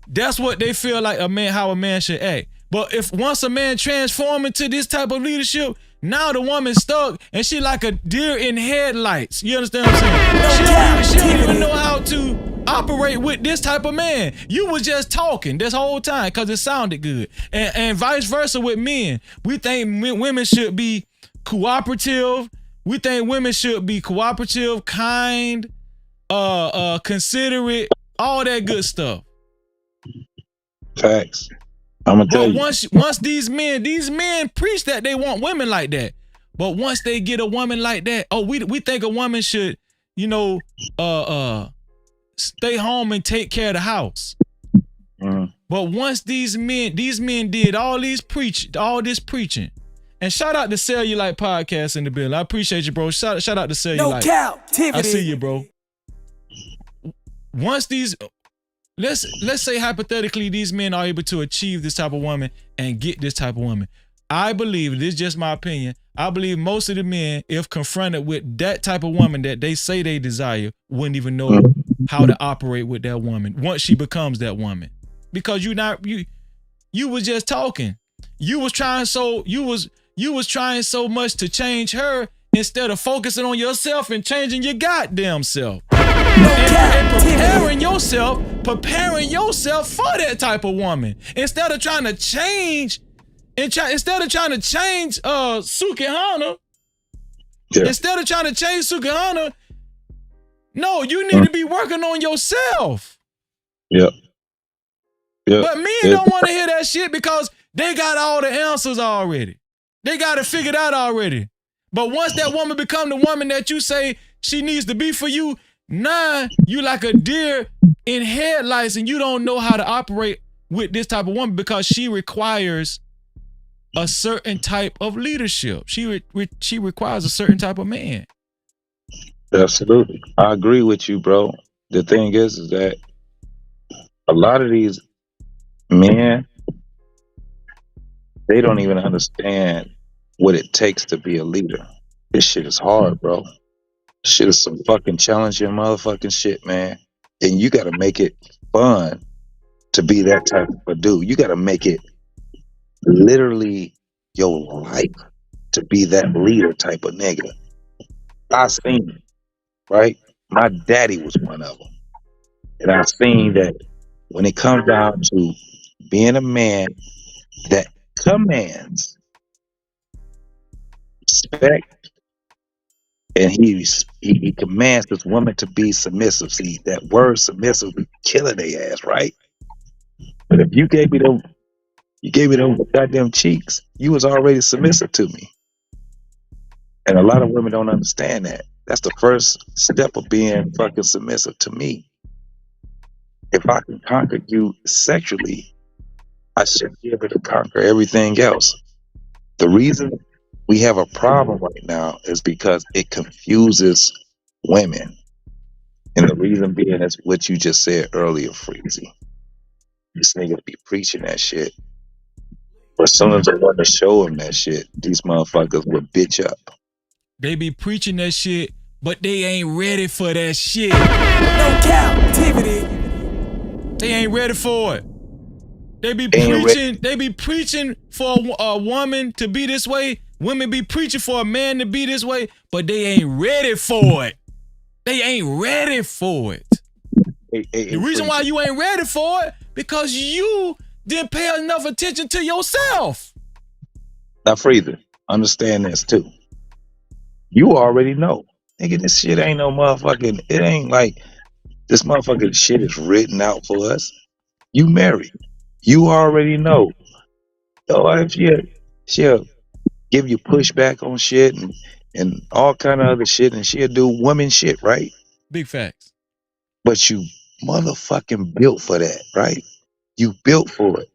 that's what they feel like how a man should act. But if once a man transform into this type of leadership, now the woman's stuck and she like a deer in headlights. You understand what I'm saying? She don't even know how to operate with this type of man. You was just talking this whole time because it sounded good. And vice versa with men. We think women should be cooperative. We think women should be cooperative, kind, considerate, all that good stuff. Facts. I'm gonna tell But you. once these men preach that they want women like that. But once they get a woman like that, we think a woman should, stay home and take care of the house. But once these men did all this preaching, and shout out to Cellulite Podcast in the building. I appreciate you, bro. Shout out to Cellulite. No Cap-tivity. I see you, bro. Once these, let's say hypothetically, these men are able to achieve this type of woman and get this type of woman. I believe, this is just my opinion, I believe most of the men, if confronted with that type of woman that they say they desire, wouldn't even know how to operate with that woman once she becomes that woman. Because you was just talking. You was trying so much to change her instead of focusing on yourself and changing your goddamn self. And preparing yourself for that type of woman. Instead of trying to change Sukihana, no, you need to be working on yourself. Yep. But men don't want to hear that shit because they got all the answers already. They got it figured out already. But once that woman become the woman that you say she needs to be for you, now you like a deer in headlights and you don't know how to operate with this type of woman because she requires a certain type of leadership. She requires a certain type of man. Absolutely. I agree with you, bro. The thing is that a lot of these men, they don't even understand what it takes to be a leader. This shit is hard, bro. Shit is some fucking challenging motherfucking shit, man. And you gotta make it fun to be that type of a dude. You gotta make it literally your life to be that leader type of nigga. I seen it, right? My daddy was one of them. And I've seen that when it comes down to being a man that commands respect, and he commands this woman to be submissive. See, that word submissive be killing their ass, right? But if you gave me them goddamn cheeks, you was already submissive to me. And a lot of women don't understand that. That's the first step of being fucking submissive to me. If I can conquer you sexually, I should be able to conquer everything else. The reason we have a problem right now is because it confuses women. And the reason being is what you just said earlier, Freezy. These niggas be preaching that shit. But as soon as I want to show them that shit, these motherfuckers will bitch up. They be preaching that shit, but they ain't ready for that shit. No Cap-tivity. They ain't ready for it. They be preaching for a woman to be this way. Women be preaching for a man to be this way, but they ain't ready for it. They ain't ready for it. The reason why you ain't ready for it, because you didn't pay enough attention to yourself. Now, Freezer, understand this too. You already know. Nigga, this shit ain't no motherfucking, it ain't like this motherfucking shit is written out for us. You married. You already know. Oh, if she'll give you pushback on shit and all kind of other shit, and she'll do woman shit, right? Big facts. But you motherfucking built for that, right? You built for it.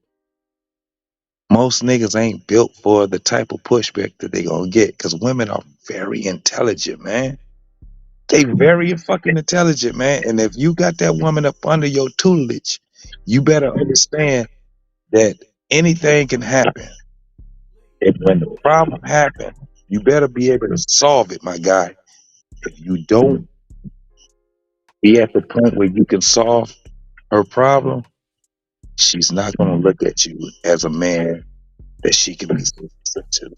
Most niggas ain't built for the type of pushback that they gonna get, because women are very intelligent, man. They very fucking intelligent, man. And if you got that woman up under your tutelage, you better understand that anything can happen. And when the problem happens, you better be able to solve it, my guy. If you don't be at the point where you can solve her problem, she's not going to look at you as a man that she can be submissive to.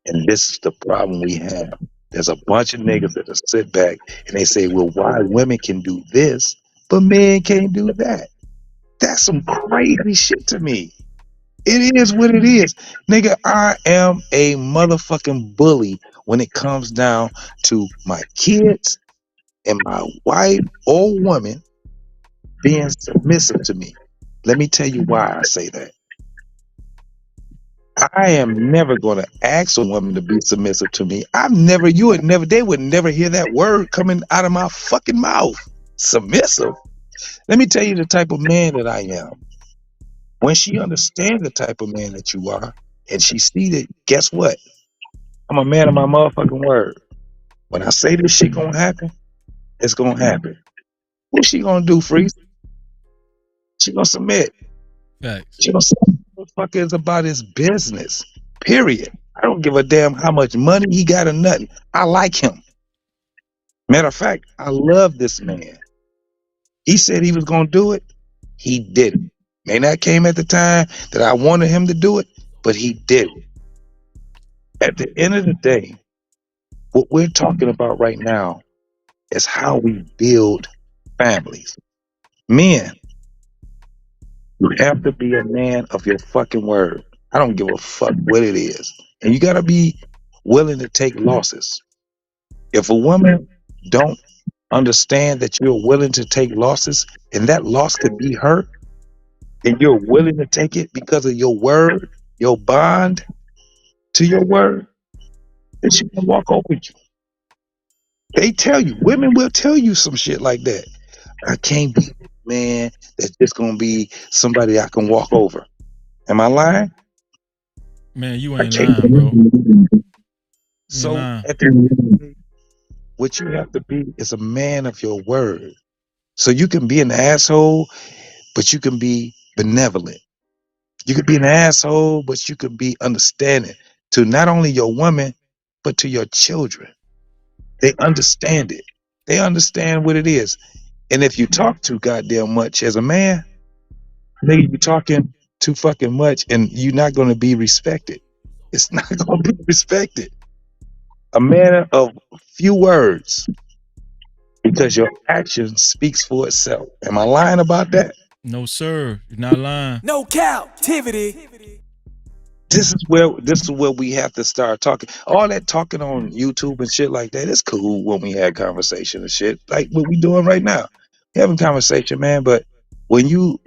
And this is the problem we have. There's a bunch of niggas that sit back and they say, well, why women can do this, but men can't do that? That's some crazy shit to me. It is what it is. Nigga, I am a motherfucking bully when it comes down to my kids, and my wife or woman being submissive to me. Let me tell you why I say that. I am never going to ask a woman to be submissive to me. They would never hear that word coming out of my fucking mouth. Submissive. Let me tell you the type of man that I am. When she understands the type of man that you are, and she see that, guess what? I'm a man of my motherfucking word. When I say this shit gonna happen, it's gonna happen. What she gonna do, Freeze? She gonna submit. Facts. She gonna say, motherfucker is about his business. Period. I don't give a damn how much money he got or nothing. I like him. Matter of fact, I love this man. He said he was gonna do it. He did it. May not came at the time that I wanted him to do it, but he did it. At the end of the day, what we're talking about right now is how we build families. Men, you have to be a man of your fucking word. I don't give a fuck what it is. And you gotta be willing to take losses. If a woman don't understand that you're willing to take losses, and that loss could be her, and you're willing to take it because of your word, your bond to your word, then she can walk over you. They tell you, women will tell you some shit like that. I can't be a man that's just gonna be somebody I can walk over. Am I lying? Man, you ain't lying, bro. So at the end of the day, what you have to be is a man of your word. So you can be an asshole, but you can be benevolent. You could be an asshole, but you could be understanding to not only your woman, but to your children. They understand it. They understand what it is. And if you talk too goddamn much as a man, nigga, you talking too fucking much and you're not going to be respected. It's not going to be respected. A man of few words, because your action speaks for itself. Am I lying about that? No, sir. You're not lying. No Cap-tivity. This is where we have to start talking. All that talking on YouTube and shit like that is cool when we had conversation and shit, like what we doing right now. We having conversation, man. But when you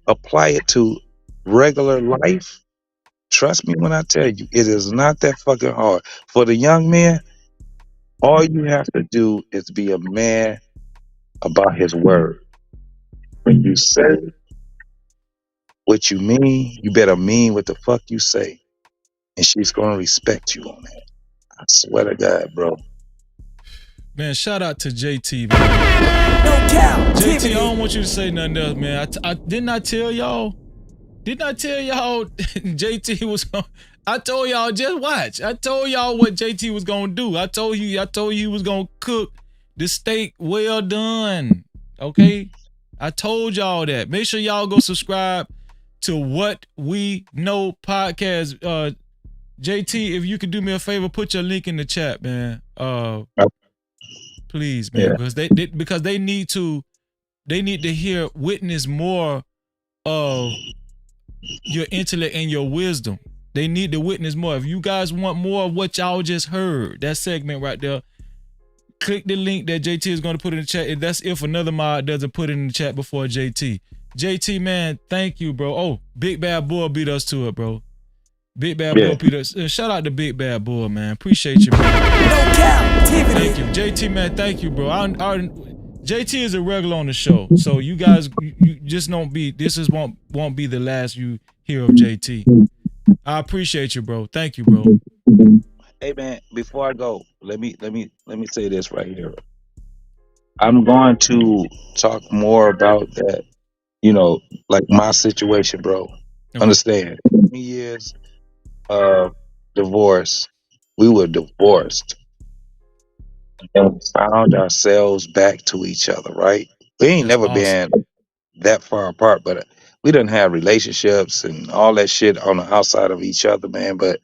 apply it to regular life, trust me when I tell you, it is not that fucking hard. For the young men, all you have to do is be a man about his word. When you say what you mean, you better mean what the fuck you say. And she's gonna respect you on that. I swear to God, bro. Man, shout out to JT, man. No JT, I don't want you to say nothing else, man. I didn't I tell y'all? Didn't I tell y'all JT was gonna? I told y'all just watch. I told y'all what JT was gonna do. I told you he was gonna cook the steak well done. Okay, I told y'all that. Make sure y'all go subscribe to What We Know podcast. JT, if you could do me a favor, put your link in the chat, man. Please, man, because they need to witness more of your intellect and your wisdom. They need to witness more. If you guys want more of what y'all just heard, that segment right there, click the link that JT is going to put in the chat. And that's if another mod doesn't put it in the chat before JT. JT, man, thank you, bro. Oh, Big Bad Boy beat us to it, bro. Big Bad Boy beat us. Shout out to Big Bad Boy, man. Appreciate you, bro. No Cap-tivity. Thank you. JT, man, thank you, bro. JT is a regular on the show. So you guys, you just don't be, won't be the last you hear of JT. I appreciate you, bro. Thank you, bro. Hey man, before I go, let me say this right here. I'm going to talk more about that, like my situation, bro. Okay. Understand? 20 years of divorce, we were divorced. And we found ourselves back to each other, right? We ain't never been that far apart, but we didn't have relationships and all that shit on the outside of each other, man. But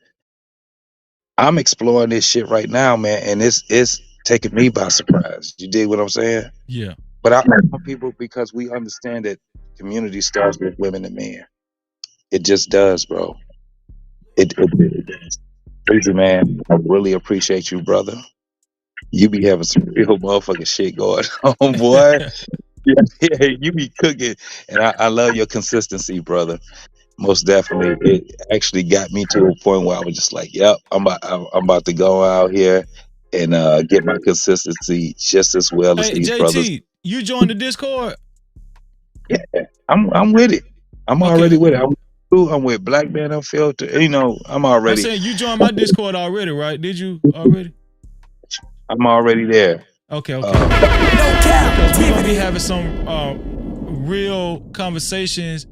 I'm exploring this shit right now, man, and it's taking me by surprise. You dig what I'm saying? Yeah. But I want people, because we understand that community starts with women and men. It just does, bro. It does. Crazy, man. I really appreciate you, brother. You be having some real motherfucking shit going on, boy. Yeah, you be cooking, and I love your consistency, brother. Most definitely, it actually got me to a point where I was just like, "Yep, I'm about to go out here and get my consistency just as well as Hey, these brothers." JT, you joined the Discord? Yeah, I'm with it. I'm already Okay. with it. I'm with Black Man Unfiltered. You know, I'm I'm saying you joined my Discord already, right? Did you already? already there. Okay, okay. Uh, Because we're gonna be having some real conversations.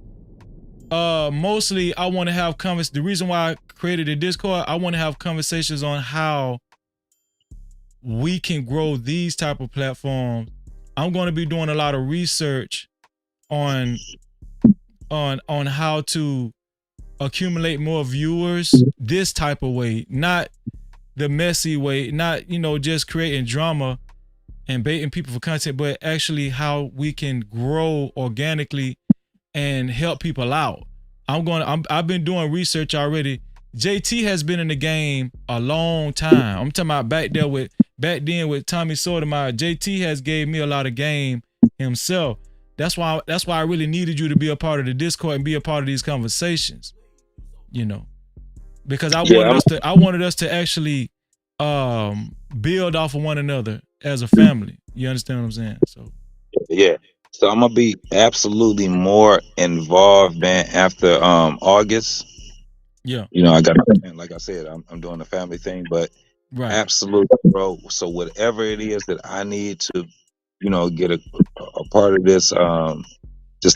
Mostly I want to have the reason why I created the Discord, I want to have conversations on how we can grow these type of platforms. I'm going to be doing a lot of research on how to accumulate more viewers this type of way, not the messy way, not, you know, just creating drama and baiting people for content, but actually how we can grow organically and help people out. I've been doing research already. JT has been in the game a long time. I'm talking about back then with Tommy Sotomayor. JT has gave me a lot of game himself. That's why I really needed you to be a part of the Discord and be a part of these conversations. You know, because I wanted us to actually build off of one another as a family. You understand what I'm saying? So yeah. So I'm gonna be absolutely more involved, man. After August, yeah, you know, like I said, I'm doing the family thing, but right. absolutely, bro. So whatever it is that I need to, you know, get a part of this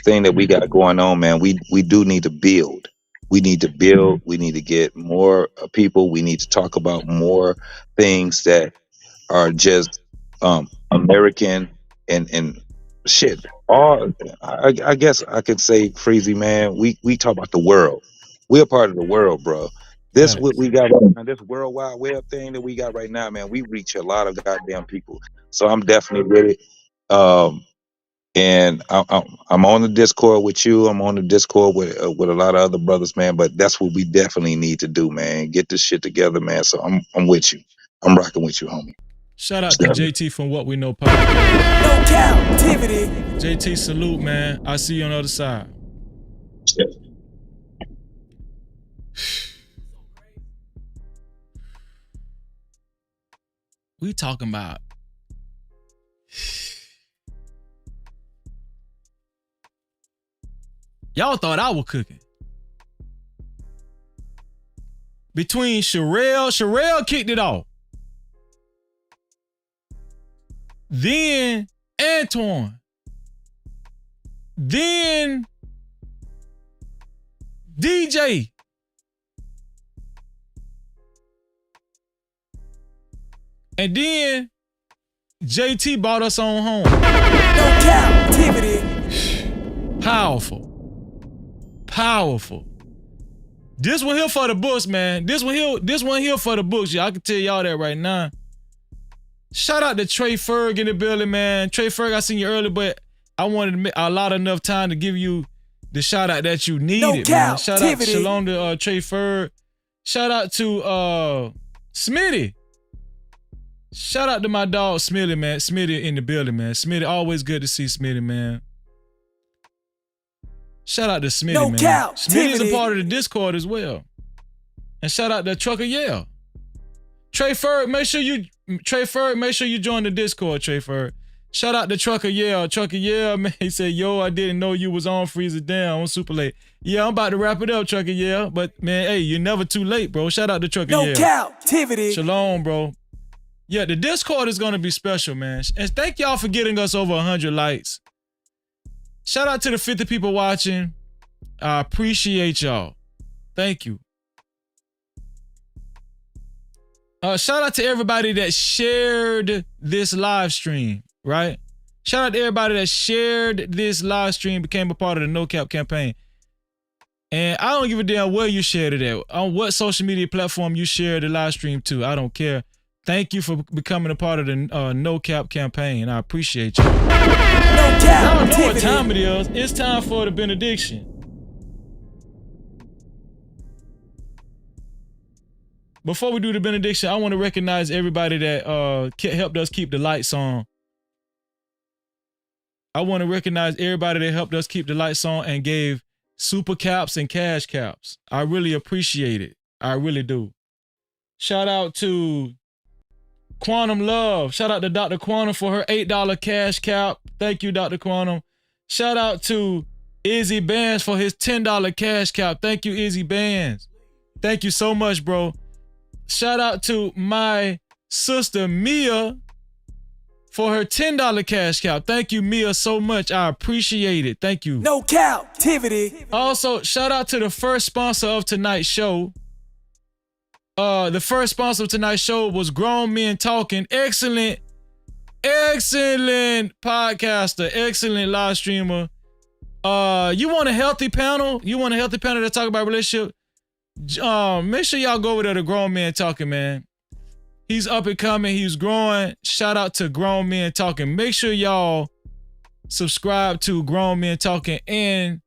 thing that we got going on, man. We do need to build. We need to build. We need to get more people. We need to talk about more things that are just American and shit. All I guess I could say, Freezy, man. We talk about the world. We're part of the world, bro. This what we got right now, this World Wide Web thing that we got right now, man. We reach a lot of goddamn people. So I'm definitely with it. And I'm on the Discord with you. I'm on the Discord with a lot of other brothers, man. But that's what we definitely need to do, man. Get this shit together, man. So I'm with you. I'm rocking with you, homie. Shout out to JT from What We Know podcast. No Cap-tivity. JT, salute, man. I see you on the other side. Yeah. We talking about y'all thought I was cooking. Between Sherelle kicked it off. Then Antoine. Then DJ. And then JT brought us on home. No Cap-tivity. Powerful. This one here for the books, man. This one here for the books. Yeah, I can tell y'all that right now. Shout out to Trey Ferg in the building, man. Trey Ferg, I seen you early, but I wanted a lot enough time to give you the shout out that you needed, man. Shout out to Shalom to Trey Ferg. Shout out to Smitty. Shout out to my dog Smitty, man. Smitty in the building, man. Smitty, always good to see Smitty, man. Shout out to Smitty, man. Smitty is a part of the Discord as well. And shout out to Trucker Yale. Trey Ferg, make sure you join the Discord, Trey Ferg. Shout out to Trucker Yale. Trucker Yale, man, he said, yo, I didn't know you was on Freezer Down on Super Late. Yeah, I'm about to wrap it up, Trucker Yale. But, man, hey, you're never too late, bro. Shout out to Trucker Yale. No Cap-tivity. Shalom, bro. Yeah, the Discord is going to be special, man. And thank y'all for getting us over 100 likes. Shout out to the 50 people watching. I appreciate y'all. Thank you. Shout out to everybody that shared this live stream, right? Shout out to everybody that shared this live stream, became a part of the No Cap campaign. And I don't give a damn where you shared it at, on what social media platform you shared the live stream to. I don't care. Thank you for becoming a part of the No Cap campaign. I appreciate you. No Cap. I don't know what time it is. It's time for the benediction. Before we do the benediction, I want to recognize everybody that helped us keep the lights on. I want to recognize everybody that helped us keep the lights on and gave super caps and cash caps. I really appreciate it. I really do. Shout out to Quantum Love. Shout out to Dr. Quantum for her $8 cash cap. Thank you, Dr. Quantum. Shout out to Izzy Bands for his $10 cash cap. Thank you, Izzy Bands. Thank you so much, bro. Shout out to my sister Mia for her $10 cash cap. Thank you, Mia, so much. I appreciate it. Thank you. No Cap-tivity. Also, shout out to the first sponsor of tonight's show. The first sponsor of tonight's show was Grown Men Talking. Excellent podcaster, excellent live streamer. You want a healthy panel? You want a healthy panel to talk about relationship? Make sure y'all go over there to Grown Men Talking, man. He's up and coming. He's growing. Shout out to Grown Men Talking. Make sure y'all subscribe to Grown Men Talking and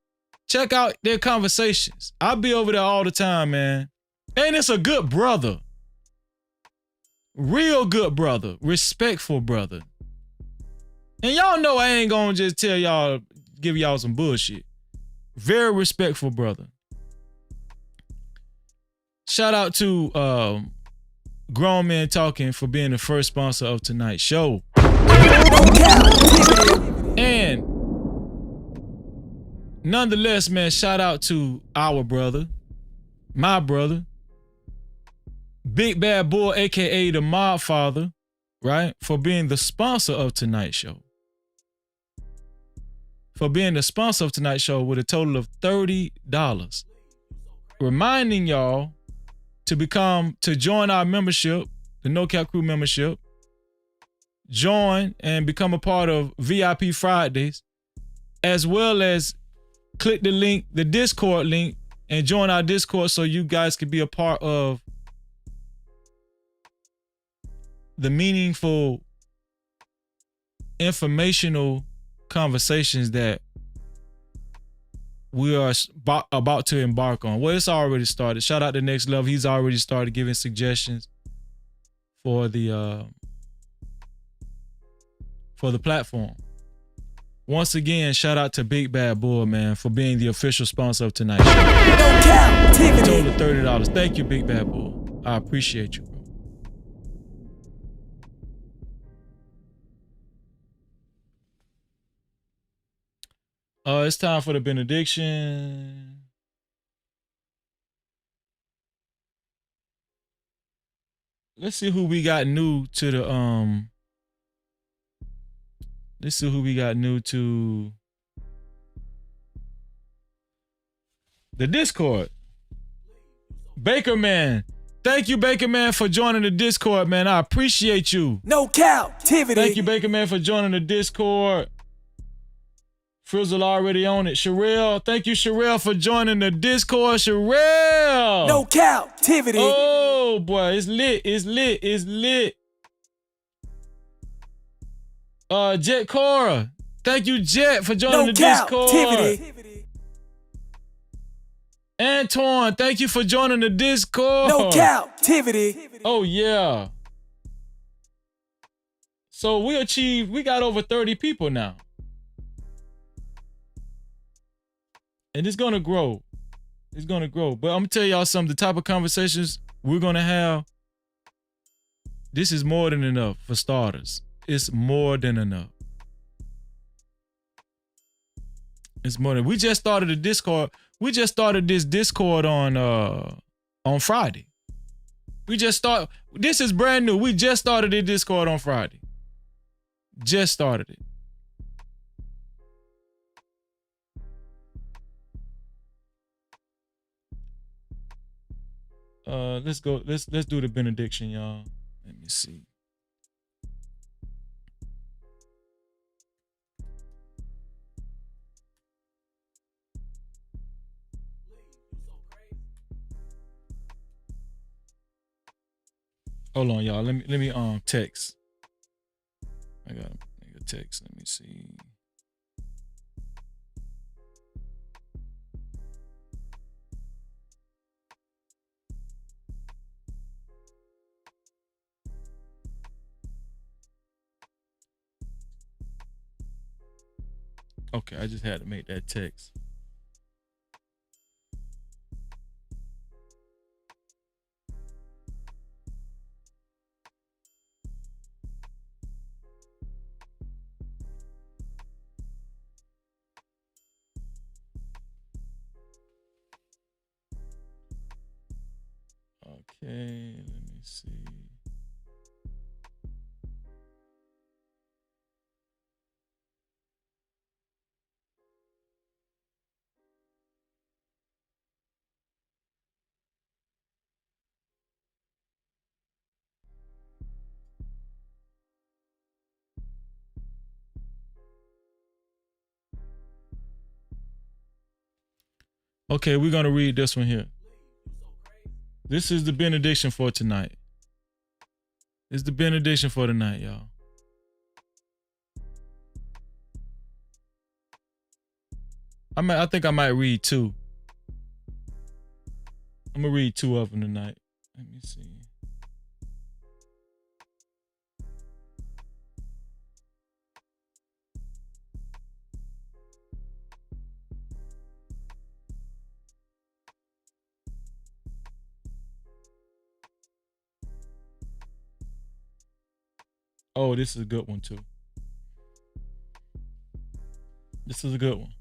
check out their conversations. I'll be over there all the time, man. And it's a good brother. Real good brother. Respectful brother. And y'all know I ain't gonna just tell y'all, give y'all some bullshit. Very respectful brother. Shout out to Grown Men Talking for being the first sponsor of tonight's show. And nonetheless, man, shout out to our brother, my brother, Big Bad Bull, aka the Mob Father, right? For being the sponsor of tonight's show. For being the sponsor of tonight's show with a total of $30. Reminding y'all to join our membership, the No Cap Crew membership. Join and become a part of VIP Fridays, as well as click the link, the Discord link, and join our Discord so you guys can be a part of the meaningful, informational conversations that we are about to embark on. Well, it's already started. Shout out to Next Love. He's already started giving suggestions for the platform. Once again, shout out to Big Bad Bull, man, for being the official sponsor of tonight's show. No Cap-tivity. Total $30. Thank you, Big Bad Bull. I appreciate you, bro. It's time for the benediction. Let's see who we got new to the let's see who we got new to the Discord. Baker Man. Thank you, Baker Man, for joining the Discord, man. I appreciate you. No Cap-tivity. Thank you, Baker Man, for joining the Discord. Frizzle already on it. Sherelle, thank you, Sherelle, for joining the Discord. Sherelle! No Cap-tivity. Oh, boy, it's lit, it's lit, it's lit. Jet Cora, thank you, Jet, for joining the Discord. Cap-tivity. Antoine, thank you for joining the Discord. No Cap-tivity. Oh, yeah. So we got over 30 people now. And it's gonna grow. It's gonna grow. But I'm gonna tell y'all something, the type of conversations we're gonna have, this is more than enough for starters. It's more than enough. It's more than, we just started a Discord. We just started this Discord on Friday. This is brand new. We just started the Discord on Friday. Just started it. Let's go. Let's do the benediction, y'all. Let me see. Hold on, y'all. Let me text. I got a text. Let me see. Okay, I just had to make that text. Okay, let me see. Okay, we're going to read this one here. This is the benediction for tonight. It's the benediction for tonight, y'all. I think I might read two. I'm going to read two of them tonight. Let me see. Oh, this is a good one too. This is a good one.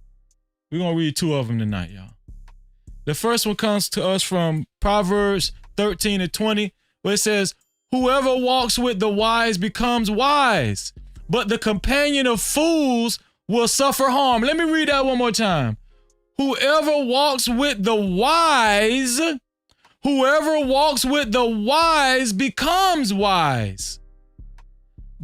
We're going to read two of them tonight, y'all. The first one comes to us from Proverbs 13:20, where it says, whoever walks with the wise becomes wise, but the companion of fools will suffer harm. Let me read that one more time. Whoever walks with the wise becomes wise,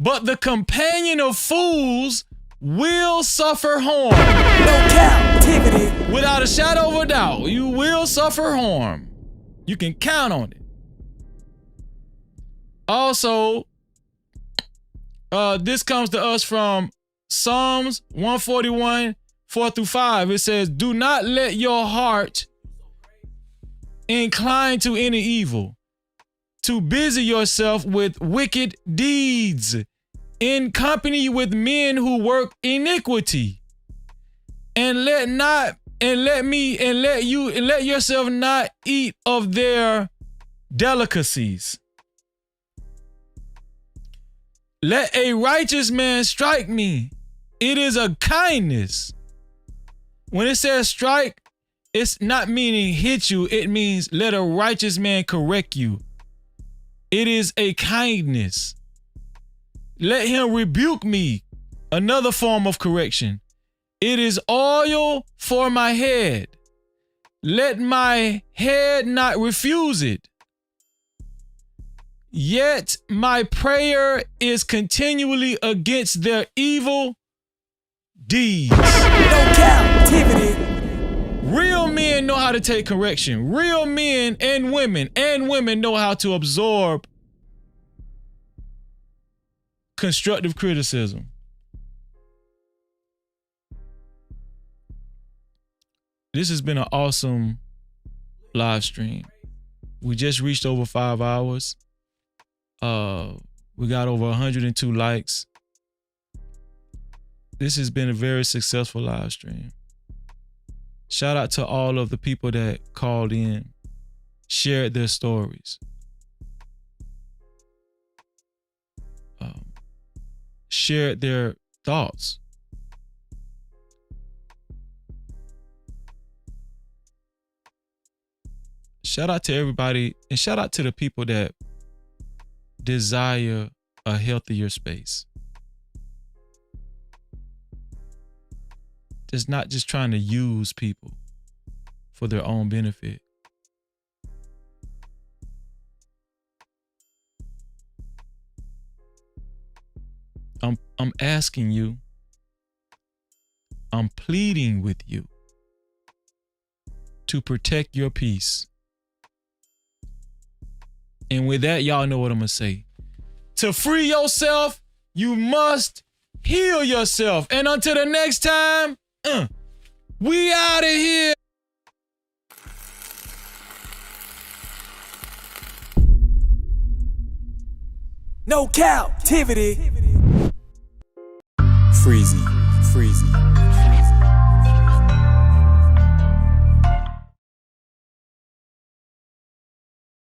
but the companion of fools will suffer harm. No captivity. Without a shadow of a doubt, you will suffer harm. You can count on it. Also, this comes to us from Psalms 141, 4-5. It says, do not let your heart incline to any evil, to busy yourself with wicked deeds, in company with men who work iniquity, and let yourself not eat of their delicacies. Let a righteous man strike me. It is a kindness. When it says strike, it's not meaning hit you. It means let a righteous man correct you. It is a kindness. Let him rebuke me. Another form of correction. It is oil for my head. Let my head not refuse it. Yet my prayer is continually against their evil deeds. No captivity. Real men know how to take correction. Real men and women know how to absorb constructive criticism. This has been an awesome live stream. We just reached over 5 hours. We got over 102 likes. This has been a very successful live stream. Shout out to all of the people that called in, shared their stories, shared their thoughts. Shout out to everybody, and shout out to the people that desire a healthier space. Just not just trying to use people for their own benefit. I'm asking you, I'm pleading with you to protect your peace. And with that, y'all know what I'm gonna say. To free yourself, you must heal yourself. And until the next time, we out of here. No captivity. Freezy. Freezy.